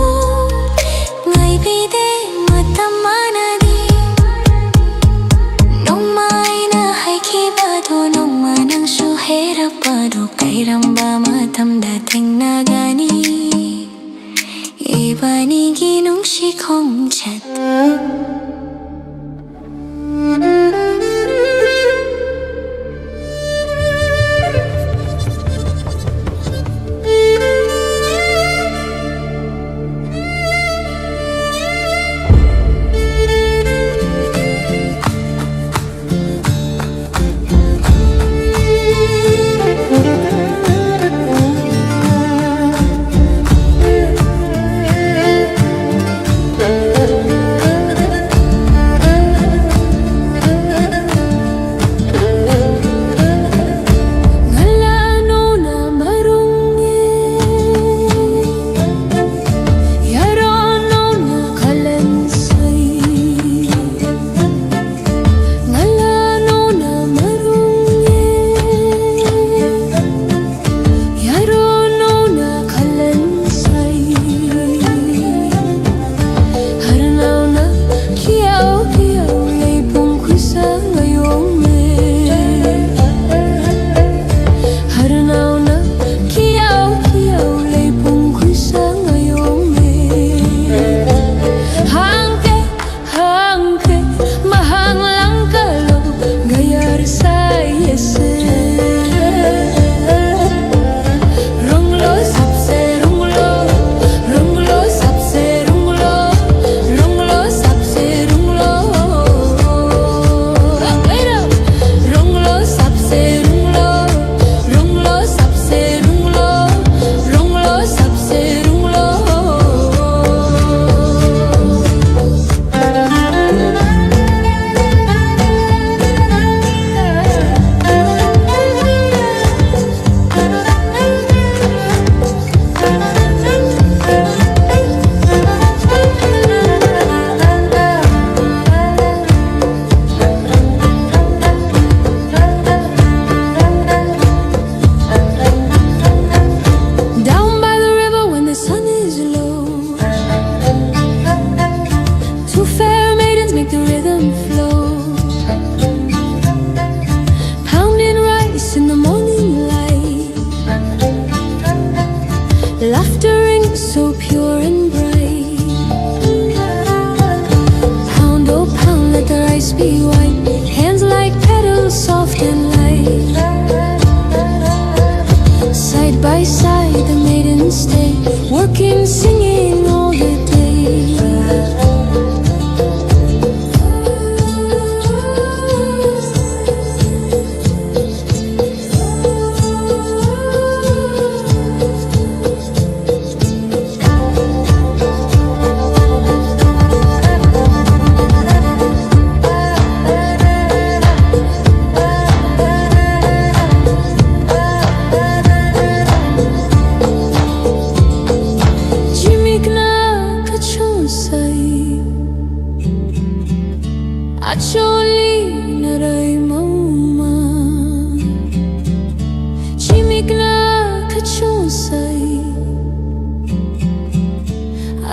Ngaibide matamana di Nung may nahay kibado Nung manang suherap bado Kairamba matamda tingna gani Ibanigi nung si kongjat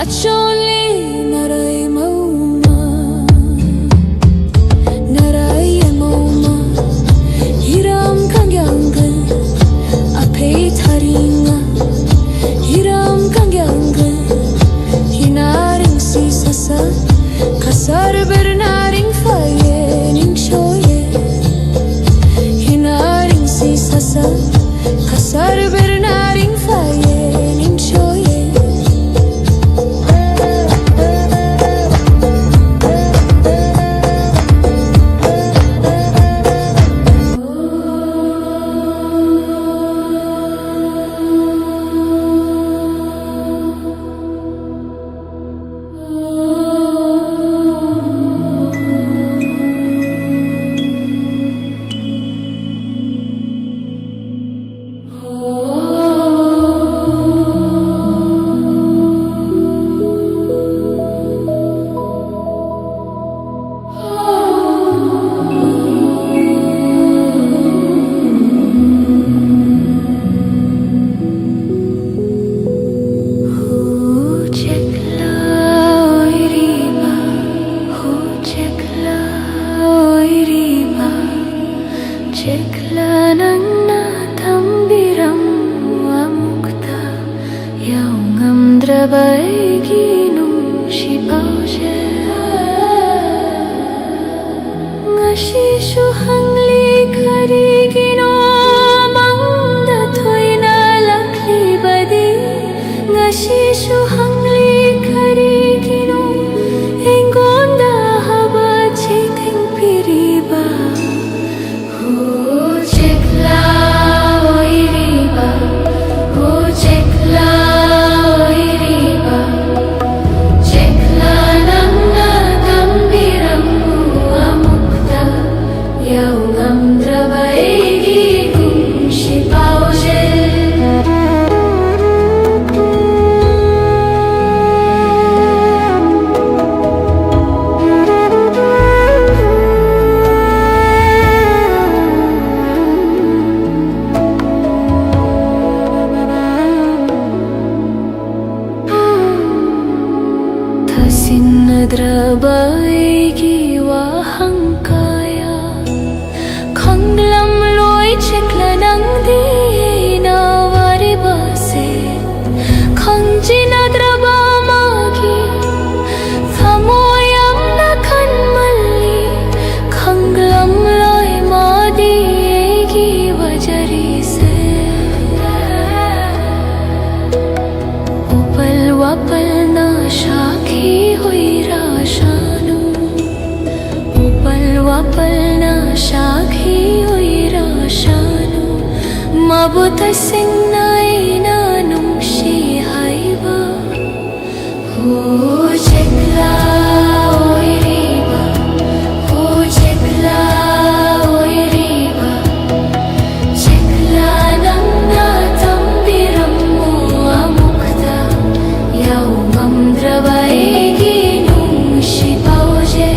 Acholi naray mauma, naray mauma. Hiram kangyanggal, apay taringa. Hiram kangyanggal, hinaring si sasa, kasar bernaring faye ning shoye. Hinaring si sasa, kasar bernaring faye ning shoye. Drabaigi wahangkaya Khanglam loi chekla nang di na wari base Khangjina draba magi Thamoyam na khan malli Khanglam loi madi egi wajari se Upal wapal na shakhi hui Wapalna shakhi oira shanu Mabuta singnai na nungshi haiba Ho chekla oiriba Ho chekla oiriba Chekla nangna tambiramu amukta Yaumam drabaigi nungshi pauje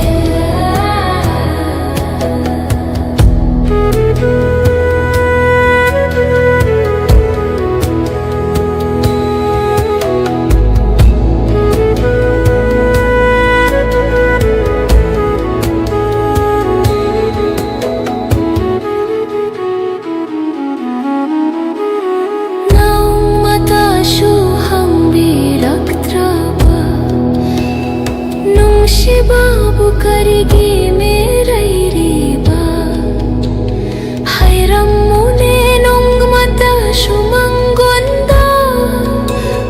Babu karigi merai riba Hairam mune nung mata shumangonda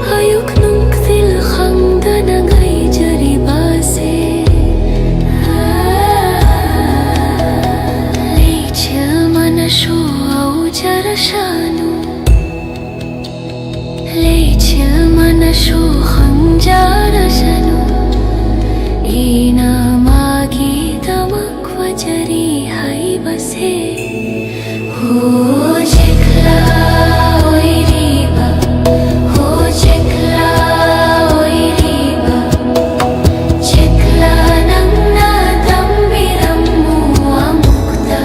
Hayuk nung til khangda nangai jariba se Leichil mana shu au jarashanu Leichil mana shu khang jarashanu Ina magi tamak wajari hai base Ho chekla oiriba Ho chekla oiriba Chekla nangna tambiramu amukta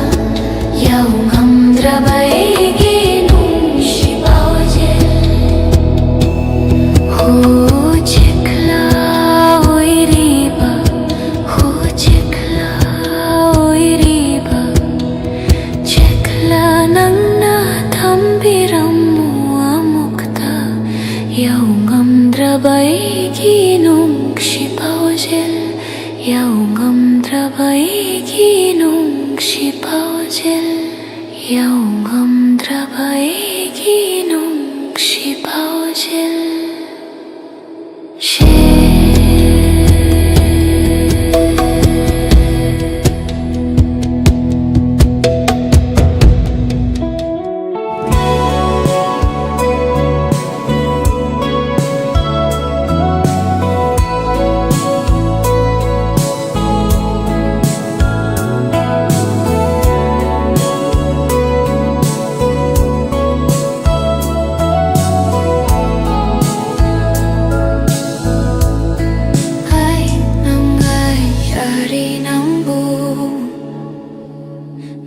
Yaungam drabaigi nungshi pauje Ho chekla ngumdrabaigi nung sipaujil Yaw ngumdrabaigi nung sipaujil Yaw ngumdrabaigi nung sipaujil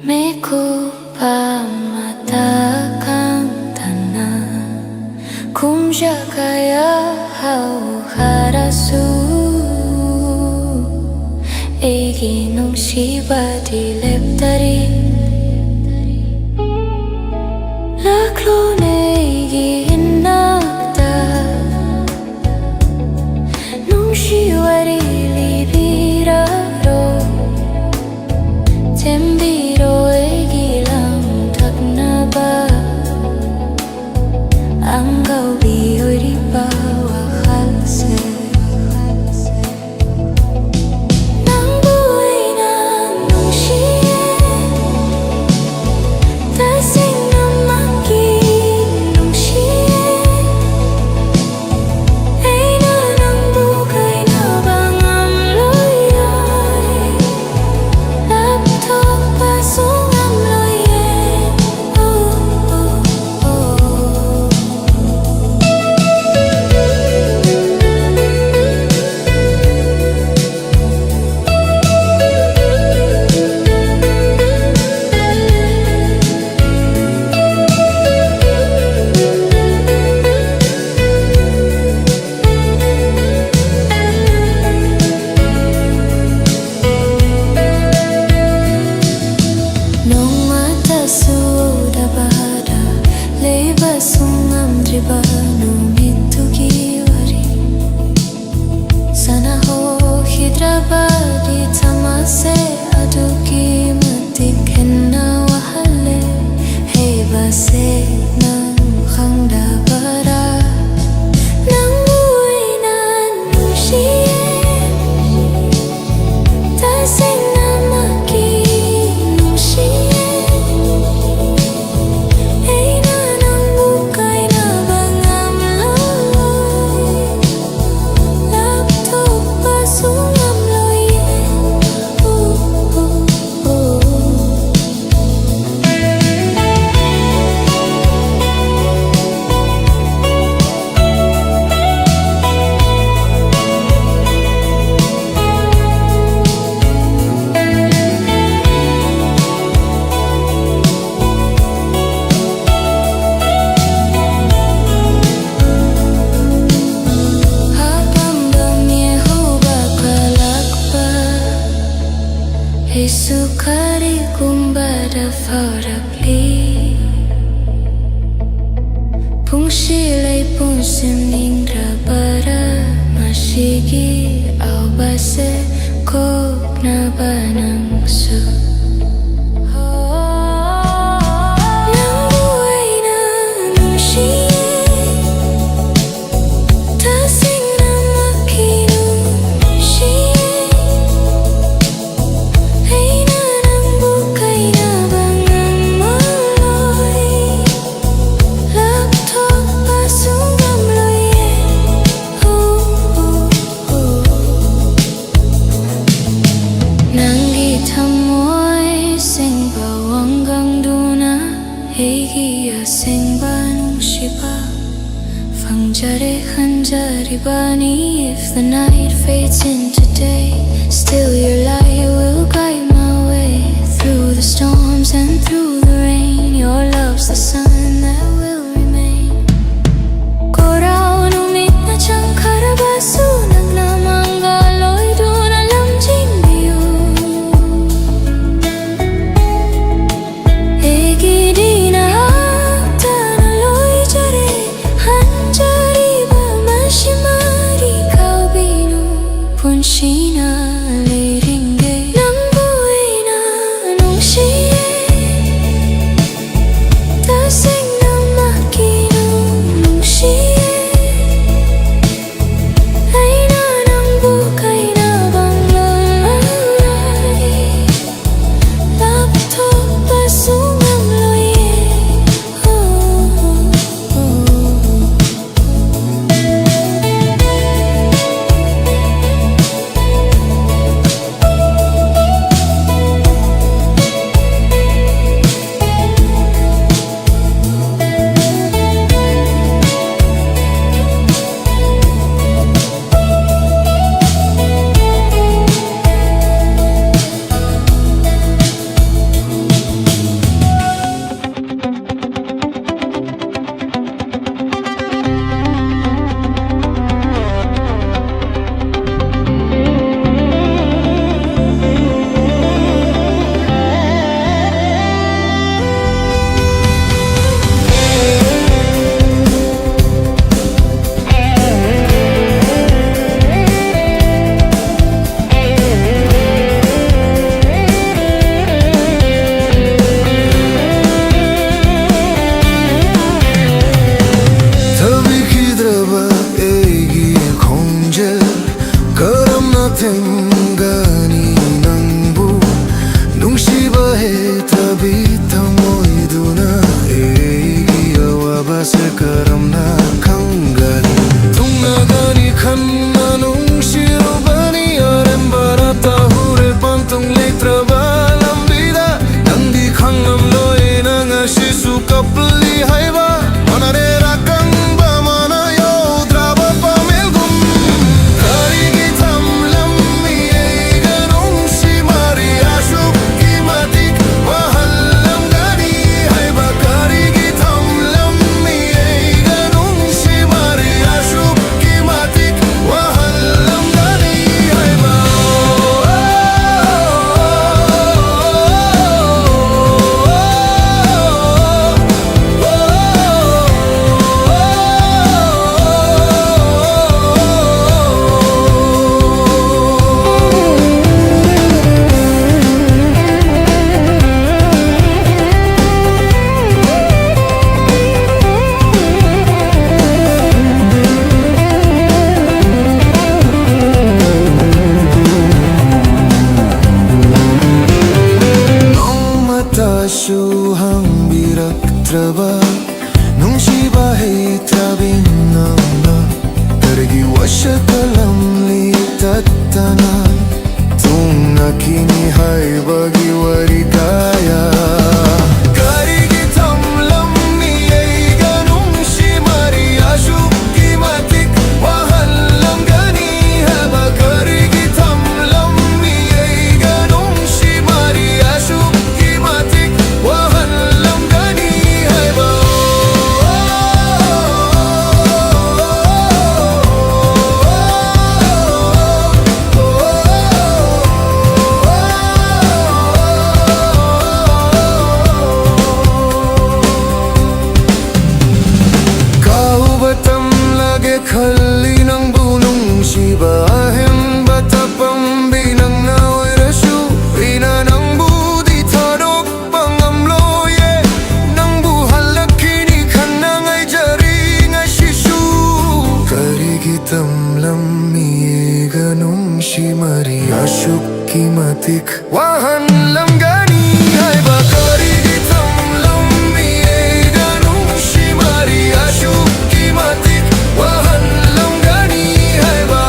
Meku pamatakan tanah Kumja kaya hau harasu Egi nung shiba dilep dari Laklo negi hinakta Nung shiwari libiraro Tembiro egilang taknaba Angkau bioi di bawah halse Nang buai nang nung shie Tasing nang maki nung shie Eina nang bukai na bangam loyai Laptop pasung am loye Nung mata sudah pada Leba sungam driba nung itu giwari Sana ho hidrabadi tamase aduki matik henna wahale Hei base nang khangda bara Nang buai nan nung shie Tasing namaki nung shie Eina nang bukai na bangam loy Laptop pasung am loye Habang bamiyahu bakalakba Isukari kumbada farakli Pungsilay punsim nindra bara Masigi au base kok na banang su Nang buai na nung shie Tasing namaki nung shie Eina nang bukai na bangam maloy Laptop pasung am loye Nanggi tamoy sing bawanggang duna Egi asing banung shiba Fangjare hanjari bani If the night fades into day Still your light will guide my way Through the storms and through the rain Your love's the sun that will remain Korao numit na chang karabasu Naglamangaloy dun alam jing biyo Egi di na hakta na loy jare Hanjari ba mashima karamna kangali tunagani khanna nung shirubani arembara tahure pantung leitraba lambida nandi khangam loina ngashisu kapli haiba manare rakang ba mana yo draba pamelgum karigi thamlam mi eiganung shimari ashuk kimatik wahallam gani haiba karigi thamlam mi eiganung shimari ashuk kimatik wahallam gani haiba Shuhang birak traba nungsiba hey trabin nama tergi washakalam li tatana tunga kini hai bagi warigaya karigi tamlam ni eiganung shimari ashuk kimatik wahallam gani haba karigi tamlam ni eiganung shimari ashuk kimatik wahallam gani haiba kau batam lage khali nang bunung shiba ahem batapam binang nawai rasu ina nang budi tharok pangam loye nang bu halakini khanang ai jari ngai shishu karigi tamlam mi ganung shimari ashuk kimatik wahallam gani haiba karigi tamlam mi ganung shimari ashuk kimatik wahallam gani haiba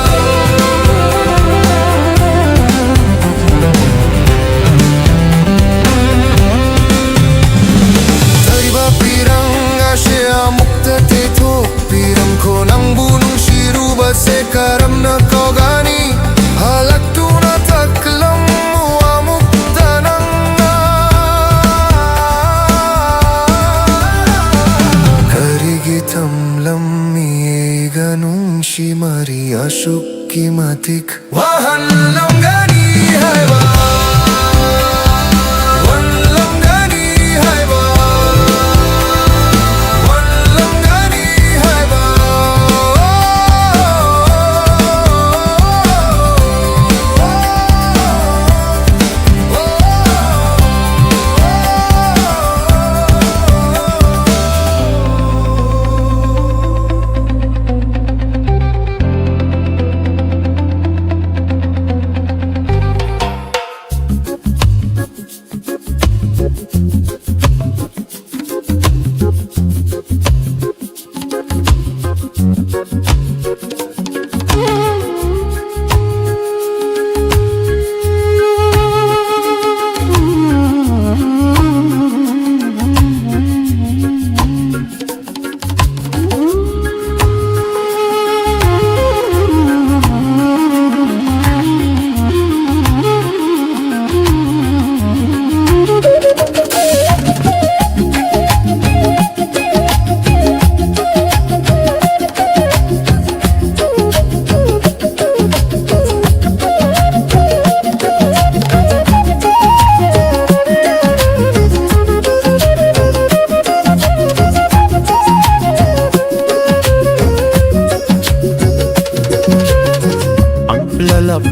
Tariba pirang asya mukta te thok pirang ko nang bunung shiruba se karam na kogani halak tu na taklam wa mukta nang karigi tamlam mi ganung shimari ashuk kimatik wahallam gani haiba wallam gani haiba wallam gani haiba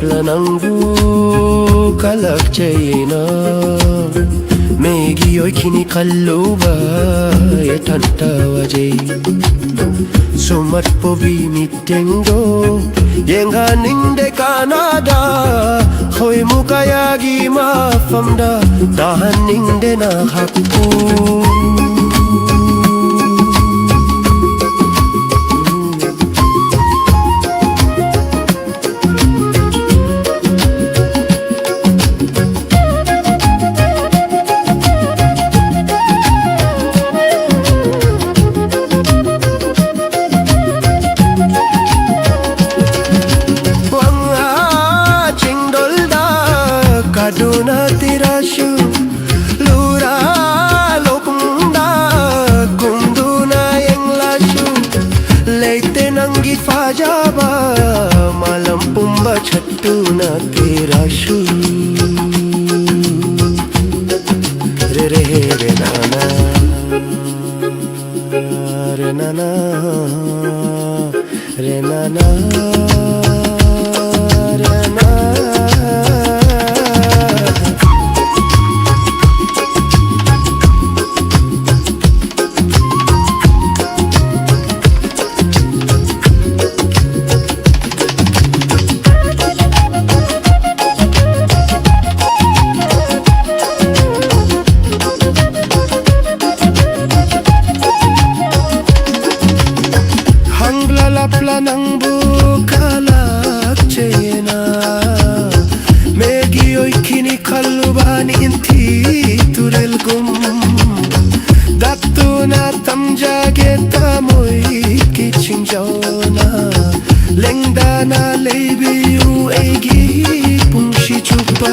Planang bu kalak chayna Megi oi kini kalluba ye tanta waje Sumat povi mitengo yenga ninde Canada Hoi mukayagi mafamda dahan ninde na hakku Pajaba malam pumba chattu na tera shu re re re na na re na na re na na re na Lapla ng bukalak chena Megi oy kini kalubani inti turel gum Dattu na tamjage tamoy kiching jona Lengda na leibi u egi pungshi chupa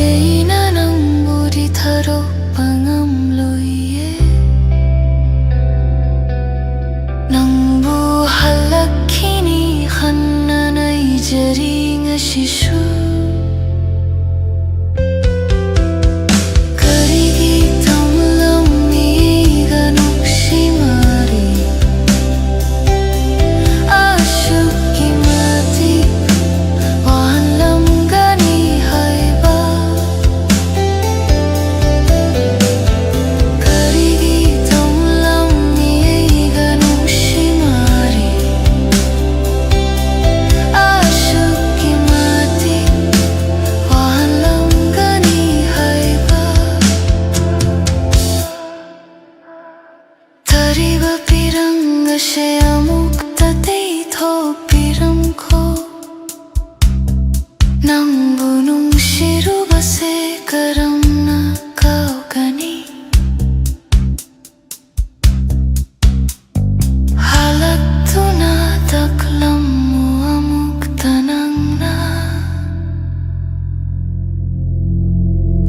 Ina ng budi tharo pangam loye Nang buhalakkini khanna nai jaring shishu Tariba piranga she amukta tei tho piram ko Nang bunung shiru base karam na kau gani Halak tu na taklam mu amukta nang na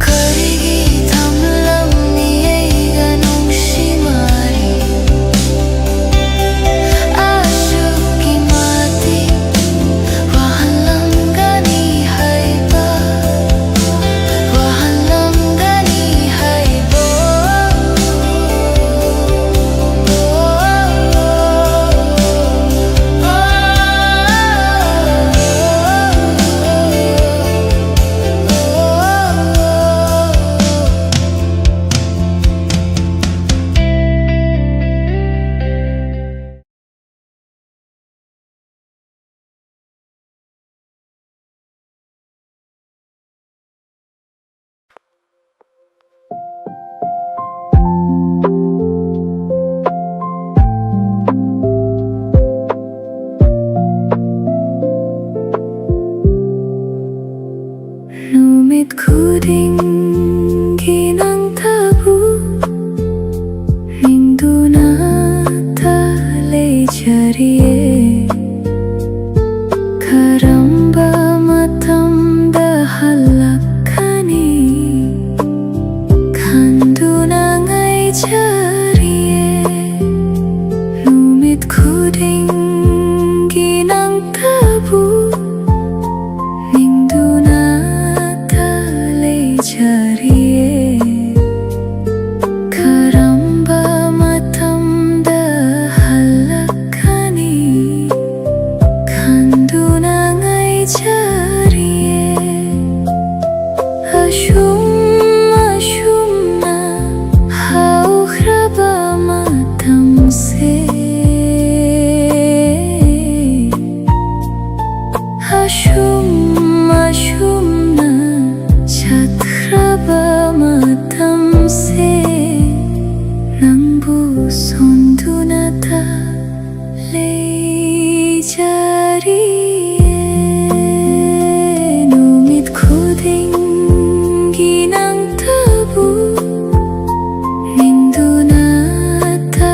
Karigi tamlam ni ei ganung shimari Ashuki mati wahalang gani haiba Wahalang gani haibo Numit khuding ginang tabu Ninduna tale jariye Karamba matam dahalakani Kanduna ngai jariye Numit khuding ginang tabu Ninduna jariye karamba matam dahalakani kanduna ngai jariye ashum ashumna hauhraba matam se ashum ashumna Chatraba matam se Nangbu sondunata le jariye Numit khuding ginang tabu Nindunata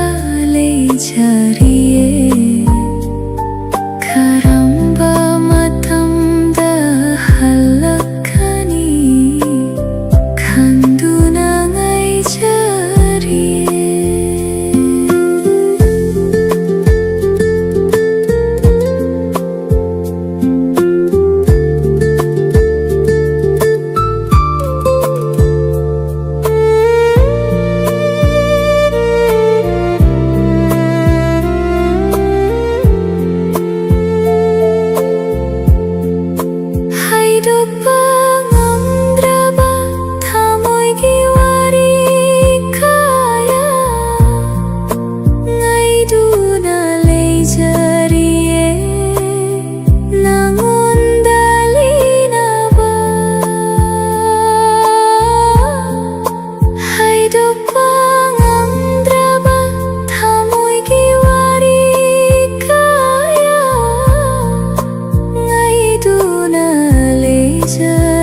le jariye Karamba matam dahalakani Kanduna ngai jariye Hidup pengandraba thamoi giwari kaya Ngai duna lei jariye nangun dalina ba Hidup pengandraba thamoi giwari kaya Ngai duna lei jariye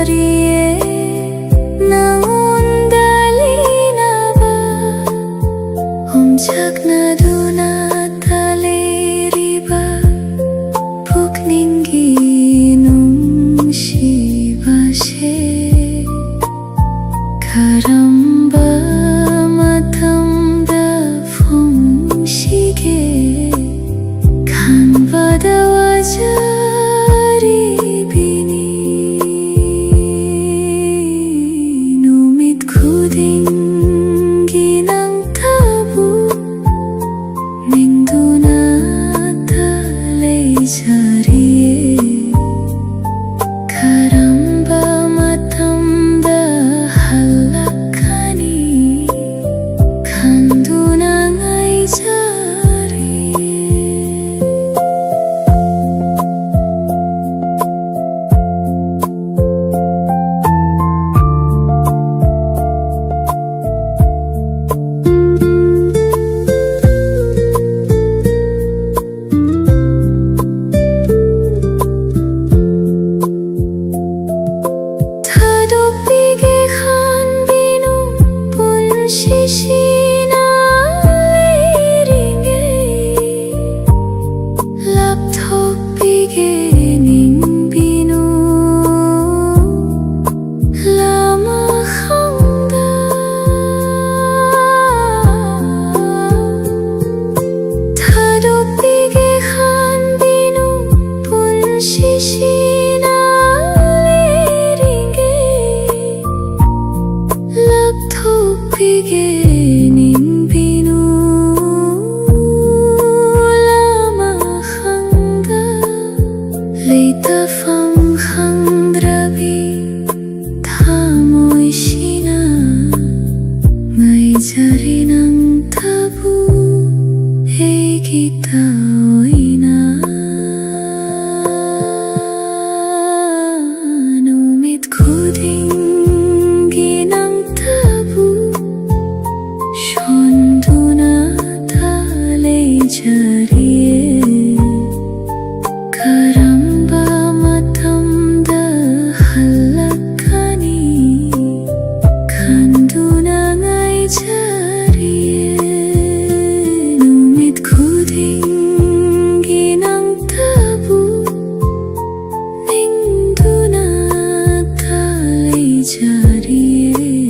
자리에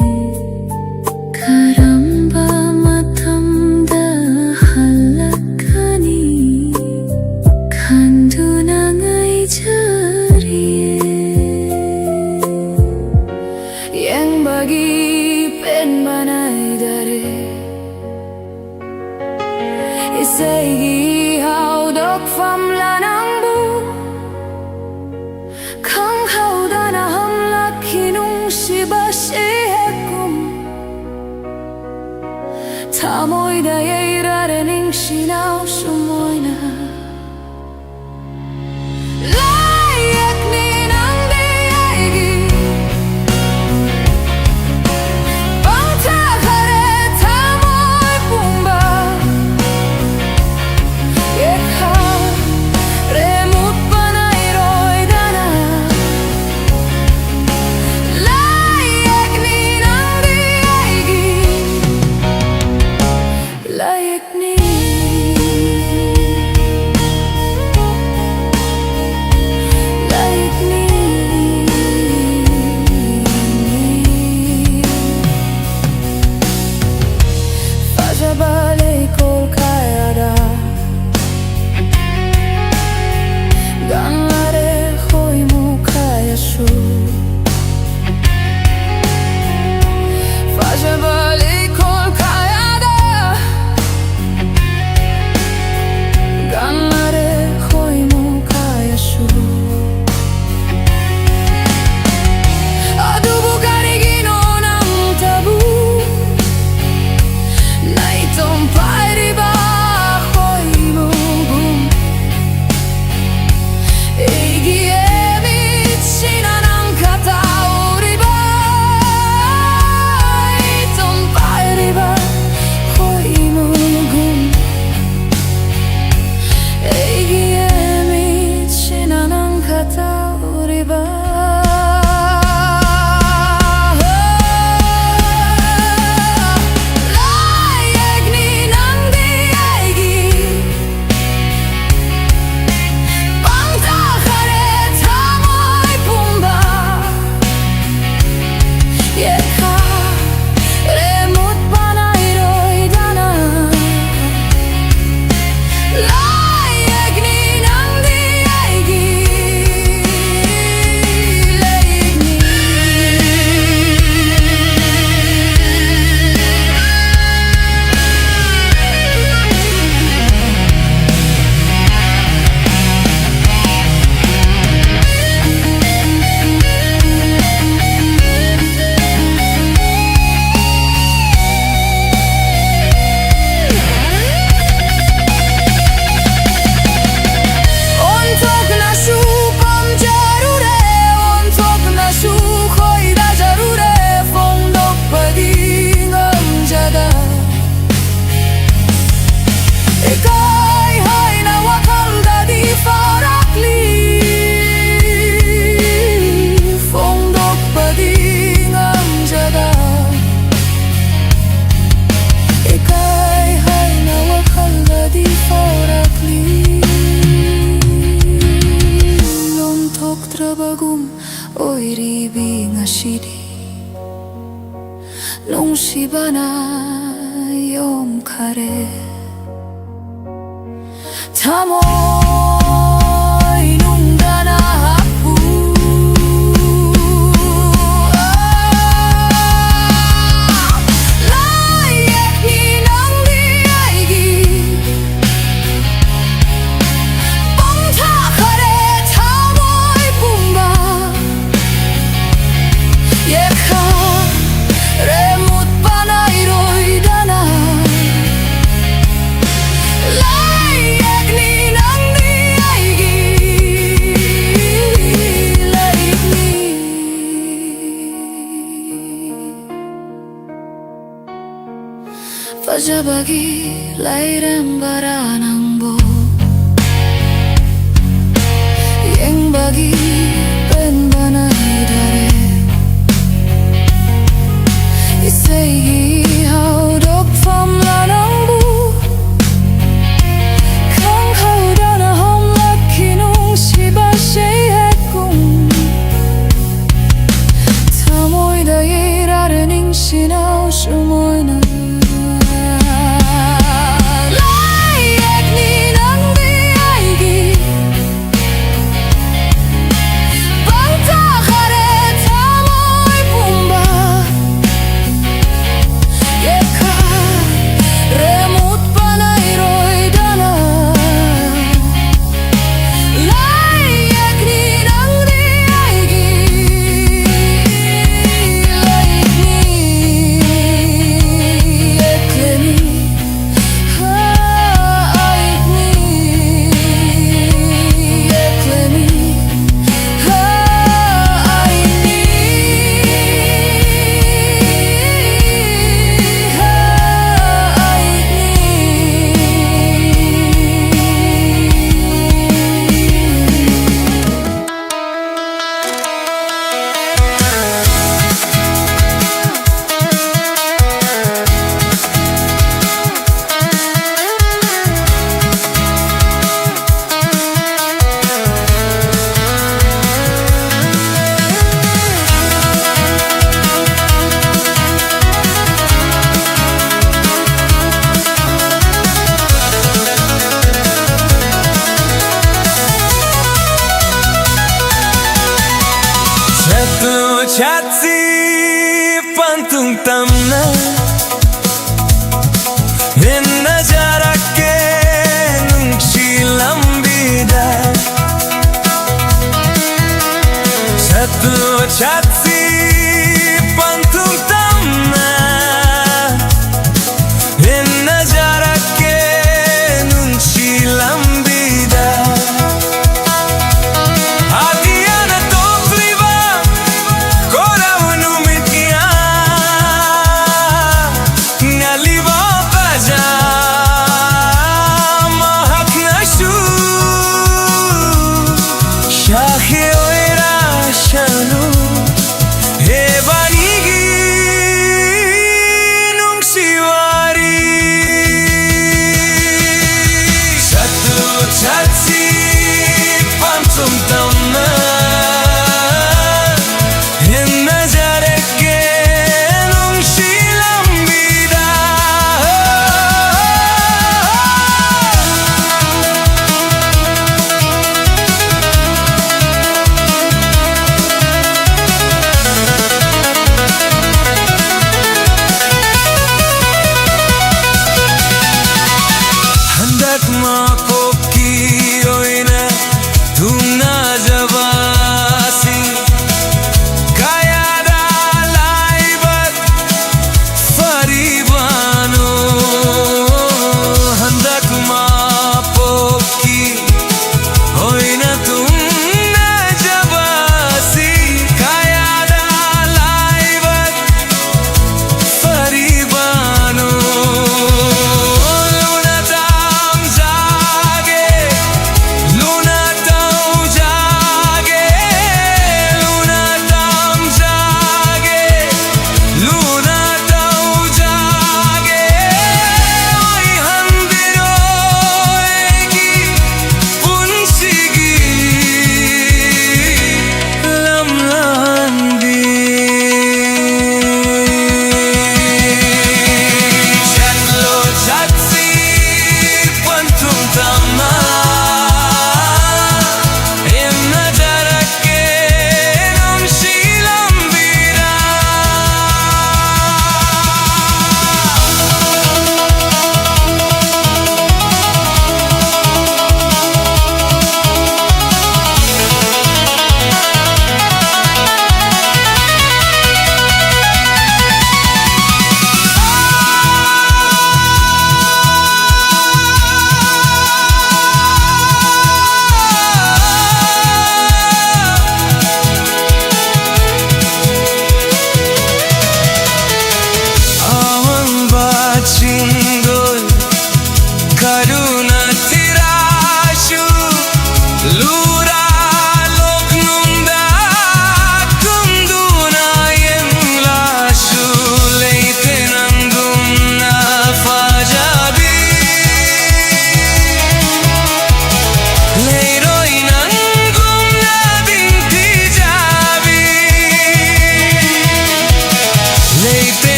가람바마탐다 한락하니 간두낭의 자리에 양박이 뺀만의 달에 이세기 하우덕 팜라낭부 강하우다나 함락히농 시바시해꿈 타모이다에 일하레닝 시나우 수모이나 balik kol kayada ganare hoy mu kaya su faja balik kol kayada ganare hoy mu kaya su adubu garigino ng tabu Don't fight it back, hoy mugum. Igi에 미친 안 가다오리 바. Don't fight it back, hoy mugum. 이기에 미친 안 가다오리 바. Oiri bingashiri Nung shibana yom kare Tamoy nung dana hapu Layak hinang diaigi Pangta kare tamoy pumba Yeka remut panairoy dana Layak ni nang diaigi Layak ni Pajabagi lairang baranang bo Yang bagi penbanay dare Isegi haudok famlanang bu Kang haudana hamlak kinung shiba shei hekung Tamoy tu chatsi pantum tamna in nazara ke nunchi lambida adiana to priva koravnu mitya naliva baja mahaknashu shahi oira shanu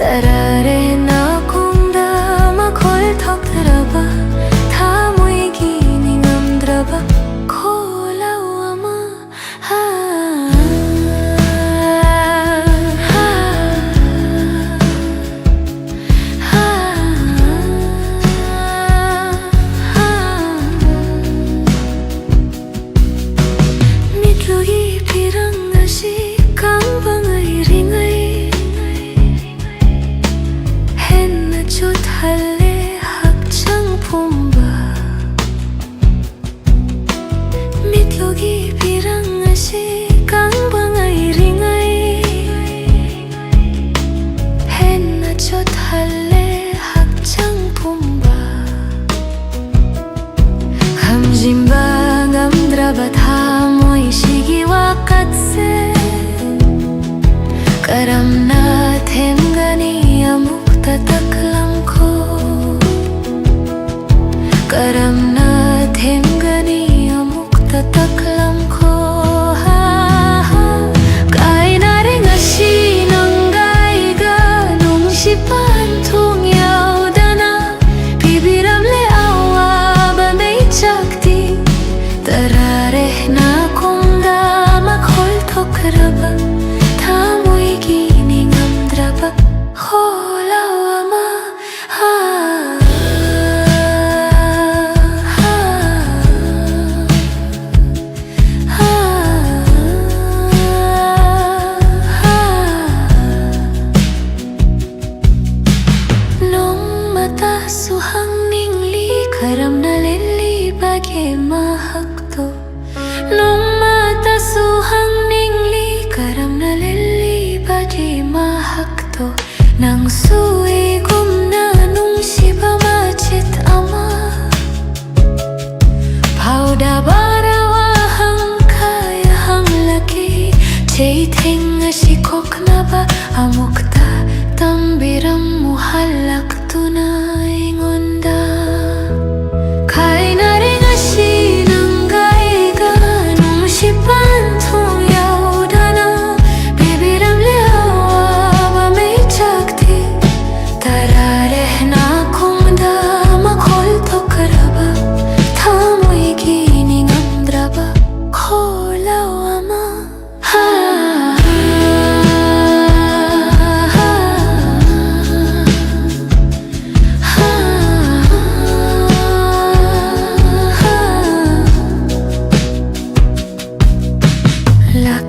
따라래 나 공담아 골턱 들어봐 다 모이기니 남 들어봐 콜라와마 밑룩이 비랑나시 강방의 링의 햇나초 달래 학창 봄바 밑룩이 비랑나시 강방의 링의 햇나초 달래 학창 봄바 함진방 암드라바 다 모이 시기와 같세 까람나 템가니 아묵 tataklamko karamna themgani amuk tataklamko kai nare ngasi nangai ga nungsi pantong yaudana bibiram le awa bandai chakti tarare na konda makhol thokraba thamoi gini ngamdraba karam na lili bagi mahakto nung mata suhang ningli karam na lili bagi mahakto nang sui gumna nung siba macit ama pauda barawa hang kaya hang laki cei ting asikok naba amukta tambiram muhalak tunai ngonda kai nare ngasi nangai ga nung sipantong yaudana bibiram leawa ba mei chakti tarare na kongda makhol thokraba thamoi gini ngamdraba kholawama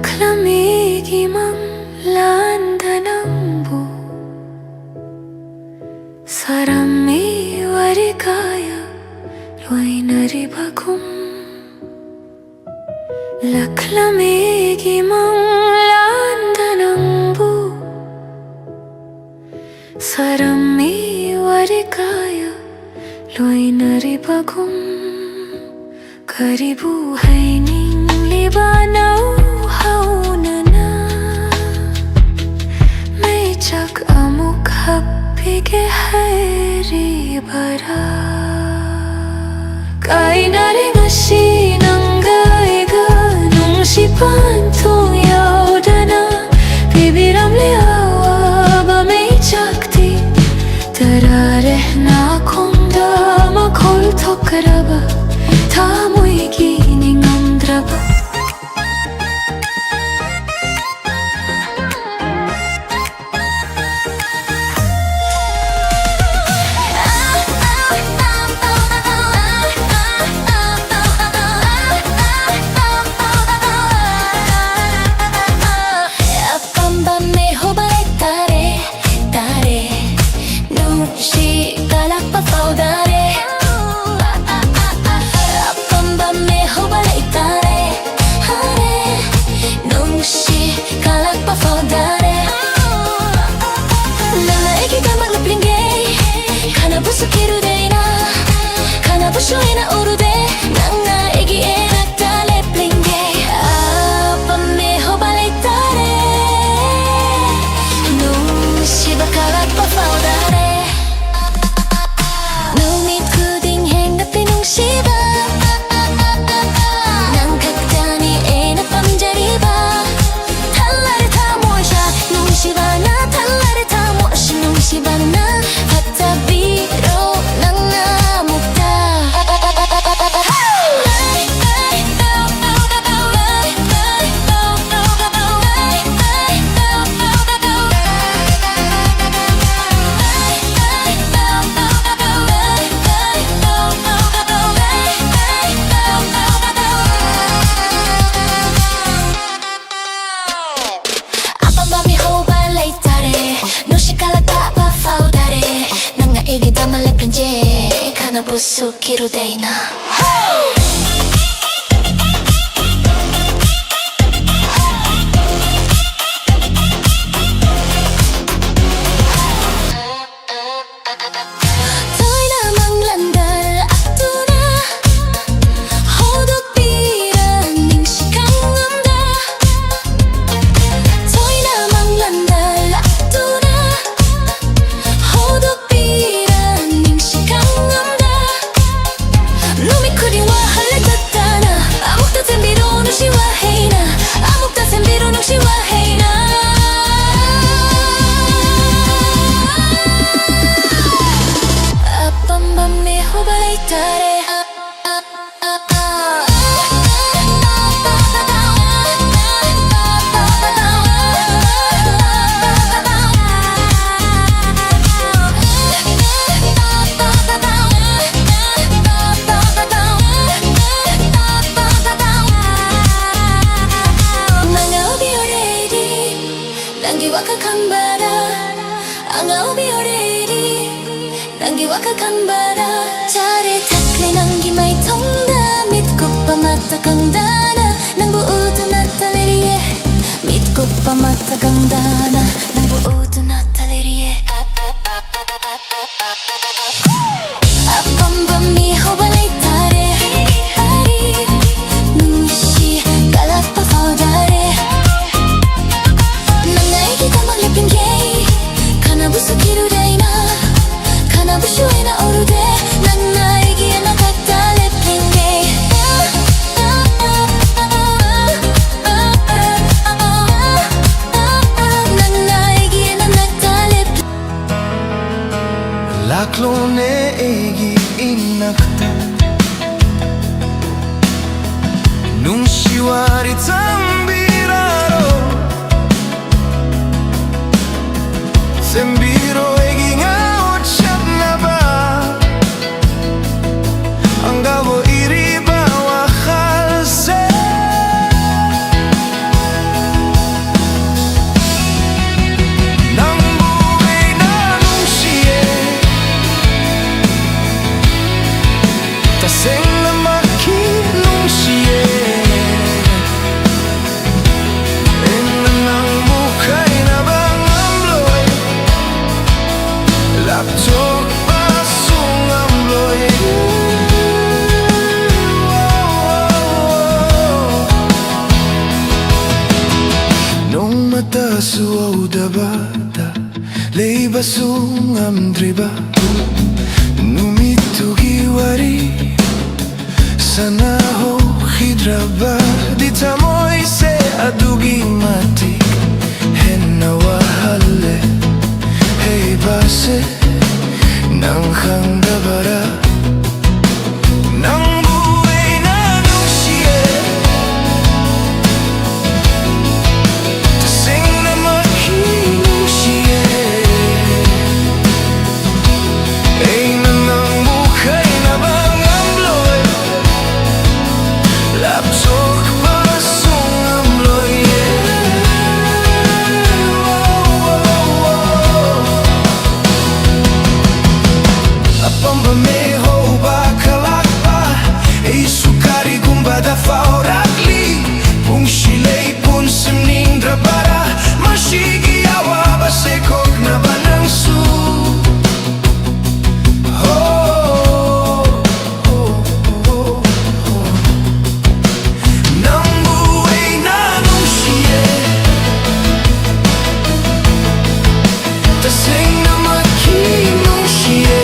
laklamigi mang landanambu sarami warikaya loinari bagum laklamigi mang landanambu sarami warikaya loinari bagum karibu haining libanau haunana may chak amuk happige hairi bara kai nare ngasi nangai ga nung sipantong yaudana bibiram leawa ba may chakti tarare na kongda makhol thokraba thamoi gini ngamdraba 부수기로 돼 있나 wakakang bara ang aubioreri nangi wakakang bara cari takle nangi may tongda mitko pamatagang dana nang buudo na talerie mitko pamatagang dana nang buudo na talerie apambami hobalay tare hari nungshi kalapa faudare 부수기로 돼 있나 가나 부수에나 오르되 난 나에게 나 갖다 랩힌 게 난 나에게 나 갖다 랩힌 La clone egi inakta Nung shiwari tambiraro Sembiro egi nga uchat na ba Ang gabo iriba wakhalse Nang buhay na nung siye Taseng na makinong siye Inang bukay na bang amloy Laptok pasong amloy Nung mata suwaw dabata Lay basong amdriba Numitugi wari Sana ho hidraba Dita mo'y se adugi mati Henna wahale Hey base Nang handabara Nang buhay na nung siye Taseng na makinong siye Ay nanang bukay na bang amloy Lapsok pasong amloy Apambameho bakalakpa Ay sukari gumbada faurakli Pung shilay pun semning drabara Mashigi awa basekok na banang su Nang buhay na nung siye Taseng na makinong siye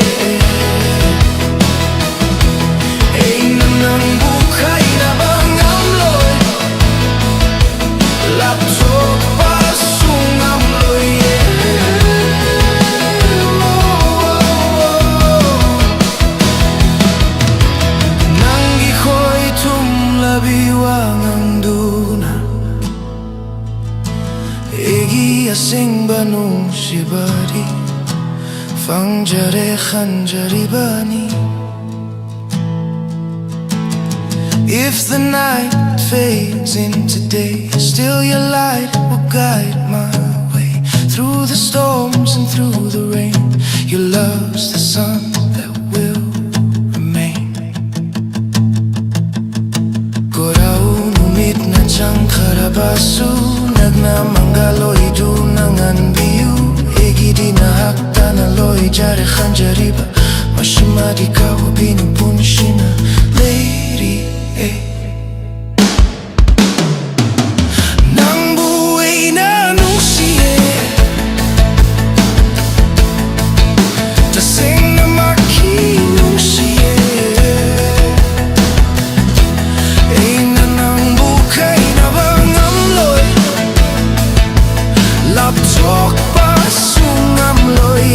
Ay nanang bukay na bang amloy Laptok pasong amloy Nang iko'y tumlabiwang ang duna Egi asing banong shibari Fangjare khanjari bani If the night fades into day Still your light will guide my way Through the storms and through the rain Your love's the sun that will remain hakta na loy jare khanjariba Mashimagi kawa pinupunishina Lady, Nang buhay na nung siye Taseng na makinong siye Ay nanang bukay na bang amloy Laptok pa sungam loy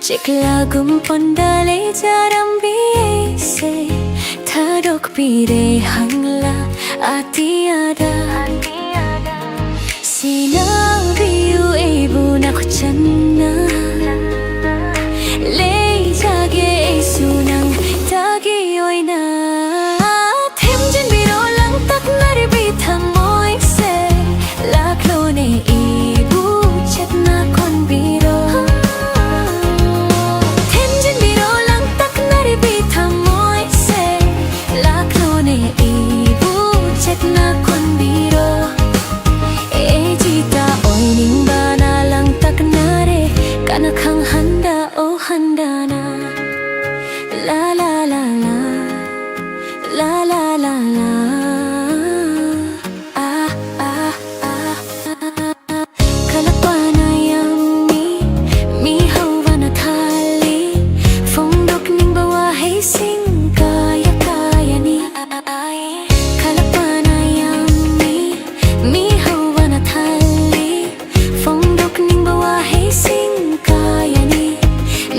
Siklagum pondale jarambi se Tharok pire hangla atiada Sinabiu ebu nakuchanna Le jage sunang tagi oina Themjin biro lang tak nari bitha moi se Laklo ne ibu chetna kon biro Themjin biro lang tak nari bitha moi se Laklo ne ibu chetna kon biro Ejita oining bana lang tak nare Kana khang handa o handana La la la la La la la la Ah ah ah Kalapana yummy Mi hawana thali Fondok ning bawa hey sing Kaya kaya ni Kalapana yummy Mi hawana thali Fondok ning bawa hey sing Kaya ni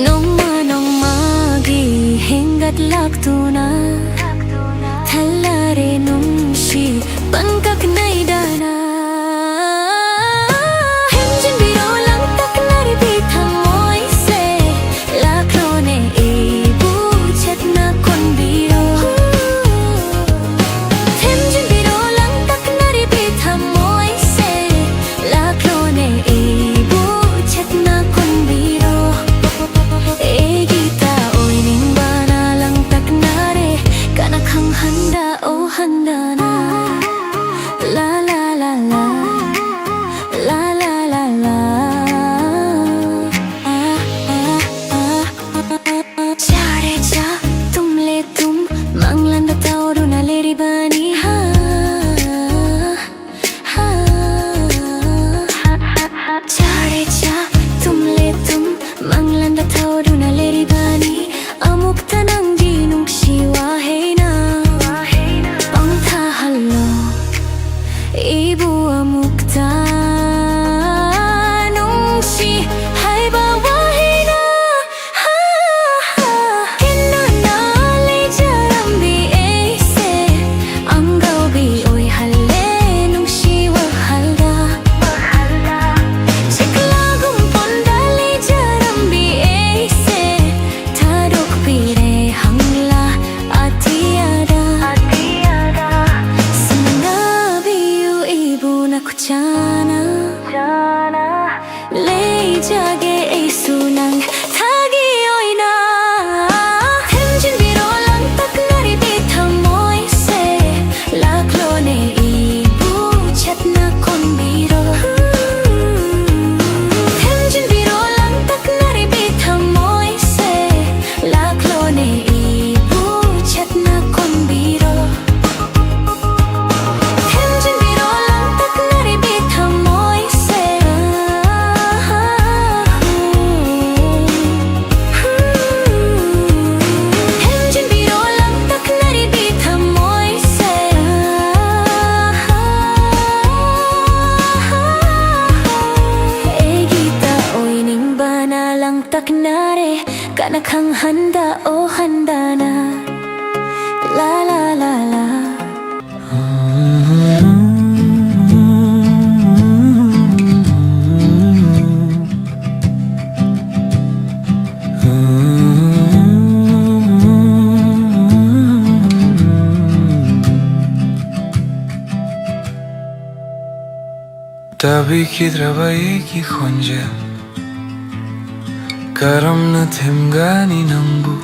Nong ma gi hengat laktuna Thalare nungshi Bangkak naidana Hemjin biro lang tak nari bitha moi se Laklo ne ibu chetna kon biro Hemjin biro lang tak nari bitha moi se Laklo ne ibu chetna kon biro Egita oining bana lang tak nare Kana khang handa o handana La la la la La la la la Chare cha tum le tum Manglan batao runa leri bani ha ha Chare cha tum le tum Manglan batao runa leri bani Amuk tanang di nung siwa hey na Pang tha hallo Ibu amukta nung si hai ba wahi na ha ha Hinna na le jarambi aise Angau bi oi halle nung si wa halda Siklagum pondale jarambi aise Tharok pire hangla atiada Sinabiu ibu nakuchana Le jage sunang thagi oina Hemjin biro lang tak nari bitha moi se Laklo ne ibu chetna kon biro Hemjin biro lang tak nari bitha moi se Laklo ne ibu chetna kon biro Hemjin biro lang tak nari bitha moi se Hemjin biro lang tak nari bitha moi se Egita oining bana lang tak nare Kana khang handa o handana La la la la Tabi kidraba eki khonja Karam na themgani nambu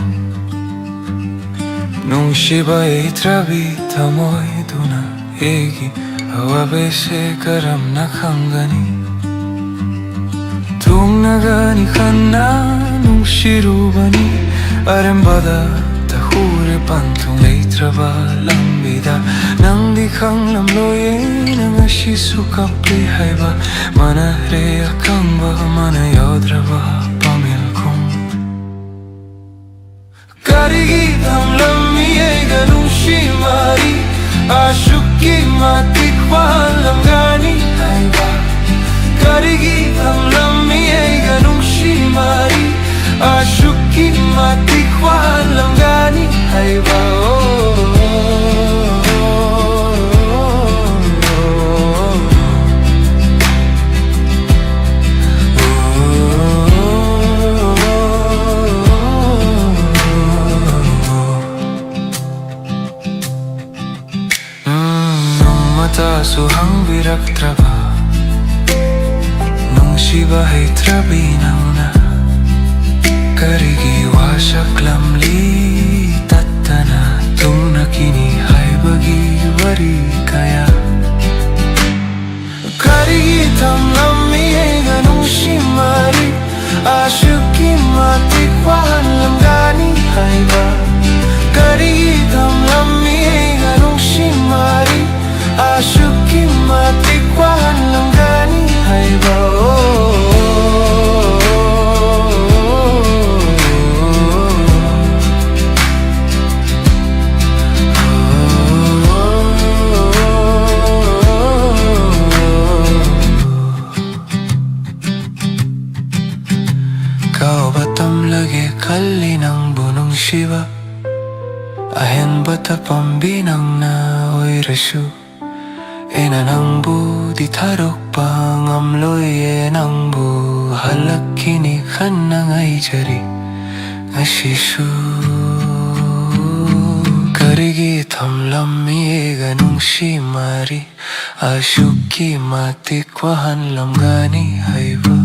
Nung shiba itrabi tamoy duna eki Hawa bese karam na khangani Tung nagani khanna nung shirubani Arembada tahure pantung leitraba lambida Nang di khang lam loye nang ashisu kapli haiba Mana re akamba mana yodraba pamil kum Karigi tham lammi ega nung shimari Ashuki matik walam gani haiba Karigi tham lammi ega nung shimari Asyuki mati kwan langgani hai ba Suhang biraktraba Nungsiba hay trabinang na Karigi wasak lamli Tatana Tung nakini hay bagi wari kaya Karigi tam lammi ega nungsimari Asyuki mati kwahan langgani hay ba Karigi tam lammi ega nungsimari Asyuki mati kwahan langgani hai ba Kau batam lagi kali nang bunong Shiva Ahen bata pambinang na oy rasu Ena nang bu di tarok pang amloy nang bu halak kini kan nang ay jari ngashisu Karigi tam lammi ega nung shimari Asyuki mati kwahan lamgani haiba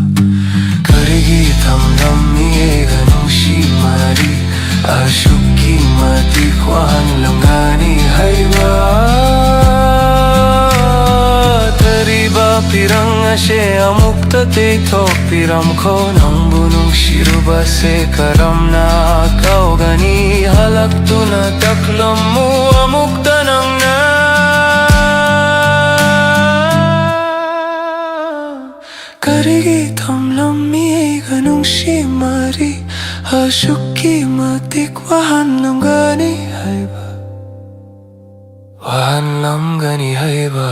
Karigi tam lammi ega nung shimari Asyuki mati kwahan lamgani haiba Pirang ashe amukta te to piram ko nang bunong shiruba se karam na kau gani halak tu na taklam mu amukta nang na Karigi tam lammi ganong shimari Asyuki mati kwahan lam gani haiba Wahan lam gani haiba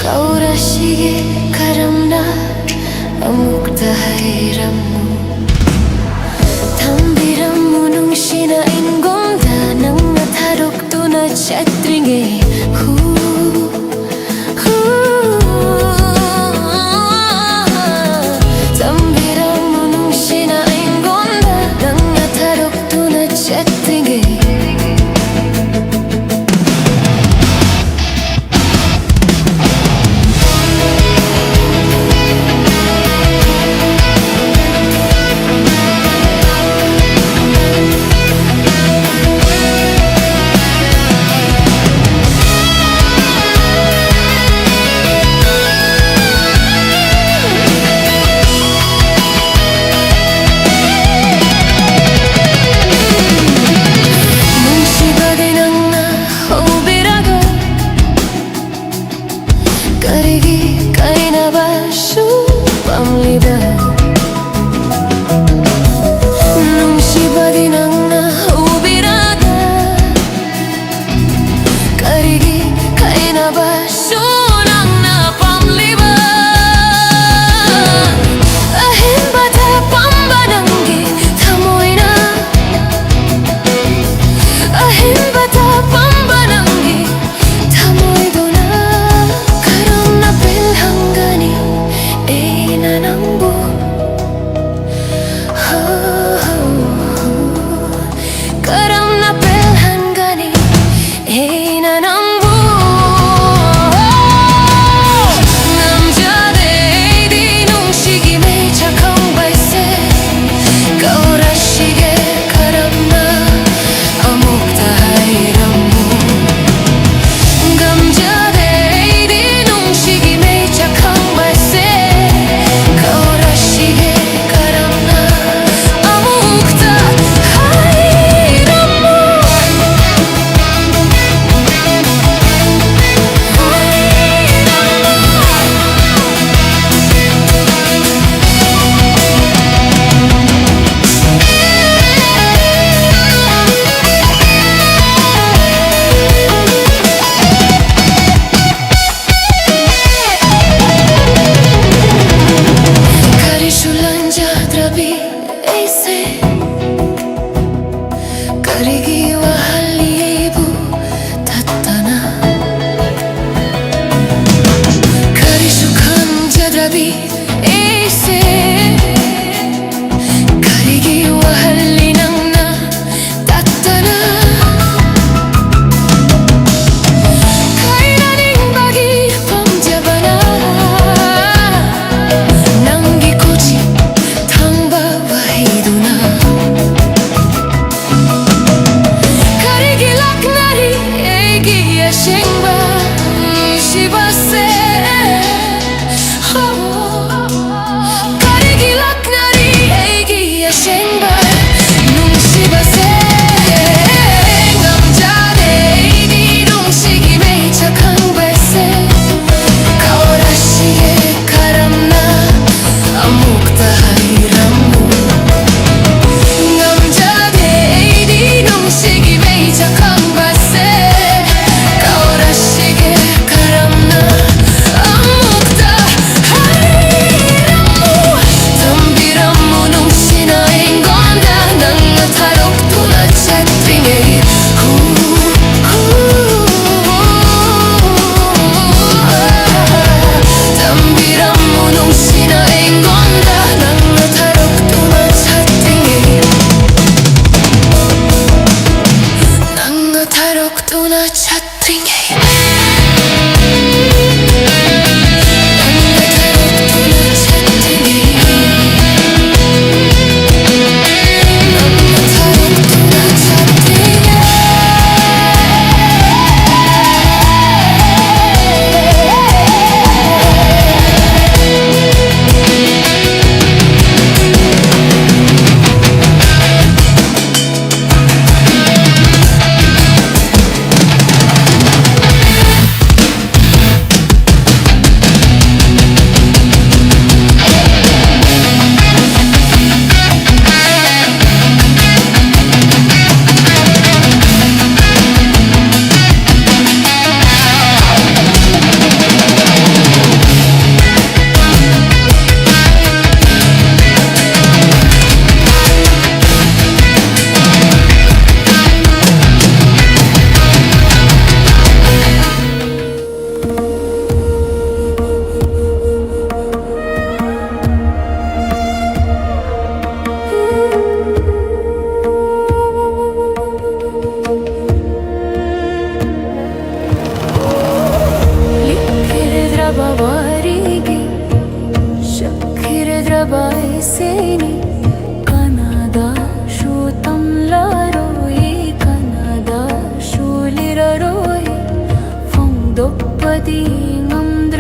Kaurashige karamna amukta hayramu Tambirammu nung shina ingomda nang natarok tu na chatringe Tambirammu nung shina ingomda nang natarok tu na chatringe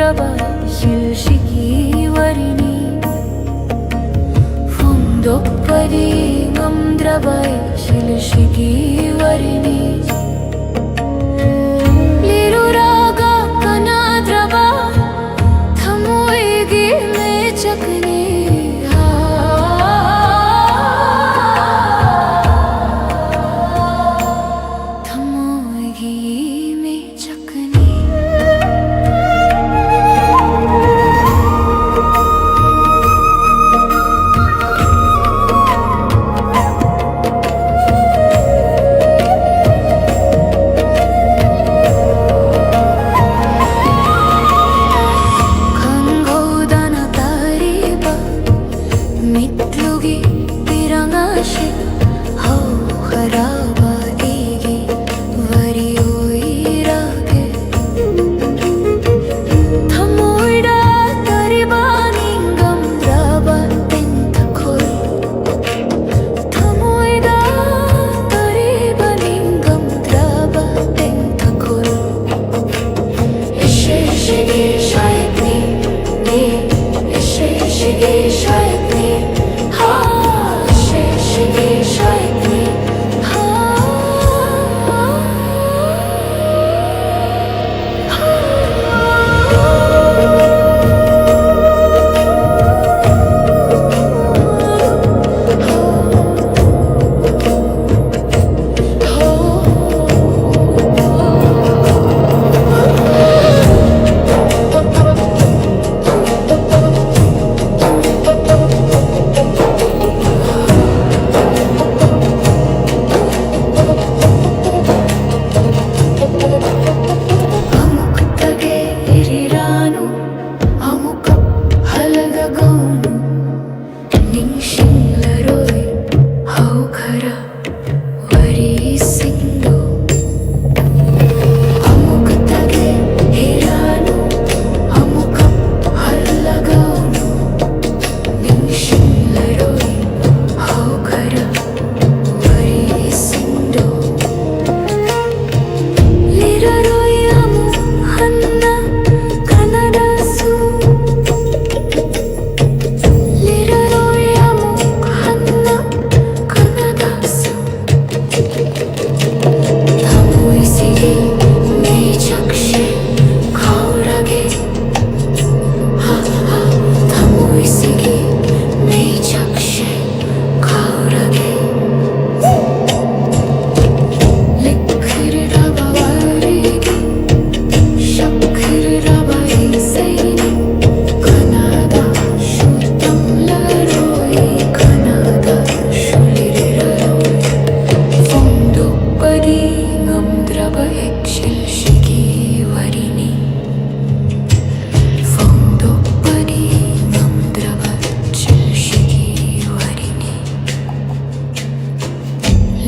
ꯉꯝꯗ꯭ꯔꯕ ꯁꯤꯜꯁꯤꯒꯤ ꯋꯥꯔꯤꯅꯤ ꯐꯣꯡꯗꯣꯛꯄꯗꯤ ꯉꯝꯗ꯭ꯔꯕ ꯁꯤꯜꯁꯤꯒꯤ ꯋꯥꯔꯤꯅꯤ ꯂꯤꯔꯨꯔꯒ ꯀꯅꯥꯗ꯭ꯔꯕ ꯊꯃꯣꯏꯒꯤ ꯃꯩꯆꯥꯛꯅꯤꯊꯃꯣꯏꯒꯤ ꯃꯩꯆꯥꯛꯅꯤ ꯃꯤꯠꯂꯨꯒꯤ ꯄꯤꯔꯉꯥꯁꯤ ꯍꯧꯈ꯭ꯔꯕ ꯑꯩꯒꯤ ꯋꯥꯔꯤ ꯑꯣꯏꯔꯒꯦ ꯊꯃꯣꯏꯗ ꯇꯥꯔꯤꯕ ꯅꯤꯡꯉꯝꯗ꯭ꯔꯕ ꯇꯦꯟꯊꯈꯣꯜ ꯊꯃꯣꯏꯗ ꯇꯥꯔꯤꯕ ꯅꯤꯡꯉꯝꯗ꯭ꯔꯕ ꯇꯦꯟꯊꯈꯣꯜ 이실시기 샤이니 니 이실시기 샤이니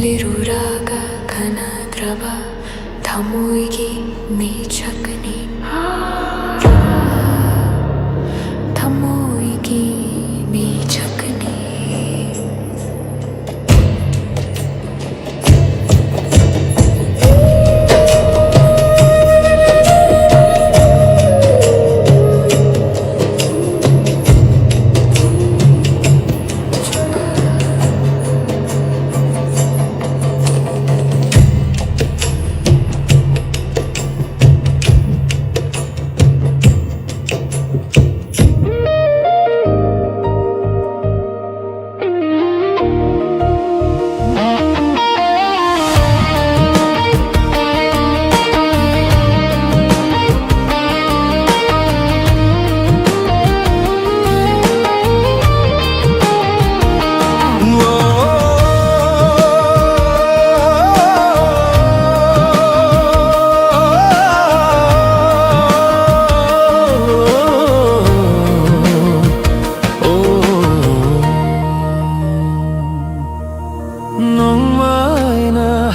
리루라가 가나드라바 다모이기 미착니 다모이기 미착니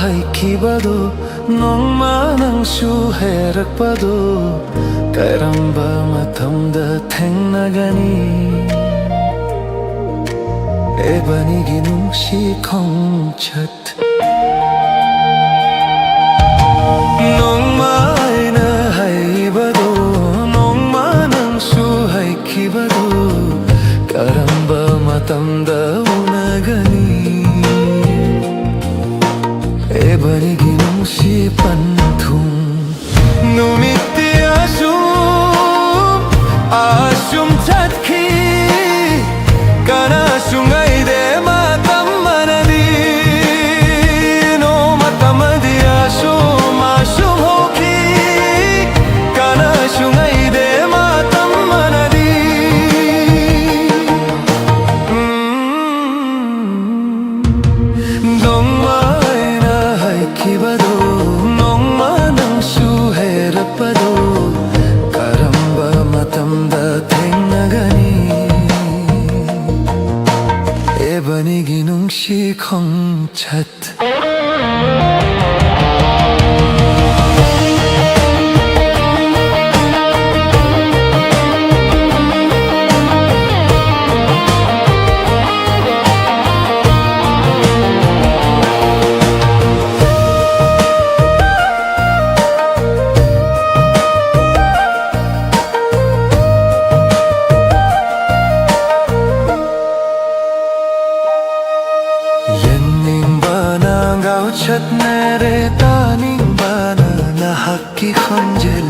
ꯍꯩꯈꯤꯕꯗꯨ ꯅꯣꯡꯃ ꯅꯪꯁꯨ ꯍꯩꯔꯛꯄꯗꯨ ꯀꯔꯝꯕ ꯃꯇꯝꯗ ꯊꯦꯡꯅꯒꯅꯤ 에바니기 눈시 콩찻 농마이나 하이바도 농마 Ebanigi nung si pantung Numiti asum tatki Kana sungai de matam manadi No matamadi asum hoki Kana sungai de matam manadi Dong mai na hai kibado Nong manang suherapado Karamba matamda tengnagani Ebanigi nung si khong chat Chat nere taning bana na hakki khanjel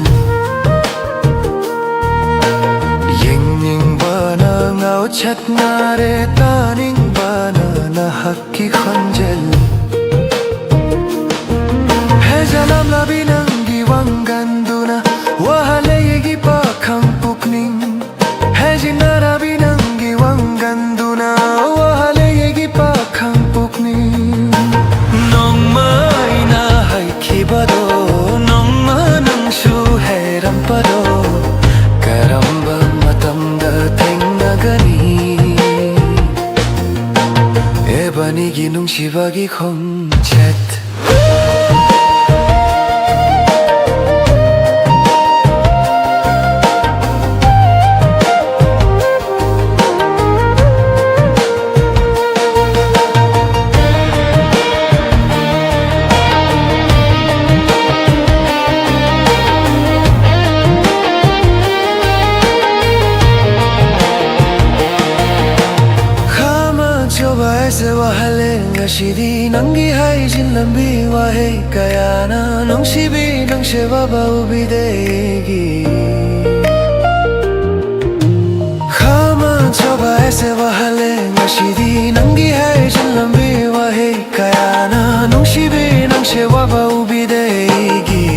Yengning bana ngao chat nare taning bana na hakki khanjel Hejalam labinang giwanganduna wahale yegi pakhang pukning Hejinara binang giwanganduna wahale yegi pakhang pukning Kibado nong manang suherampado Karamba matamda tengnagani Ebanigi nung sibagi khong chat Aise wahale ngashidi nangi haijin lambi wahe kayana nungsibi nungshewa baubidegi Khama choba aise wahale ngashidi nangi haijin lambi wahe kayana nungsibi nungshewa baubidegi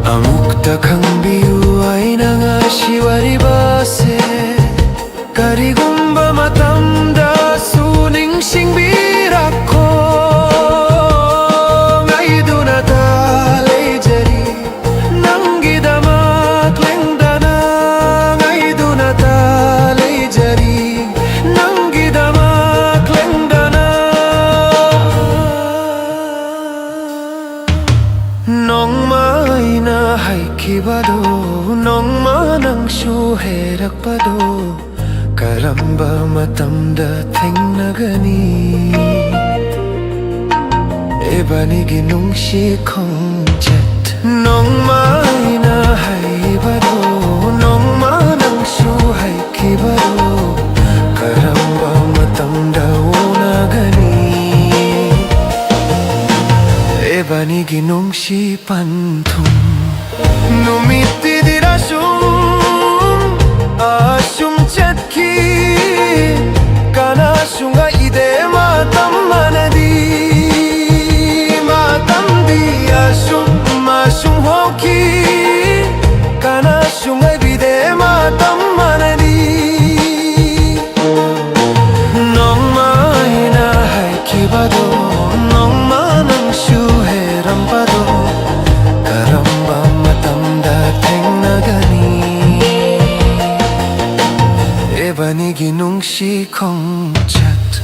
Amukta khangbiu aina ngashi waribase Karigumba matamda suning singbirako Ngaiduna talejari Nanggidamat lengdana Ngaiduna talejari Nanggidamat lengdana Nong mai na hai kibado Nong manang suherakpado Karamba matamda tengnagani Ebanigi nung si khong chat Nong mai na hai bado Nong manang su hai kibado Karamba matamda unagani Ebanigi nung si pantung Numiti dirasung Asum chatki Kana sunga ide matam manadi Matam di asum hoki Kana sunga bide matam manadi Nong mai na hai kibado Nong manang suherampado Karamba matamda tengnagani Ebanigi nung si khong chat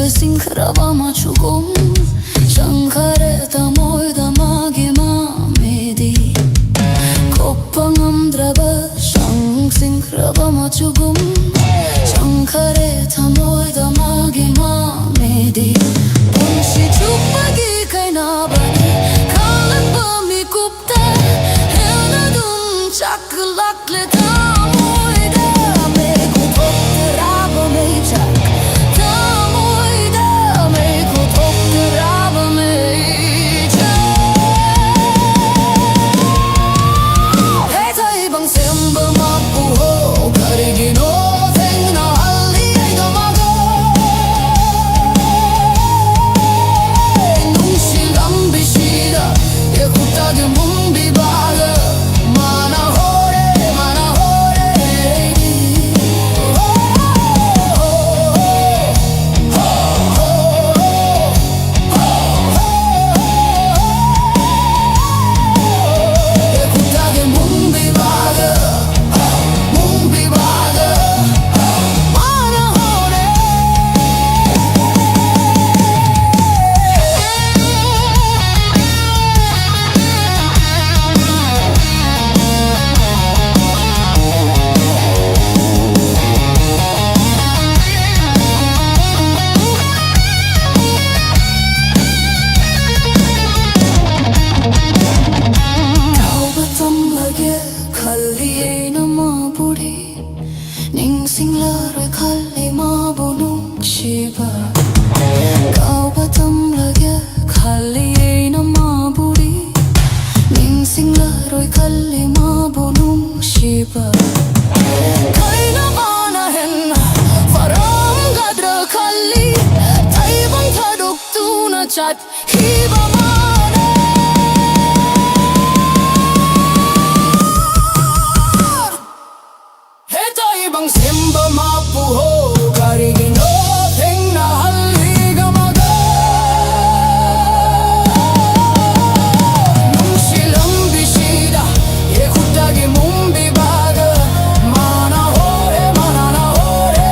싱크라바 맞추고 샹카레다 모이다 마기 마메디 코팡암 드라바 샹 싱크라바 맞추고 샹카레다 모이다 마기 마메디 본시 죽박이 가이나바니 칼은 밤이 굽다 헤어나둔 차클락레다 모이다 메고 곱드라바 메이작 Chat hiba mana Heta ibang simba mapuho karigino tengna haliga maga Nung silang bisida yekutagi mumbi baga Mana hore mana na hore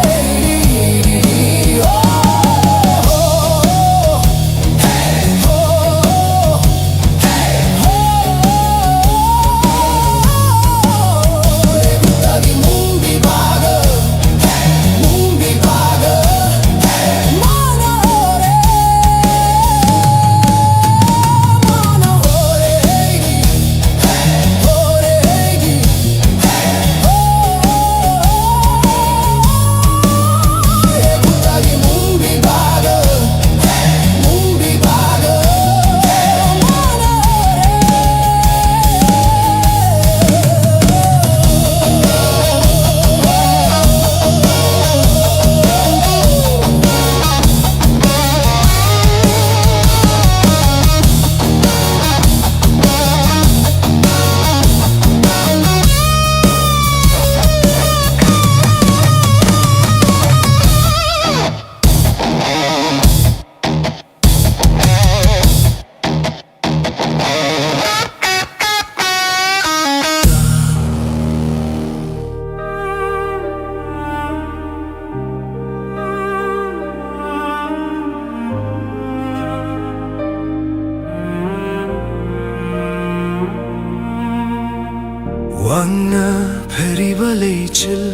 Wanga peribalechil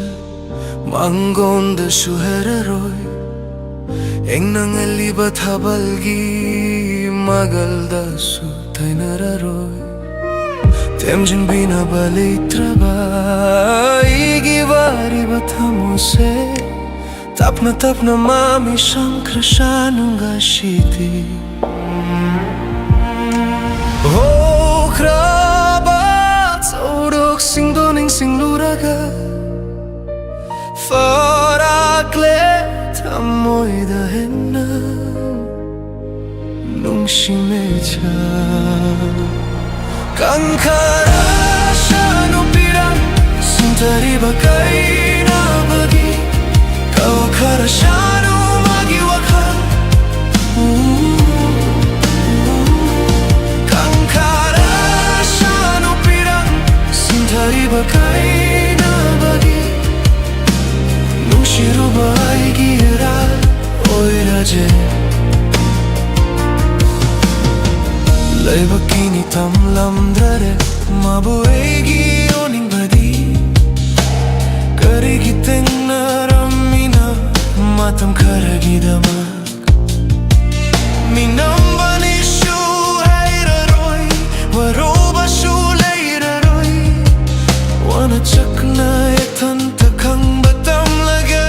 mangonda suheraroy Engnang aliba thabalgi magalda su tainararoy Temjin bina balitraba igi vari bathamose Tapna tapna mami shankrashanunga shiti Oh kraba tsorok singdoning singluraga Farakle tamoida henna nung shimecha Kankara shanu pirang sintari bakai na bagi Kawakara shanu magi wakal Kankara shanu pirang sintari bakai na bagi Nung shiruba ay gira oira 오이라제 Leibakini tamlam drare mabuegi oning badi Karigi tengna ramina matam karagi damak Minam bani shu hairaroi waroba shu leiraroi Wana chakna etan takang batam lage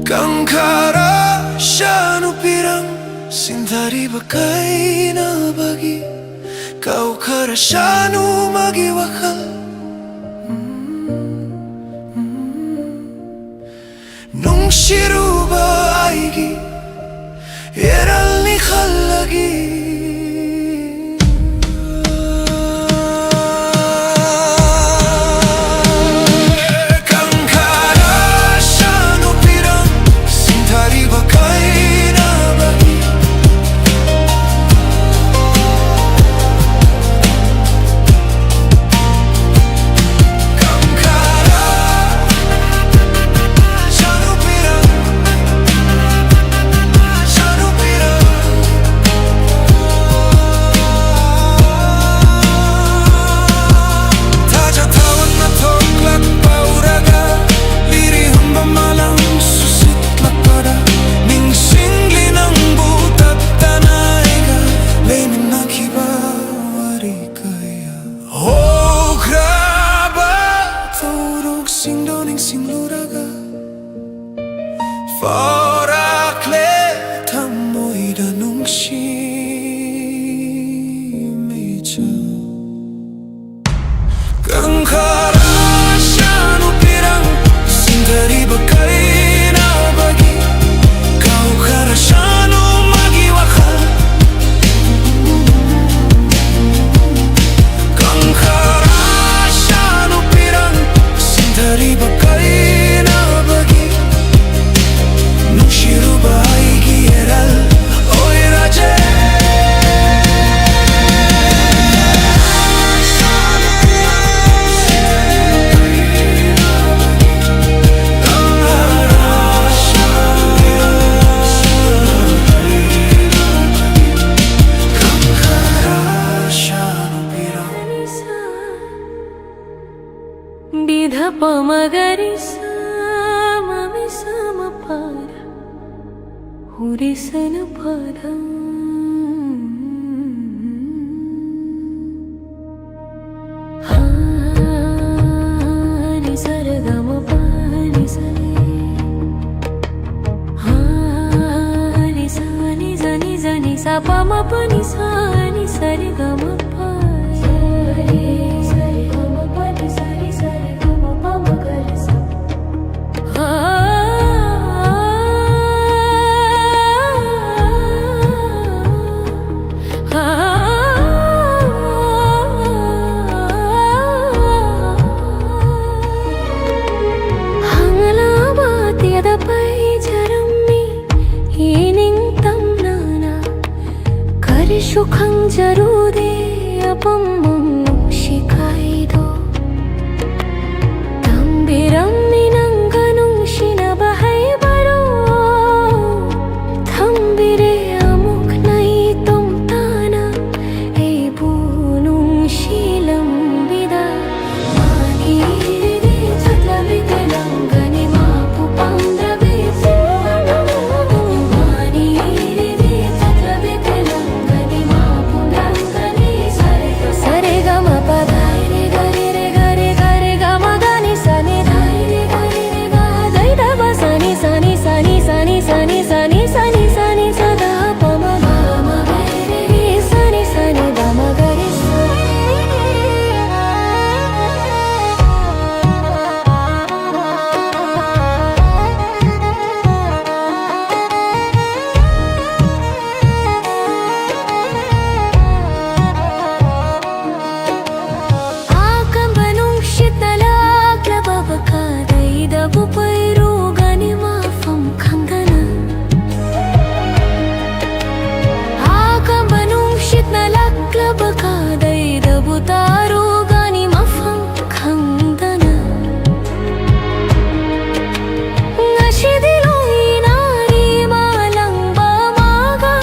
Kangkara shanu pirang sindari bakai na bagi kau kara shanu magi wakal nung shiru ba aigi eral ni khalagi Forakle tamoida nungshi meja Kangkara shanu pirang sindari bakai na bagi kau kara shanu magi wakal Kangkara shanu pirang sindari bakai na bagi Shiru baigi eral oiraje Didha pamagari mami sama para Hurisana padam Ni sargama pani sare Ni sa ni za ni za ni sa pa ma pa ni sa ni sargama pa sargama pa ni sargama pa ma ga re sa Sukhang jarude apam mung shikaido Tambiram minanganung shinabahai baro Thambire amuk nai to ꯂꯕꯀꯥꯗꯩꯗꯕꯨ ꯇꯥꯔꯨꯒꯅꯤ ꯃꯐꯝ ꯈꯪꯗꯅ ꯉꯁꯤꯗꯤ ꯂꯣꯏꯅꯔꯤ ꯃꯥꯂꯪꯕ ꯃꯥꯒ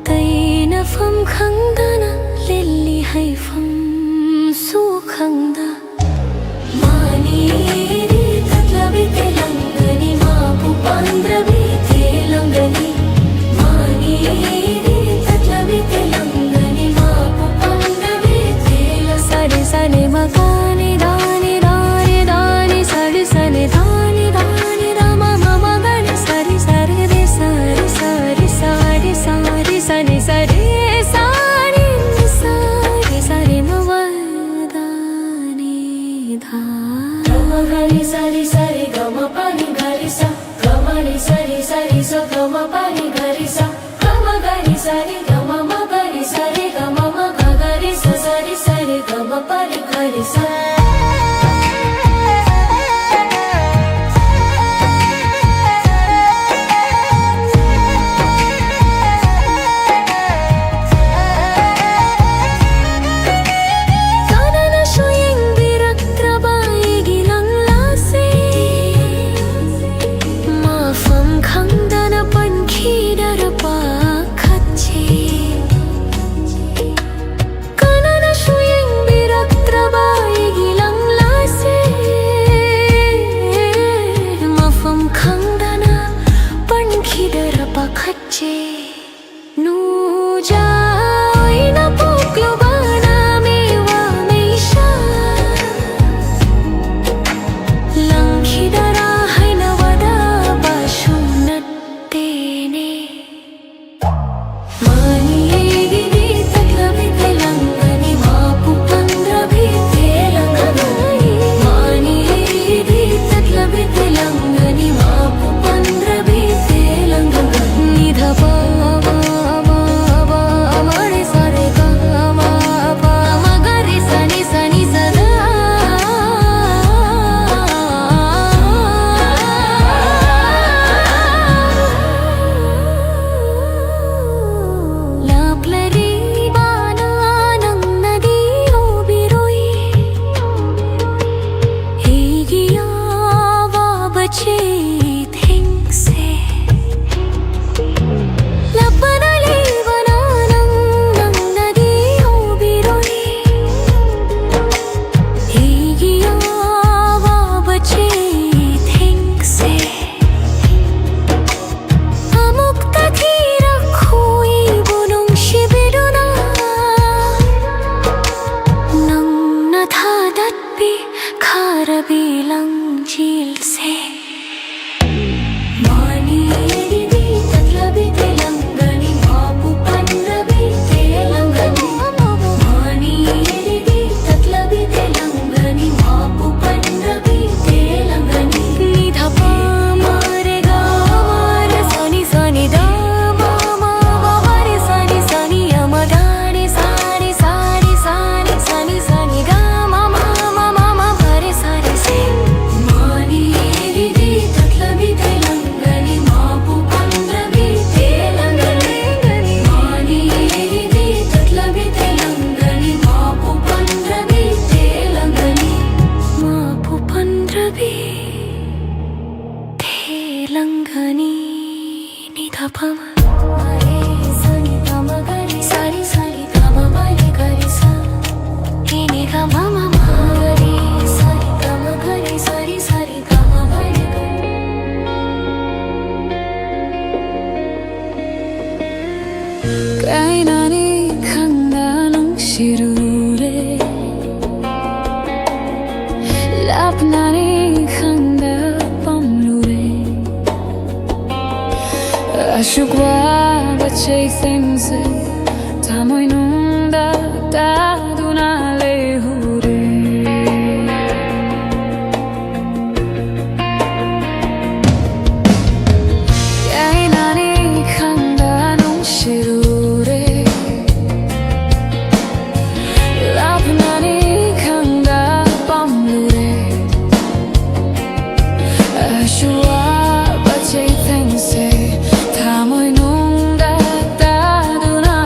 ꯇꯩꯅꯐꯝ ꯈꯪꯗꯅ ꯂꯤꯜꯂꯤ ꯍꯩꯐꯝꯁꯨ ꯈꯪꯗ 마니리 tatlabi telangani maapu pandrabi telangani 마니리 tatlabi telangani maapu pandrabi tela sare sare magani dani dani dani sare sare dani dani rama mama gani sare sare re sare sare sare sare sare sare sare sare sare mavadani dha gama gani sare sare gama pani gari sa gama ni sare sare sa gama pani gari sa gama gani sare gama ma gari sare gama ma ga gari sa sare sare gama pani gari sa Ashugwa ba chasing se tamoy nunda ta dunale hure Yay nani khanda nung shirure Lap nani khanda pamlure Ashugwa ba chasing se Tamoy nung data duna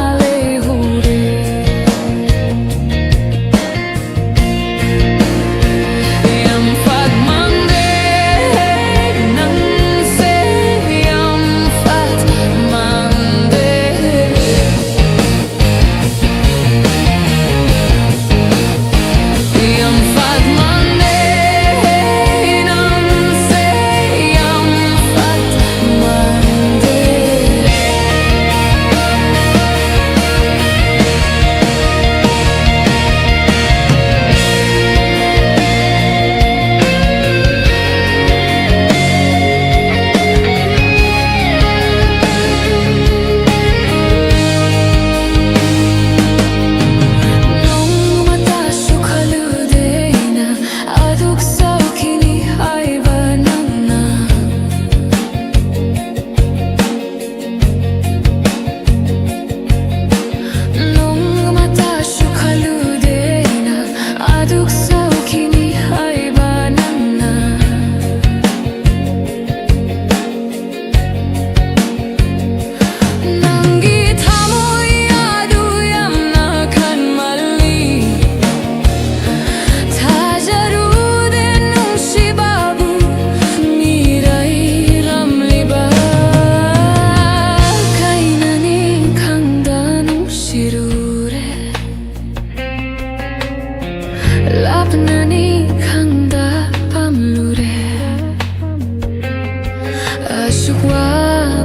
Asyik wa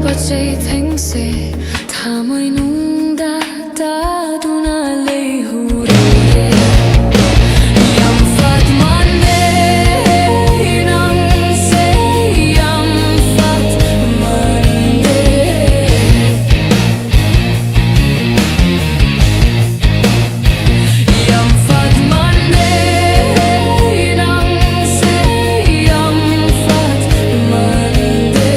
bacay theng se Thamay nung da da du na lay hure Yam fat mande nang se Yam fat mande Yam fat mande nang se Yam fat mande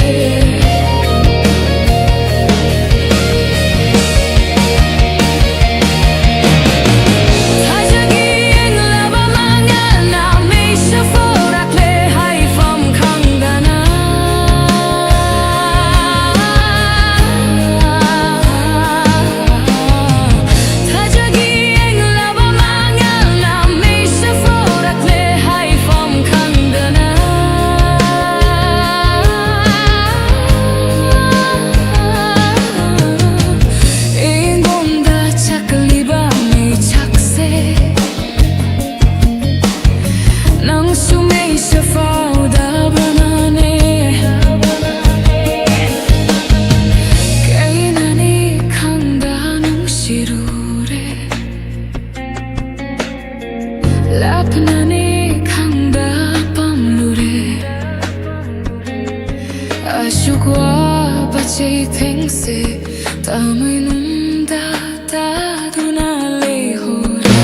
Lapnani khangda pamlure Ashukwa bachay theng se Tamay nung da da du na lay hure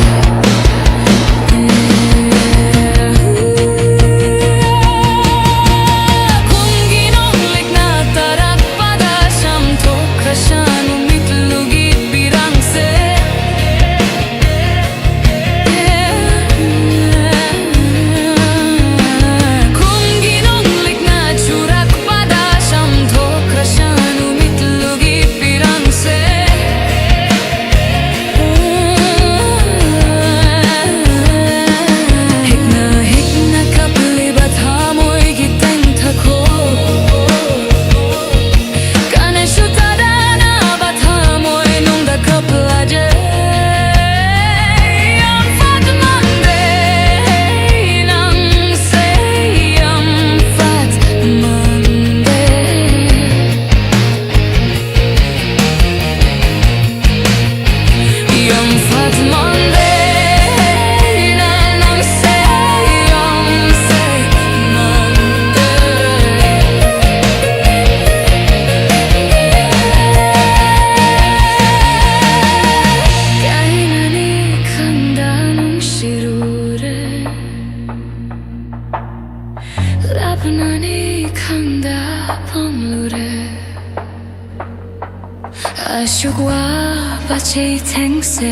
Kung ginonglik na tarak pada Siyam to krasyan umitlugit birang se Lapnani khangda pamlure Asyuk wa bachay theng se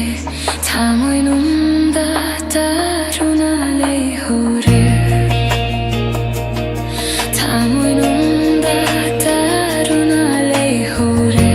Thamay nung da da du na lay hure Thamay nung da da du na lay hure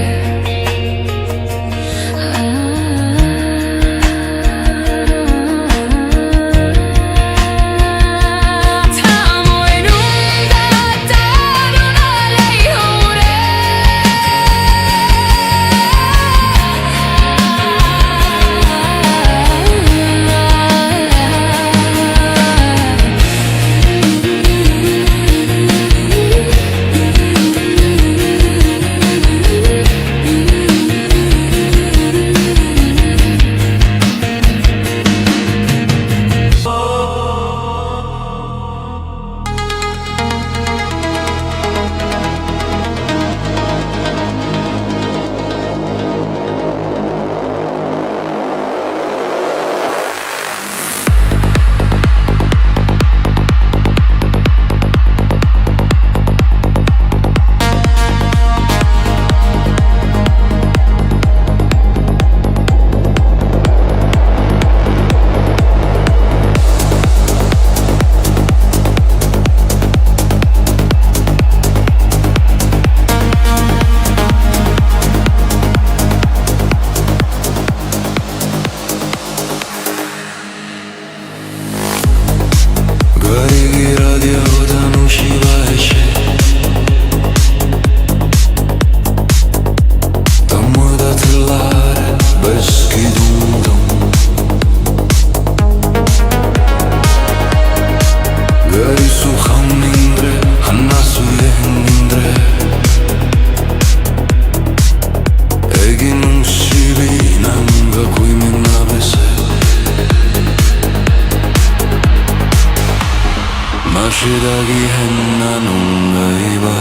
dagihan anong iba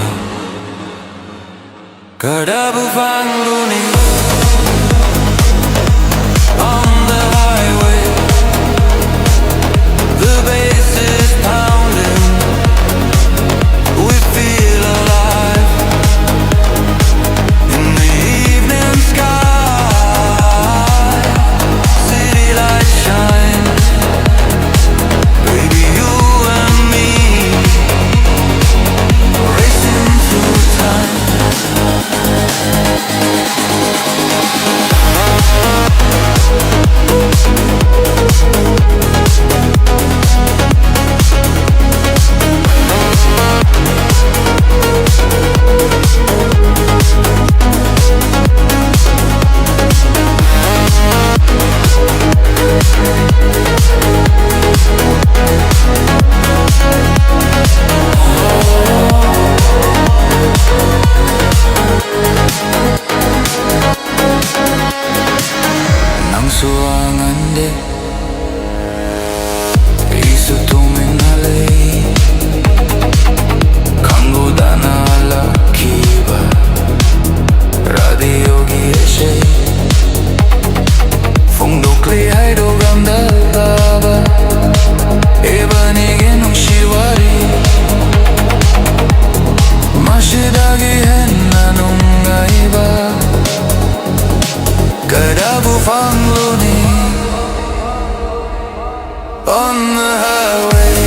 Kada bufang luni On the highway The bass is pounding We feel alive In the evening sky City lights shine Baby, you and me Racing through time Nang suangan de Isu tuminalay Kanggo dana ala kiba Radio gieshe Fungdokli hai do gamda baba Ebanige nung shiwari Mashidagi hen nanung aiba Kada bufang luni On the highway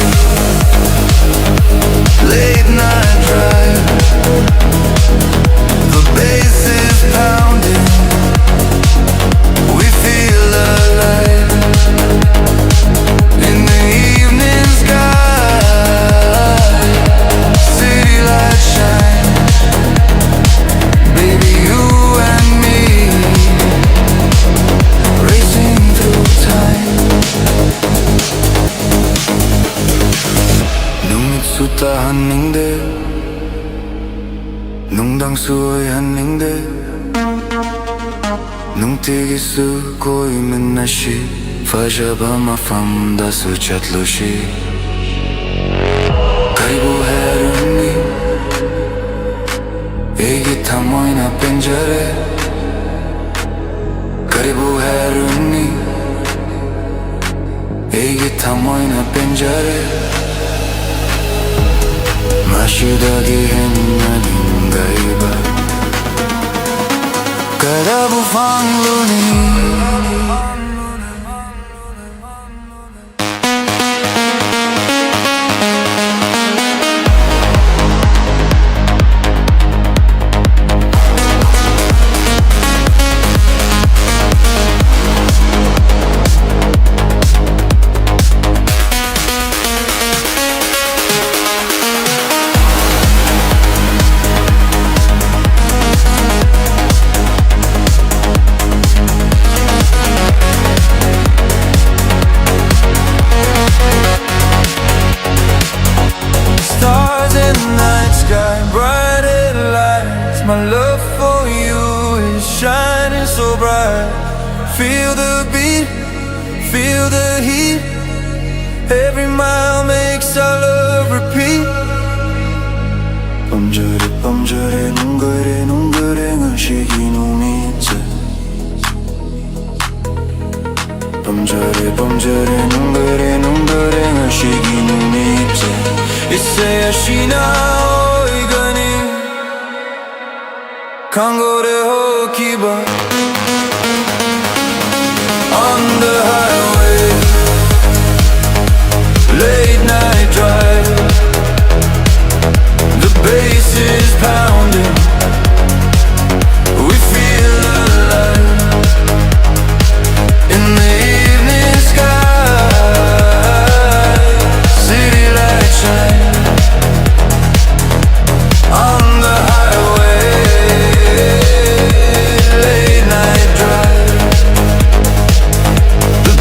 Late night drive The bass is pounding We feel alive In the evening sky City lights shine Baby, you and me Racing through time Nung itsuta haningde Nung dangsuoy haningde Nung tigisu koi minashi Fajaba mafamda su chatlushi Karibu herungi Egi tamoyna penjare Karibu herungi Egi tamoyna penjare Mashidagi hennaning gaiba Kada bufang luni My love for you is shining so bright Feel the beat, feel the heat Every mile makes our love repeat 밤절에 눈가래 ngashigi numite 밤절에 눈가래 ngashigi numite Isaya shina oigani Kangore hokiba On the highway Late night drive The bass is pounding We feel alive In the evening sky City lights shine On the highway Late night drive The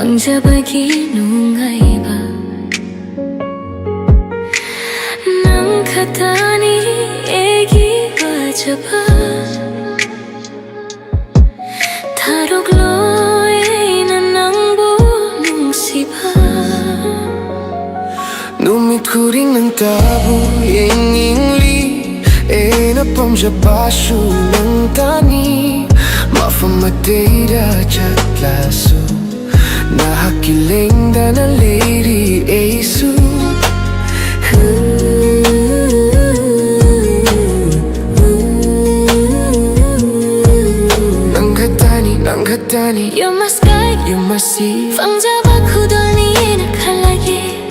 Pangjabagi nungaiba Nang katani egi wajaba Tarogloy na nangbo nungsiba Numit ko ring ng tabo Yang ingli napamjabasu ng tani Mafamadeira chat laso Nahakiling da na lady Asu Nanghatani You're my sky You're my sea Pangjabakudolni nakalagi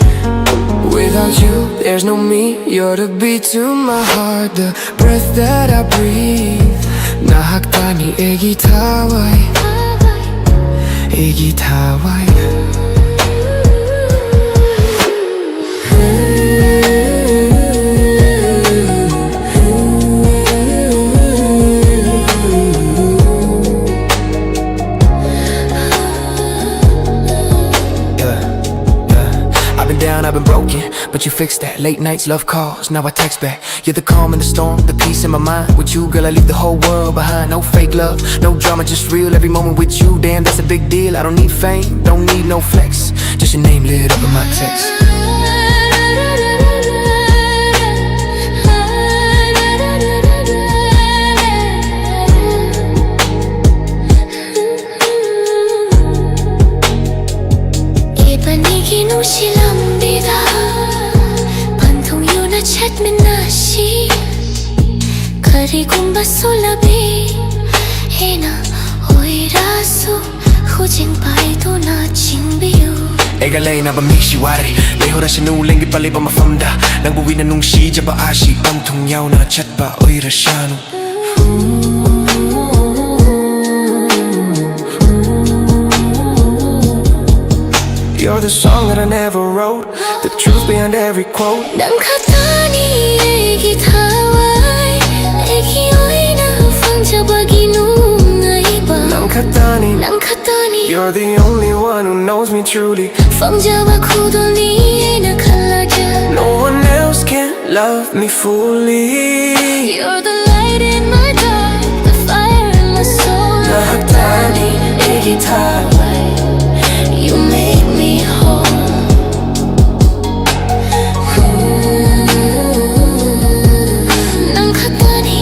Without you, there's no me You're the beat to my heart The breath that I breathe Nahaktani egi tawai Egi tawai I've been broken, but you fixed that. Late nights, love calls, now I text back. You're the calm in the storm, the peace in my mind. With you, girl, I leave the whole world behind. No fake love, no drama, just real. Every moment with you, damn, that's a big deal. I don't need fame, don't need no flex. Just your name lit up in my text. silambida Pantong yun at chat minasi Karigong basulabi Hina oirasu Hujing paido na jingbiyu Ega lay na ba mishi wari Lehora siya nuling ipalay pa mafamda Nang buwi na nung si Jaba ashi Pantong yaw na chat ba oira siya no You're the song that I never wrote The truth behind every quote Nang katani egi tawai Egi oina pangjabagi nungaiba Nang katani You're the only one who knows me truly Pangjabakudolni nakalagi No one else can love me fully You're the light in my dark The fire in my soul Nahaktani egi tawai You make me whole Nang katani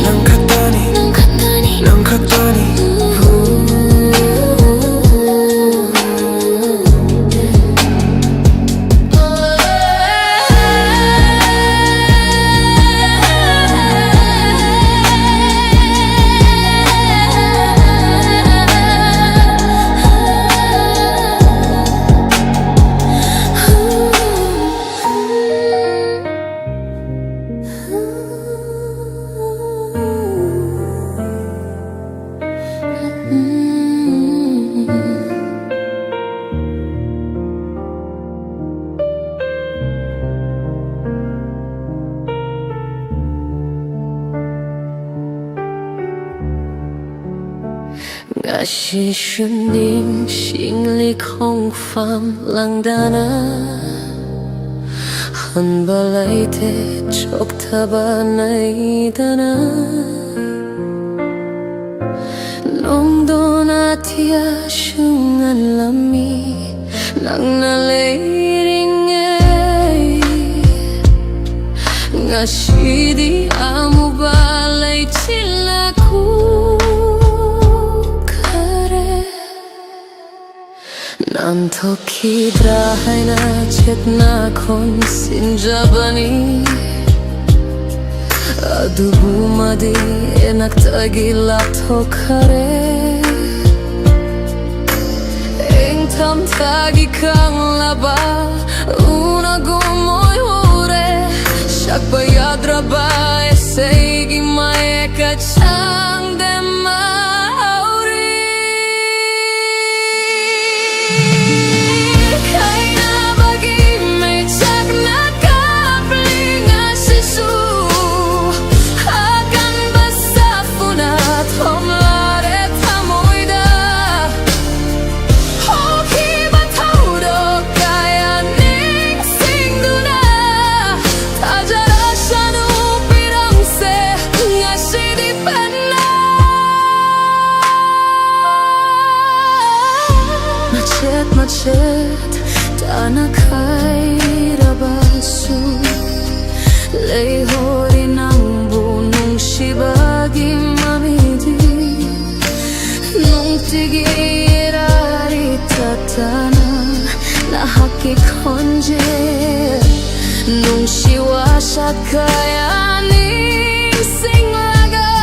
Gashi shuning shingli kong fam lang dana Han balay te chok taba nai dana Nong don atia shungan lami Nang nalairing ay Gashi di amu balay chilaku Nantoki drahay na chetna kon sinjabani Adubumadi enaktagilap tokare Engtam tagi kang laba Unagumoy hure Shakbayadra ba esegi maeka chang dema macet tanah kairabasu Leihori ng bunong shibagi mamidi Nung tigirari tatana nahakikonje Nung shiwasha kaya ning singlaga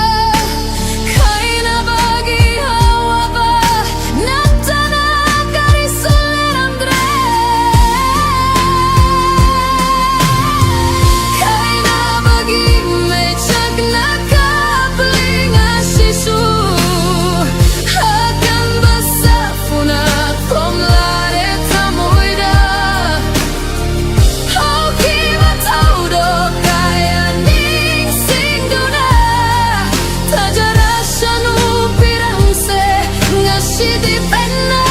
Kaya na bagi hawa ba Natana karisoler andre Kaya na bagi mechak na kaplinga sisu Akan basafuna komlare tamoida Hoki mataudo kaya ning singduna Tajarashanu pirangse ngashidi penna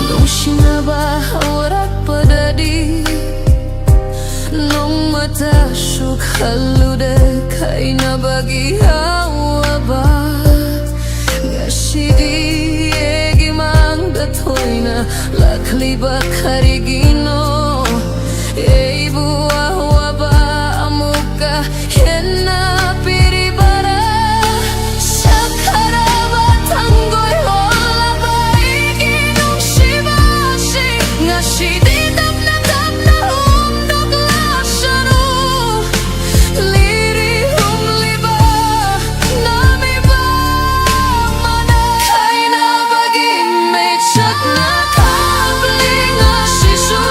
Nung shinaba orak padadi Nung matashuk halude kay na bagi hawa ba Ngashidi egi mang datoy na lakli ba karigino Ei buah ba amuka hena piribara Shakara ba tanggoy hola ba iginong shibashi Ngashidi dap na humdog lashano Liri humliba nami ba mana Kay na bagi may tsak na kabling ashisu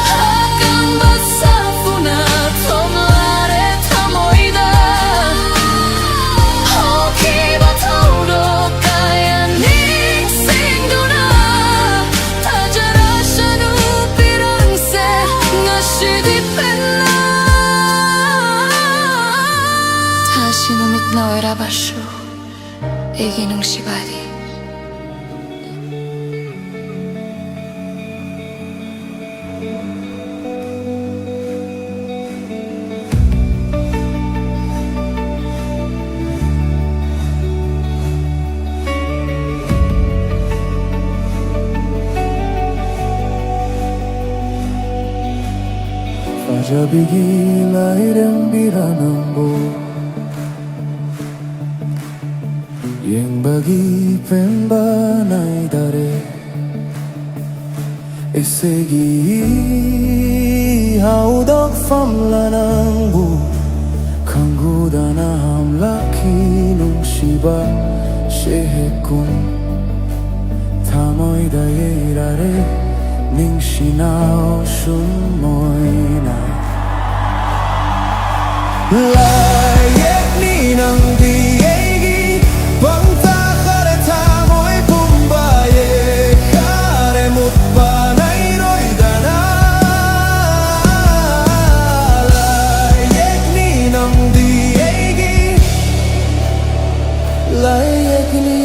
Akan basafuna tomlare tamoida Hoki bataudo kaya ning singduna Tajarashanu pirangse ngashidi penna 다시 눈빛 너에라 바쇼 애기능 시바리 Fajabigi lairang biranambo Yang bagi pembanai dare Esegi haudok famlanangbu Kangudana hamlaki nung shiba shehekun Tamoy dairare ning shinao shumoina Layak ni nang diegi Pangtakare tamoy pumbaye Kare mutpanay roidana Layak ni nang diegi Layak ni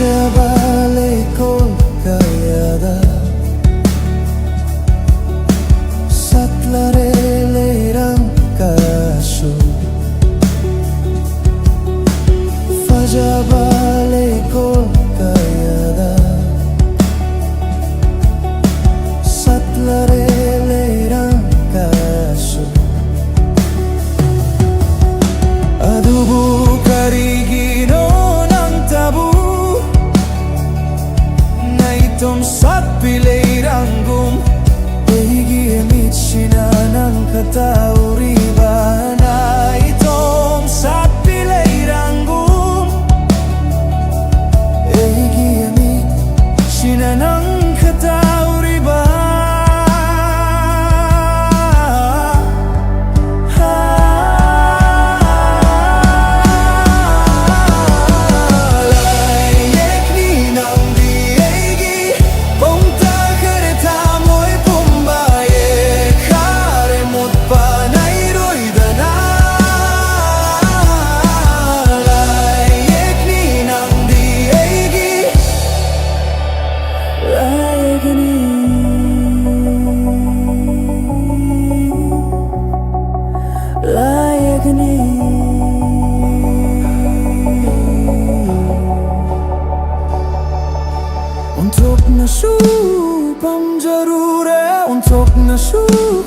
Balik kol kayada Satlare lerang kaso Faja balik kol kayada Satlare lerang kaso Adubu karigino ng tabu Itom sat pileirangum Egi emit sinanan katauriba Na itom sat pileirangum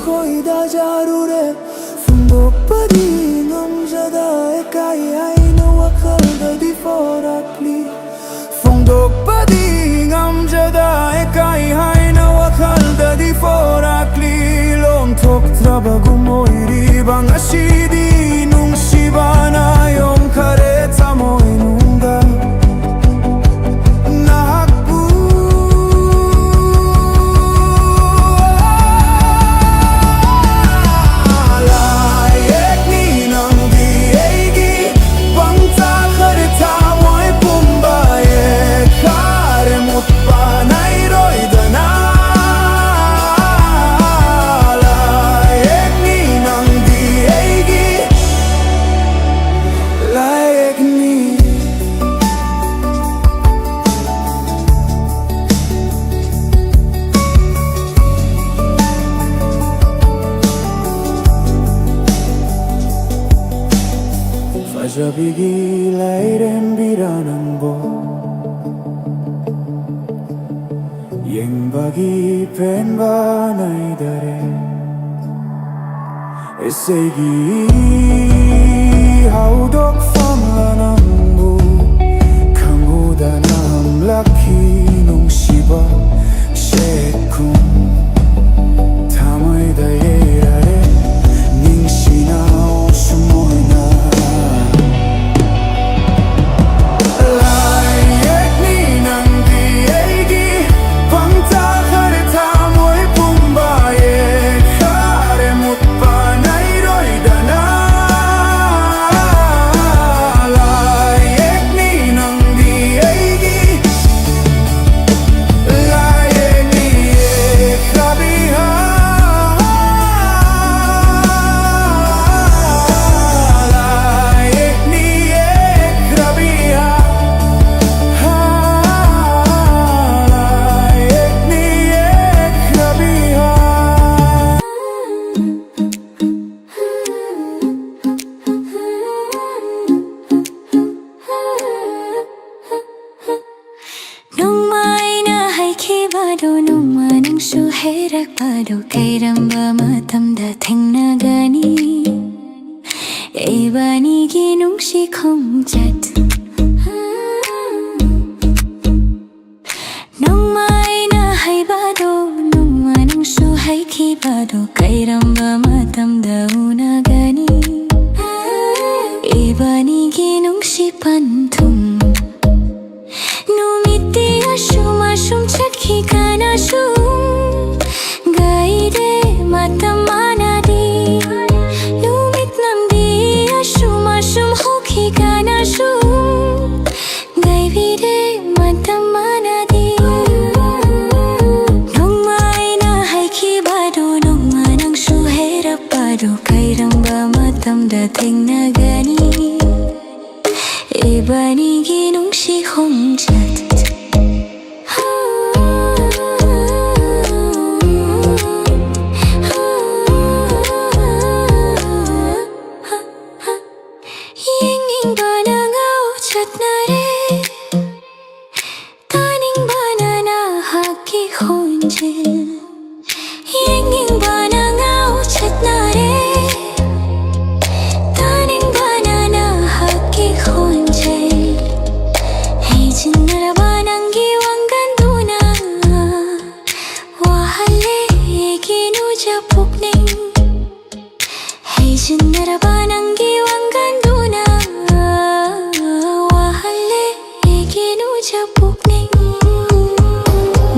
거의 다 자루래 풍복바디 남자다의 까이아이 너와 걸다 디포라클리 풍복바디 남자다의 까이아이 너와 걸다 디포라클리 롱톡 trabago mo iribang asidi nung shibana yung kareta mo inunda Fajabigi lairem biranan bo Yeng bagi pen banai dare Esegi haudok famlanang bu Kangudanam laki nung shiba shekum Tamay dayerare ning shinao sumoyna nung manang suherak pado kairam ba matamda thengnagani Ibani ginung si khomjat Nung mai na hai bado nung manang suhai ki bado kairam ba matamda unagani Ibani ginung si pantum Numiti asum asum chakhi kana sum Gaide matamana di Numit namdi asum asum hokhi kana sum Gaivide matamana di Nung mai na hai ki bado nung manang suhera bado Kairam ba matamda thengnagani Ibani ginung si khomjat Yinging bana ngau chat nare Taning bana na haki khonjil Yinging bana ngau chat nare Taning bana na haki khonjil Hey jinnara banang giwanggan duna Wahale eginu japukning Hey jinnara banang giwanggan duna Wahale eginu japukning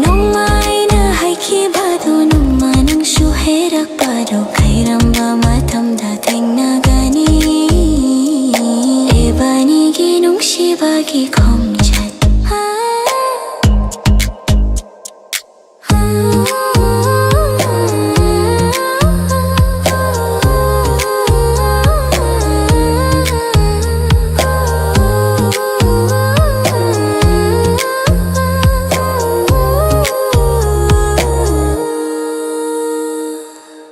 Nung mai na hai ki bado nung manang suherak bado Kairam ba matamda thengnagani Ibani ginung shibagi khomjat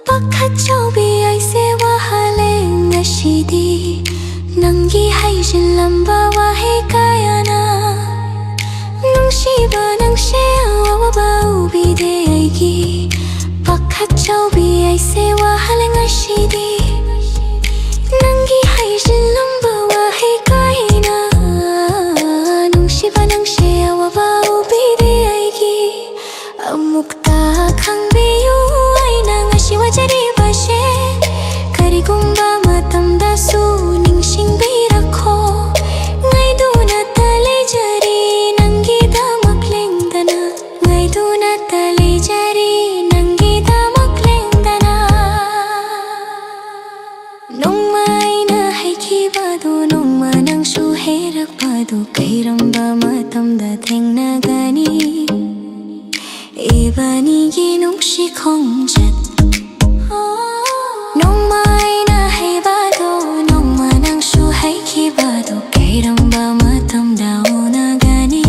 Pakhachobi aise wahale ngashidi Nangi haijin lamba wahe kayana Nung shiba nang shea wawa ba ubide aigi Pakhachobi châu bi ai se wa halang arshidi nangi haijin lamba wa hai kaina nung shiba nang she wa ba ubide aigi amukta khangbiyu aina ngasi wa jari ba she karigumba matamda su ningsing birakho ngai duna tale jari nangi damak lengdana ngai duna tale jari nangi damak lengdana nongma aina haikibado nongma nangsu herakpado kairamba matamda thengnagani ibanigi nungshi khongjat nongma aina haibado nongma nangsu haikibado kairamba matamda onagani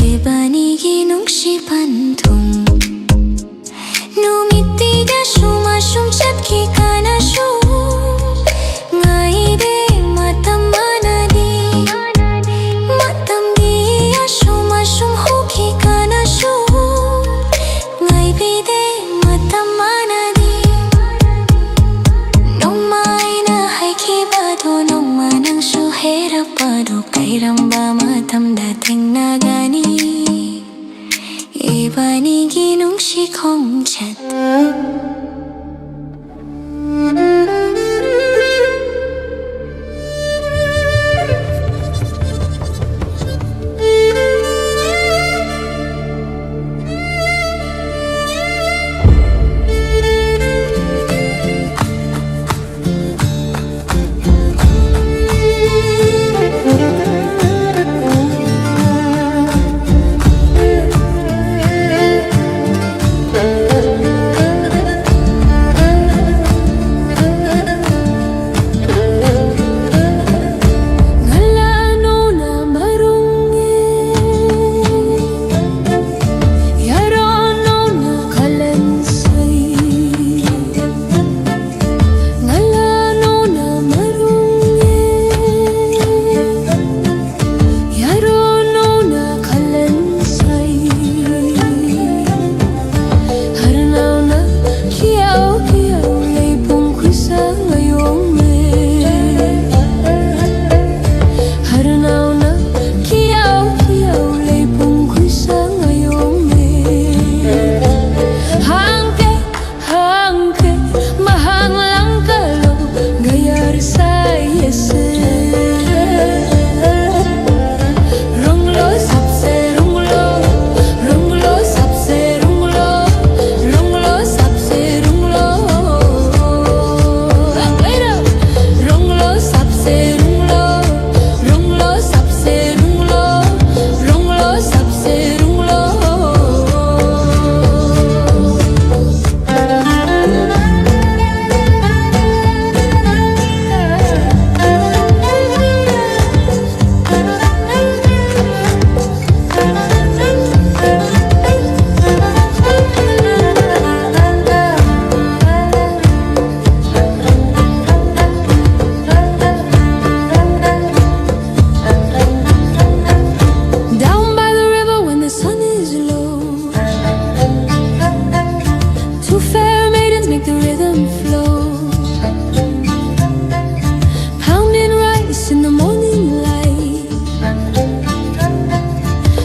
ibanigi nungshi panthung numitiga shuma shumchat ki kana shu ngai de matam manadi matam gi ashuma shum ho ki kana shu ngai bi de matam manadi nongma aina haikibado nongma nangsu herakpado kairamba matamda thengnagani ibanigi nungshi khongjat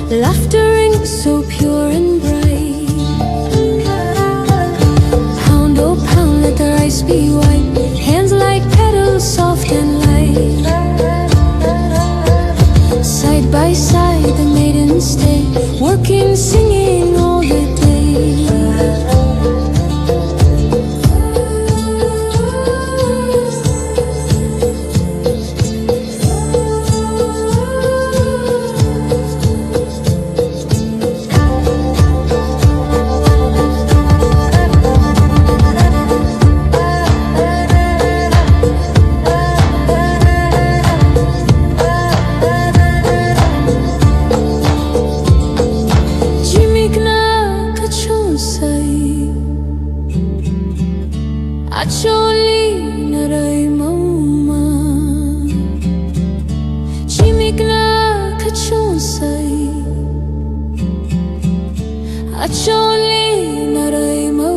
Laughter rings so pure and bright. Pound, oh pound, let the rice be white. Hands like petals, soft and light. Side by side, the maidens stay, working, singing all the day. Acholi naray mauma chimikla kachonsai Acholi naray mauma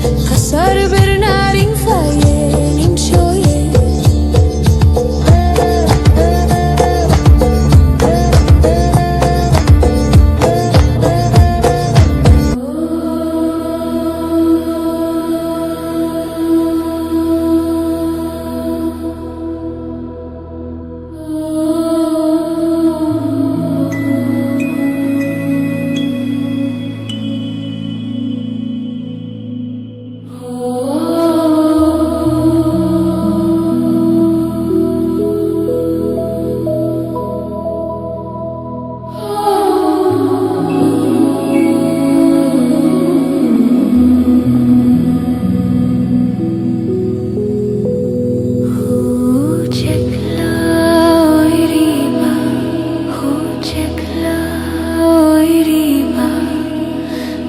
Kasar bernaring faye ning shoye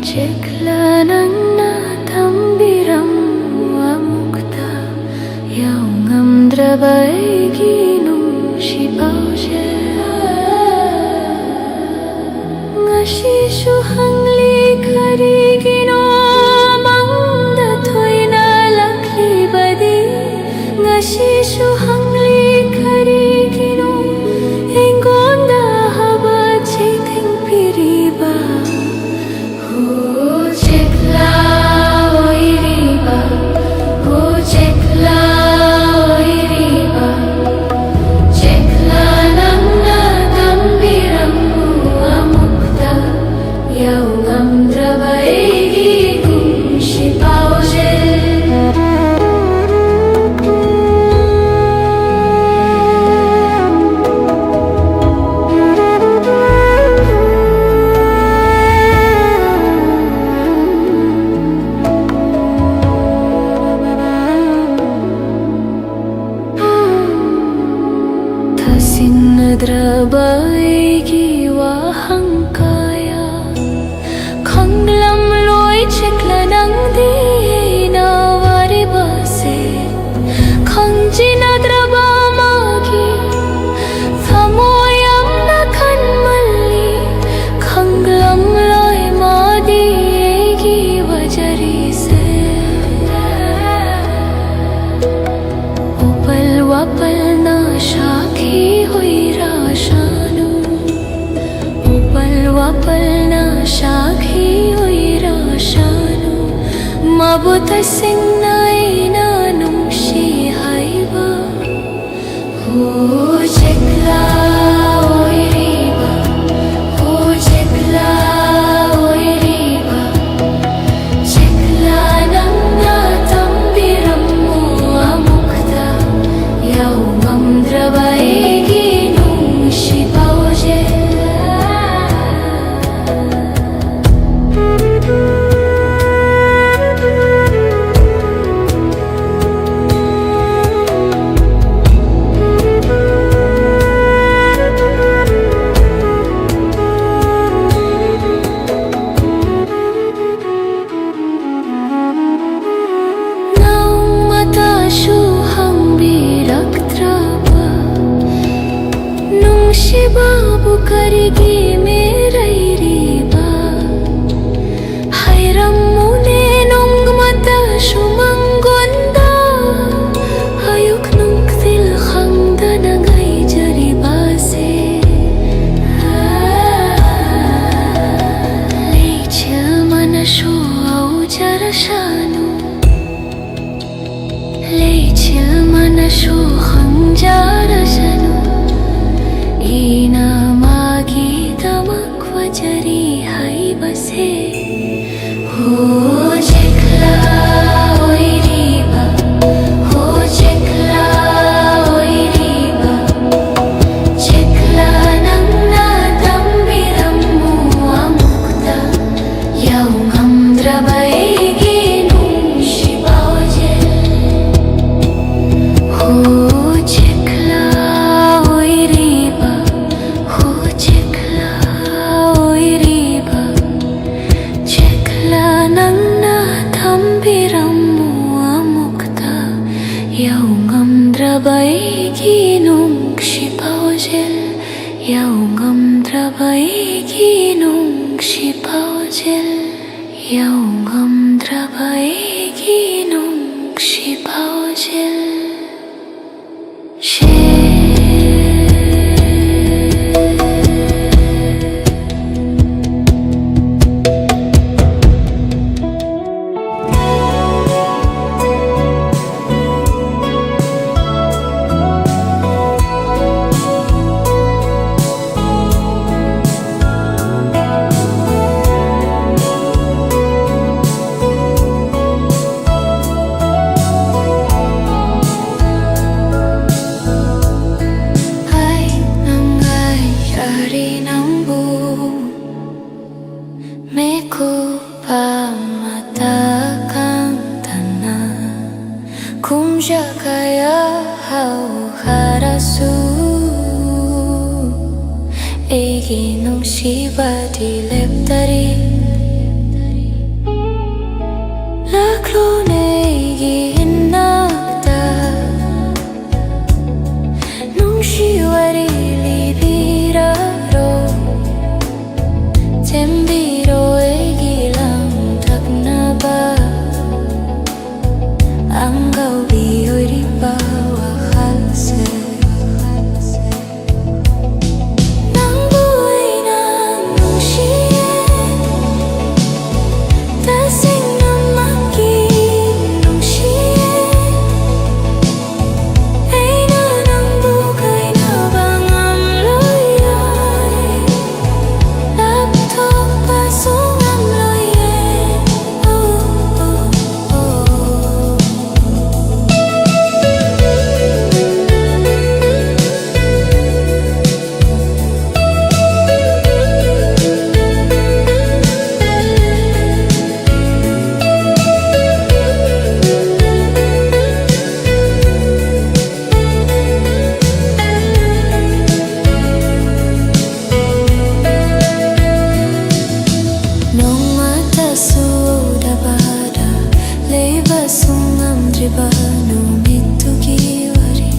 Cekla nangna tambiram amukta Yaungam drabaigi nung shipaushe Ngashishu hangli karigino Mangda thoina lakli badi Ngashishu hangli karigino Engonda haba chithing piriba Drabaigi wahangkaya Khanglam loi chekla nang di na wari base Khangjina draba magi Thamoyam na khanmalli Khanglam loi madi egi wajari se Upal wapal na shakhi hui Wapalna shakhi oira shanu Mabuta singnai na nungshi haiba Ho chekla oiriba Ho chekla oiriba Chekla nangna tambiramu amukta Yaumam drabaigi nungshi pauje Babu karigi merai riba Hayramu ne nung mata shumangonda Hayuk nung til khangda nangai jari base Leichil manashu au jara shanu Leichil manashu khangjara shanu Ina magi tamak wajari hai base Ho chekla oiriba Ho chekla oiriba Chekla nangna tambiramu amukta Yaungam drabaigi nung shipauje Ho chekla oiriba Yaungam drabaigi nung shipaujel Yaungam drabaigi nung shipaujel Yaungam drabaigi Mujakaya hau harasu Egi nung shibadi leptari Laklone egi hinakta Nung shiwari libiraro Tembiro egi lang taknaba Angau biori bawa khalse Nang buhay na nung siye Tasing na makin nung siye Ay na nang bukay na bang ang loyay Laptop pasong ang loyay Oh, oh, oh Nung mata sudah pada Leba sungam driba numitu kiwari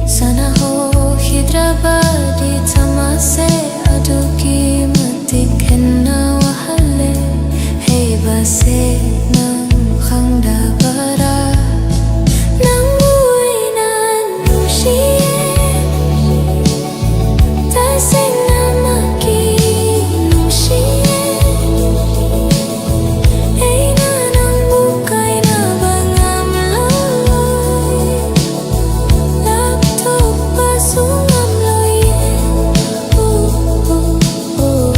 Sana ho hidrabadi tamase aduki matik henna wahale Hey base nang khangda bara Nang buhay na nung siye Tasing na makin nung siye Ay na nang bukay na bang ang loy Laptop pasong ang loy Oh, oh, oh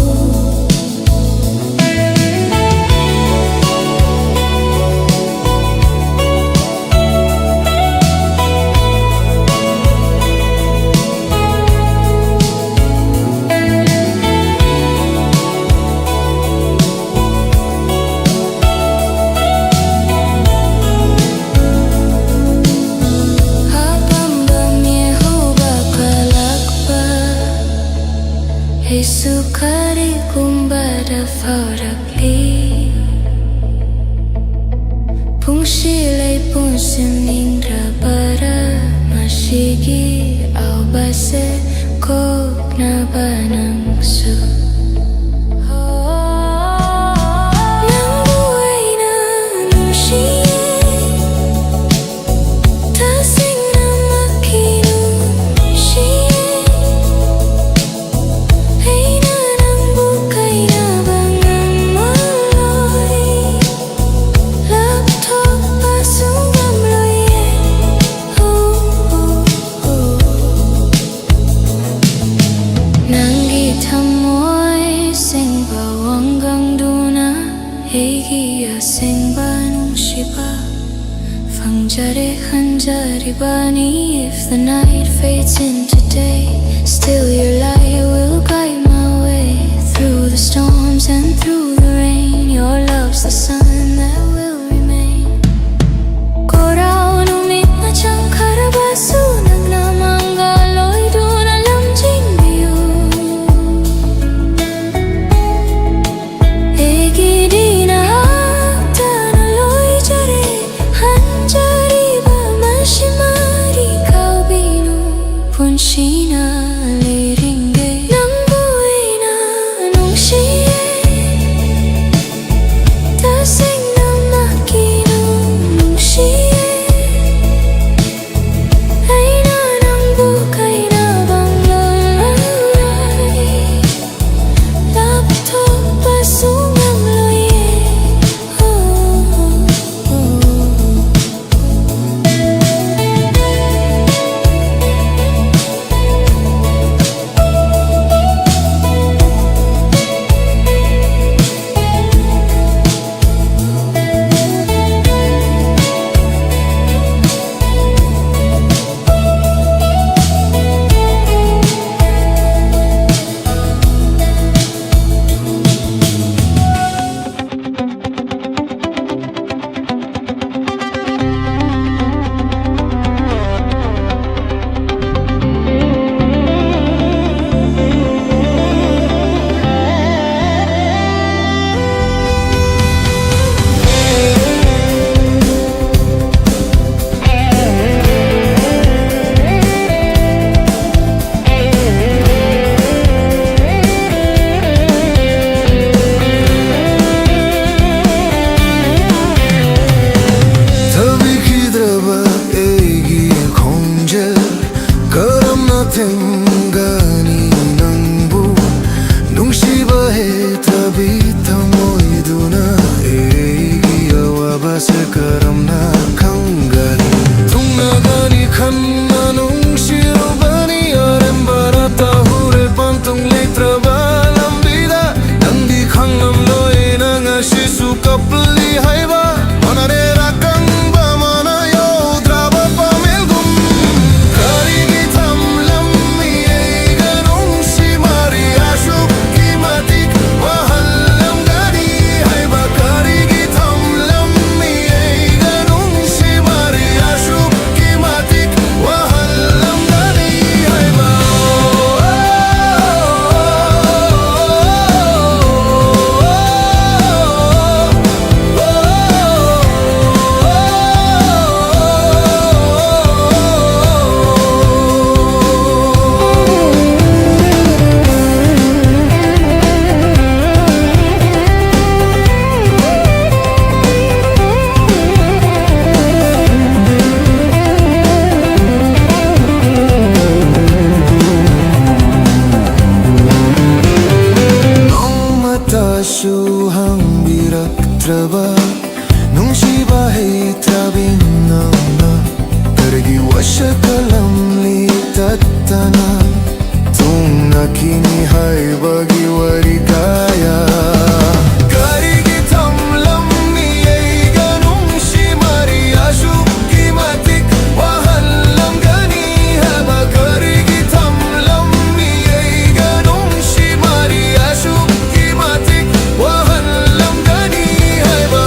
Habang bamiho bakalakba Sukari kumbada farakli Pungsilay punsimindra para Masigi au base kok na banang su Nang buhay na nung siye Tasing na makin nung siye Ay na nang bukay na bang ang maloy Laptop pasong ang loye Oh, oh, oh Nanggitamoy sing bawanggang duna Egiya sing banung shiba Fangjare hanjari bani If the night fades into day Still your light will guide my way Through the storms and through the rain Your love's the sun that will remain Korao numit na chang karabasu Nagnamangaloy dun alam jing biyu Egi di na hakta na loy jare Hanjari ba mashimari kau binu Punshina liringge Nang buhay na nung siye Tasing na 색깔럼 nakanggali Tungnagani khanna nung shirubani Arem barata hure pantong letra balam bida Nandi khangam loe nanga shisu kapli haiba Manare rakang ba mana yo draba pamelgum Karigi thamlam miye ganung shimari ashuk kimatik wahallam gani haiba Karigi thamlam miye ganung shimari ashuk kimatik wahallam gani haiba Shu hang birak traba nung shiba hey trabin na pergi washa kalam li tatana tung nakini hai bagi warikaya karigi thamlam miye ganung shimari ashuk kimatik wahallam gani haba karigi thamlam miye ganung shimari ashuk kimatik wahallam gani haiba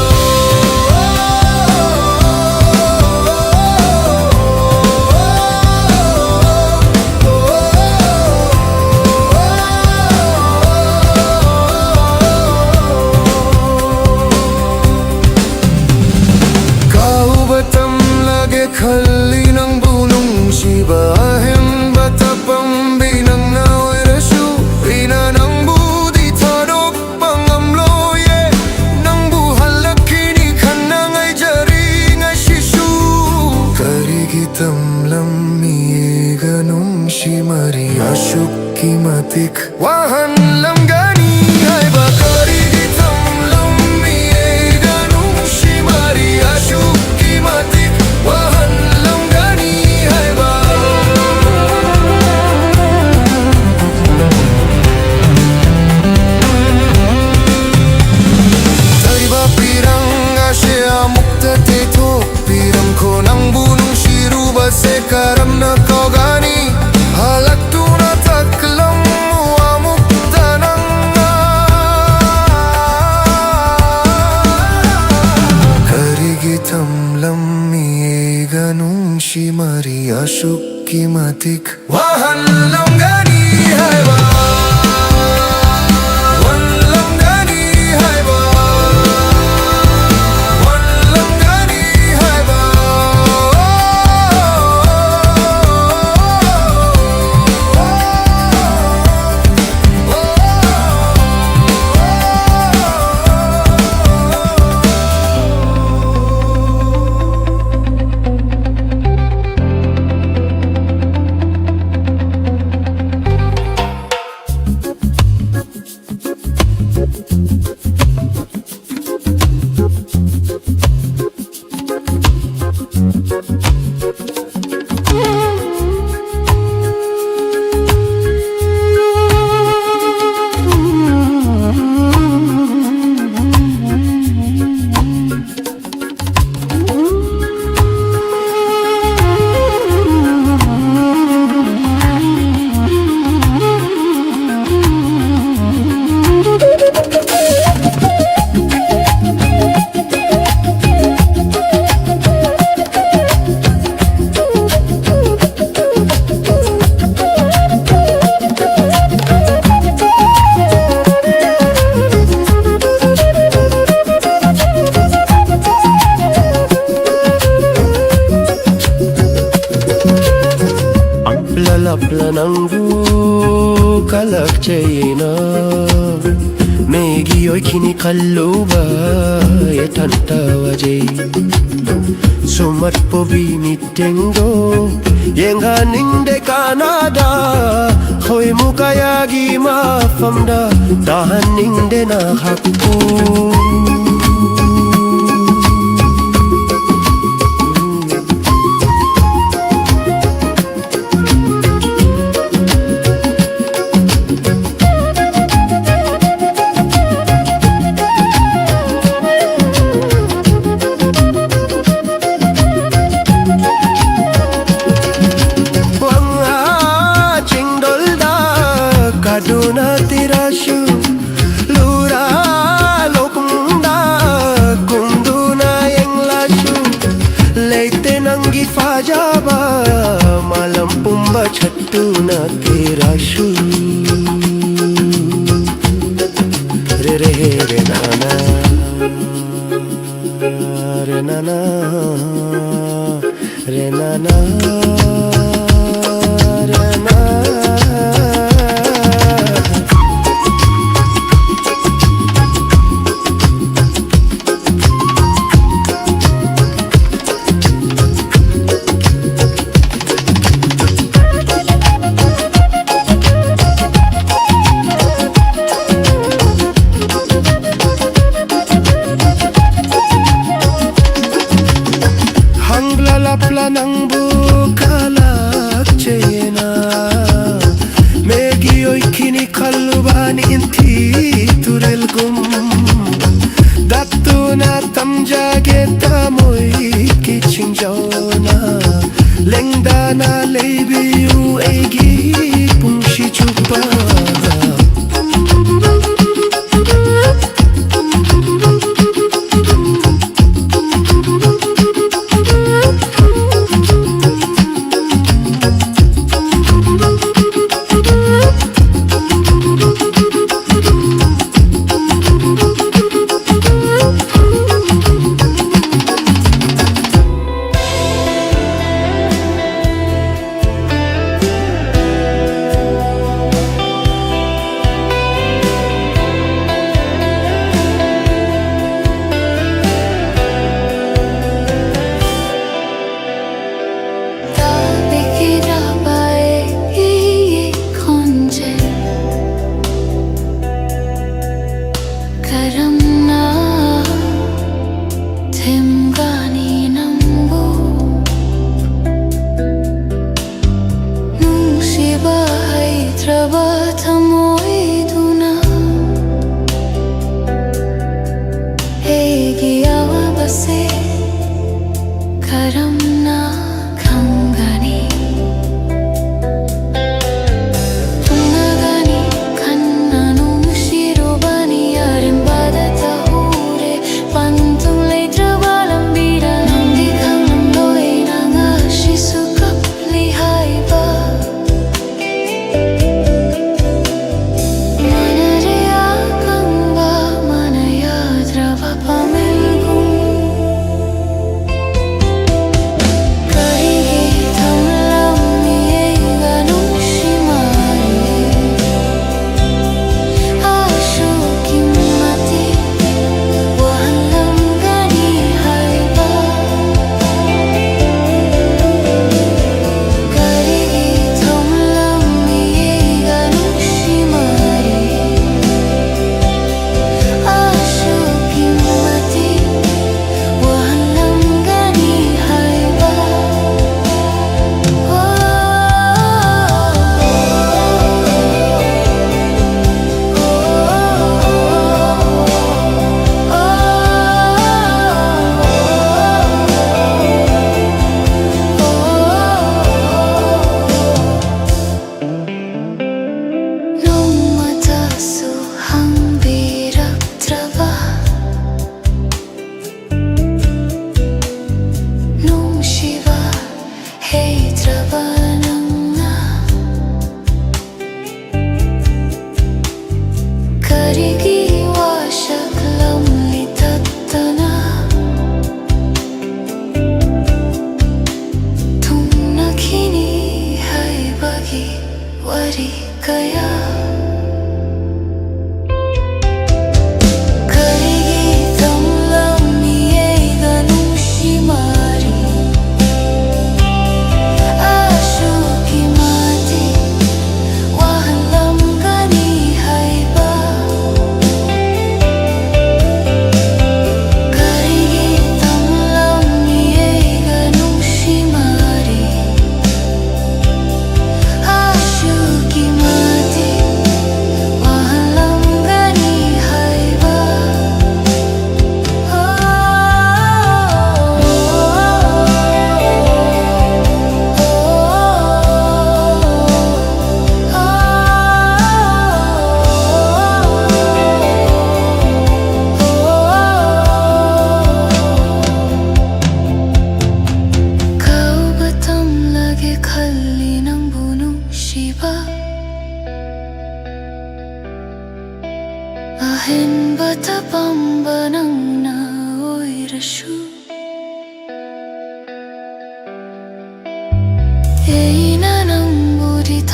Kau batam lagi khali nang bunung shiba ahem batapam binang nawai rasu ina nang budi thodok pangam loye nang bu halakini khanang ai jari ngai shishu karigi tamlam miye ganung shimari ashuk kimatik wahallam gani haiba karigi tamlam miye ganung shimari ashuk kimatik wahallam gani haiba Tariba pirang asya mukta te to pirang ko nang bunung shiruba sekaram na kau gani halak tu na taklam wa mukta nang karigi tamlam miye ganung shimari ashuk kimatik wahallam gani haiba wallam gani haiba wallam gani haiba Planangbu kalak chayena Megi oi kini kalluba yetanta waje Sumat po binitengo yenga ningde Canada Hoy mukayagi mafamda dahan ningde na hakku na na re na na re na Hanglalapla ng bukalak chena Megio'y kinikalubani inti turelgum Datu na tamjage tamoy kichingjona Lengda na leibiu egi pungshi chupa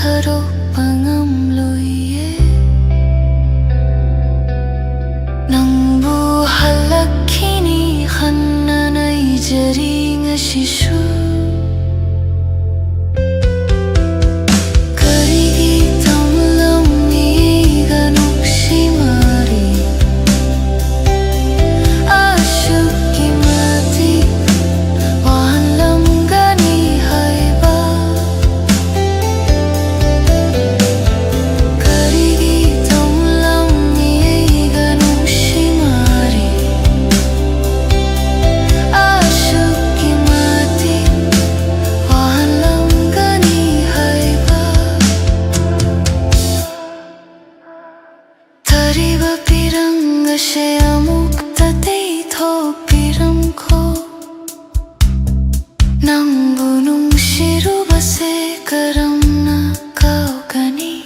taro pangam loye nang buhalakini khananay jaring asishu Tariba piranga siya mukta dito piram ko Nang bunong siru base karam na kau gani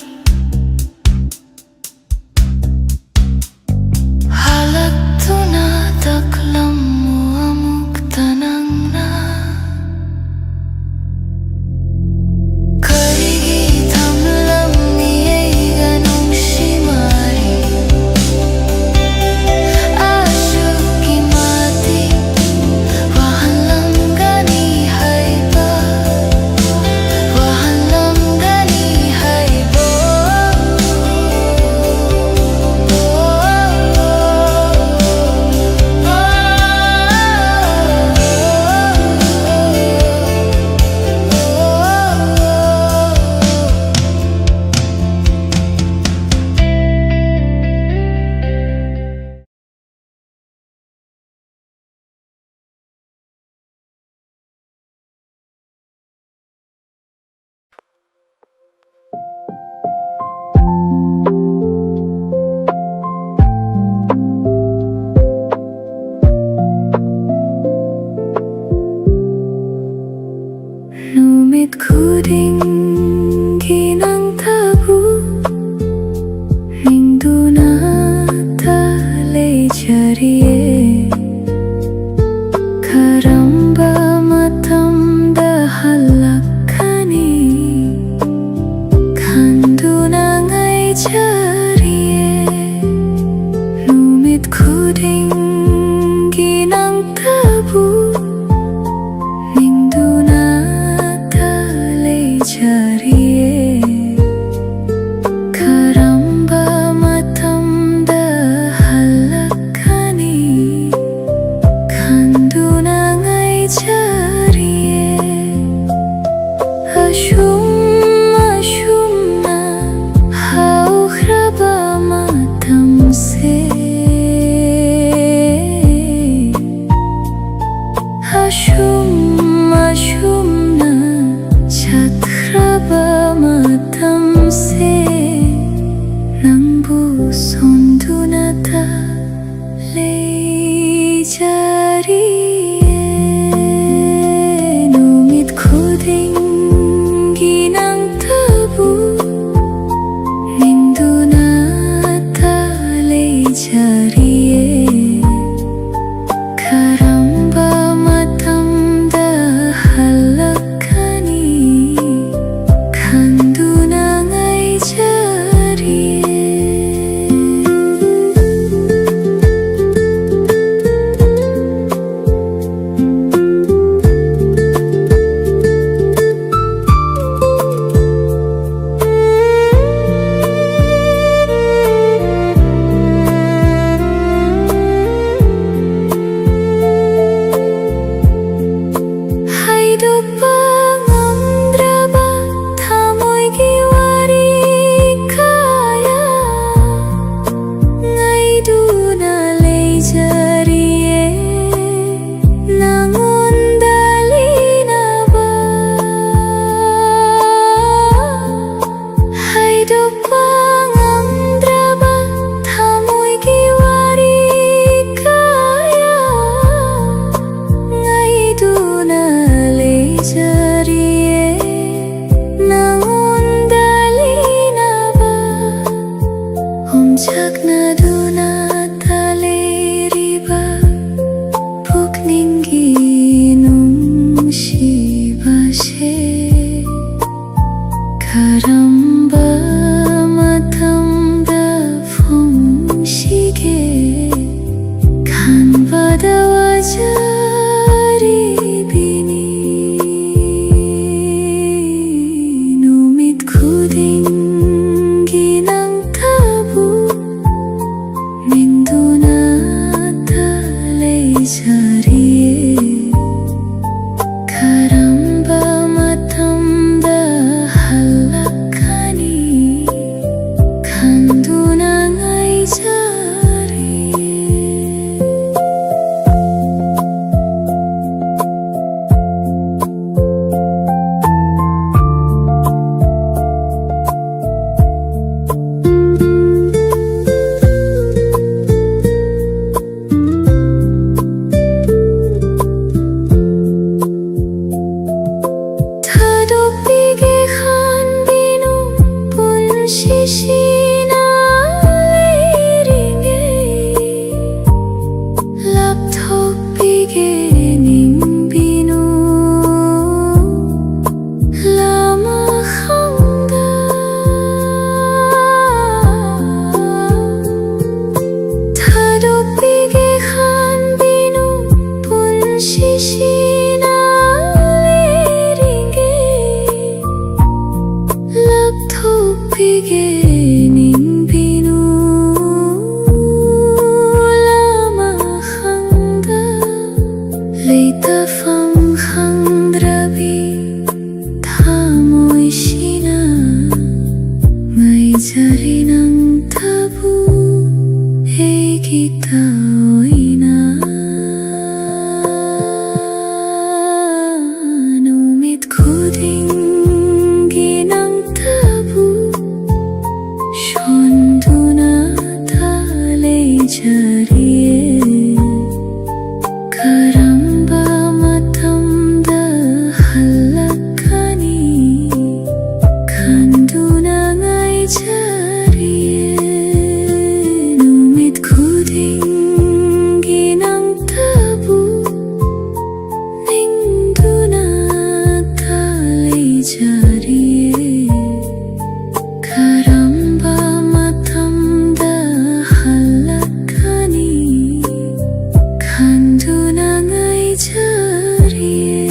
Halak tu na taklam mo amuk tanang na Karigi tamlam niye ganong simari Ashuki mati wahalam gani haiba Wahalam gani haibo Numit kuding ginang tabu Mingdu na tale jariye Karamba matam dahalakani Kandu na ngay jariye Numit kuding ginang tabu Mingdu na tale jariye Karamba matam dahalakani Kandu na ngay jariye Ashum na hauhraba matam se Ashum na chatraba matam se Nang buson dunata le jariye Numit kuding ginang tabu Mingdu na tale jariye Karamba matam dahalakani 시시나리링게 랍토피게 닝비누 라마항다 레이타 팡항드라비 타모이시나 마이자리낭 타부 에기타오이나 Numit kudinginang tabu Shonduna talay jariye Karamba matamda halakani Kanduna ngay jariye Numit kudinginang tabu Ninduna talay jariye Karamba matamda halakani Kanduna ngay jariye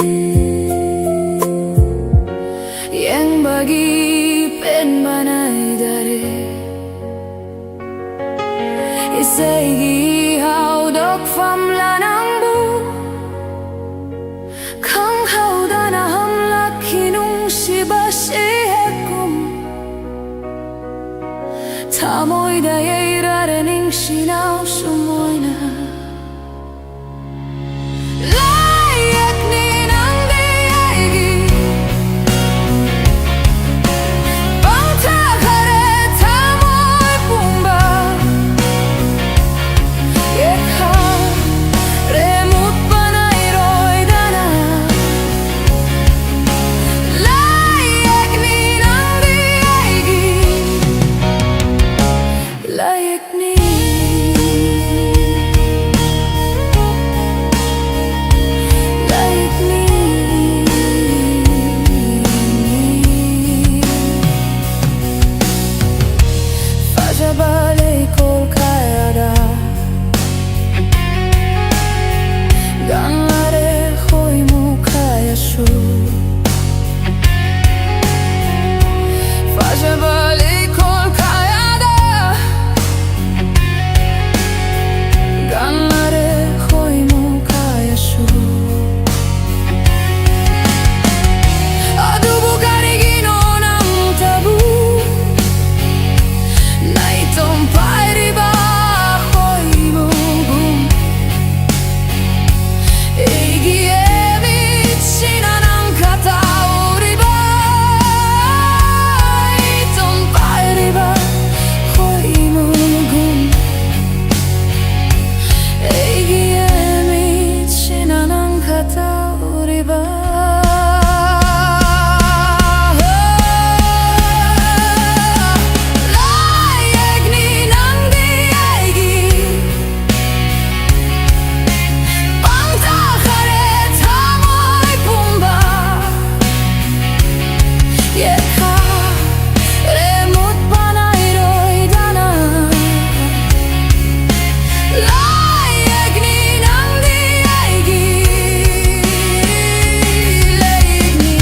Yang bagi pen manay dare Isaygi haudok fam lanang bu Kang haudana hamlak kinung shibashi hekum Tamoy da yeirarening shinaw sumoyna Layak ni nang diyaigi Bangtakare tamoy pumba Yekha remut panayroy dana Layak ni nang diyaigi Layak ni Layak ni Faja balik kol kayada Ganlare hoy mo kaya shu Faja balik kol kayada Ganlare hoy mo kaya shu Adubo karigino ng tabu Naitong pairiba hoy mo gum Igiemit sinanang katauriba Itong pairiba hoy mo gum Igiemit sinanang katauriba Layak ni nang diyaigi Pangtakare tamoy pumba Yekha remut panayroy dana Layak ni nang diyaigi Layak ni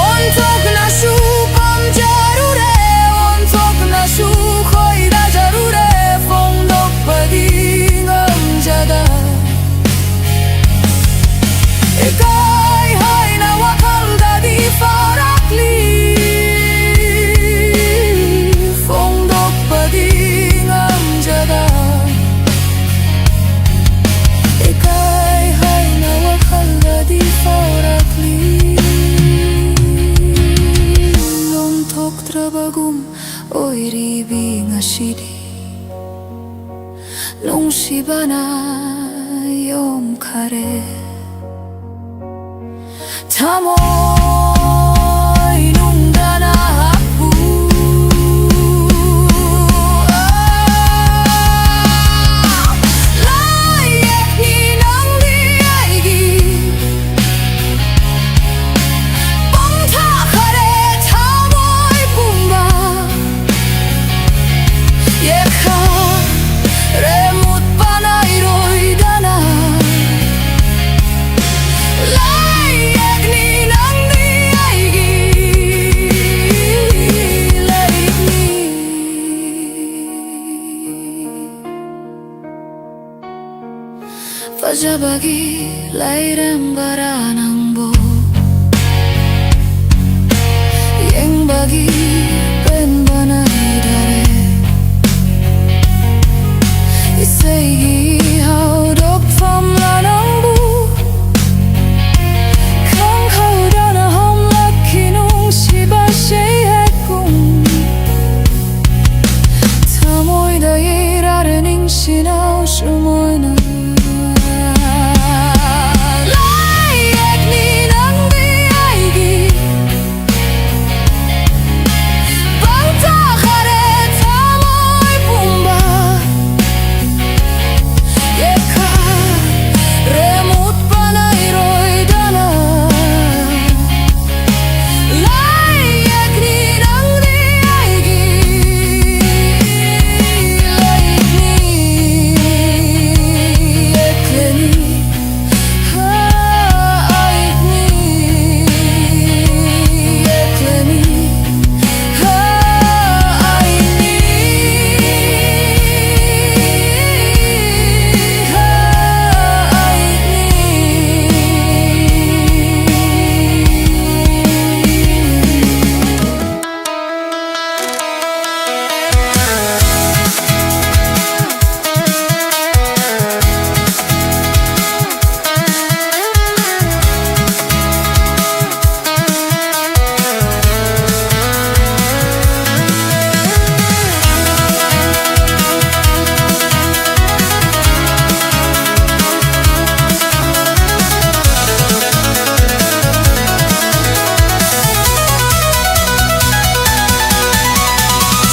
Ontok na shu pamjarure Ontok na shu khoy da jarure Fondok pading amjada Ikay hay na wakal da di farakli Fondok pading amjada Ikay hay na wakal da di farakli Lontok trabagum oiribi ngashiri Nung shibana yom kare Tamoy nung dana jabagi lairem baranang bo Yang bagi penbanai dare Isegi hau dok from lanang bu Kang hau dana hom laki nung shiba shei hekung Tamoy da irare ning shinau shumoy na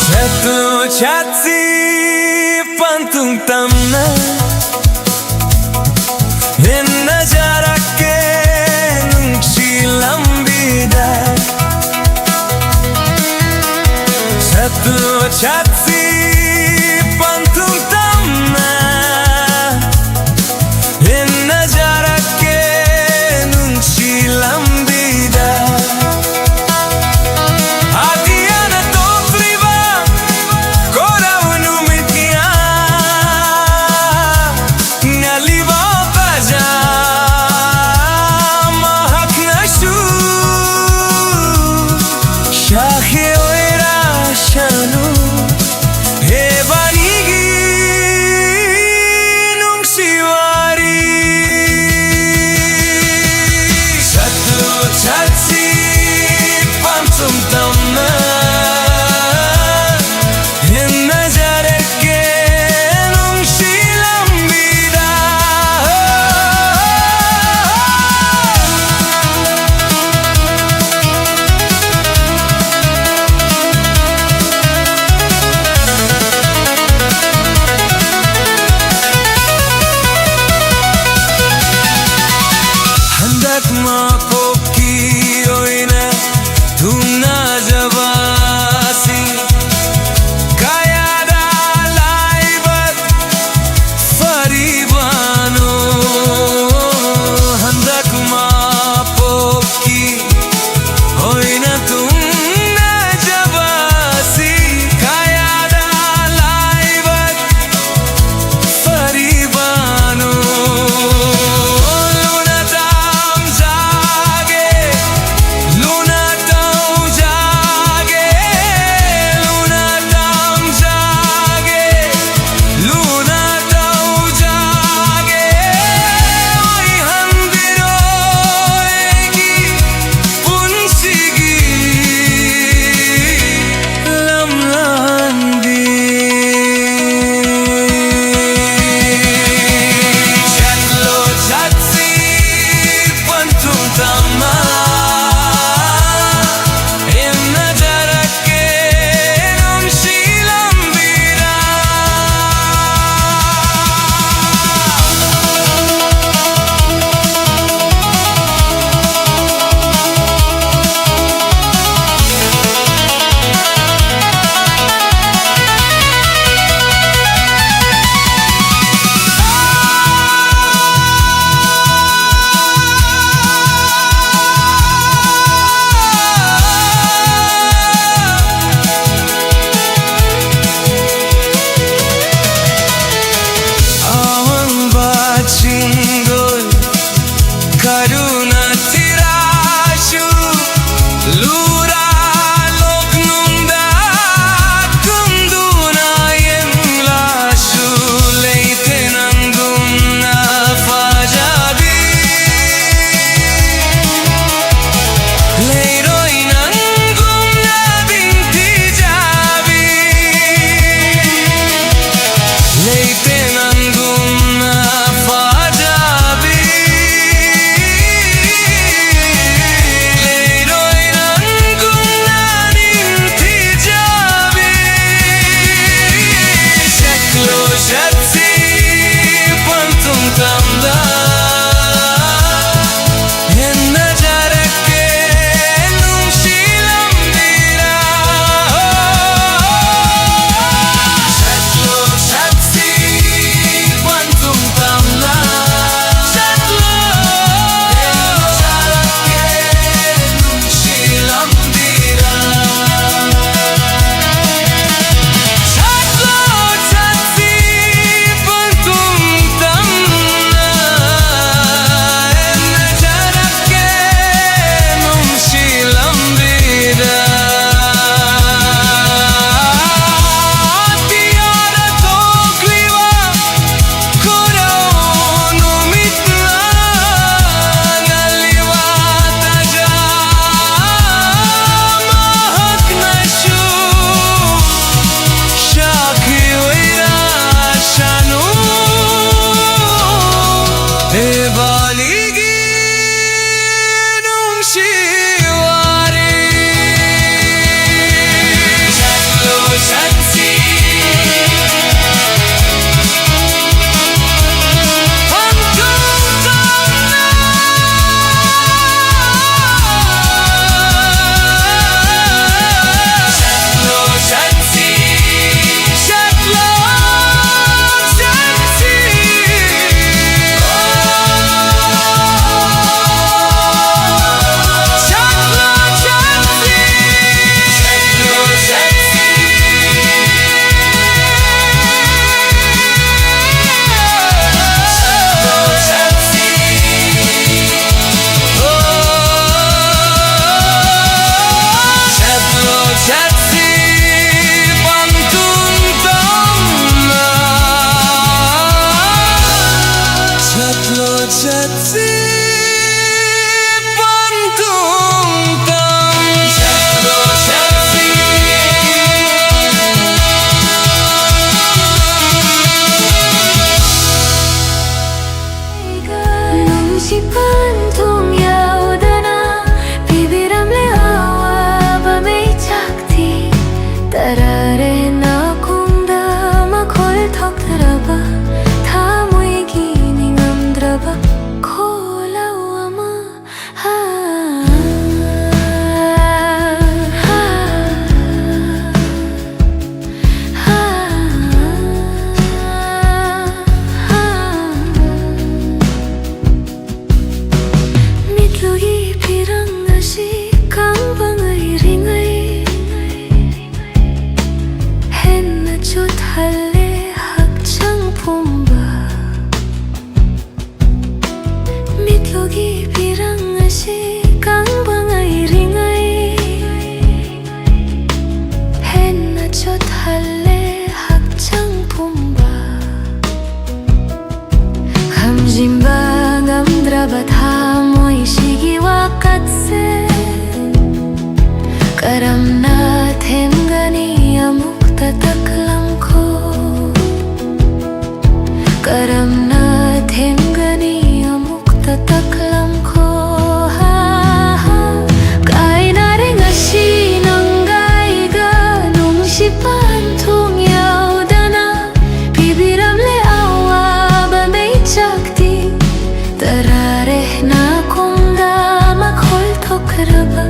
Satu chatsi pantung tamna Inna jarake nungsi lambida Satu chatsi pantung tamna Inna jarake nungsi lambida thêm gani amuk tatak lamko karam na thêm gani amuk tatak lamko ha ha kai na ring asi nang gai ga nung si pan thong yau dana bibiram le awa ba mei chakti tarare na konda makhol thokraba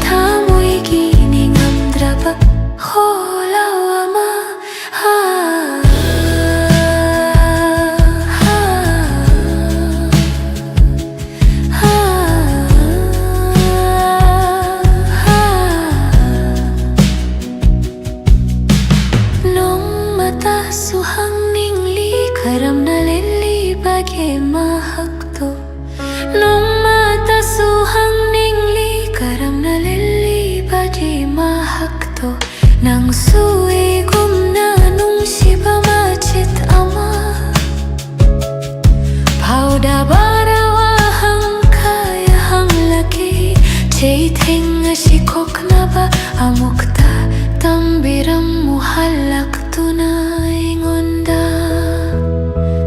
thamoi gi ningamdraba holawama ha ha ha ha nong mata suhang ningli karam na leli bage mahakto nong mata suhang ningli karam na leli bage mahakto nang sui gumna nung siba machit ama pauda barawa hang kaya hang laki chei thing asi kokna ba amukta tambiram muhallak tuna ingonda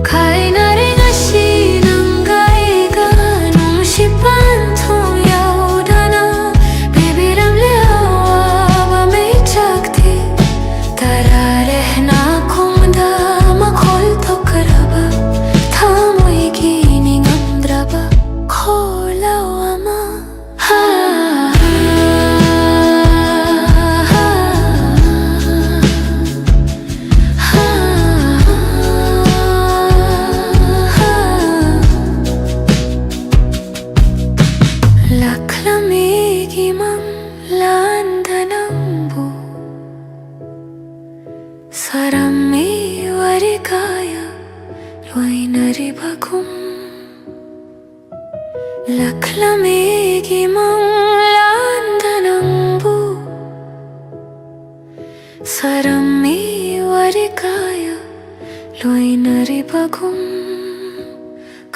kai na ring asi nang gai ga nung si pan thong yau dana bibiram le awa ba mei chakti tarare na khongda makhol thokraba thamoi gi ningamdraba kholawama ha ha ha ha laklamigi mang landanambu sarami warikaya loinari bagum laklamigi mang landanambu sarami warikaya loinari bagum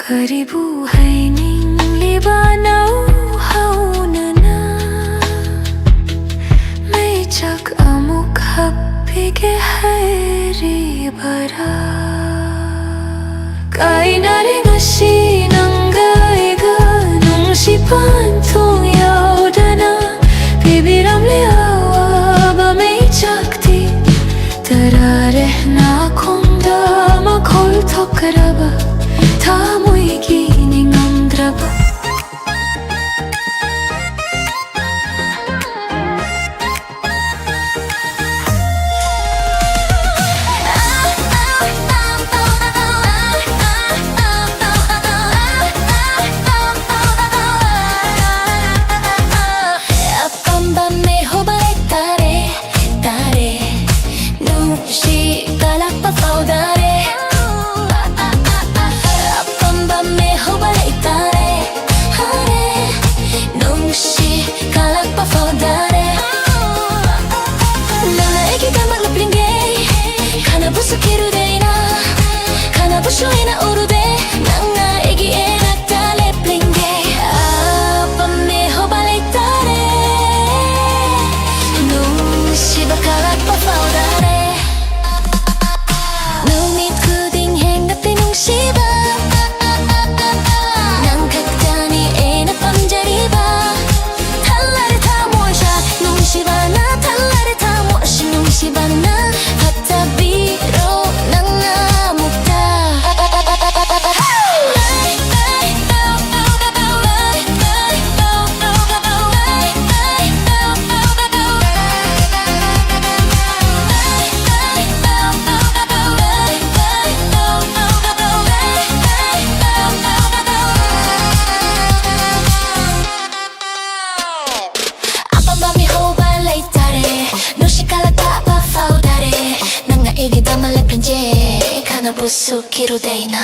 karibu haining libanau haunana may chak amuk happige hairi bara kai na ring asi nang gai ga nung si pan thong yau dana bibiram le awa ba mei chakti tarare na khongda makhol thokraba thamoi gi ningamdraba 밤밤에 호바에 따래 따래 눈시 갈아빠 파우다래 밤밤에 호바에 따래 하래 눈시 갈아빠 파우다래 나에게가 말라플린 게 하나부스 키루데이나 하나부쇼이나 오르데 난 나에게 낙달래 플린 게 밤에 호바에 따래 Bakalak pa faudare 눈이 그딩 행각대 농시바 난 각단이 애나 밤자리바 탈라를 다 모셔 농시바 나 탈라를 다 모셔 농시바 나 바타비로 낭나 묵다 밤밤이 호발레 따래 눈시 갈아빠 파우다래 난 나에게 담아내 편지 가나부수 키루데이나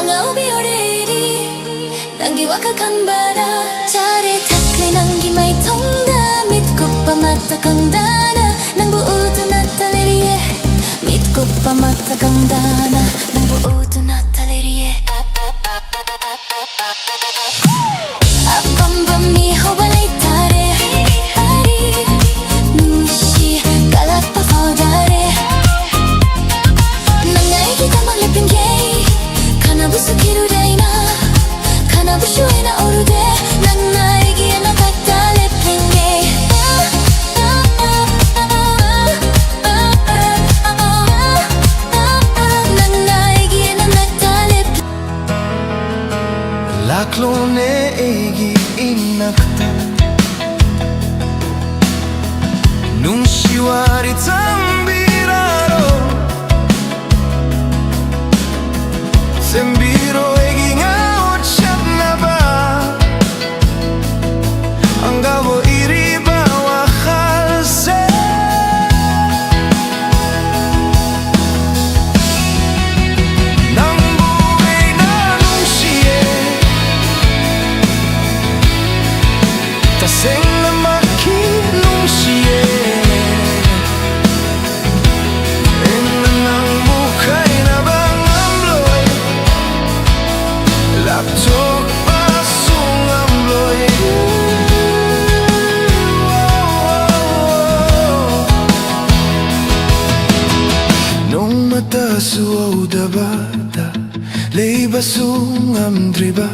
ang aubi oreri Nanggi wakakan bara Cari takli nanggi may tongda Mitko pa mata kang dana Nang buuto na talirie Mitko pa mata kang dana Nang buuto na talirie Apam bamiho balay tare Ari Nushi galak pa faudare Nangay kita maglipin gay Kanabusu kiruday na Kanabusu ay na orude Nangay giya na katalipin gay Nangay giya na katalipin Laklone egi inakta Nung siwari tambiraro Sembiro egi nga uchap na ba Ang gabo iriba wakalse Nang buhay na nung siye Taseng na makinong siye Inanang mukhay na bang amloy Laptok pasong amloy Nung mata suwaw da bata Lay basong amdriba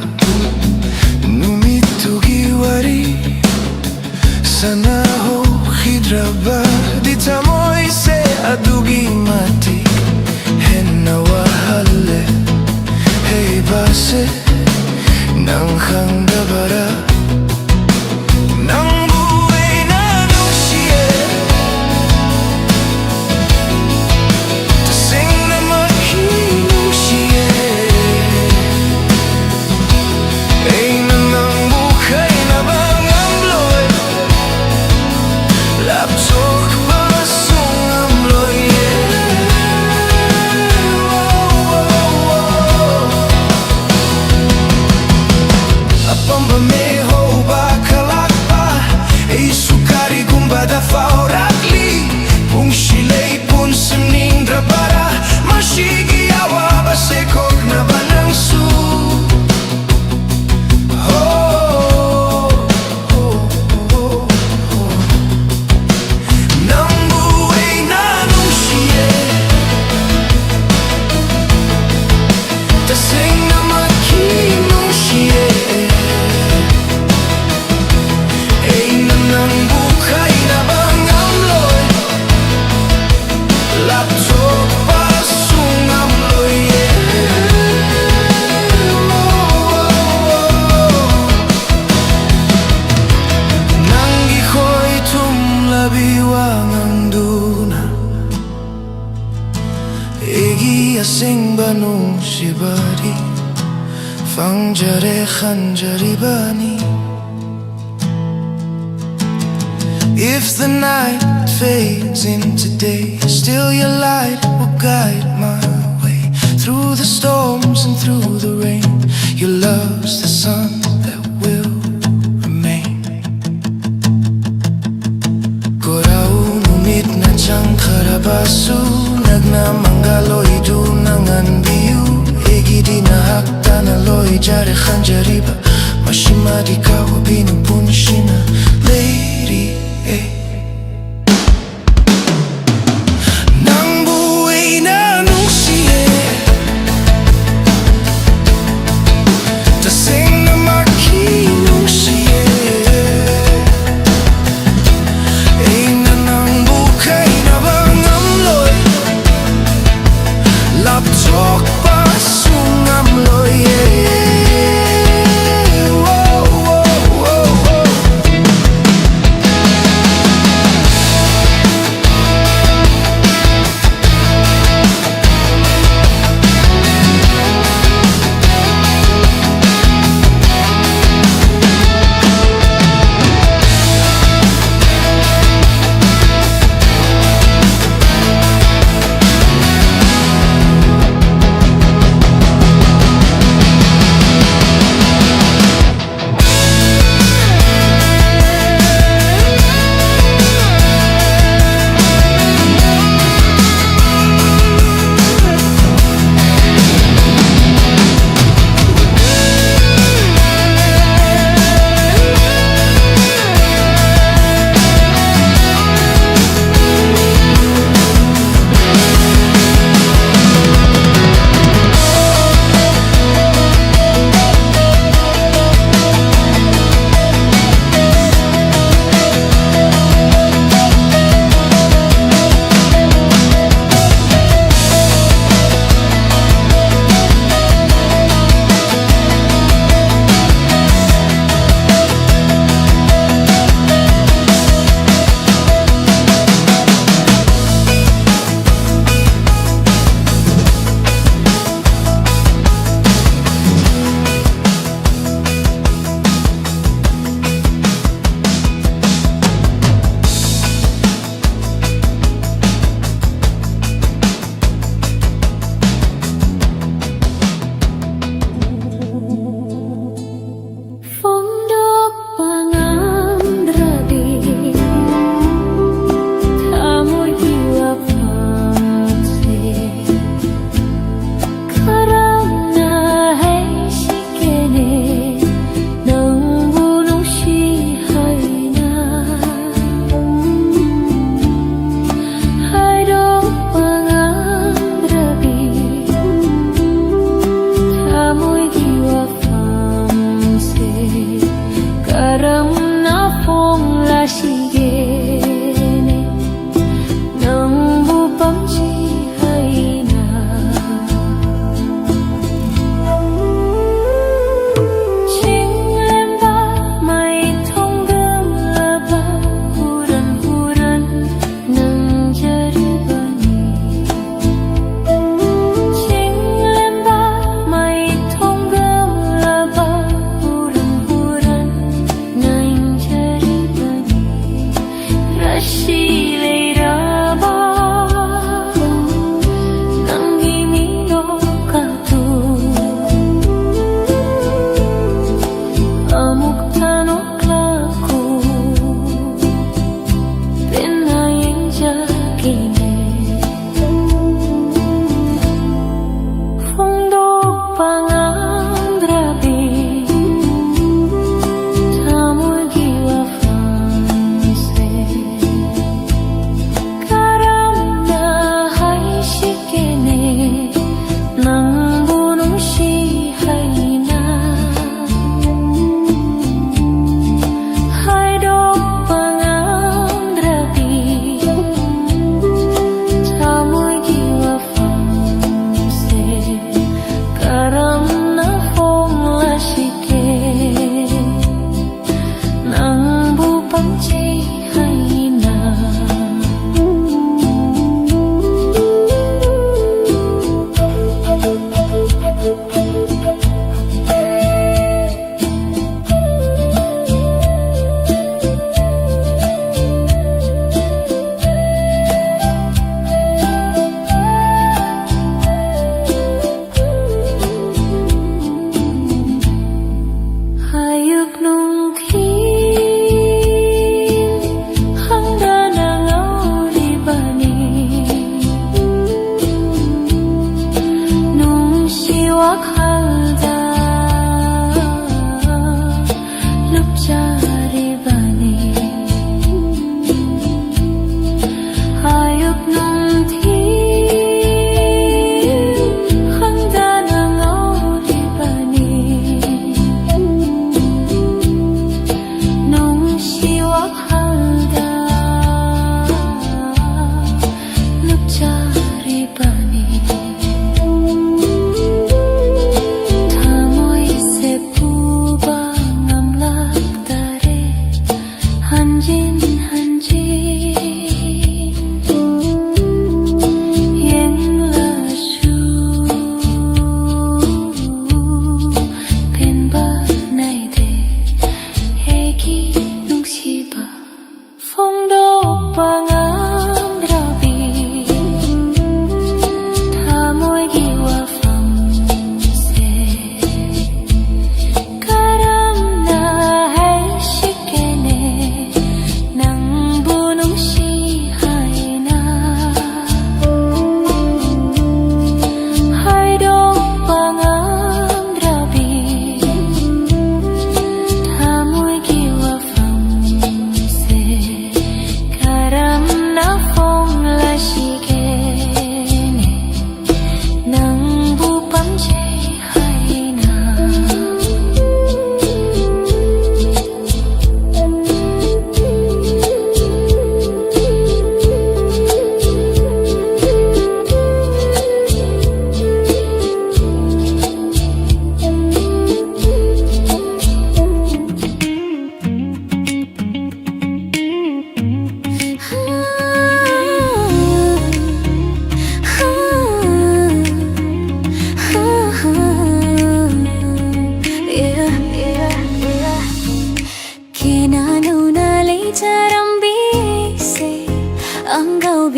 Numitugi wari Sana ho hidraba Dita mo'y se adugi mati Henna wahale Hey base Nang hangdabara Nang buhay na nung siye Taseng na makinong siye Ay nanang buhay na bang amloy Lapsok pasong amloy Apam bameho bakalak pa Ay sukari gumbada fauratli Kung sila'y pun semning drabara Masyigi awa basekok na banang su Nang buhay na nung siye Taseng na makinong siye Ay nanang bukay na bang amloy Laptok pasong amloy Nang iko'y tumlabiwang ang duna Egi asing banong sibari Fang jare khanjari bani If the night fades into day Still your light will guide my way Through the storms and through the rain Your love's the sun that will remain Korau numit na chang karabasu Nagnamangaloy dunangan biyu Egi di na hakta na loy jare khanjariba Mashima di kawa binupunshina Lady Nang buhay na nung siye Taseng na makinong siye Ay nanang bukay na bang amloy Laptok pasong amloy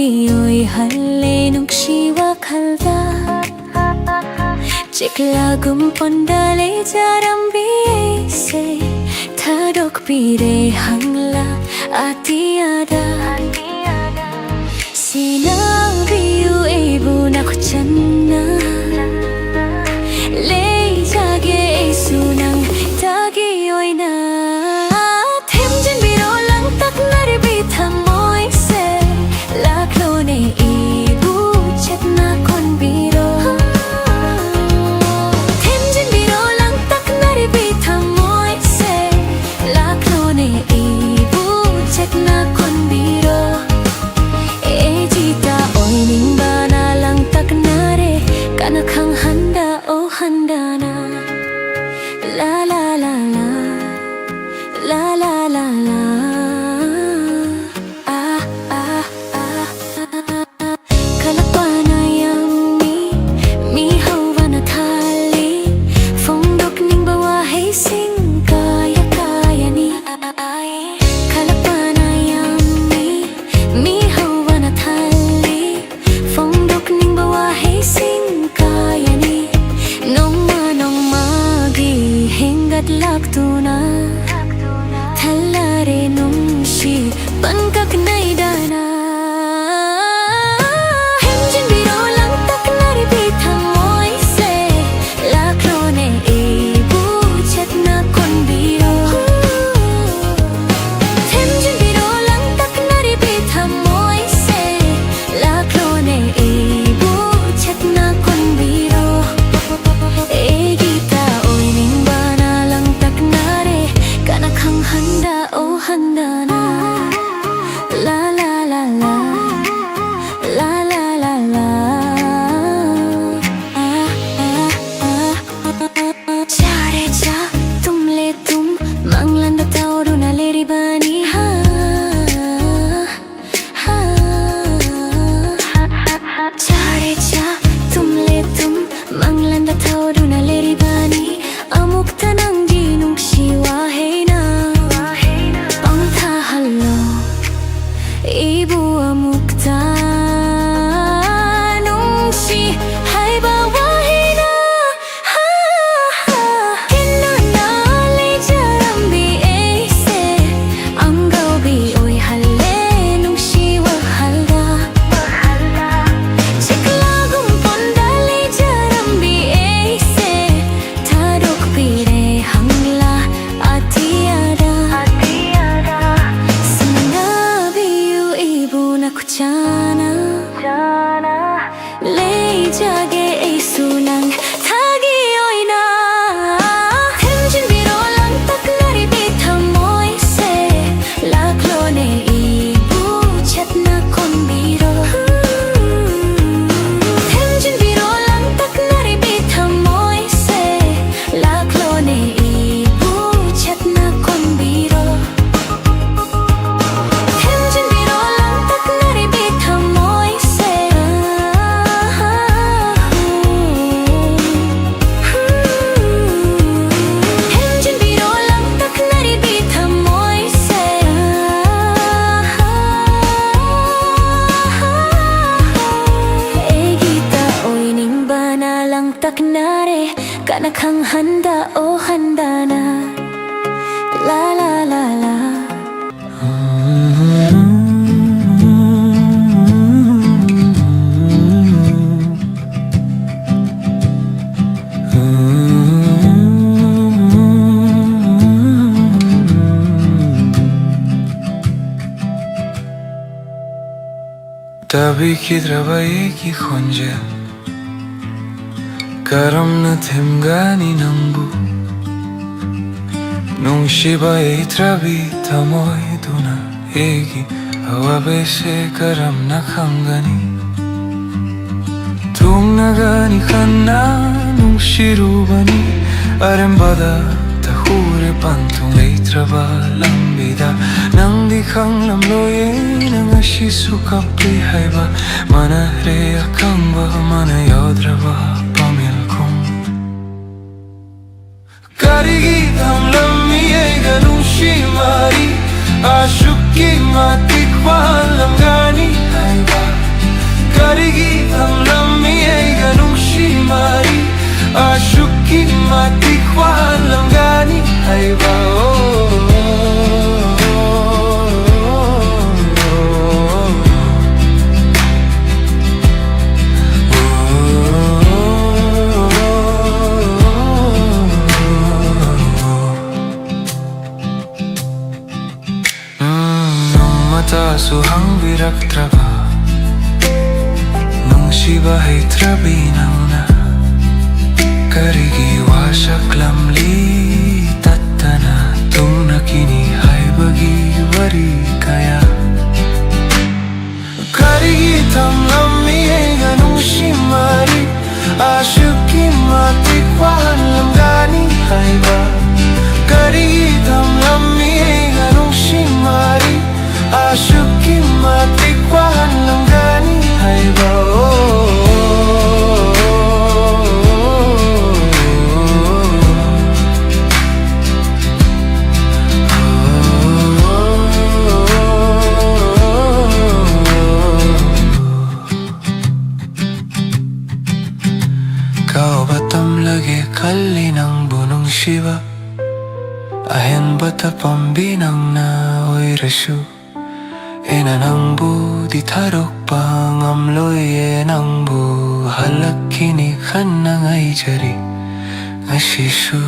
oihalle nungsiwa khalda Chiklagum pondale jarambi se Thadok pire hangla atiada Sinabiu ebu nakuchanna Le jage sunang tagi oina Themjin biro lang tak naribi thamoy se Laklone ibu chetna kon biro Themjin biro lang tak naribi thamoy se Laklone ibu chetna kon biro E jita oining bana lang tak nare Kana khang handa o handana La la la la La la la la Ah ah ah Kalapana yummy Mi hawana thali Fongdok ning bawa hay sing Kaya kaya ni Kalapana yummy Mi hawana thali Fongdok ning bawa hay sing Kaya ni Nong magi Hingat laktuna Thalare nungshi Pankak naidana Hemjin biro lang tak naribi thamoy se Laklone ibu chetna kon biro Hemjin biro lang tak naribi thamoy se Laklone ibu chetna kon biro E gita oining bana lang tak nare Kana khang handa o handana La la la la La la la la Ah ah ah Chare cha tum le tum Manglanda tauru na leri bani ha ha Chare cha tum le tum Manglanda tauru na leri bani Amuk tanang ginung siwa hey na Pang thahalo Ibu amukta nung si hay bawa hey na Ha ha Kina na le jarambi se Ang gawbi oy halle nung siwa halda Chiklagum pondale jarambi se Thadok pire hangla atiada Sinabiu ibu nakuchana Le jage sunang tagi oina Themjin biro lang tak naribi thamoy se Laklone ibu chetna kon biro Themjin biro lang tak naribi thamoy se Laklone ibu chetna kon biro Themjin biro lang tak naribi thamoy se Themjin biro lang tak naribi thamoy se E gita oining bana lang tak nare Kana khang handa o handana La la la la Tabi kidraba eki khonja Karam na themgani nambu Nung shiba trabi tamoy duna egi Hawa bese karam na khangani Tung nagani khanna nung shirubani Arembada tahure pantung leitraba lambida Nang di khang lam loye nang ashisu kapli haiba Mana re akamba mana yodraba pamil kong Karigi tam lammi ega nung shimari Ashuki matik walam gani haiba matikwan langgani ay ba Suhang birak traba Nung shiba hay trabinang na Karigi wasak lamli Tatana tung nakini hay bagi wari kaya Karigi tam lammi ay ganung shimari Ashuki matikwan langgani hay ba Karigi tam lammi ay ganung shimari Ashuki matikwan langgani hay ba Kau batam lagi kali ng bunong shiba Ahen bata pambinang na oy rasyu Inanang bu di tarok pang amloy enang bu halak kini kanang ay jari ngashisu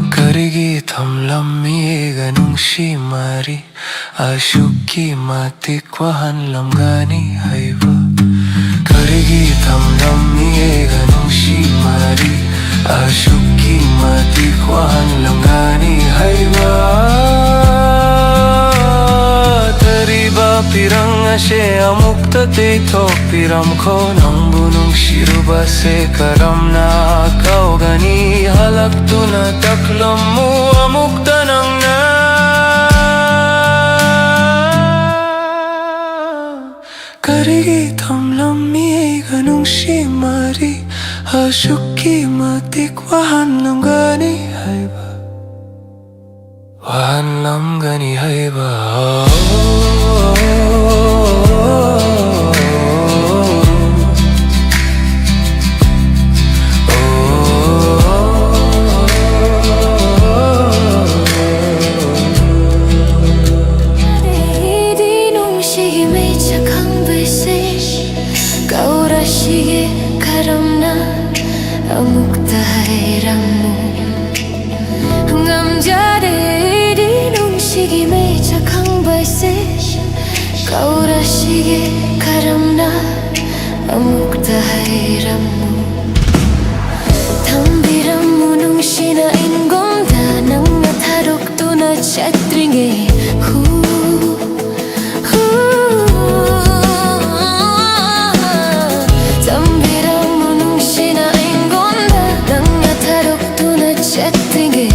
Karigi tam lammi ganung shimari Ashuki matikwahan lamgani hayba Karigi tam lammi ganung shimari Ashuki matikwahan lamgani hayba Pirang ashe amukta te tok piram ko Nang bunong shiruba se karam na Kau gani halak tu na taklam mo amukta nang na Karigi tam lammi ganong shimari Ashuki matikwahan lam gani hayba Wahan lam gani hayba Kaurashige karamna amukta hayramu Tambiramu nung shina ingomda Nang natarok to na chatringe Tambiramu nung shina ingomda Nang natarok to na chatringe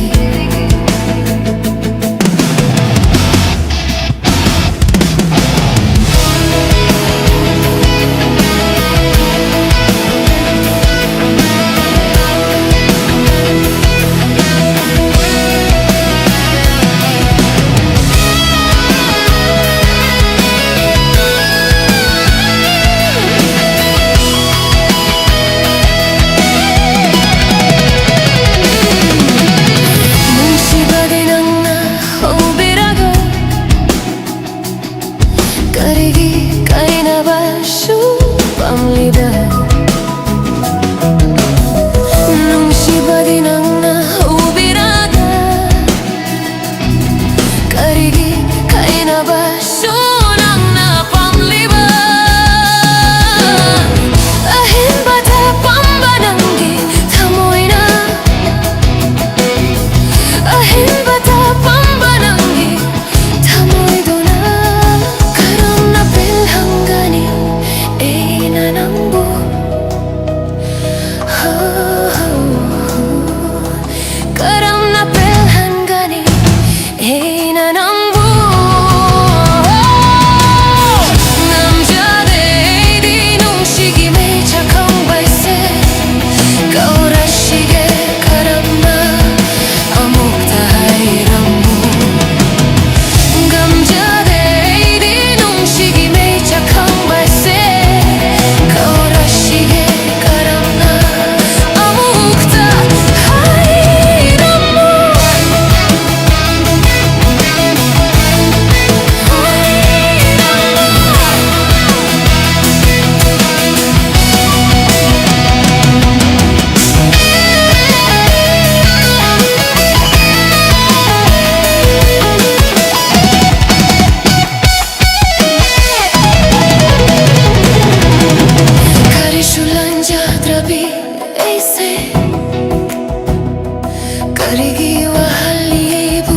가리기와 할리부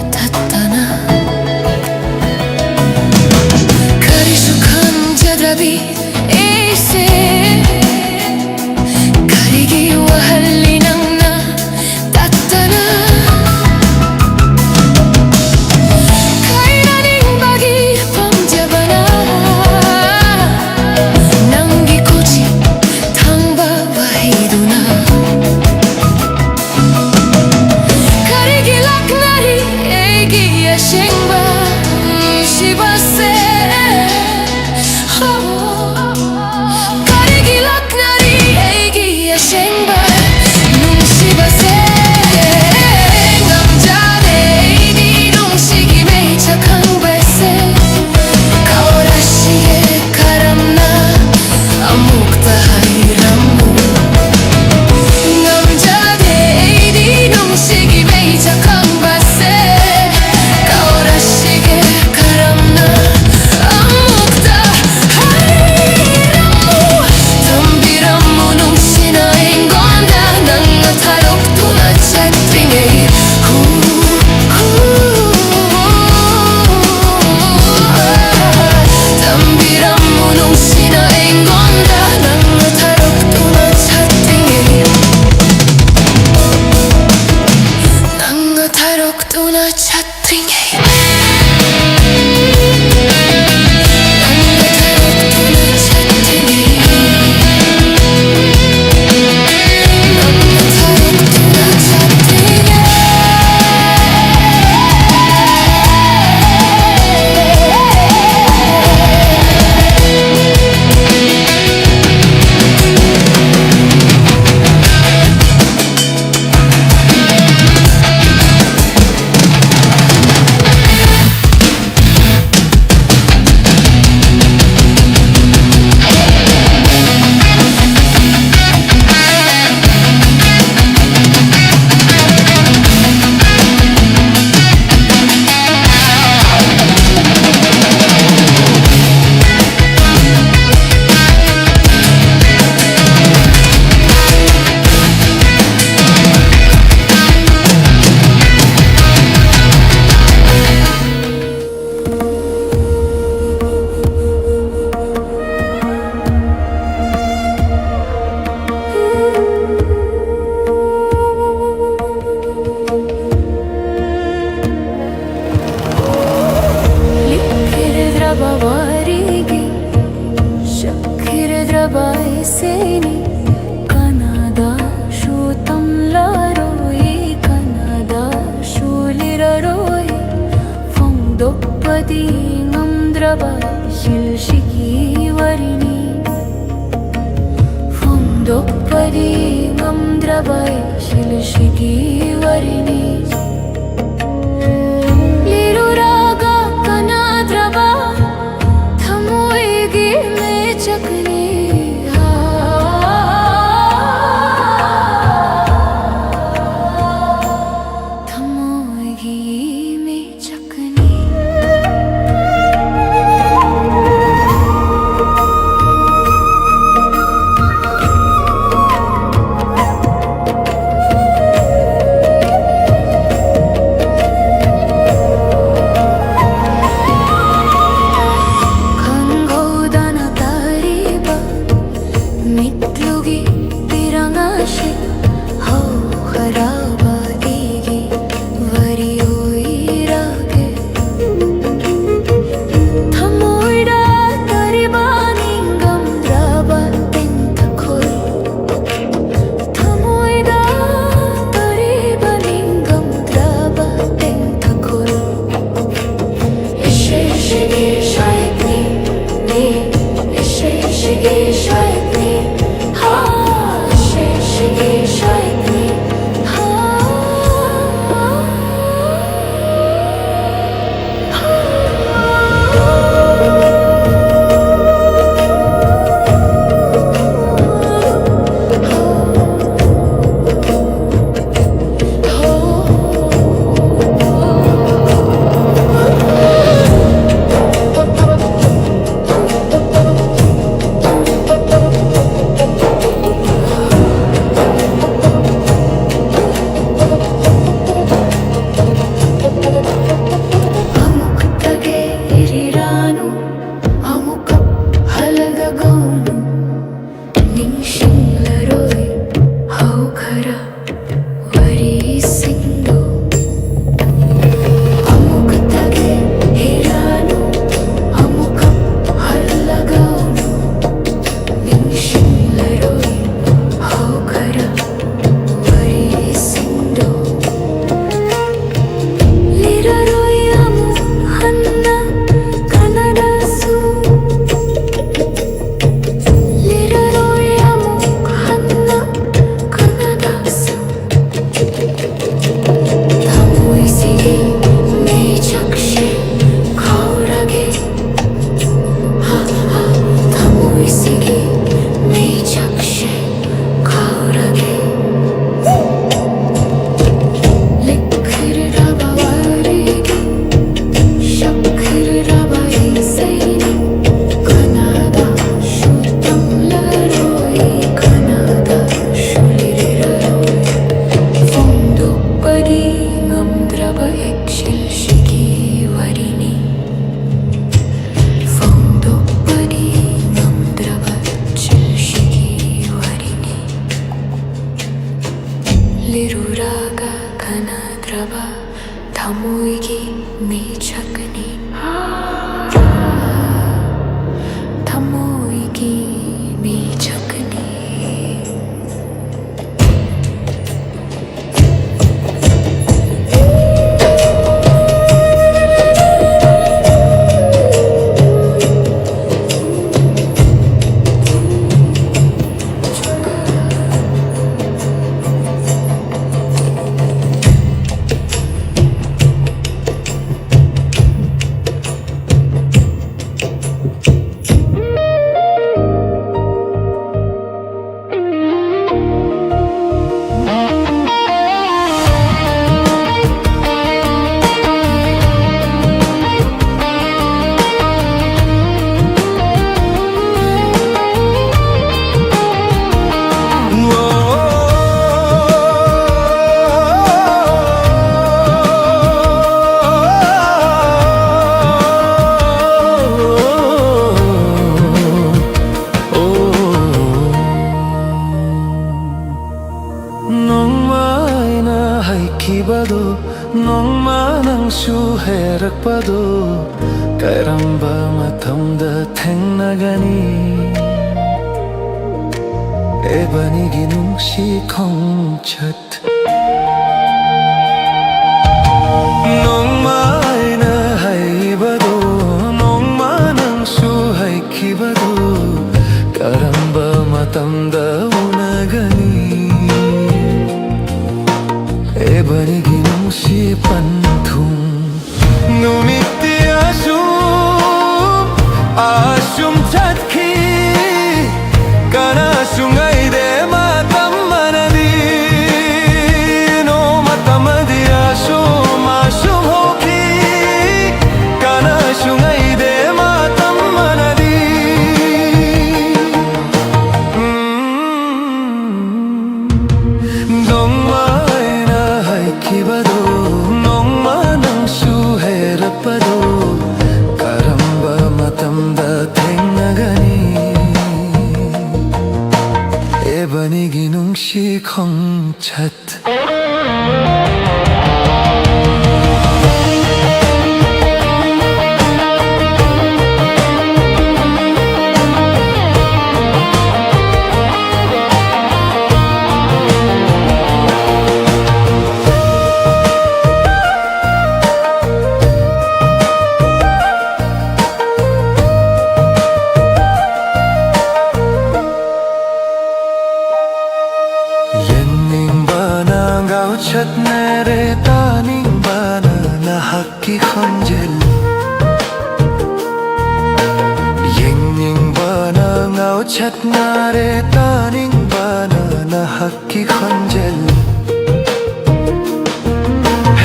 탔다나 가리숙한 자답이 에이세 가리기와 할리낭나 땄다나 가이라닝 바기 범자바나 남기고지 당바와 히두나 가리기락 나리 애기야 생바 시바세 가리기락 나리 애기야 생바 눈시바세 남자네 이 동식이 매착한 발세 가오라시에 가람나 아묵다 하이람무 남자네 이 동식이 매착한 발세 가오라시게 가람나 아묵다 하이람무 덤비람무 농시나 앵건다 낭나 타lok도나 채팅에 덤비람무 농시나 앵건다 낭나 타lok도나 채팅에 낭나 타lok도나 채팅에 Varigi Shakir drabai seni Kanada shutam laroi Kanada shuliraroi Fongdopadi ngam drabai shilshiki warini Fongdopadi ngam drabai shilshiki warini Liruraga kanadraba थमोएगी मैं चकनी थमोएगी मैं चकनी ꯍꯧꯈꯔ ꯋꯥꯔꯤꯁꯤꯡꯗꯨ ꯑꯃꯨꯛꯇꯒꯤ ꯍꯤꯔꯥꯅꯨ ꯑꯃꯨꯛꯀ ꯍꯜꯂꯒ ꯎꯅꯨ ꯅꯤꯡꯁꯤꯡꯂꯔꯣꯏ ꯍꯧꯈꯔ ꯋꯥꯔꯤꯁꯤꯡꯗꯨ ꯂꯤꯔꯔꯣꯏ ꯑꯃꯨꯛ ꯍꯟꯅ ꯀꯅꯥꯗꯁꯨ ꯂꯤꯔꯔꯣꯏ ꯑꯃꯨꯛ ꯍꯟꯅ ꯀꯅꯥꯗꯁꯨ ꯊꯃꯣꯏꯁꯤꯒꯤ ꯃꯩꯆꯥꯛꯁꯦ ꯈꯧꯔꯥꯒꯦ ꯊꯃꯣꯏꯁꯤꯒꯤ ꯃꯩꯆꯥꯛꯁꯦ ꯈꯧꯔꯥꯒꯦ ලික්ꯈꯔරꯕ වරේගි ශක්ඛරරබ ඉසයිනි කනදා ශුද්ධම්ලරෝයි කනදා ශුලිරරෝයි ෆොන්දුප්පඩි ngම්ද්‍රබ එක්ෂිල්ෂිකි වරිනි ෆොන්දුප්පඩි ngම්ද්‍රබ එක්ෂිල්ෂිකි වරිනි ලිරුරාග කනද්‍රබ ಥಮೋಯಿಗಿ ಮೇಚಕನಿ ಥಮೋಯಿಗಿ ಮೇಚಕನಿ ꯅꯣꯡꯃꯥꯏꯅ ꯍꯥꯏꯈꯤꯕꯗꯨ ꯅꯣꯡꯃ ꯅꯪꯁꯨ ꯍꯥꯏꯔꯛꯄꯗꯨ ꯀꯔꯝꯕ ꯃꯇꯝꯗ ꯊꯦꯡꯅꯒꯅꯤ ꯏꯕꯥꯅꯤꯒꯤ ꯅꯨꯡꯁꯤ ꯈꯣꯡꯆꯠ ꯅꯣꯡꯃꯥꯏꯅ ꯍꯥꯏꯕꯗꯨ ꯅꯣꯡꯃ ꯅꯪꯁꯨ ꯍꯥꯏꯈꯤꯕꯗꯨ ꯀꯔꯝꯕ ꯃꯇꯝꯗ 우나가니 에버리기 농시 반통 누미띠 아숨 찾기 까나숭아이데 마땀마나디 노 마땀마디 아숨 호키 까나숭아이데 마땀마나디 농마이나 하이키바도 농마 낭수 해랍바도 까람바 마탐다 탱나가니 에바니기 농시 콩찻 찻내래 따닝바나 나학기 헌젤 옌닝바나 나오 찻나래 따닝바나 나학기 헌젤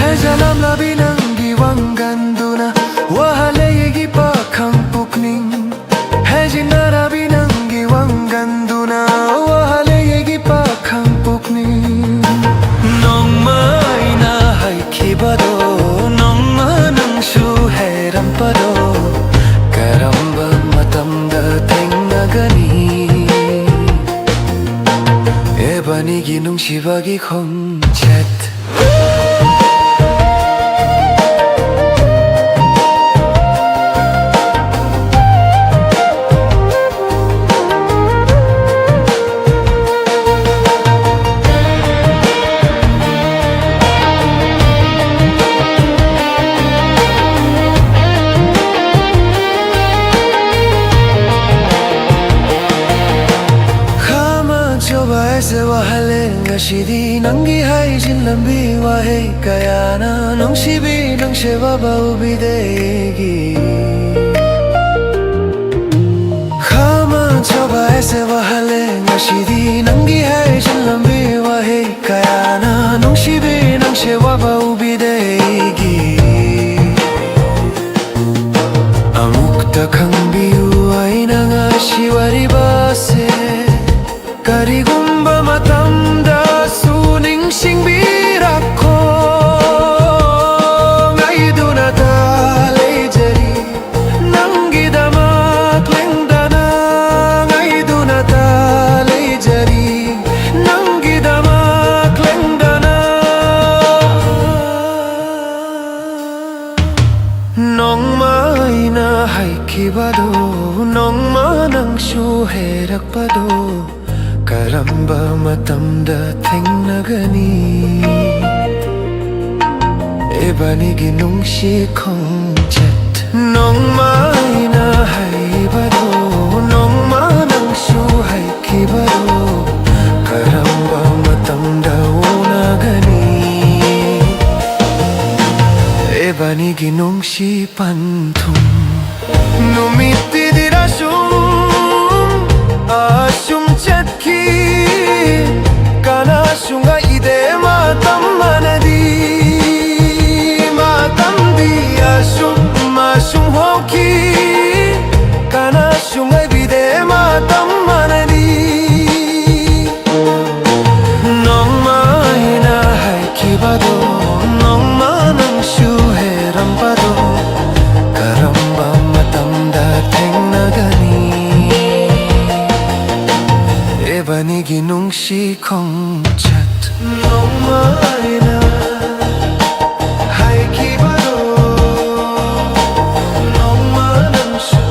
해자남라비낭기 왕간두나 와할레이기 빠캉북닝 해진나라비낭기 왕간두나 와할레이기 빠캉북닝 농마이나 하이키바도 농마 낭수 해람바도 까람바 마탐다 탱나가니 에바니기 nung shibagi khong chat se wahale ngashidi nangi hai jin lambi wahe kayana nong shibi nong sheba bau bidegi khama choba se wahale ngashidi nangi hai jin lambi wahe kayana nong shibi nong sheba bau bidegi amukta khangbiu aina ngashi wari base Karigumba matamda suning singbirako Ngaiduna talejari Nanggidamak lengdana Ngaiduna talejari Nanggidamak lengdana Nong maina haikibado Nong manang shuherakbado Karamba matamda thengnagani Ebanigi nungshi khongchat Nong maina haibado Nong manang shu haikibado Karamba matamda onagani Ebanigi nungshi panthum Numiti dirashum Asum chatki Kana sunga ide matam manadi Matam di asum hoki Kana sunga bide matam manadi Nong maina haiki bado Nong manang shuhe rampado Karamba matam da thengnagani Ebanigi nungshi khongchat Nong maina haikibado Nong manang shu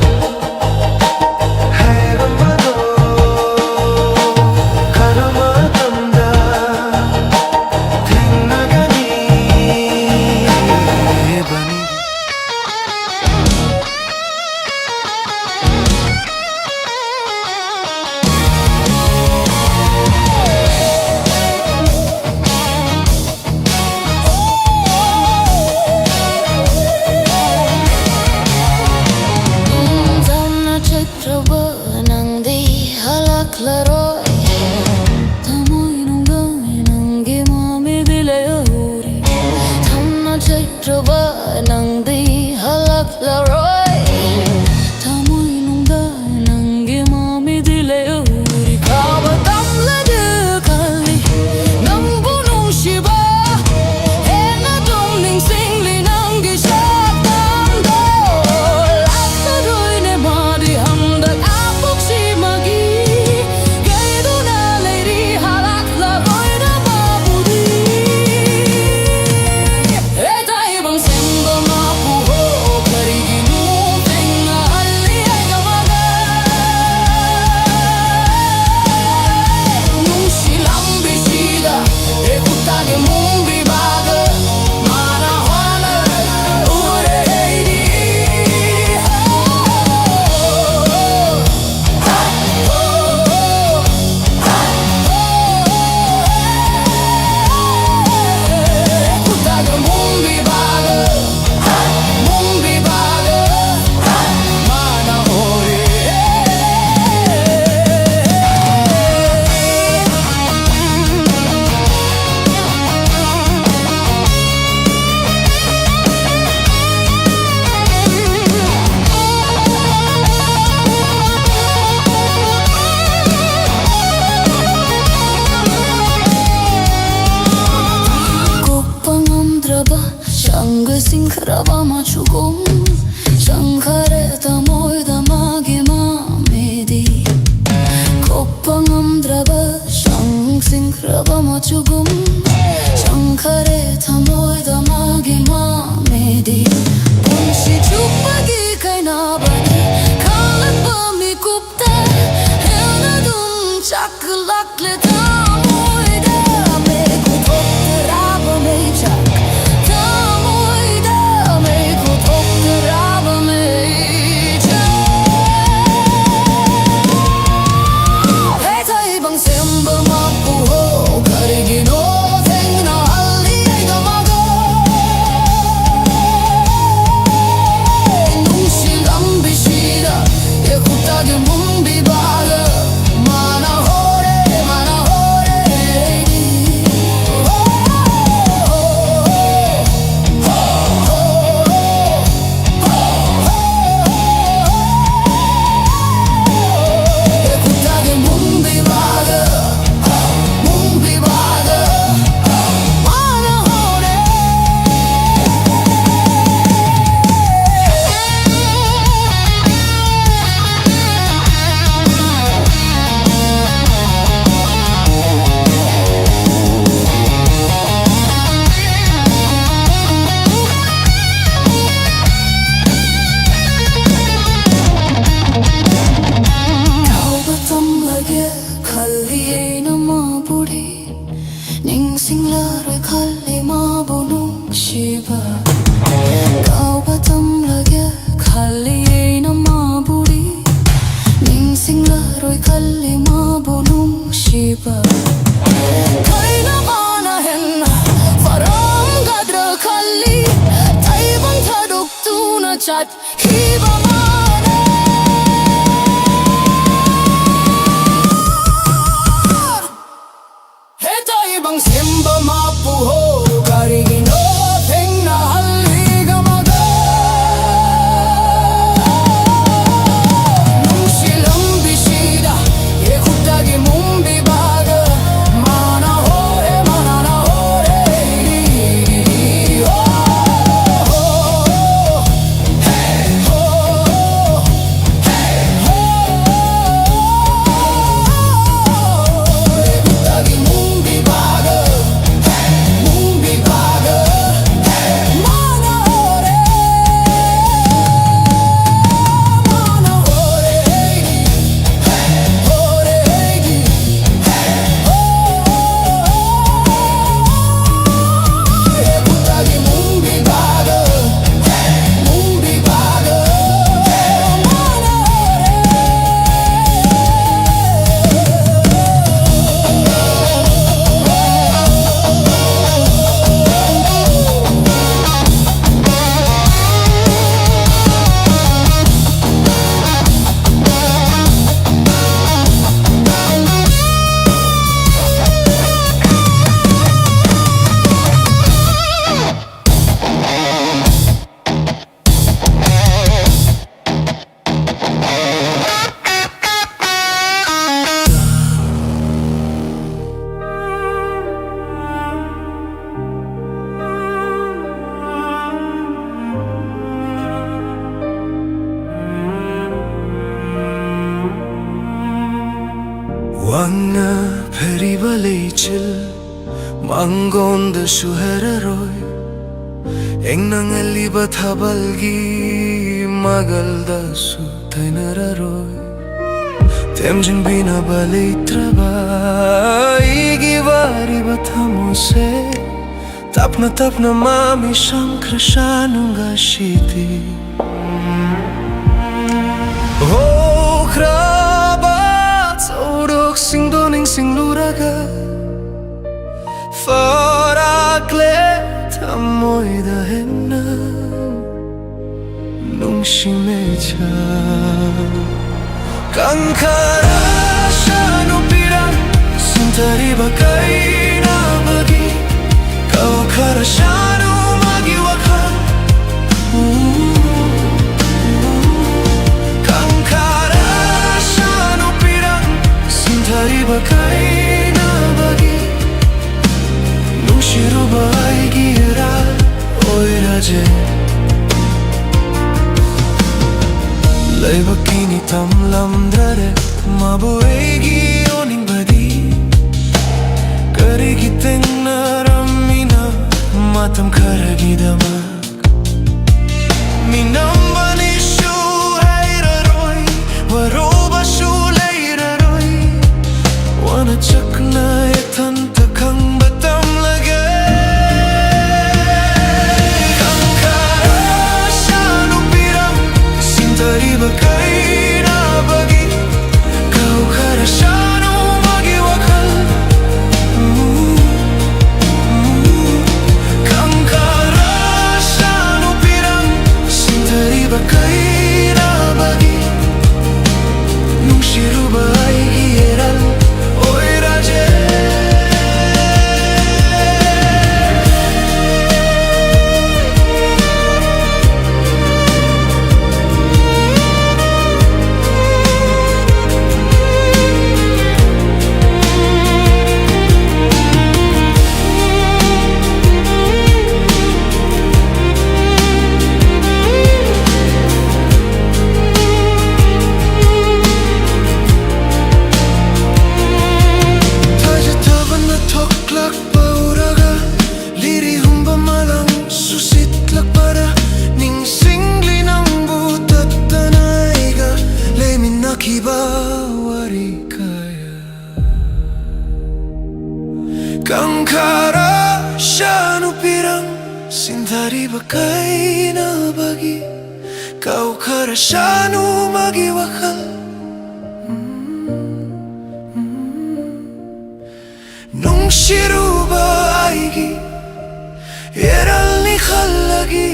hairambado Karamatamda thengnagani Ebanigi Laroy Tamoy nung dami nang gimami dilayuri Tamna chaitraba nang di halak laroy Tamoy nung dami nang gimami dilayuri Kabatam la dekali nang bunong shiba Hena dong ning singli nang gisyak tamdo Lakaroy ne madi hamdak apok si magi Kraba machugum Shankareta moida magi mamedi Kopangam draba Shang sing kraba singlaroy khalli ma bonung shiba Kau batam lagya khalli na ma buri Ning singlaroy khalli ma bonung shiba Kaina mana henna faram gadra khalli Taibang thaduk tu na chat hiba mana Bang simba mapu ho karigi no tengna halli gamada Nung silam bisida ye kutagi mumbi baga mana hore mana na hore hey ho hey ho ye kutagi mumbi baga Mumbi baga mana hore ye kutagi mumbi baga mumbi baga mana Wanga pheri balechil mangonda shuhararoy Engnang ali bathabalgi magalda su thainararoy Temjin bina baletraba igi vari bathamose Tapna tapna mami shankrashanunga shiti Oh krabat Saurok singdoning singluraga Farakle tamoida henna Nung shimecha Kankara shanu pirang Sintari bakai na bagi Kau kara shanu magi wakal Kankara shanu pirang Sintari bakai na bagi Nung shiru bai gira Oi raje Lai bakini tam lamdare Mabu egi oning badi Kari kiteng naramina Matam karagi damak Minam bani shu hairaroi Waroba shu leiraroi Wana chakna etan takang batam lage Kankara shanu piram Sintari bakai na bagi Kau kara shanu magi wakal Kankara shanu piram Sintari bakai na bagi Nung shiru bai hieral Oi raje Kang Kangkara siya no pirang Sindari ba kay nabagi Kau kara siya no magiwakal Nung shiru ba aigi Eral ni khalagi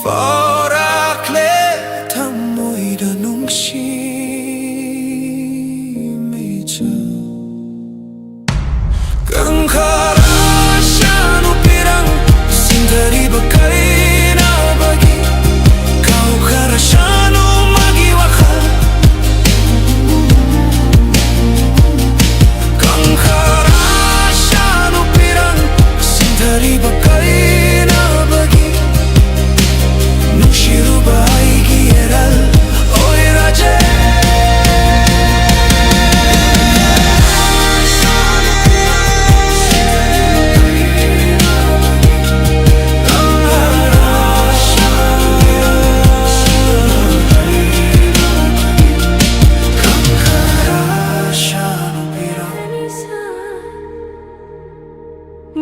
Forakle tamoy da nung meja Kangkara siya no pirang Sindari ba kay nabagi Kau kara siya no magiwakal Kangkara siya no pirang Sindari ba kay nabagi Shiru bahay giyeral Oy raje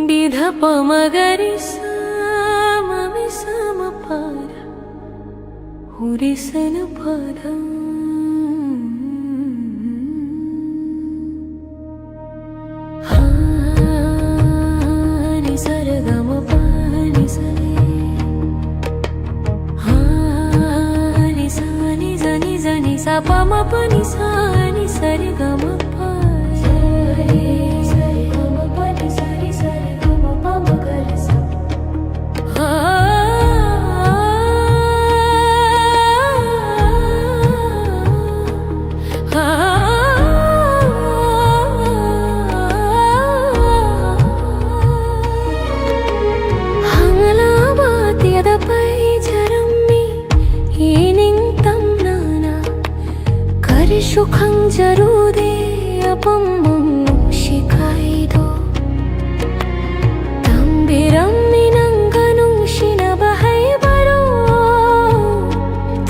Didha pamagari sa mami sama para Hurisan padam Ni sargama pani sare Ni sa ni za ni za ni sa pa ma pa ni sa ni sargama pa sargama pa ni sargama pa ma ga re sa Sukhang jarude apam mung shikaido Tambiram minanganung shinabahai baro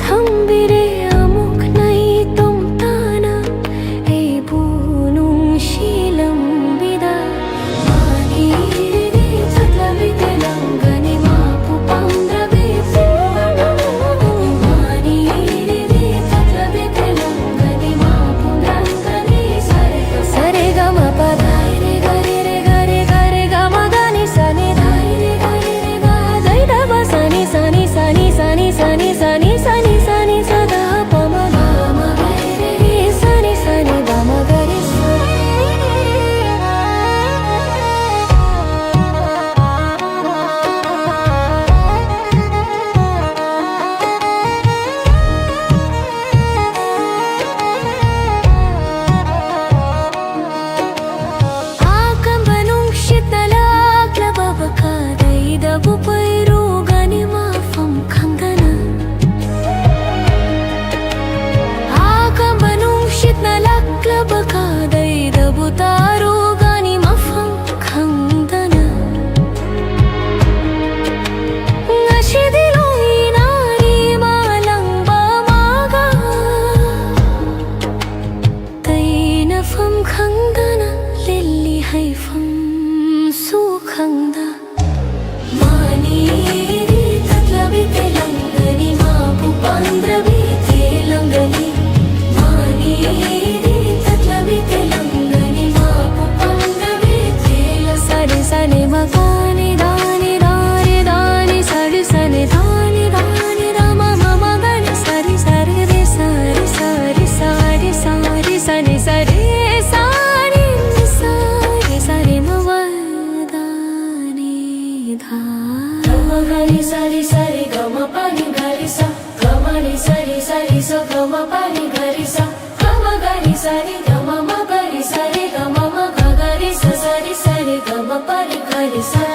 Thambire amuk nai tomtana Ei bunung shilam bida Mani iri tatlavite langani mapu pandrave singana Mani iri tatlavite langani Sare gama pa dai re ga re ga ma ga ni sa ni dai re ga dai da ba sa ni sa ni sa ni sa ni sa ni sa ni sa ni sa ni sa da pa ma ga ma ga re sa ni ba ma ga re sa सा गमा नि सा गमा पा नि गरी सा गमा गरी सा रे गमा मा गरी सा रे गमा मा गा गरी सा रे गमा पा नि गरी सा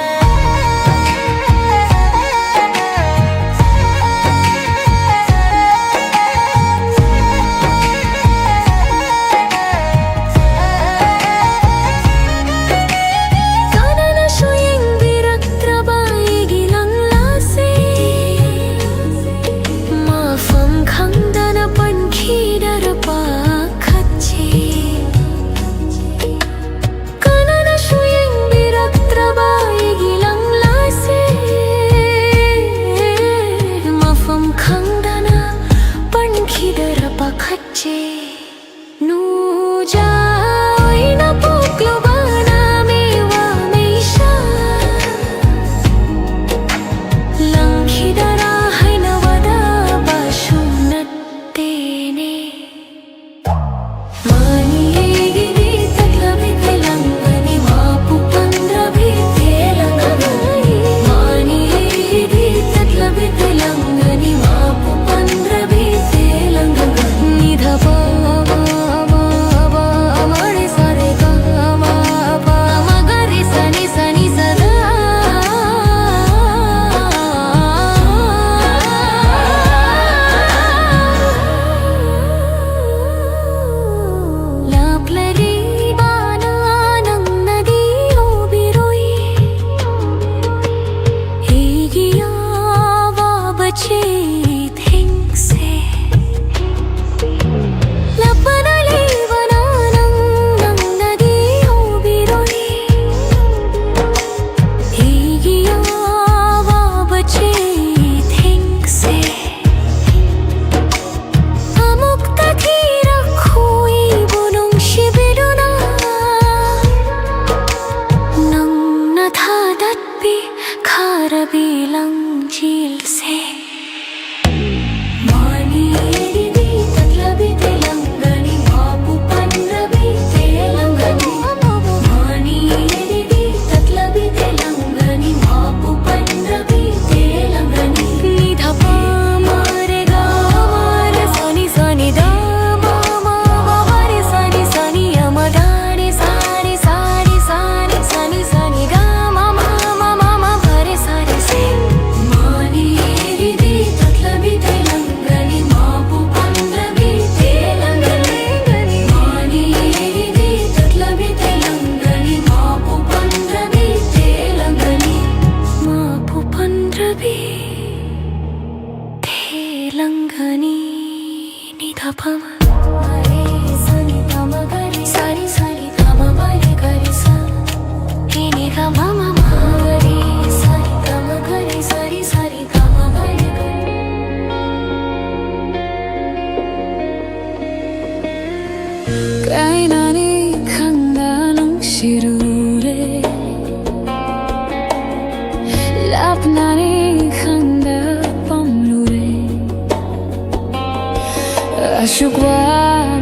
Ashukwa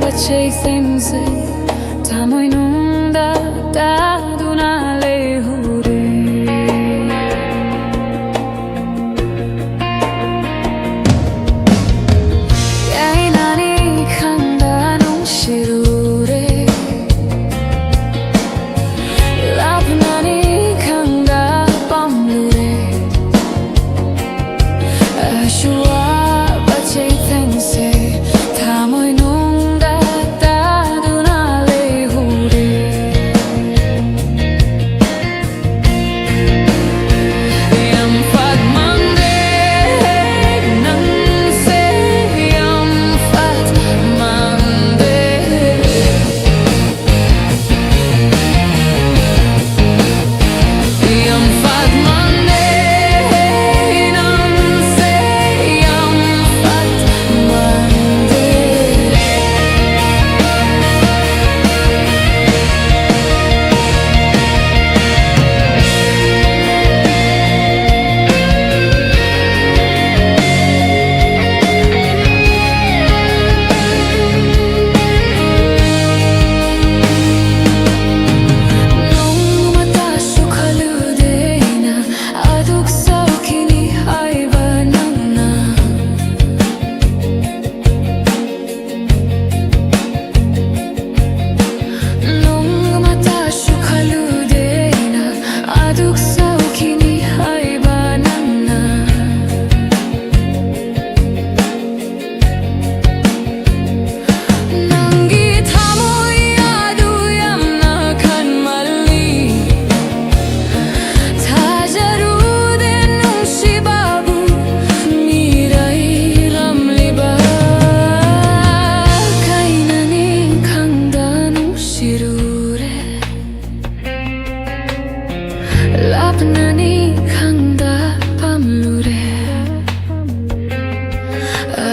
ba chasing se tamoy nunda ta dunale hure Yai nani khanda nung shirure Lap nani khanda pamlure Ashukwa ba chasing se tamoy nung da ta dunale hure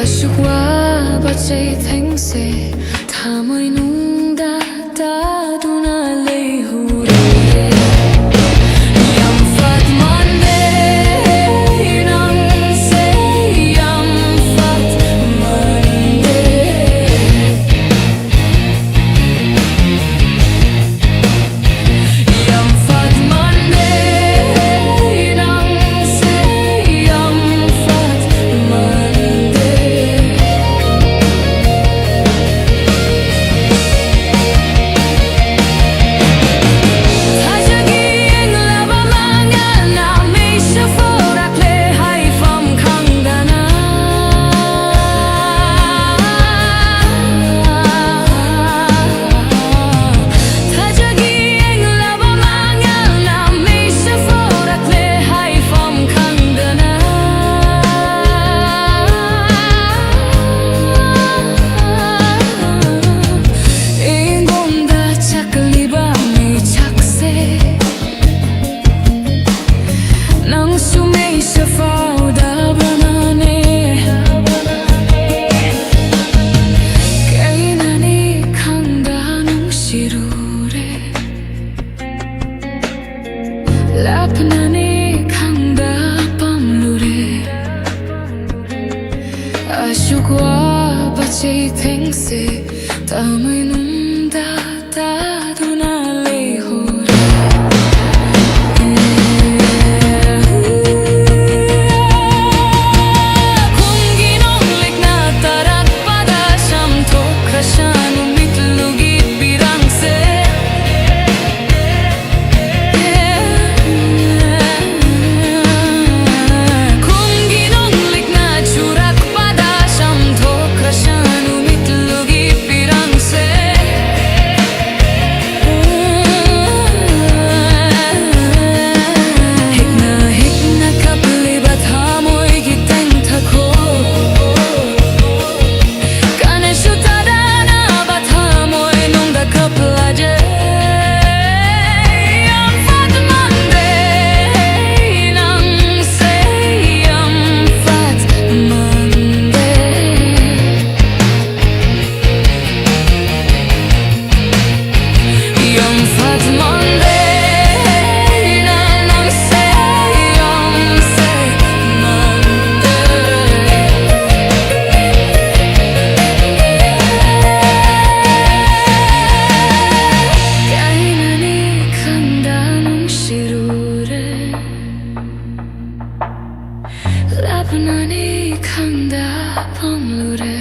Asyik wa bacay theng se Thamoy nung da du na lay hure Yam fat Monday nang se Yam fat Monday Yam fat Monday nang se Yam fat Monday Lapnani khangda pamlure Ashukwa bachay theng se Tamay nung da du na lay hure Kung ginong lik na tarat pada Siyam tokra siya numitlugit birang se Lapnani khangda pamlure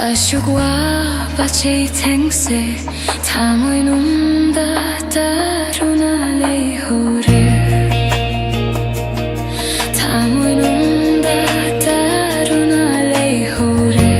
Asyuk wa bachay theng se Thamoy nung da du na lay hure Thamoy nung da du na lay hure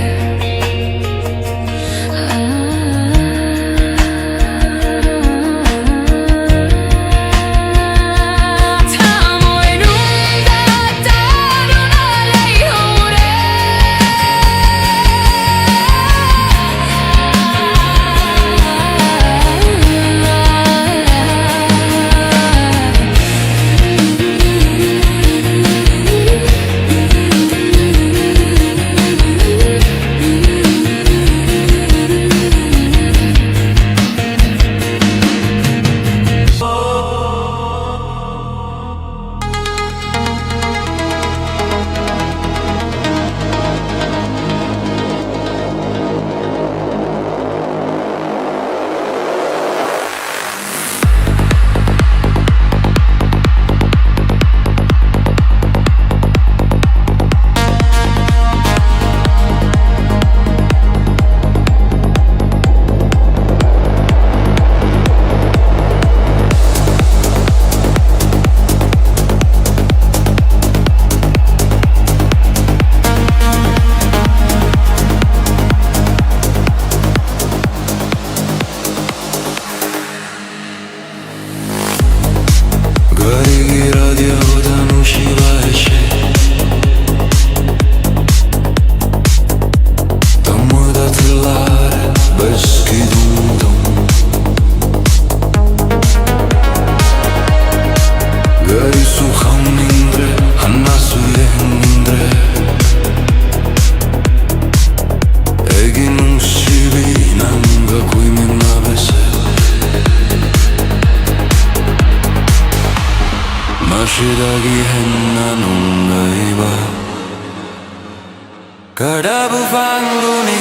Kadabu Fanguni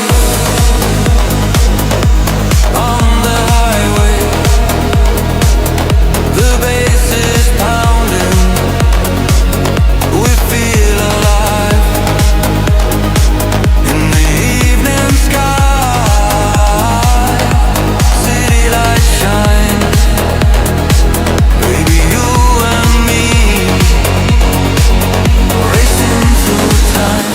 on the highway. The bass is pounding. We feel alive in the evening sky. City lights shine. Baby, you and me racing through time.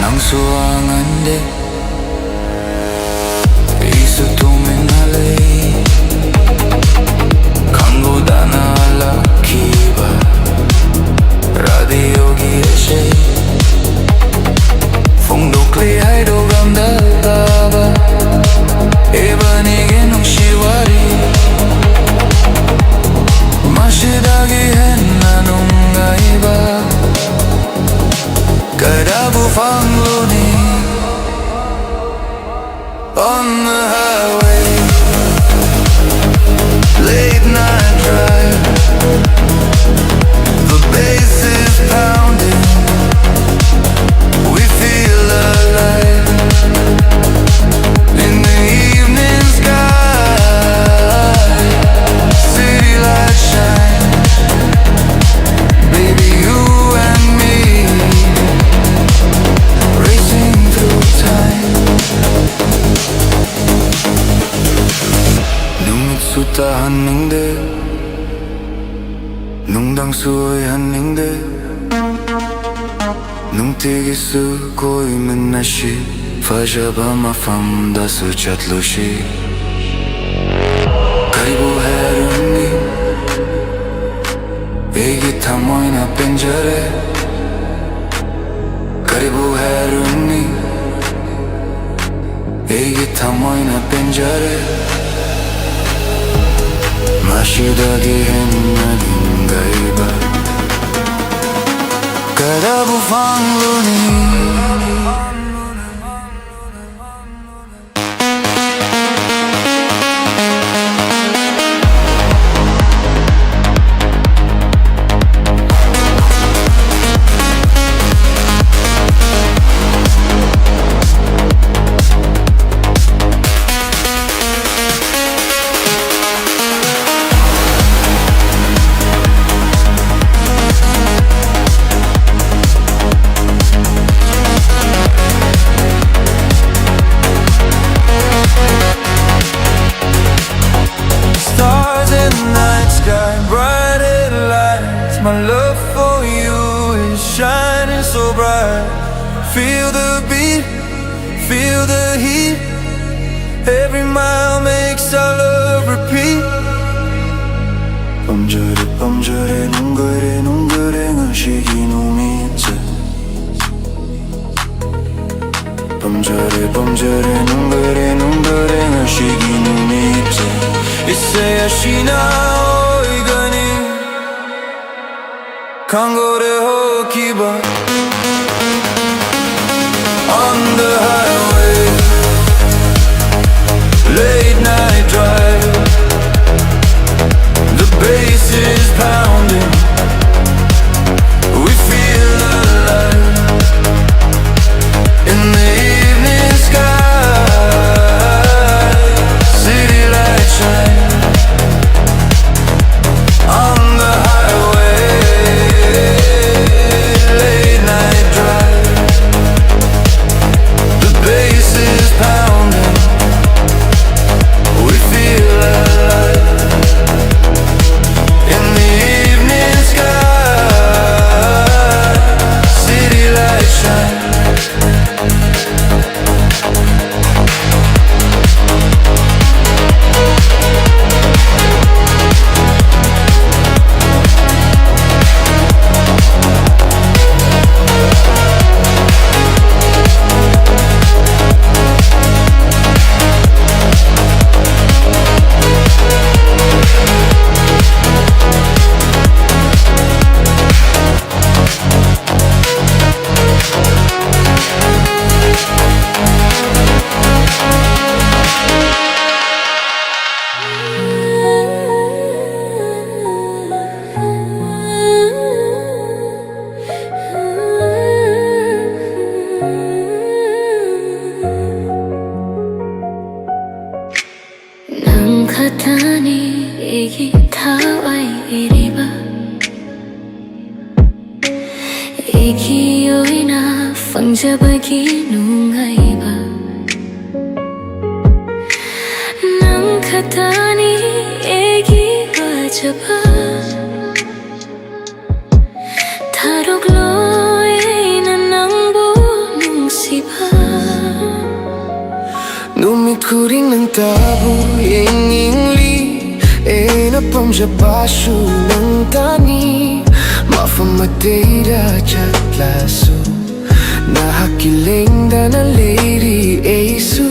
Nang suangande isu tuminale kango dana la kiba radio gieshe fungdokli haido gamda taba ebanige nungshiwari mashidagi henna nungaiba Kadabu Fanguni on the highway. Late night drive. The bass is pounding. We feel alive in the evening sky. City lights shine. Baby, you and me racing through time. Nungitsuta haningde Nungdang suoy haningde Nungtigisu koi minashi Fajaba mafam dasu chatlushi Karibu herungi Egi tamoyna pinjare Karibu herungi Egi tamoyna pinjare Mashidagi henna dingaiba Kadabu Fanguni My love for you is shining so bright. Feel the beat, feel the heat. Every mile makes our love repeat. 밤저래 밤저래 눈거래 눈거래 의식이 눈밑에 밤저래 밤저래 눈거래 눈거래 의식이 눈밑에 있어야 쉬나 오이가니 강거래 호기바 On the highway Late night drive The bass is pounding We feel alive In the evening sky City lights shine On the highway Late night drive The Pangjabagy nung ay ba Nang katani egi wajaba Tarogloy na nang bunong siba Numikuring ng tabo Yingingli E na pamjabasu ng tani Mafamadeira chat laso Nahakiling da na lady Asu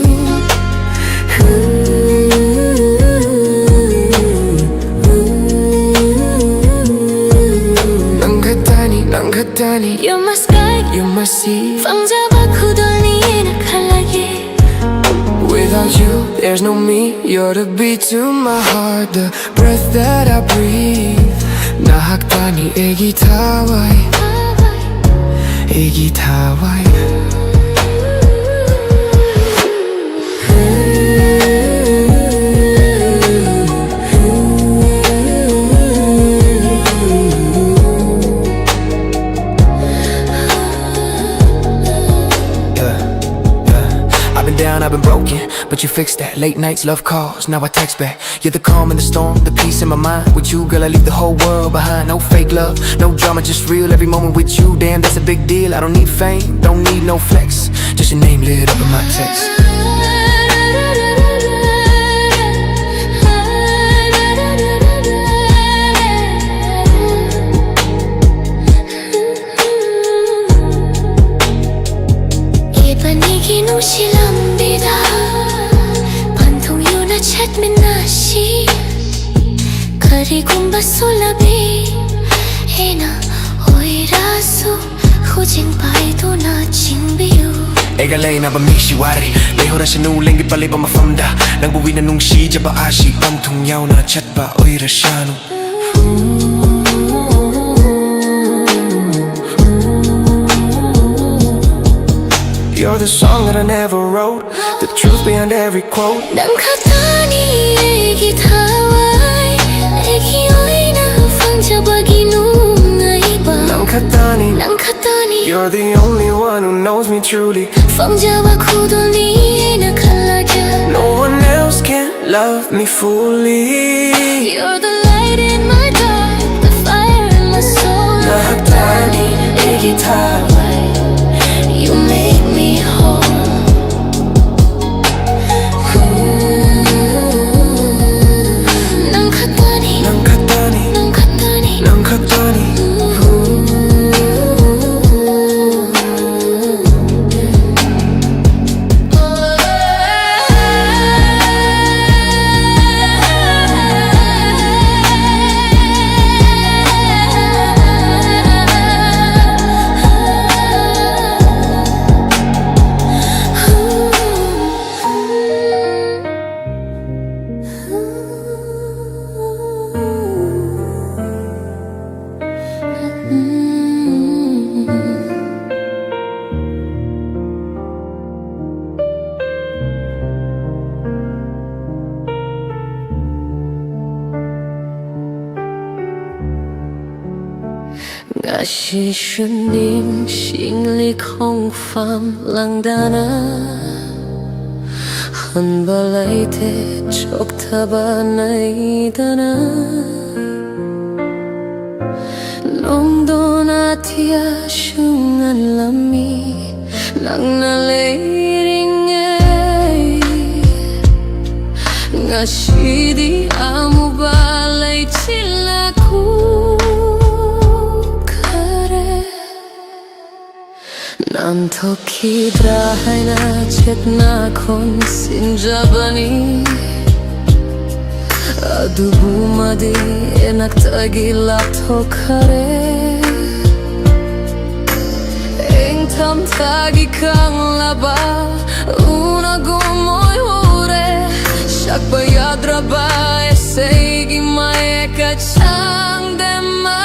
Nanghatani You're my sky You're my sea Pangjabakudolni nakalagi Without you, there's no me You're the beat to my heart The breath that I breathe Nahaktani egitawai Egitawai I've been down, I've been broken, but you fixed that. Late nights, love calls, now I text back. You're the calm in the storm, the peace in my mind. With you, girl, I leave the whole world behind. No fake love, no drama, just real. Every moment with you, damn, that's a big deal. I don't need fame, don't need no flex. Just your name lit up in my text. Ipanigin nung silambida Pantong yun at chat minashi Karigong basulabi Ena oirasu Hujing baido na jingbiyu Ega lay na ba mishi wari Lehora siya nuling di pali ba mafamda Nang buwi na nung shi jaba ashi Pantong yaw na chat ba oy rasyano You're the song that I never wrote The truth behind every quote 난 katani egi tawai Egi oina pangjabagy nung ay ba 난 katani 난 katani You're the only one who knows me truly Pangjabakudolni nakalagi No one else can love me fully You're the light in my dark, the fire in my soul. Nahaktani egitawai You make me whole. 난 katani, 난 katani 난 katani. 난 katani Ngasi shunim shingli kong pham langdana Han balai te chok thaba nai dana Nong dona tia shungan lami Nang na leiring ay Ngasi di amu balay chilaku Nan toki drahay na chetna kon sinjabani Adu bumadi enak tagilap tokare Eng tam tagi kang laba Una gomoy hore Shak bayadra ba esegi mae kachang dema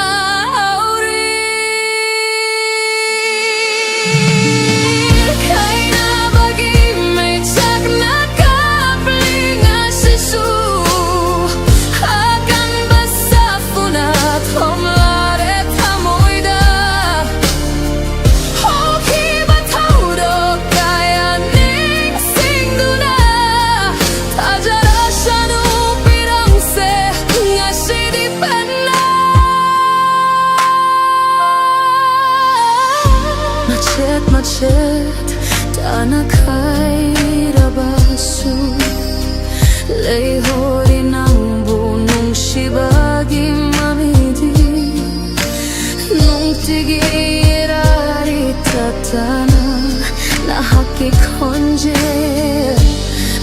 macet tanah rabasu Leihori ng bunong shibagi mamidi Nung tigirari tatana Nahaki konje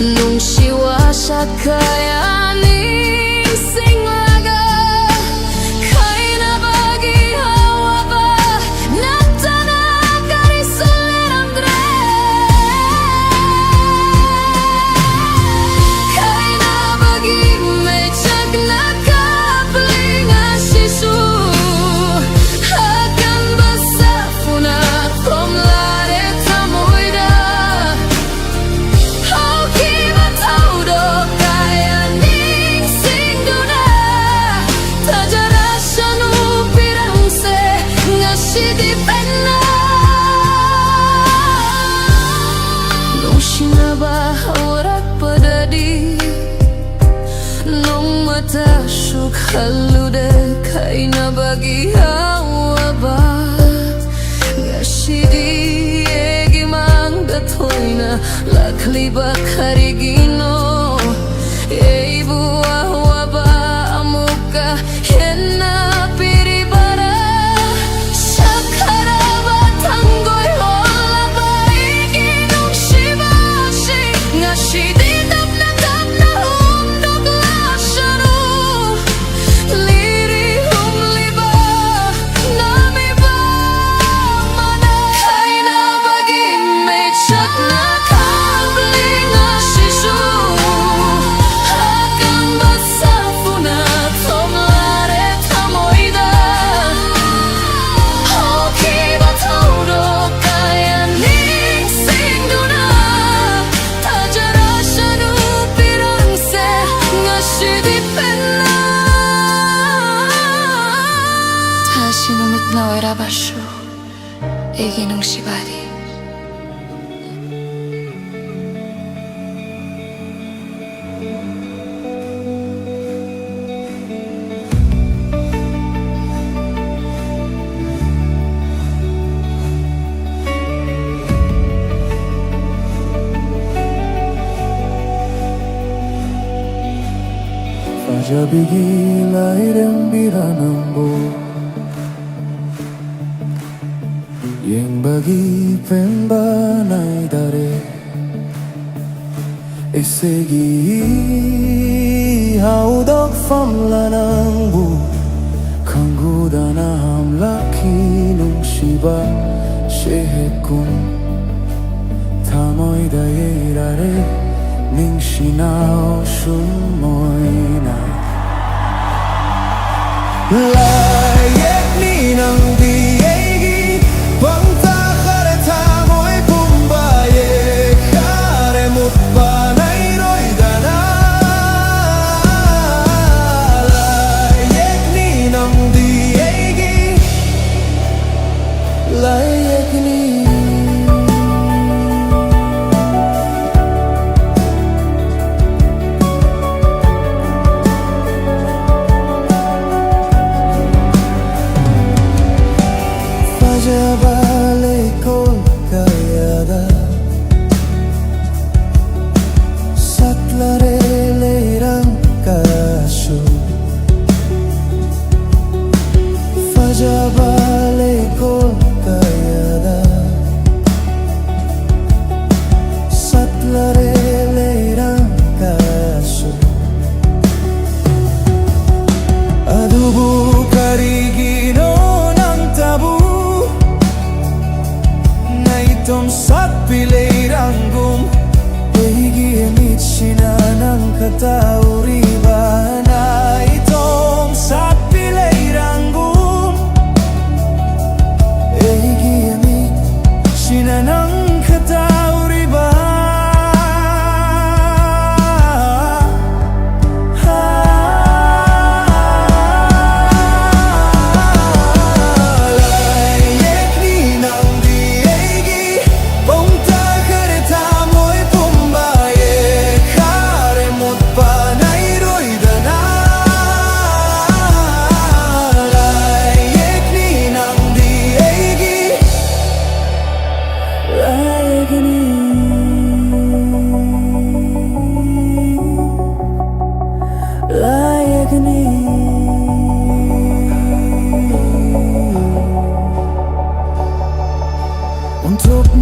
Nung shiwasha kaya ning singlaga Kaya na bagi hawa ba Natana karisulit andre Kaya na bagi mechak na kapaling asisu Akan basafuna komlare tamoida Okay mataudo kaya ning singduna Tajara shanu pirangse ngashidi penna Nung shinaba orat padadi Nung mata syuk halude kay na bagi hawa ba Ngashidi egi mang datoy na lakli ba karigino Ei buah waba amuka hena piribara Shakara ba tanggoy hola ba iginong shibashi Ngashidi tap na humdog lasharu Liri humliba nami ba mana Kay na bagi may chat na kabling ashisu Akan basafuna tomlare tamoida Okay ba todo kaya ning singduna Tajara shanu pirangse ngashidi penna 다시 눈을 나와라바쇼 애기농 시바리 Fajabigi lairem biranambo Yang bagi pembanai dare Esegi haudok famlanang bu Kanggudana hamlaki nung shiba shehekun Tamoy dairare ning shinao shumoina Layak ni nang diegi Bangta kare tamoy pumbaye Kare mutbanay roy dana Layak ni nang diegi Layak ni Balik kol kayada Satlare lerang kasu Faja balik kol kayada Satlare lerang kasu Adubu karigino ng tabu Itom sat pilay ranggum Ehigi emit sinanang katauriba Na itom sat pilay ranggum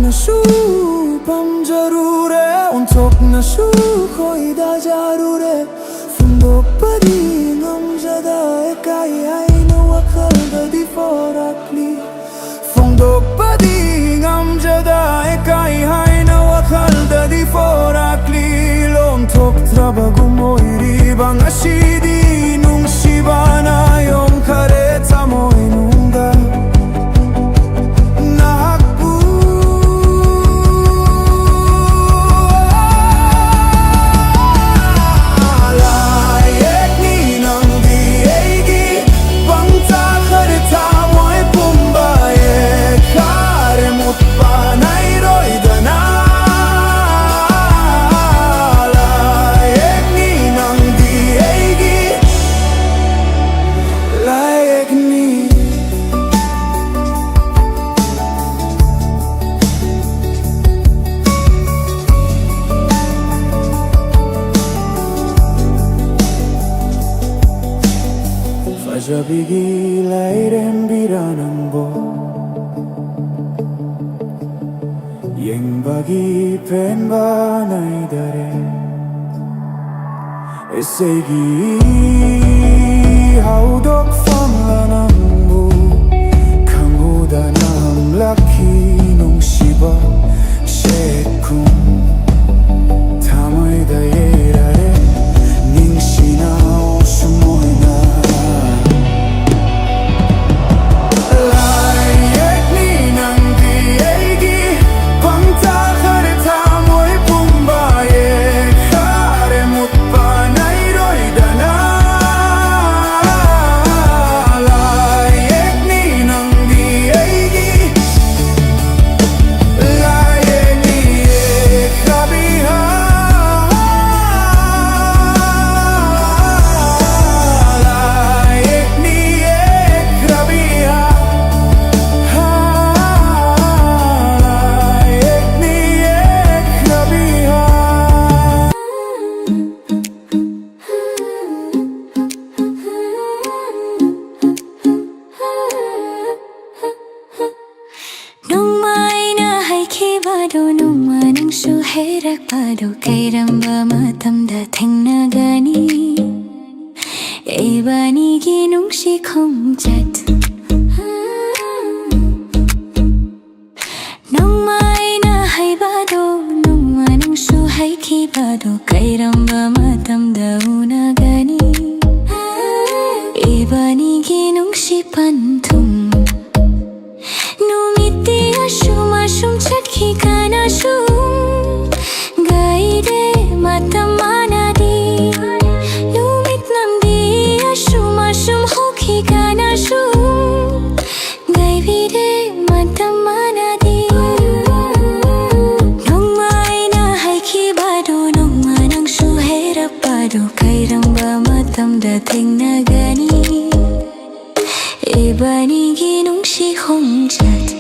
나수 밤자루래 온통 나수 거의 다 자루래 풍복바디 남자다 에까이 아이노와 칼다 디포라클리 풍복바디 남자다 에까이 아이노와 칼다 디포라클리 롬톡 trabago mo iribang asidi nung sibana yung kareta mo inunda Pagigil ay rembiran ang bo Yang bagi pen ba na'y dare Esegi haudok famlanang bo Kamuda na hamlaki nung siba Shekum Tamay dayerare Ning sinao sumoy na 해락봐도 kailanba matamda 탱나가니 Ibani nung si komjat Nung may nahaybado Nung manang suhay kibado kailanba matamda unagani Ibani nung si pantum Numiti asum asum chakhi kana sum Matamanadi Lumit namdi Asum asum hoki kana sum Gaivide matamanadi Nung may nahay kibado Nung manang suherap bado Kairang ba matamda tingagani Ibani ginung si hongjat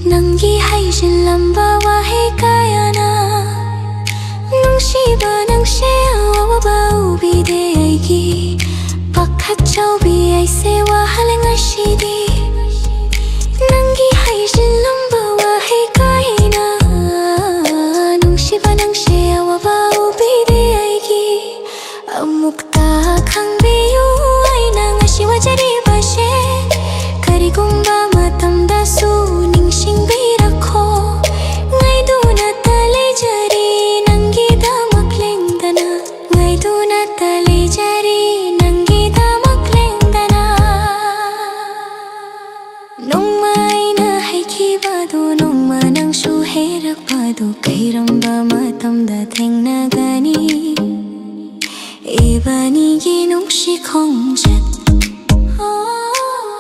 Nangi hay jin lamba wa he kaya na Kachobi ay sewa haling arshidi Nangi hay jin lamba wa hay kaina Nung shiba nang shea wa ba ubide ay gi Amukta kang biyu ay nang ashiwa jari ba she Karigumba matamda su ning shing birako Ngay du na tali jari nangi damak lengdana Ngay du na tali jari nangi damak lengdana Nung may na hay kibado nung manang shuherak pado Kairamba matamda teng na gani Ibani ginong shikong jet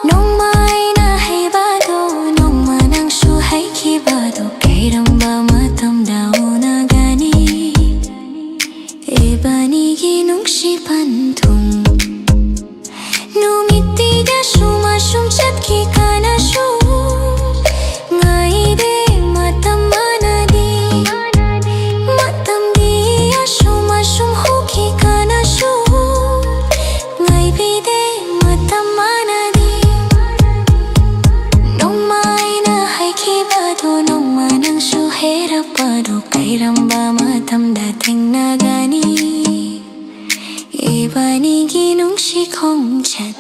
Nung may na hay bado nung manang shuhay kibado Kairamba matamda na gani Ibani ginong shipantung Numiti da shuma shum chat ki kana shum Ngai de matam manadi Matam di ya shuma shum ho ki kana shum Ngai bi de matam manadi Nung mai na hai ki bado nung manang shu hera pado Kairamba matam dating na gani Ibani ginong shikong chat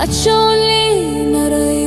Acholi naray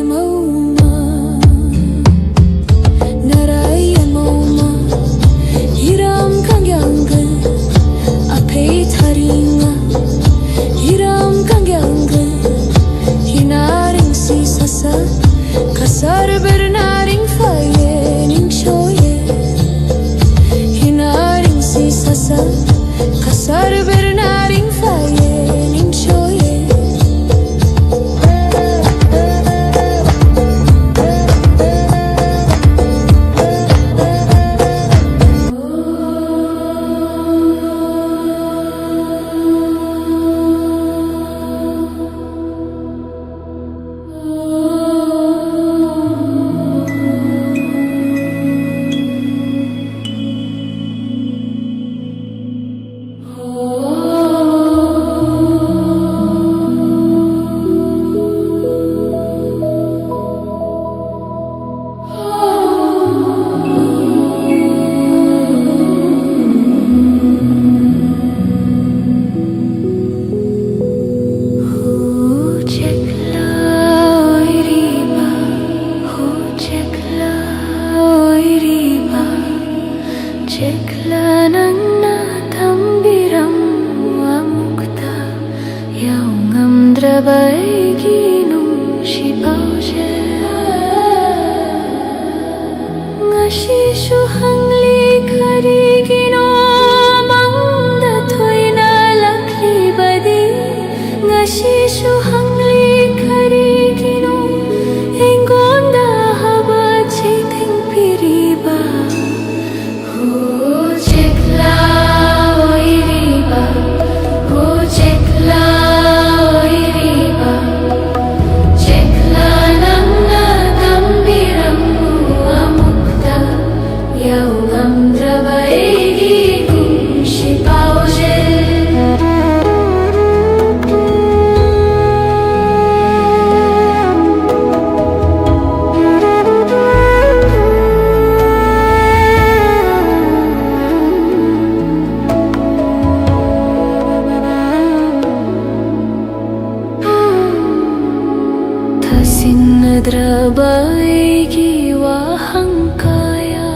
Nadraba igiwa hangkaya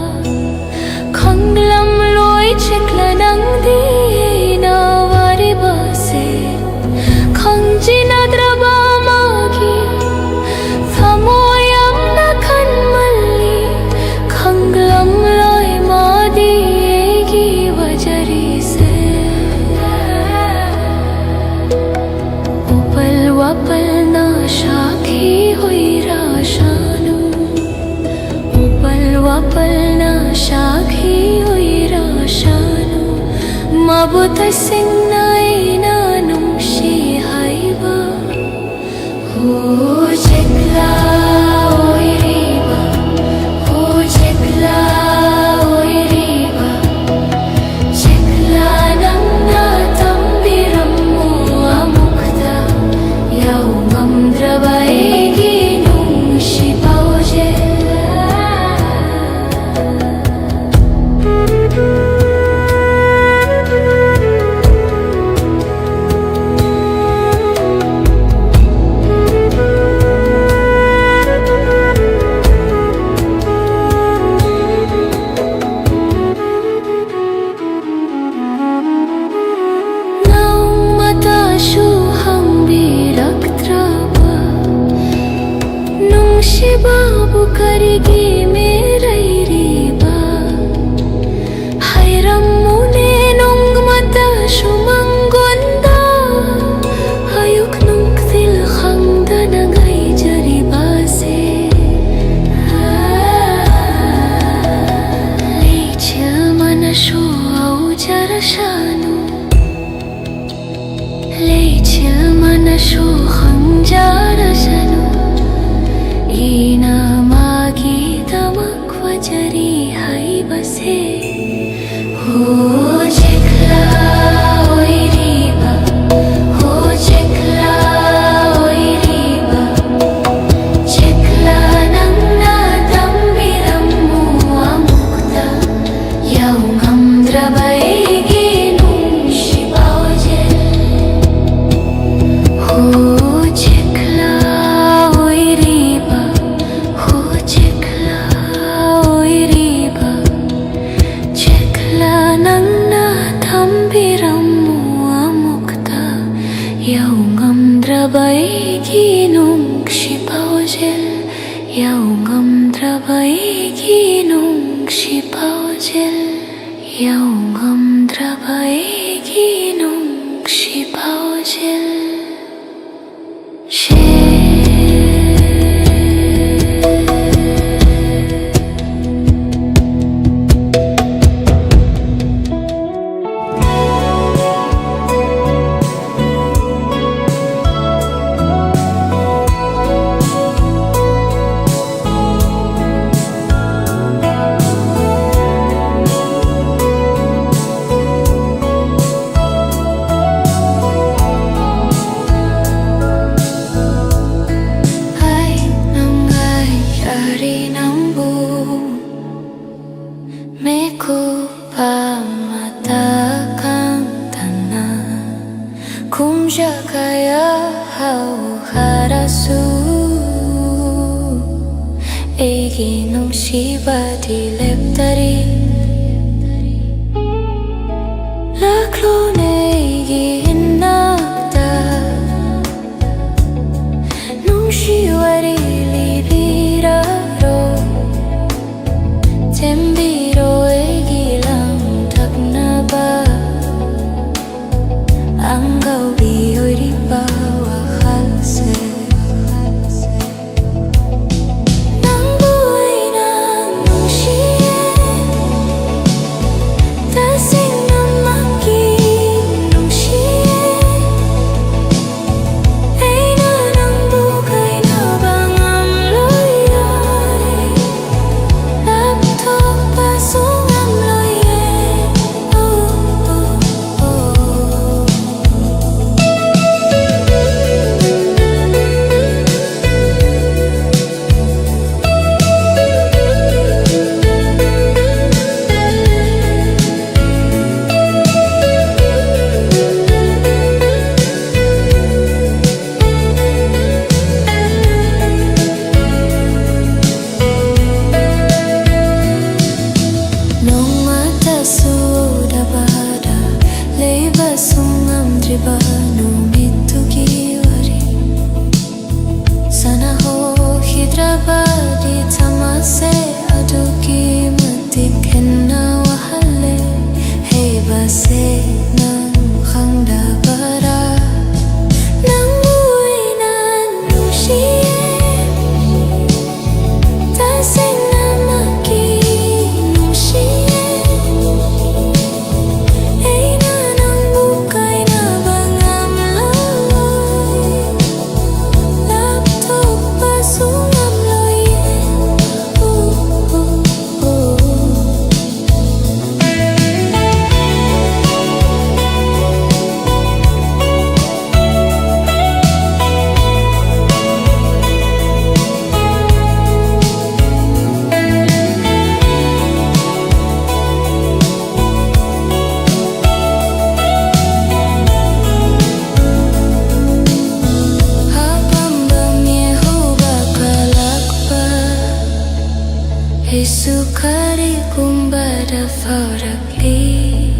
Khanglam loi chekla nang di na wari base Khangji nadraba magi Thamoyam na khan malli Khanglam loi ma di igiwa jari se Upal wapal na shakhi hui rashanu Upal wapal na shakhi hui rashanu Mabuta sing nai na nung shi haiba Ho chekla oi riba Ho chekla oi riba Chekla nang na tambiram mo amukta Yau ngamdraba egi nung shi pauje Naung mata shuhang biraktraba Nung shibabu karigi merai riba Hairam mune nung mata shumangonda Hayuk nung kthil khangda nangai jari base Leichil mana shu au jara shanu Leichil mana shu khang jara shanu Ina magi tamak wajari hai base Ho chekla oi riba Ho chekla oi riba Chekla nang na tambiram mu amukta Yau ngamdraba egi nung shi pauje Ho chekla oi riba Ho chekla oi riba Chekla nang na tambiram mu amukta Yau ngamdraba egi nung shi pauje Yau ngamdraba egi nung shi pauje Yau ngamdraba egi nung shi pauje Ay nangai ari nambu Meku pamatakan tanah Kumja kaya hau harasu Egi nung shiba di leptari Laklo negi inakta Nung shiwari libiraro Tembiro egi lang taknaba Anggaw biyoy riba wakalse Nang buhay nang nung shiye Tasing na maki nung shiye ba numitugi wari sana ho hidrabadi tamase adugi matik henna wahale hey base nang khangda bara nang buhay na nushiye tasing na makinushiye ay na nang bukay na bangam laloy laptop pasungam loyin Sukari kumbada farakli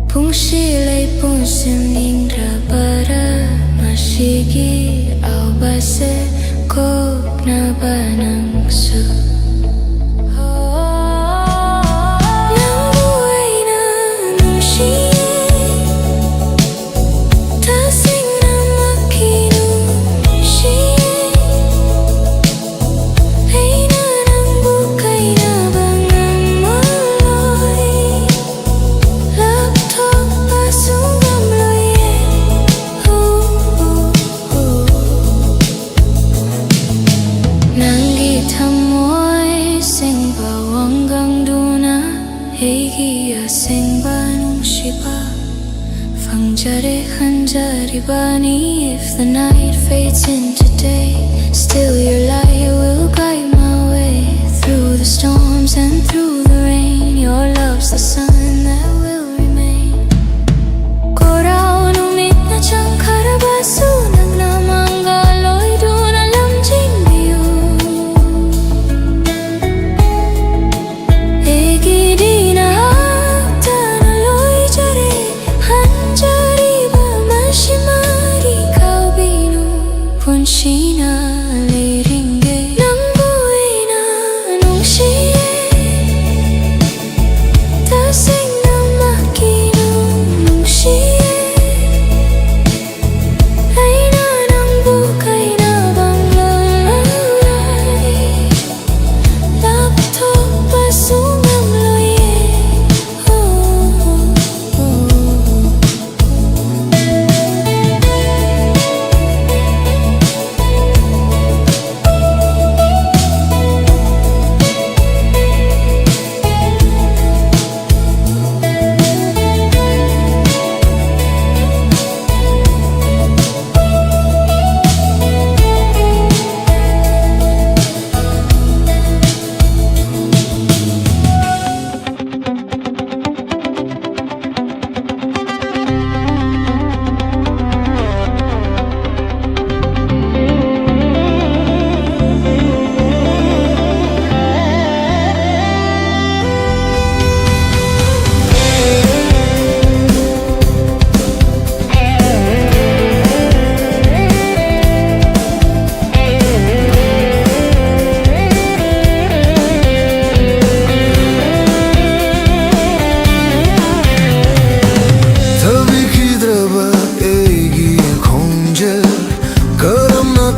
Pungsilay pungsim ningra bara Masigi au base kok na banang su Nang buhay na nushiye tasing na makinushiye Fangjare khanjari bani. If the night fades into day, still your light will guide my way through the storms and through the rain. Your love's the sun that will remain. Korao numit na chang karabasu naglamanga loy dun alam jing biyu. Egi di na Punshina liringe nang buhay na nungshiye tasing na makinushiye ay na nang bukay na bang lalay laptop pasungam loye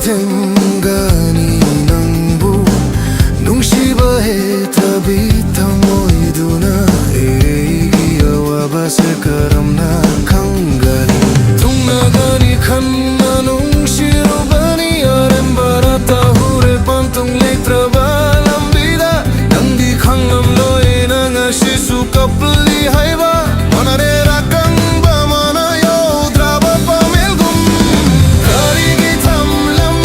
Tengani nangbu nungsiba he tabi tamoiduna egi awabase karamna kangali tunagani khanna nungsirubani arembara tahure pantung letraba lambida nangdi khangam loe nanga shisu kapli haiba manare rakang ba mana yodraba pamelgum karigi tamlam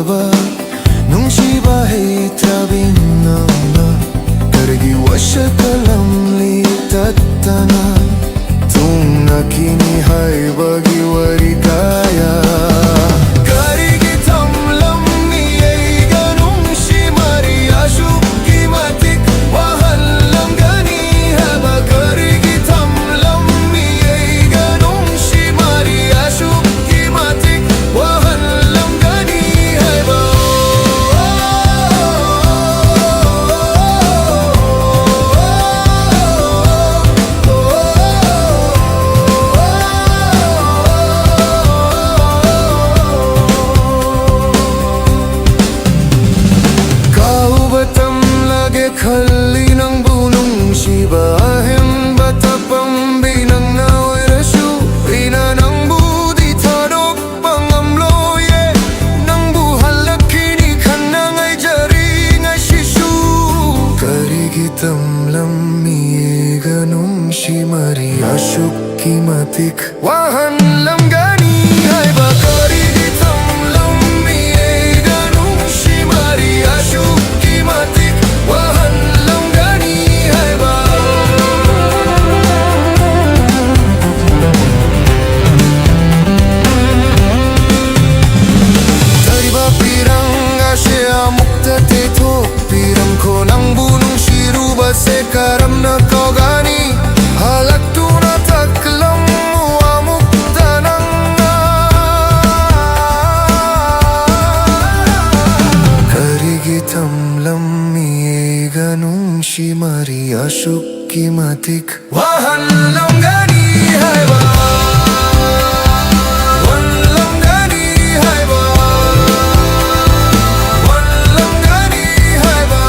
ba nungsiba hey tabing nama kargi washa kalam li tatana tung nakini hai bagi warikaya kargi tamlam ni ei ganung shimari ashu kimatik wahallam gani haba kargi tamlam ni ei ganung shimari ashu kimatik wahallam gani haba khali nang bunung shiba hem batapam binang nawai rasu ina nang budi thodok pangam loye nang bu halakini khanna ngai jari ngai shishu kari gitam lammi ganum shimari ashuk kimatik wahan lam gani hai ba kari gitam lammi ganum shimari ashuk kimatik wahan lam gani hai ba tariba pirang asya mukta te tho pirang ko nang bunung shiru ba se karam na kau gani halak tu na taklam wa mukta nang kari gitam lammi ganung shimari ashuk kimatik wahan lam gani hai ba wan lam gani hai ba wan lam gani hai ba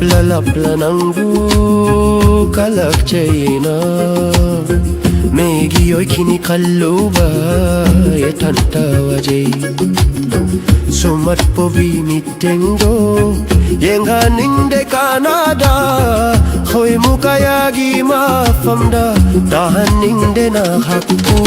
Lalapla nang bu kalak chayina megi oi kini kallo ba ye tanta waje sumat po vi mitendo yenga ningde Canada khoi mukayagi ma famda dahan ningde na hakku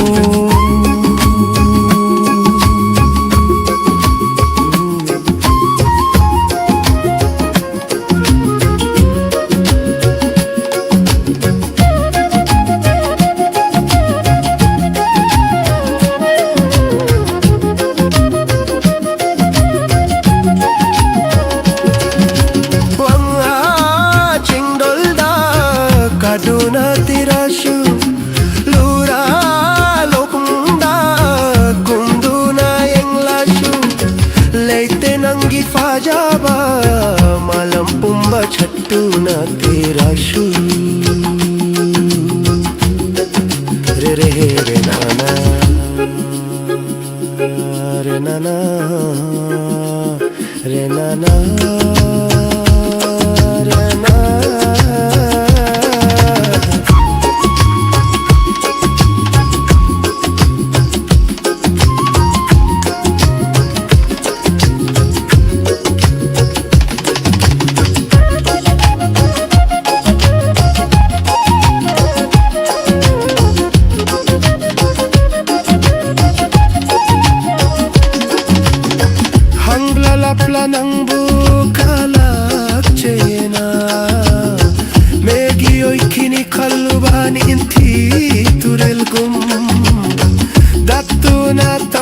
Kaduna tirashu lura lokunda kunduna yang lashu leite nangi fajaba malam pumba chattuna tirashu re re re nana re nana re nana re nana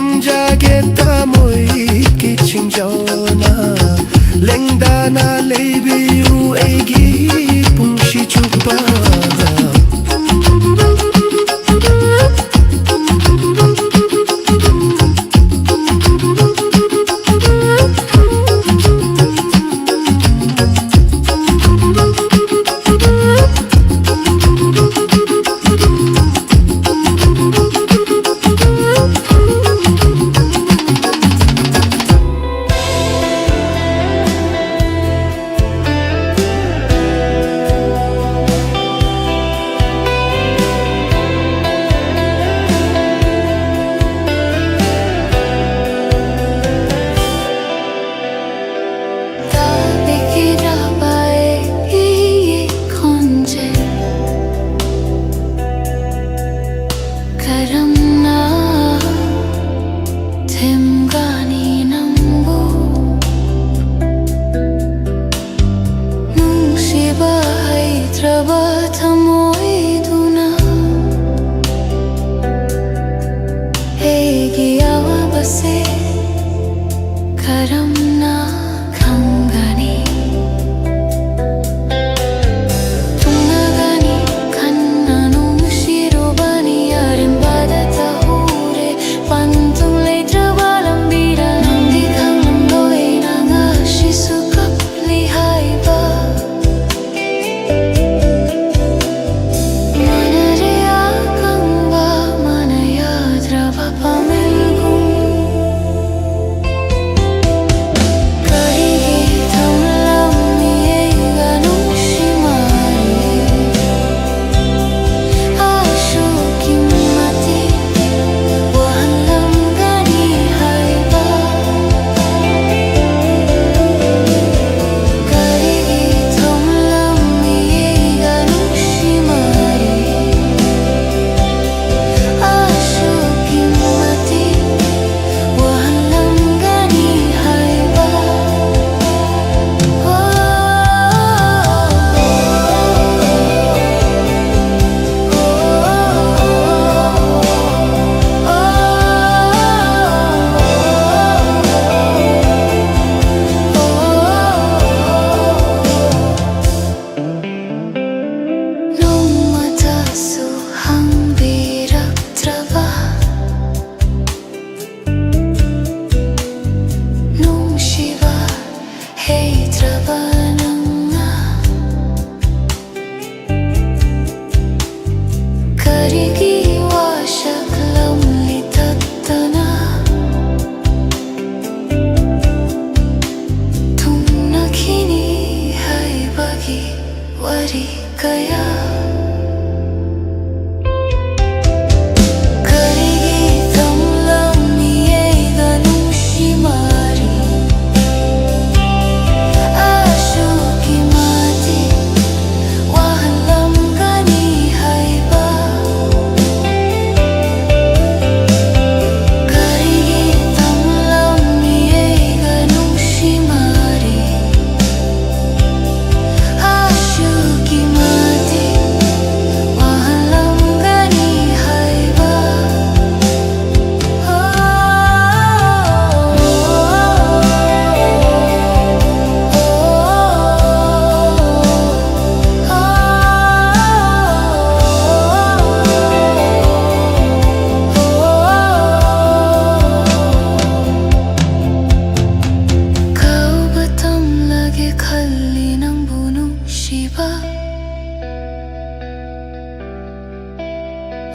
Tamjageta moi kiching jona Lengdana lebiu egi pungshi chupa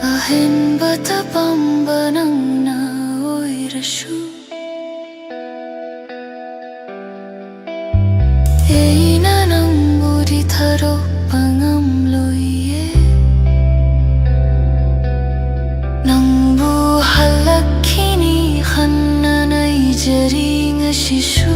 Ahenbata pambanang na oirashu Eina nang budi tharo pangam loye Nang bu halakini khanna nai jaring shishu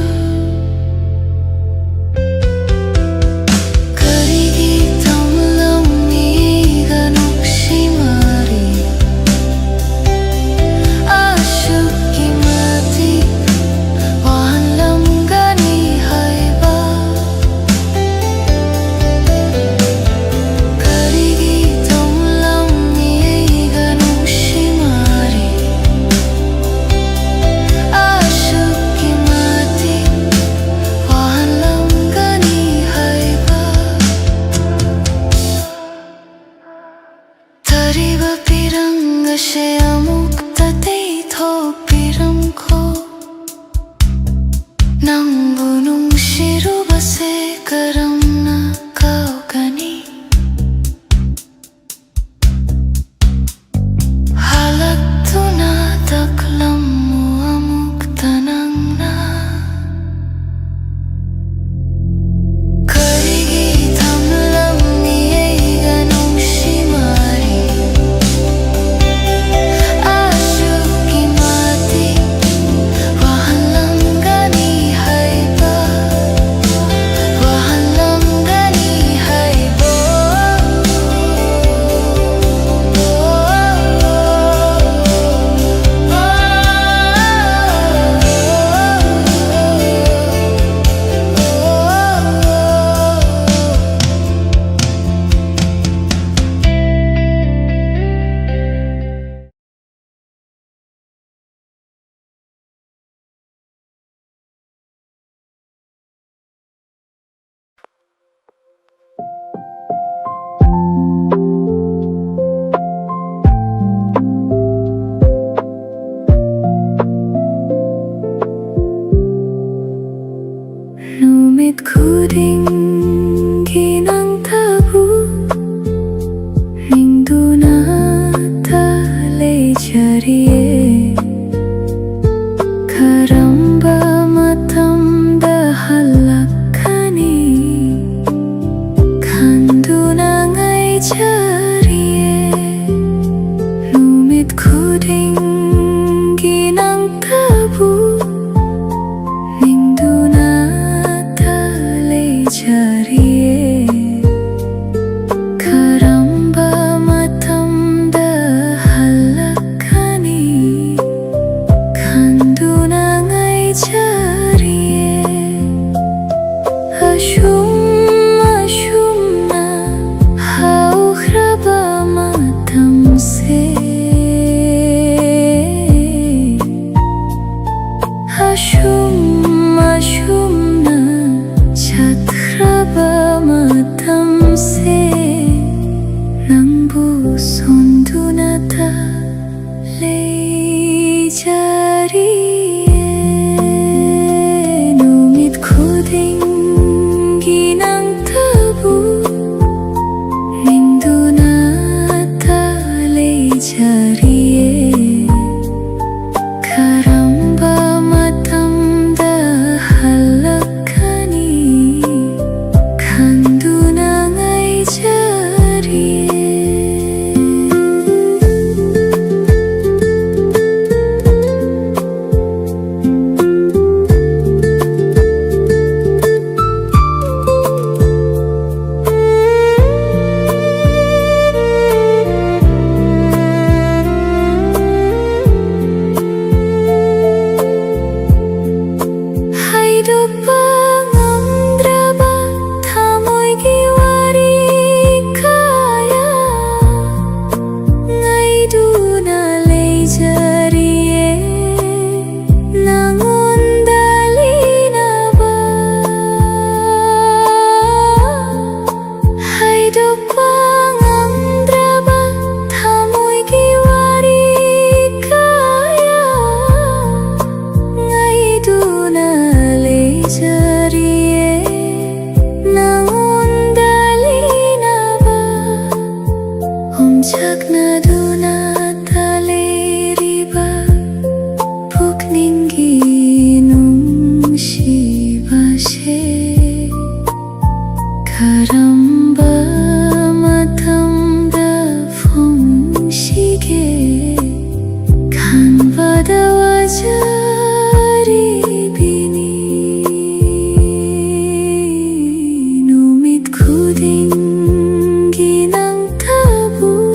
간둔한 아이 자리에 아쉬움 나 하우흐라바 마탐세 아쉬움 나 차트라바 마탐세 낭부 손두나다 레이 자리에 노밋 코딩기 낭 타부 닝두나다 레이 자리에 가람바 마탐다 할락하니 간두낭 아이 자리에 가람바 마탐다 퐁시게 간바다와 자리 비니 누밋 쿠딩기 낭타부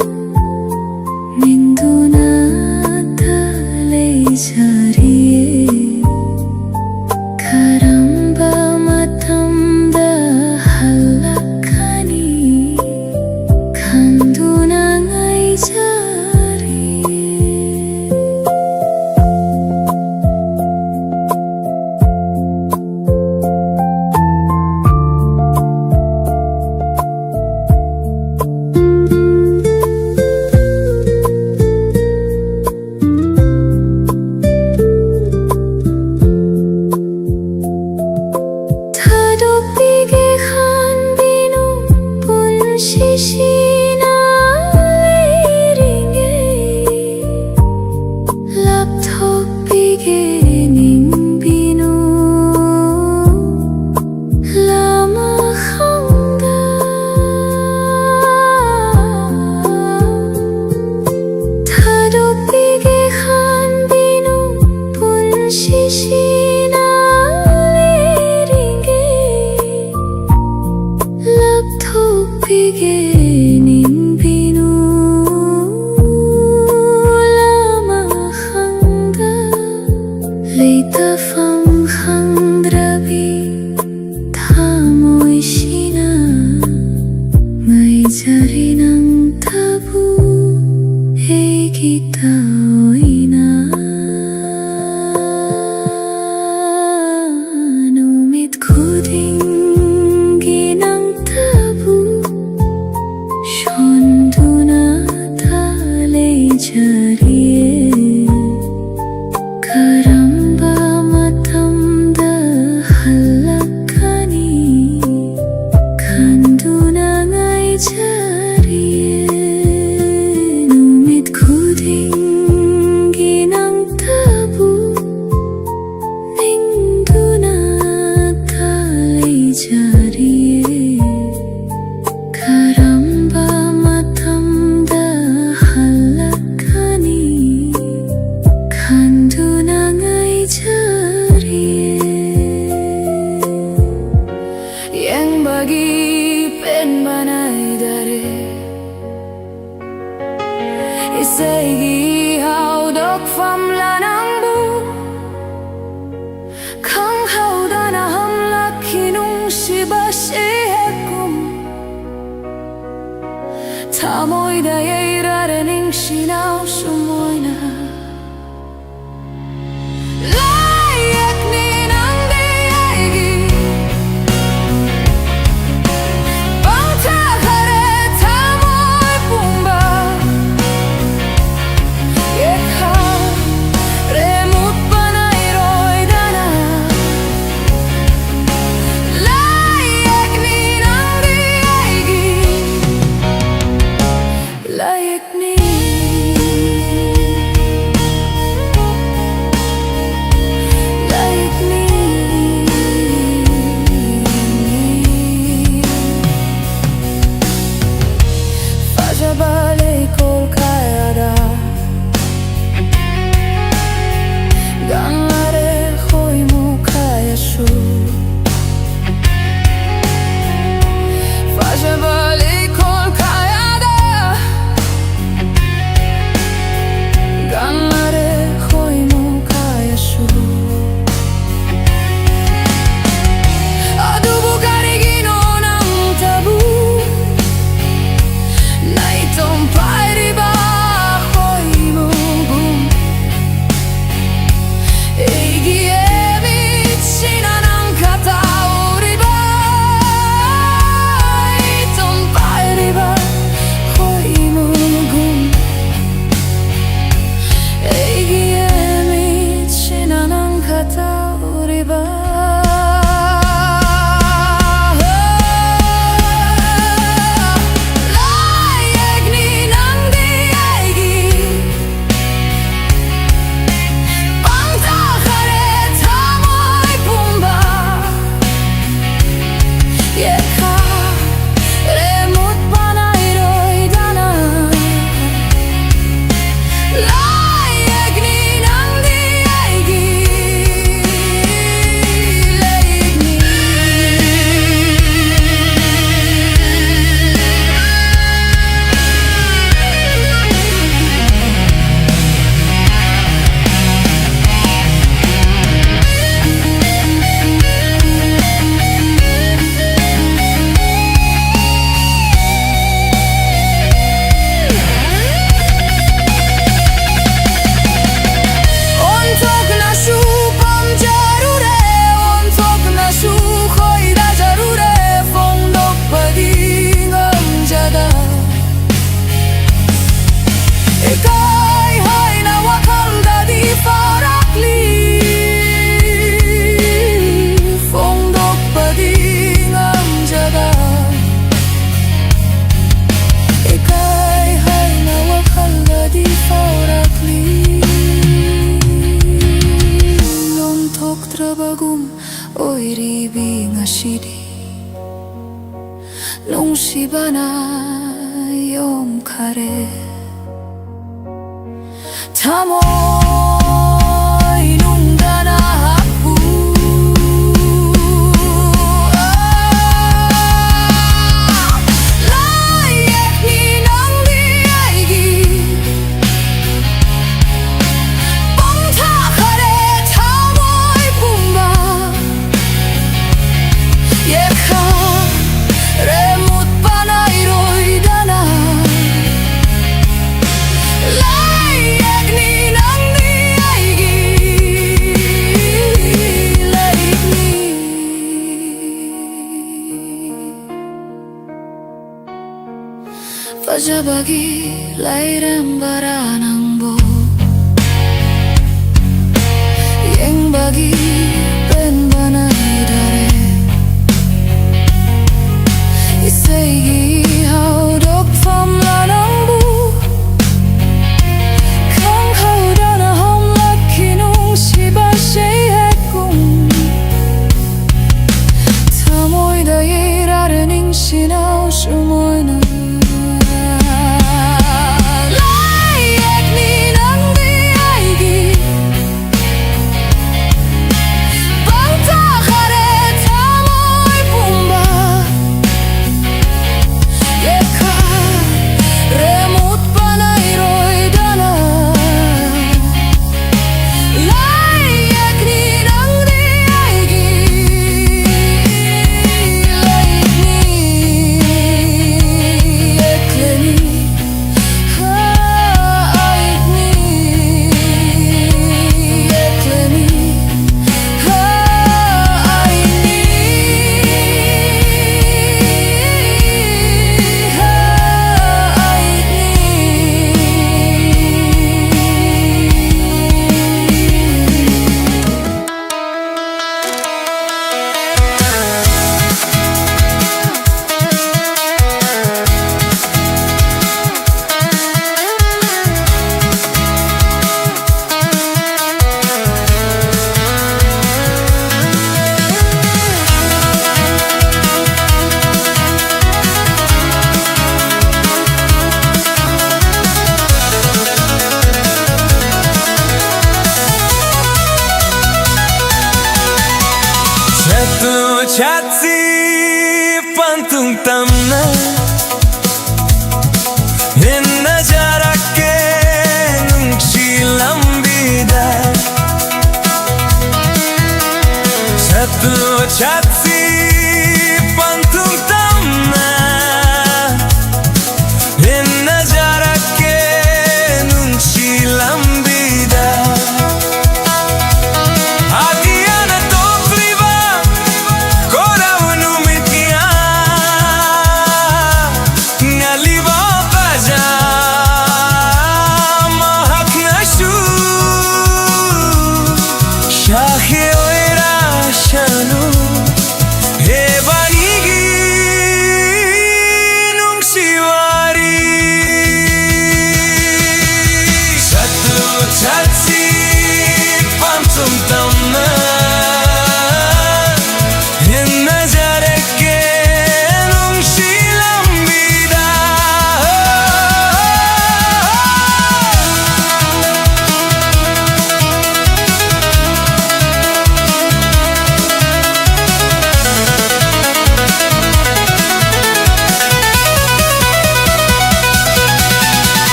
닝두나타 레이 자리에 가람바 마탐다 할락하니 간두낭 아이 자리에 타도비게 한비누 본시시나 레이링에 랍토비게 닝비누 라마항다 타도비게 한비누 본시시나 랍토비게 닝비누 라마항다 레이타 팡항드라비 타모이시나 마이 자리낭 타부 에기타오이나 trabagum oiri bingashiri nung shibana yom kare tamoy nung danahapu layak ni nang diaigi bongta kare tamoy pumba yekha remut panay roy dana layak ni nang diaigi layak ni Pajabagi lairem baranang bo Yang bagi pen banay dare Isaygi hao dok fam lanang bu Kang hao dana hom laki nung shiba shay het kung Tamoy da yirare ning shinaw shumoy na layak ni nang diaigi bangta kare tamoy pumba yekha remut panay roy dana layak ni nang diaigi layak ni yekleni Chatsi pantung tamna Hinna jarake nungshi lambida Satu chatsi pantung tamna Hinna jarake nungshi lambida Adiana tofliva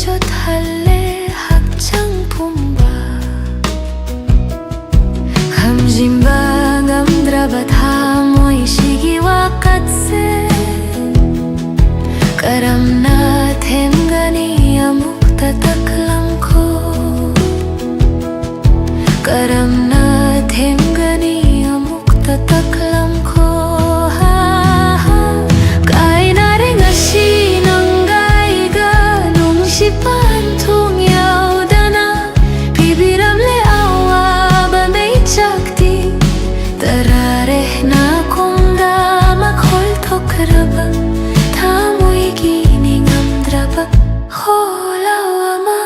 멈춰 달래 학창품 봐 Hamzimba ngamdraba thamoy sigiwa katse Karamna themgani amuk tataklam ko Karamna themgani amuk tataklam ko Kay na rin ngasi ng gaiga nung si Pantong yaudana Bibiram le awa banday chakti Tarare na kunda makhol tokraba Tamoy gining amdraba Holawama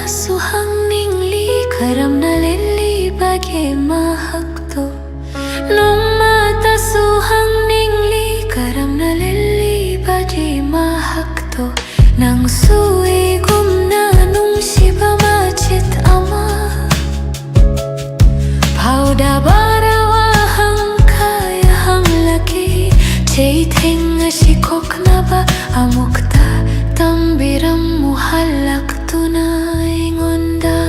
Suhang ningli karam na lili bagi mahakto Nung mata suhang ningli karam na lili bagi mahakto Nang suigum na nung siba majit ama Pauda barawa hang kaya hang laki Jaiting asikok na ba amukta Tambiram muhalak tunay ngonda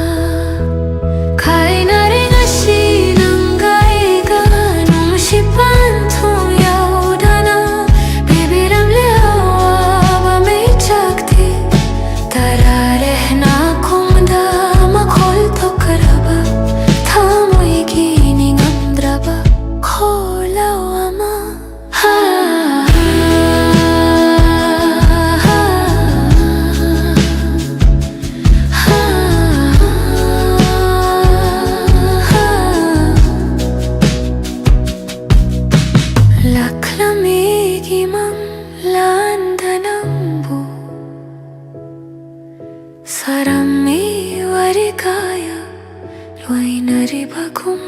Kay na rin asi ng gaiga nung si Pantong yaudana Bibiram liawa ba may chakti Tarare na kunda makhol tokraba Tamoy gining amdraba Kolawama Laklamigi mang landa ng bu Sarami warikaya luay naribagum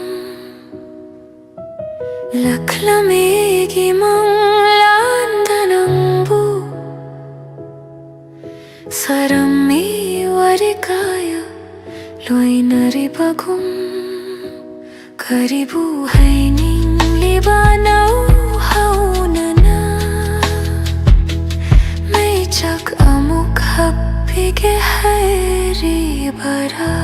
Laklamigi mang landa ng bu Sarami warikaya luay naribagum Karibuhay ning libanaw haunana May chak amuk hapige hairi bara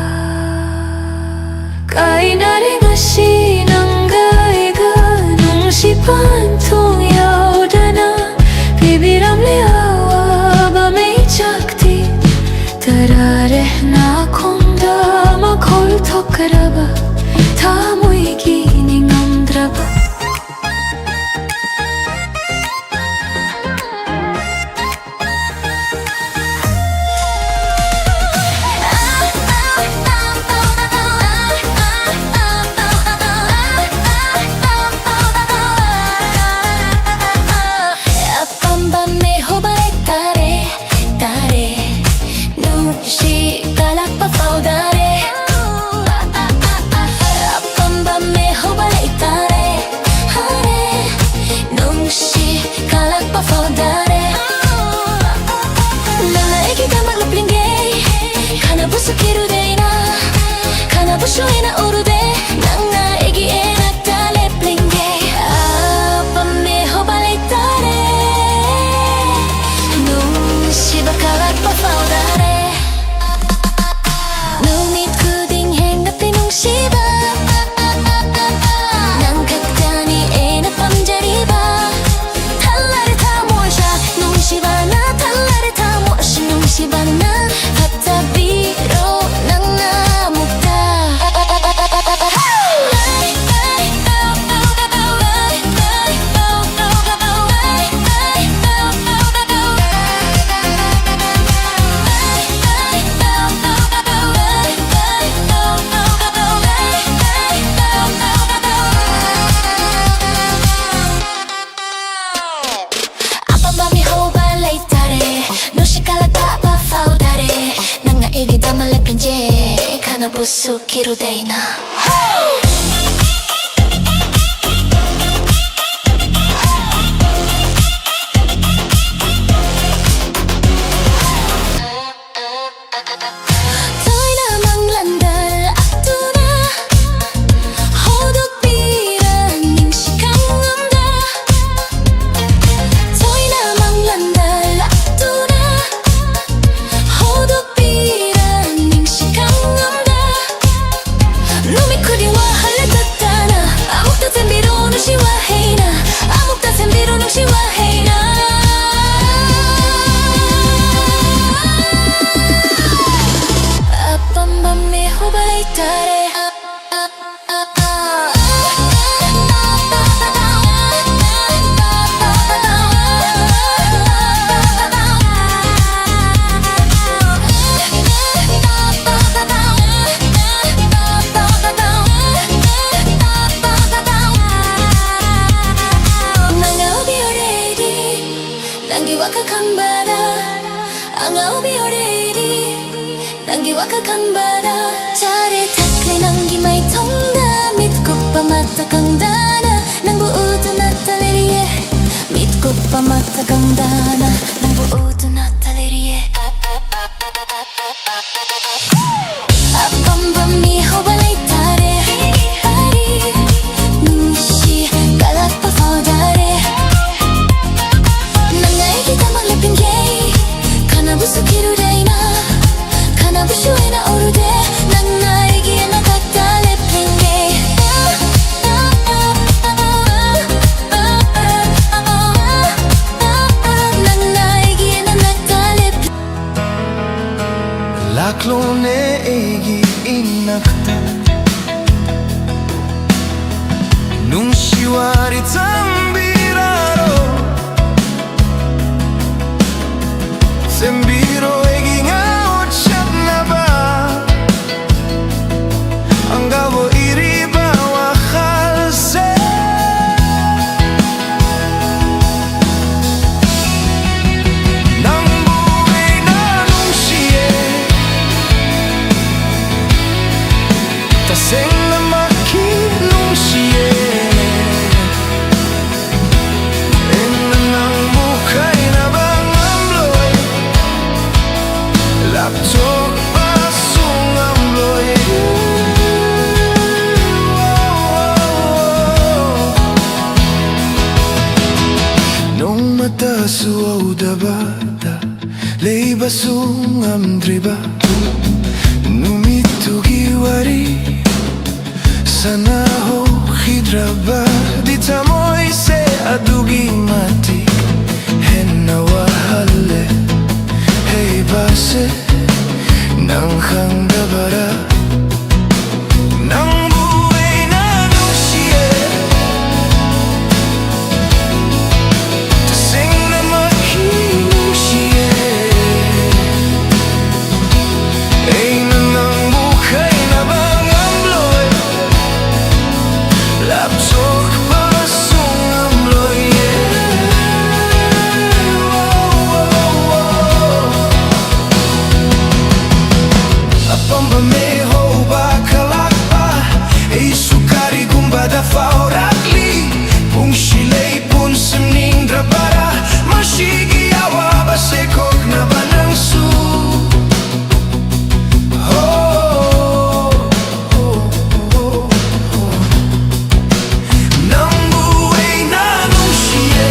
Kay na rin asi ng gaiga nung si Pantong yaudana Bibiram liawa ba may chakti Tarare na kunda makhol tokraba Tamoy gining amdraba Busukiru deina Ang aubi oreri Nanggi wakakang bara Cari takli nanggi may tongda Mitko pa mata kang dana Nang buuto na taliriye Mitko pa mata kang dana Nang buuto na taliriye Apam bami hobalay tare Hari Nungshi galak pa faudare Nangay kita maglipin gay Kanabusukiru day na Kanabushuay na orude Nangay giya nakaktalipin gay Nangay giya na naktalipin Laklone egi inakta Nung shiwari tambiraro Sembiro egi nga uchat na ba Ang gabo iriba wakalse Nang buhay na nung siye Taseng na makinong siye Nang bukay na bang amloy Laptok pasong amloy Nung mata suaw dabada Lay basong amdriba Numitugi wari Sana ho hidraba Dita mo'y se adugi mati Henna wahale Hey base Nang hang dabara Nang buhay na nung siye Taseng na makinong siye Ay nang bukay na bang amloy Lapsok pasong amloy Apambameho bakalakpa Ay sukari gumbada faurakli Kung sila'y punsimning drabara Masigi awa basekok na banang su Nang buhay na nung siye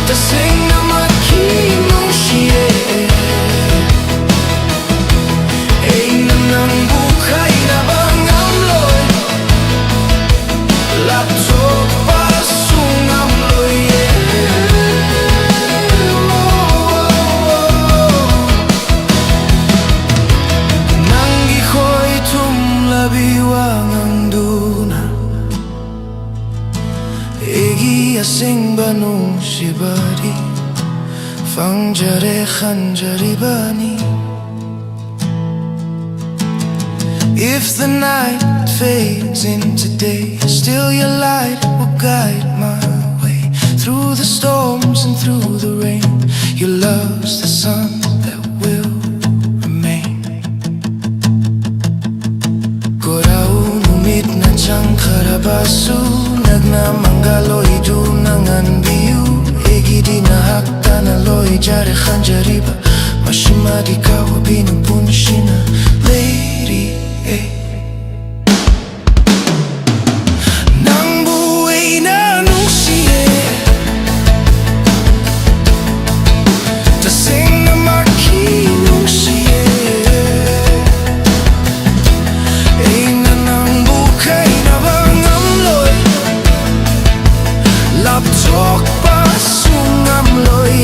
Taseng na makinong siye Ay nang bukay na bang amloy Laptok pasong amloy Nang iko'y tumlabiwang ang duna Egi asing banong shibari Fang jare khanjari bani If the night fades into day Still your light will guide my way Through the storms and through the rain Your love's the sun that will remain Korau numit na chang karabasu Nagnamangaloy dunangan biyu Egi di nahakta na loy jare khanjariba Mashima di kawa binupunshina Lady Nang buhay na nung siye Taseng na makinong siye Ay nang bukay na bang amloy Laptok pasong amloy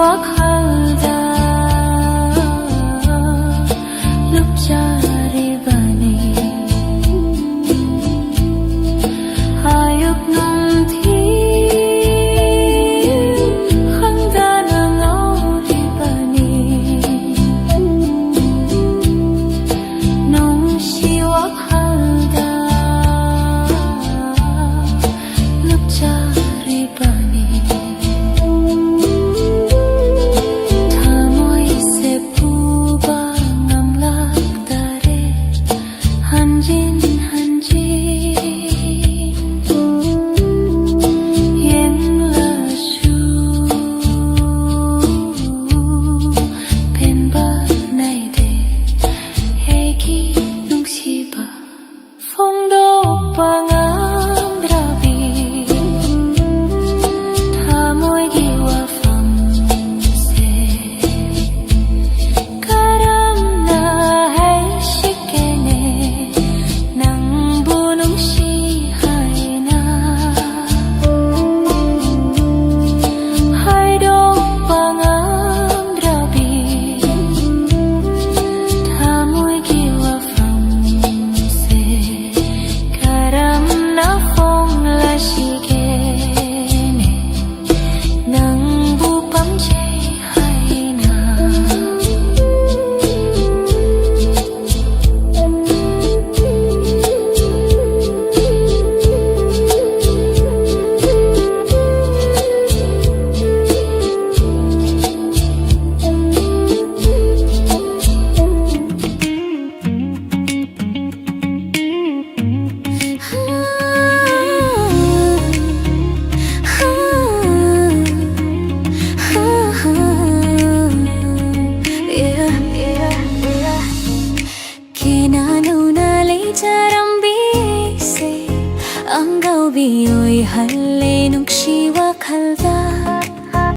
walk